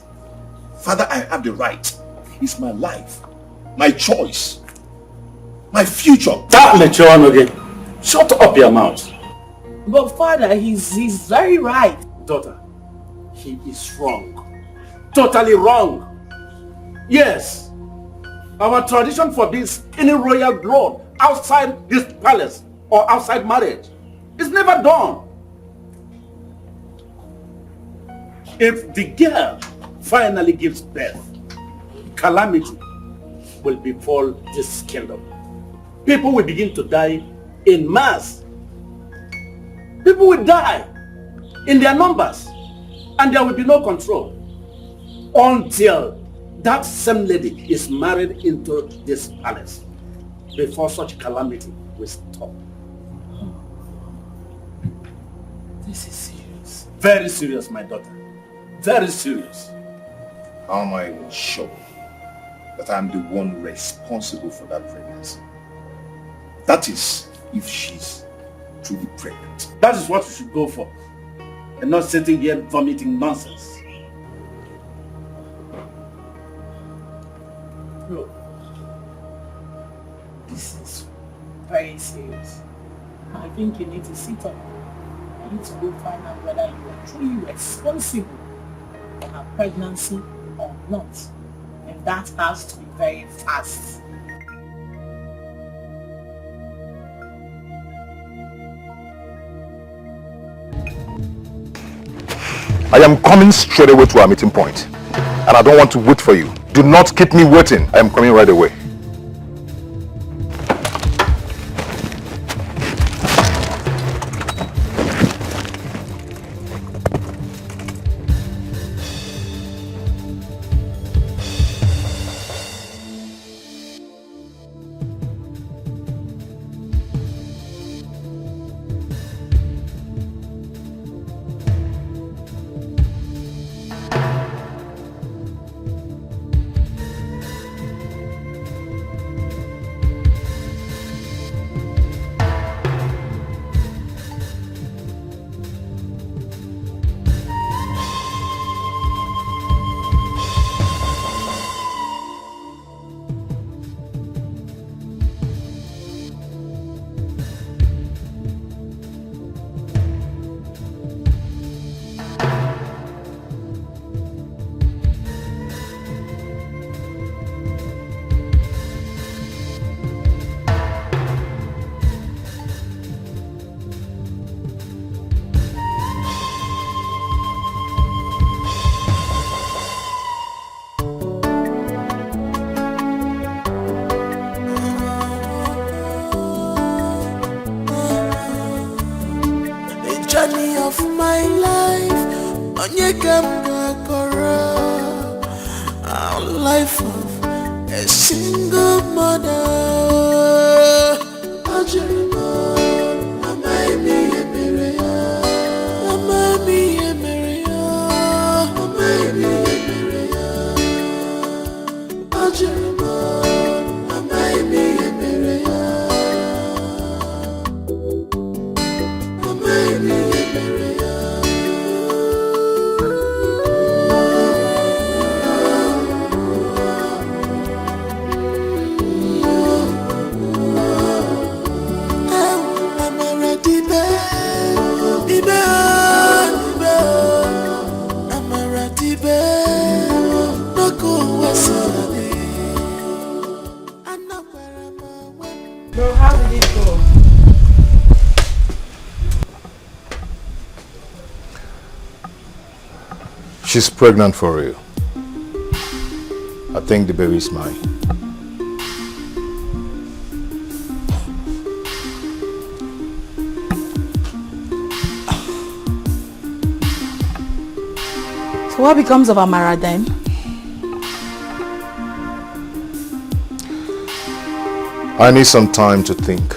Father, I have the right. It's my life, my choice, my future. That lecture again. Shut up your mouth. But Father, he's very right. Daughter, he is wrong. Totally wrong. Yes. Our tradition forbids any royal blood outside this palace or outside marriage. It's never done. If the girl finally gives birth, calamity will befall this kingdom. People will begin to die in mass. People will die in their numbers, and there will be no control until that same lady is married into this palace before such calamity will stop. This is serious. Very serious, my daughter. Very serious. How am I even sure that I'm the one responsible for that pregnancy? That is, if she's truly pregnant. That is what you should go for, and not sitting here vomiting nonsense. Bro, this is very serious. I think you need to sit up. You need to go find out whether you are truly responsible for her pregnancy or not. And that has to be very fast. I am coming straight away to our meeting point, and I don't want to wait for you. Do not keep me waiting. I am coming right away. Onye kamga kora our life of a single mother. Ajirima, Amaimi Emerea, Amaimi Emerea, Amaimi Emerea. Ajirima, Amaimi Emerea, Amaimi Emerea. Bro, how did it go? She's pregnant for real. I think the baby is mine. So what becomes of Amara then? I need some time to think.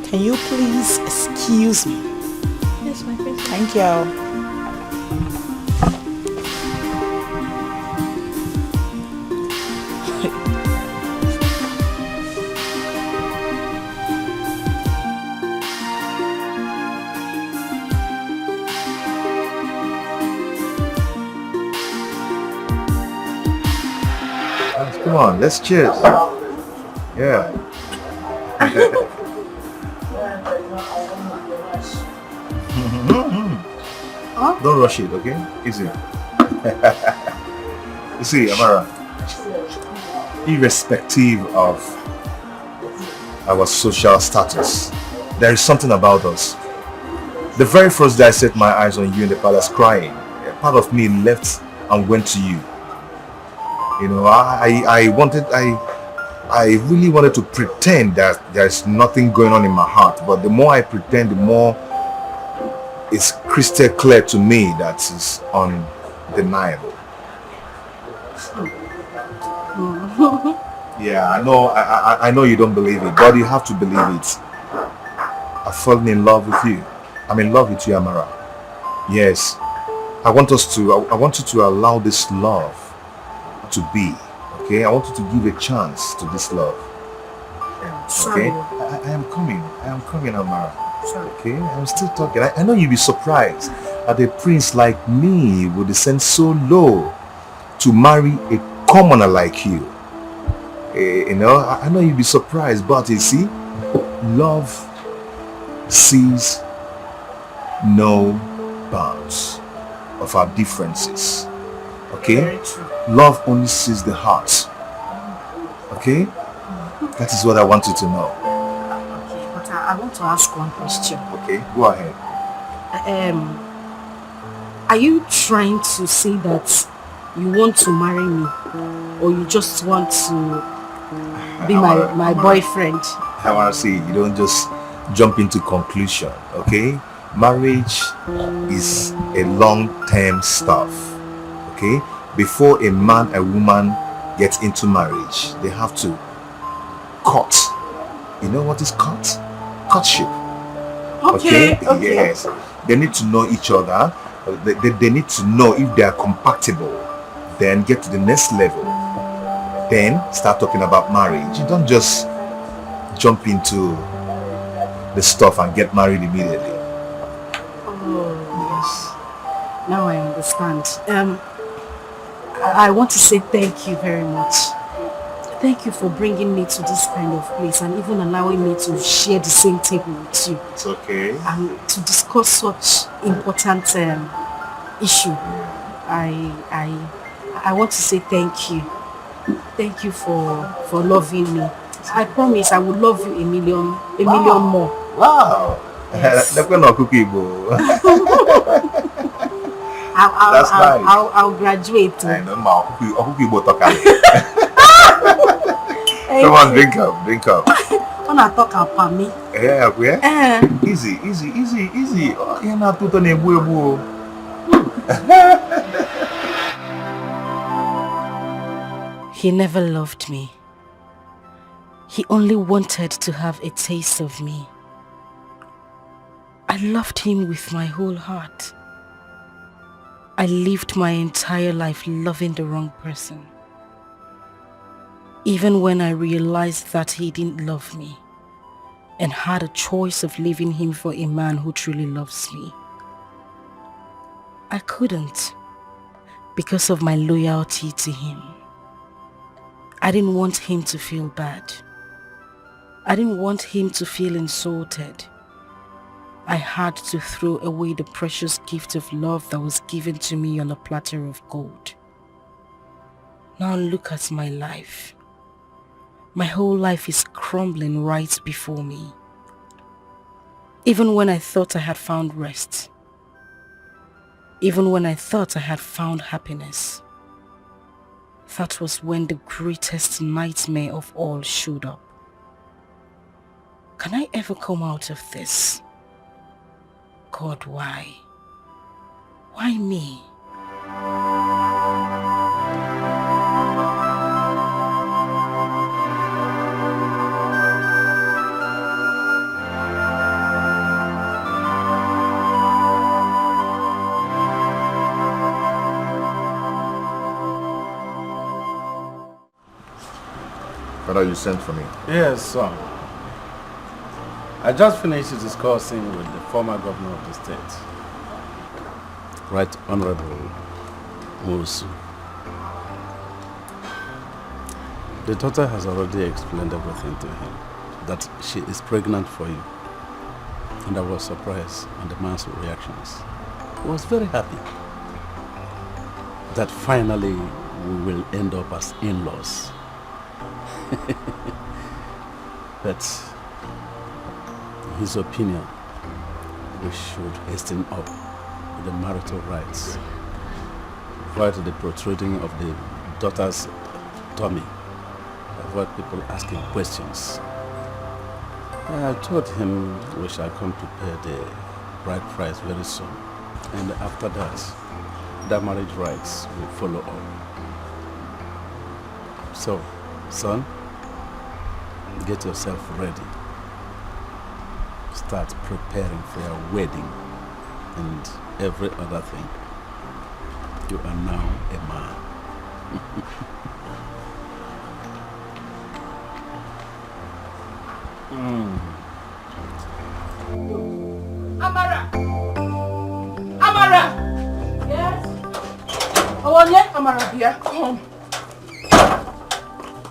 Can you please excuse me? Yes, my face. Thank you. Come on, let's cheers. Yeah. Don't rush it, okay? Easy. You see, Amara, irrespective of our social status, there is something about us. The very first day I set my eyes on you in the palace crying, a part of me left and went to you. You know, I really wanted to pretend that there's nothing going on in my heart, but the more I pretend, the more it's crystal clear to me that it's undeniable. Yeah, I know you don't believe it, but you have to believe it. I've fallen in love with you. I'm in love with you, Amara. Yes, I want you to allow this love to be, okay? I want you to give a chance to this love. Okay? I am coming, Amara. Okay, I'm still talking. I know you'll be surprised that a prince like me would descend so low to marry a commoner like you. You know, I know you'll be surprised, but you see, love sees no bounds of our differences. Okay? Love only sees the heart. Okay? That is what I want you to know. I want to ask one question. Okay, go ahead. Are you trying to say that you want to marry me, or you just want to be my boyfriend? I want to see you don't just jump into conclusion, okay? Marriage is a long-term stuff, okay? Before a man and woman get into marriage, they have to court. You know what is court? Courtship. Okay. Yes. They need to know each other. They need to know if they are compatible. Then get to the next level. Then start talking about marriage. You don't just jump into the stuff and get married immediately. Oh, yes. Now I understand. I want to say thank you very much. Thank you for bringing me to this kind of place and even allowing me to share the same table with you. It's okay. And to discuss such important issue. I want to say thank you. Thank you for loving me. I promise I will love you a million more. Wow. Yes. I That's nice. I'll graduate. I know, ma. Come on, drink up. When I talk about me. Yeah. Easy. Oh, you're not too ebu. He never loved me. He only wanted to have a taste of me. I loved him with my whole heart. I lived my entire life loving the wrong person. Even when I realized that he didn't love me and had a choice of leaving him for a man who truly loves me, I couldn't because of my loyalty to him. I didn't want him to feel bad. I didn't want him to feel insulted. I had to throw away the precious gift of love that was given to me on a platter of gold. Now look at my life. My whole life is crumbling right before me. Even when I thought I had found rest, even when I thought I had found happiness, that was when the greatest nightmare of all showed up. Can I ever come out of this? God, why? Why me? Father, you sent for me. Yes, son. I just finished discussing with the former governor of the state, Right Honorable Musu. The daughter has already explained everything to him, that she is pregnant for you. And I was surprised at the man's reactions. He was very happy that finally we will end up as in-laws. But in his opinion, we should hasten up with the marital rites, avoid the protruding of the daughter's tummy, avoid people asking questions. I told him we shall come to pay the bride price very soon, and after that, the marriage rites will follow up. So, son, get yourself ready. Start preparing for your wedding and every other thing. You are now a man. Amara! Yes? Oh, yeah, Amara, here. Come.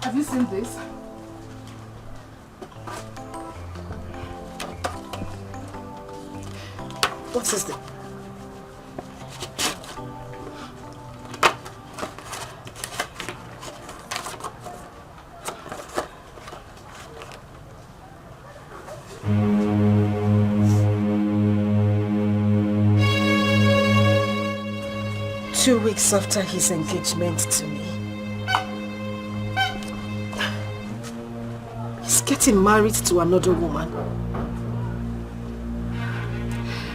Have you seen this? What is this? 2 weeks after his engagement to me, he's getting married to another woman.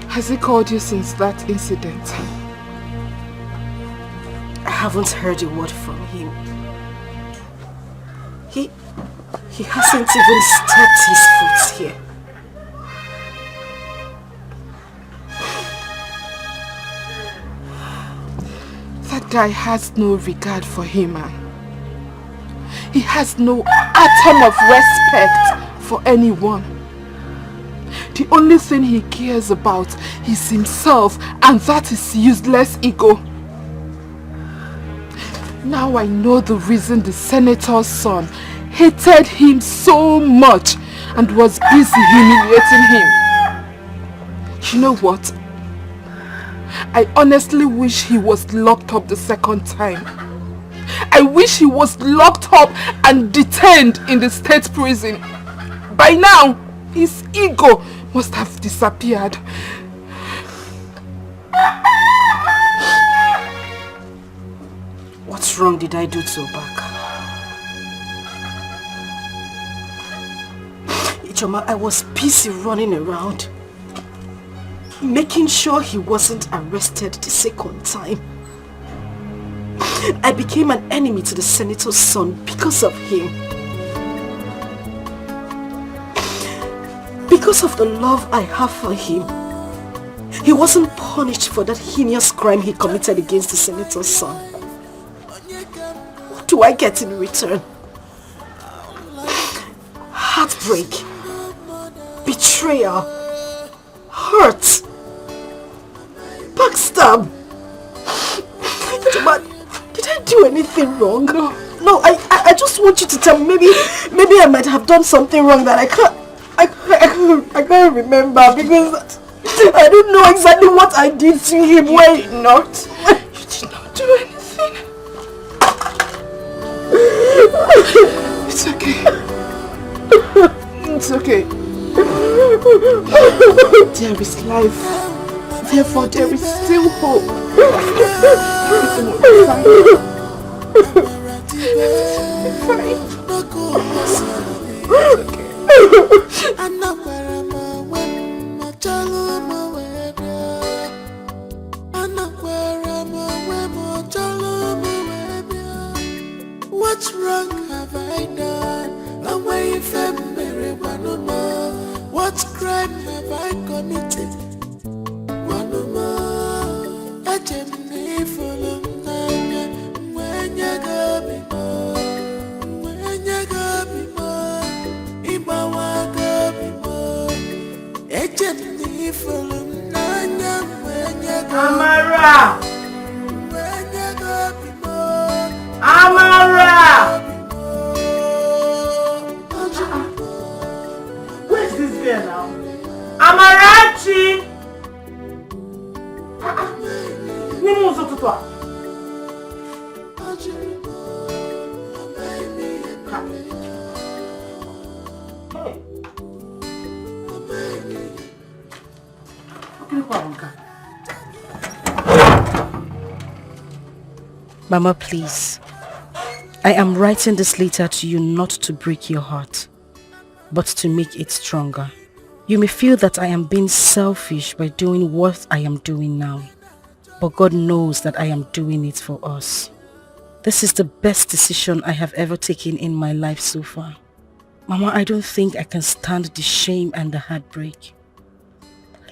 Has he called you since that incident? I haven't heard a word from him. He hasn't even stepped his foot here. That guy has no regard for him, man. He has no atom of respect for anyone. The only thing he cares about is himself, and that is useless ego. Now I know the reason the senator's son hated him so much and was busy humiliating him. You know what? I honestly wish he was locked up the second time. I wish he was locked up and detained in the state prison. By now, his ego must have disappeared. What wrong did I do to Udoka? Ichoma, I was busy running around, making sure he wasn't arrested the second time. I became an enemy to the senator's son because of him. Because of the love I have for him, he wasn't punished for that heinous crime he committed against the senator's son. What do I get in return? Heartbreak, betrayal, hurt, backstab. Did I do anything wrong? No, I just want you to tell me. Maybe I might have done something wrong that I can't remember, because I don't know exactly what I did to him. You did not do anything. It's okay. It's okay. There is life. Therefore, there is still hope. Everything will be fine. What wrong have I done? Away from what crime have I committed? Amara! Amara! Where's this girl now? Amarachi! Nimo Zototwa. Mama, please. I am writing this letter to you not to break your heart, but to make it stronger. You may feel that I am being selfish by doing what I am doing now, but God knows that I am doing it for us. This is the best decision I have ever taken in my life so far. Mama, I don't think I can stand the shame and the heartbreak.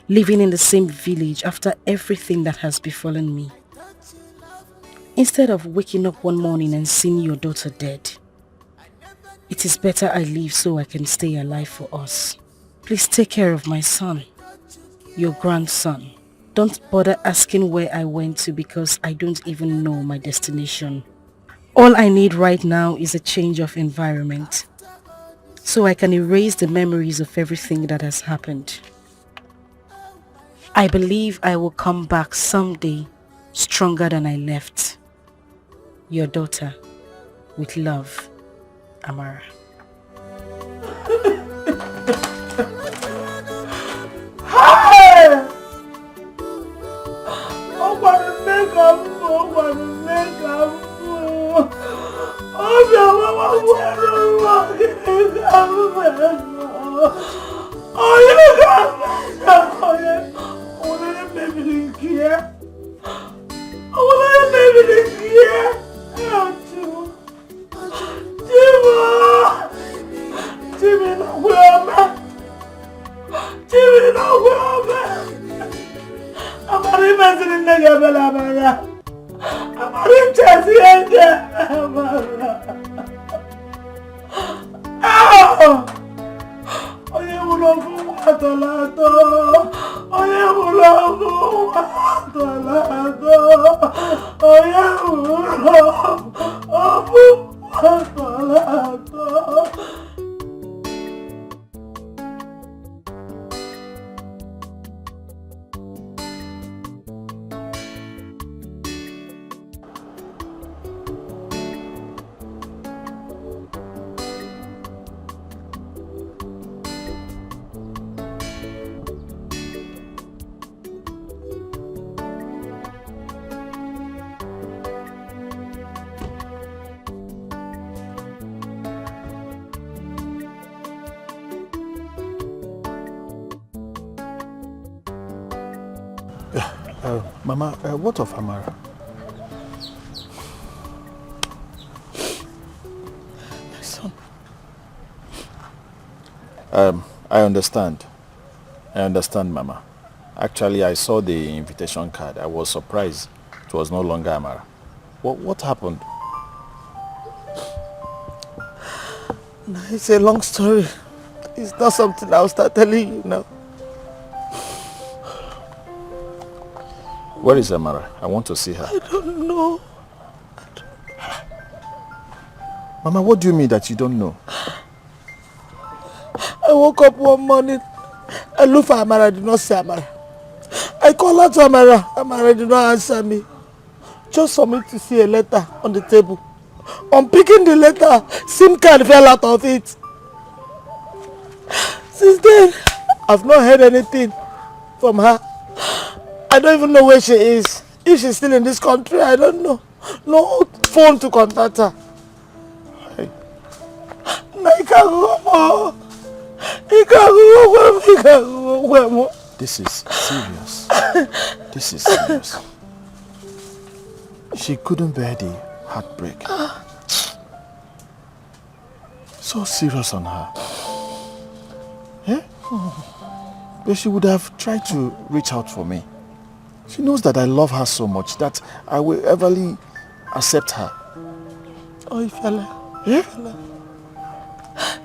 Living in the same village after everything that has befallen me. Instead of waking up one morning and seeing your daughter dead, it is better I leave so I can stay alive for us. Please take care of my son, your grandson. Don't bother asking where I went to, because I don't even know my destination. All I need right now is a change of environment, so I can erase the memories of everything that has happened. I believe I will come back someday stronger than I left. Your daughter, with love, Amara. Hey! Mama, what of Amara? My son. I understand. Mama. Actually, I saw the invitation card. I was surprised it was no longer Amara. What happened? No, it's a long story. It's not something I'll start telling you now. Where is Amara? I want to see her. I don't know. Mama, what do you mean that you don't know? I woke up one morning. I looked for Amara. I did not see Amara. I called out to Amara. Amara did not answer me. Just for me to see a letter on the table. On picking the letter, SIM card fell out of it. Since then, I've not heard anything from her. I don't even know where she is. If she's still in this country, I don't know. No phone to contact her. Hey. This is serious. This is serious. She couldn't bear the heartbreak. So serious on her. Eh? But she would have tried to reach out for me. She knows that I love her so much that I will everly accept her. Oh, Ifele. Eh?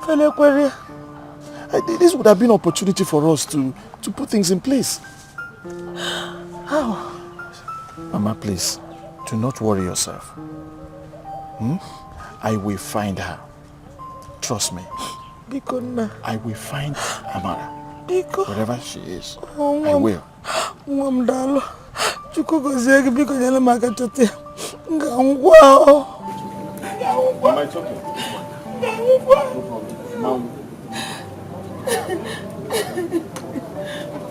Ifele. This would have been an opportunity for us to put things in place. How? Mama, please, do not worry yourself. I will find her. Trust me. I will find Amara. Wherever she is, I will. Mama, it's okay.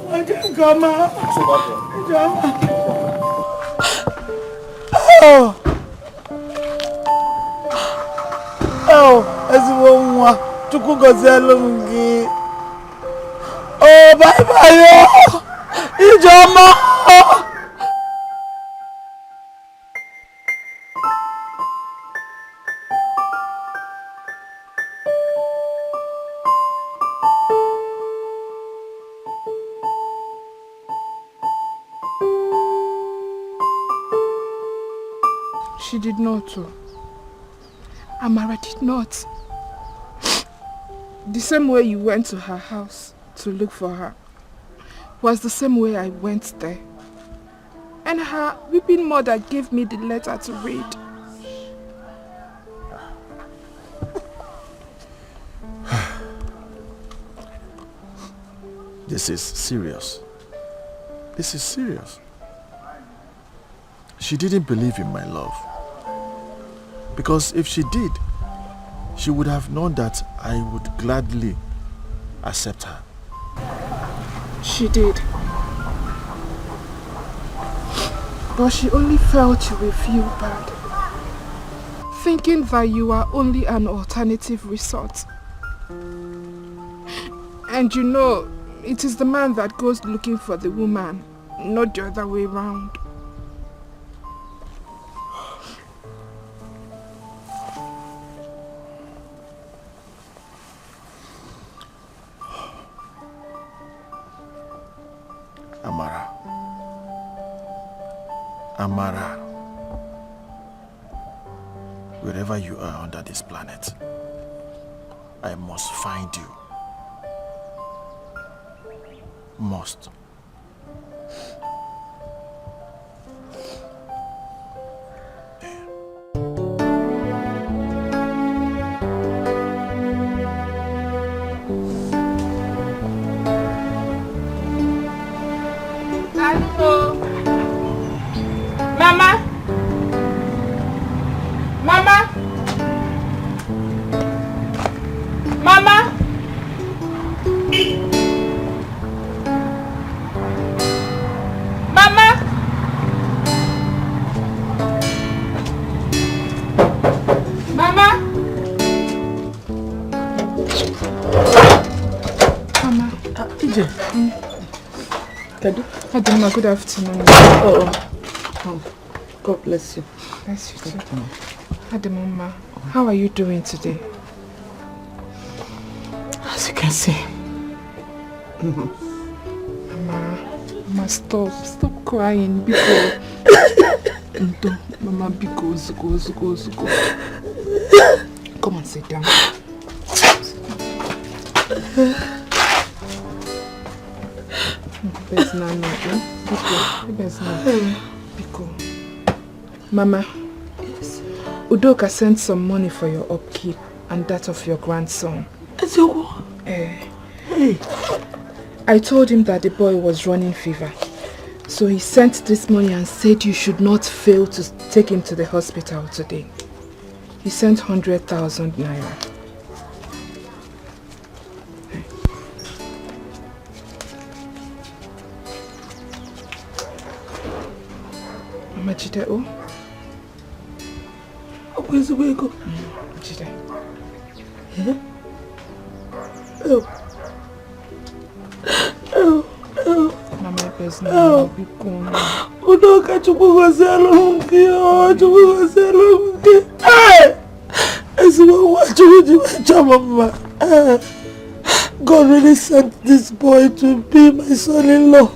I can't come out. Oh, bye bye. Ijoma. She did not. Amara did not. The same way you went to her house to look for her was the same way I went there. And her weeping mother gave me the letter to read. This is serious. This is serious. She didn't believe in my love. Because if she did, she would have known that I would gladly accept her. She did. But she only felt you will feel bad, thinking that you are only an alternative resort. And you know, it is the man that goes looking for the woman, not the other way around. Amara, wherever you are under this planet, I must find you. Must. Adama, good afternoon. God bless you. Bless you too. Adama, how are you doing today? As you can see. Mama, stop crying. Biko. Mama, Biko, Zuko. Come on, sit down. Biko. Mama, yes. Udoka sent some money for your upkeep and that of your grandson. Hey. I told him that the boy was running fever. So he sent this money and said you should not fail to take him to the hospital today. He sent 100,000 naira. Mama Jide, where's the way go? Jide. Mama, there's no Biko. Udoka chukugozelo hunki. Mama. God really sent this boy to be my son-in-law.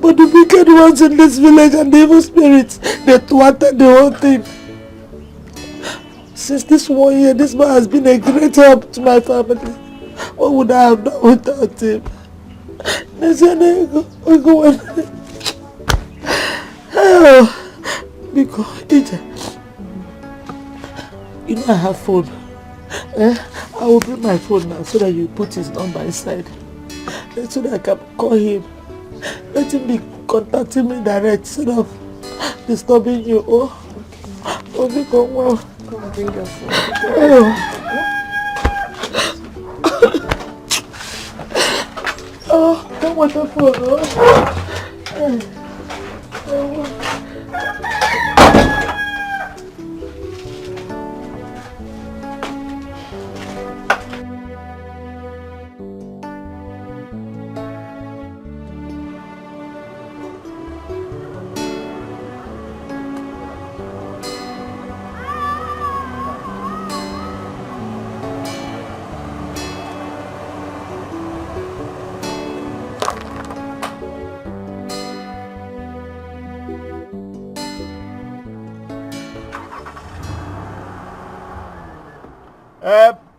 But the wicked ones in this village and the evil spirits, they thwarted the whole thing. Since this 1 year, this man has been a great help to my family. What would I have done without him? They said, we go on. Because, you know I have phone. I will bring my phone now so that you put his number inside. So that I can call him. Let him be contacting me direct instead of disturbing you. Okay. Come on, bring your phone. Come on, the phone.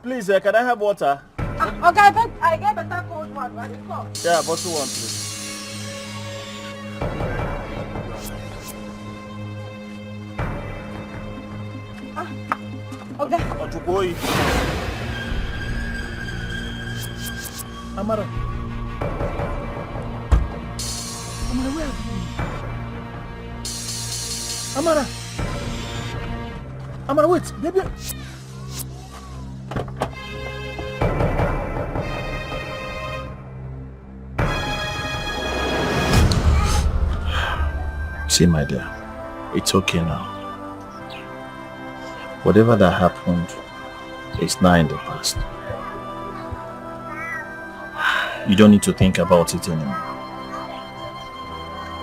Please, can I have water? Okay, I get better cold one. Right? Yeah, bottle one, please. Okay. Otukoi. Amara. Amara, where are you? Amara. Amara, wait, baby. See, my dear, it's okay now. Whatever that happened is now in the past. You don't need to think about it anymore.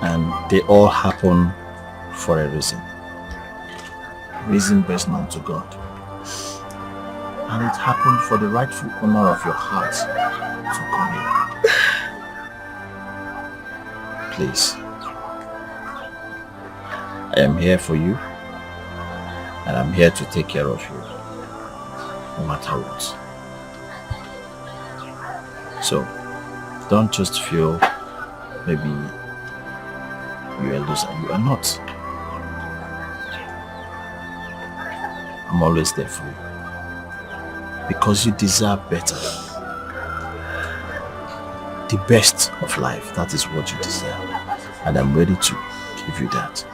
And they all happen for a reason. Reason best known to God. And it happened for the rightful honor of your heart to come here. Please. I am here for you, and I'm here to take care of you, no matter what. So, don't just feel maybe you're a loser. You are not. I'm always there for you, because you deserve better. The best of life, that is what you deserve, and I'm ready to give you that.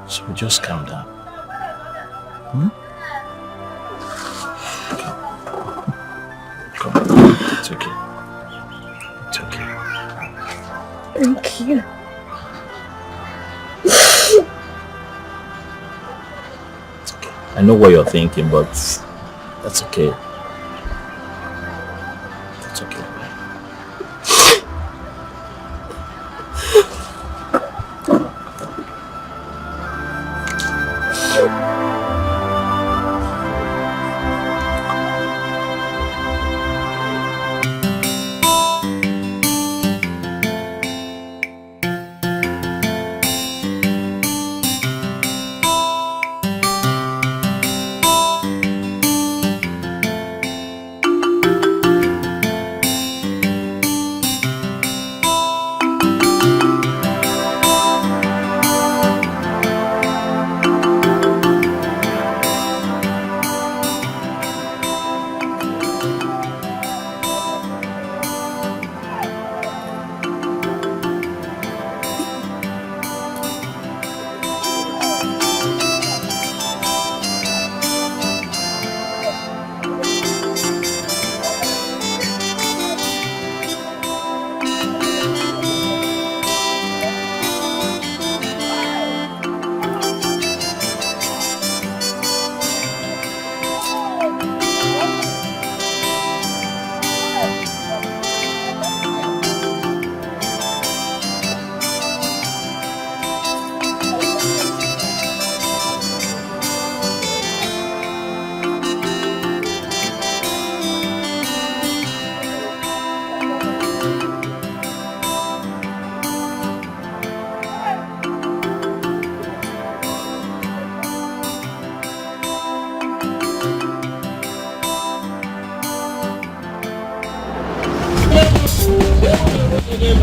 So just calm down. Come. It's okay. It's okay. Thank you. It's okay. I know what you're thinking, but that's okay. It's okay. What you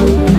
do?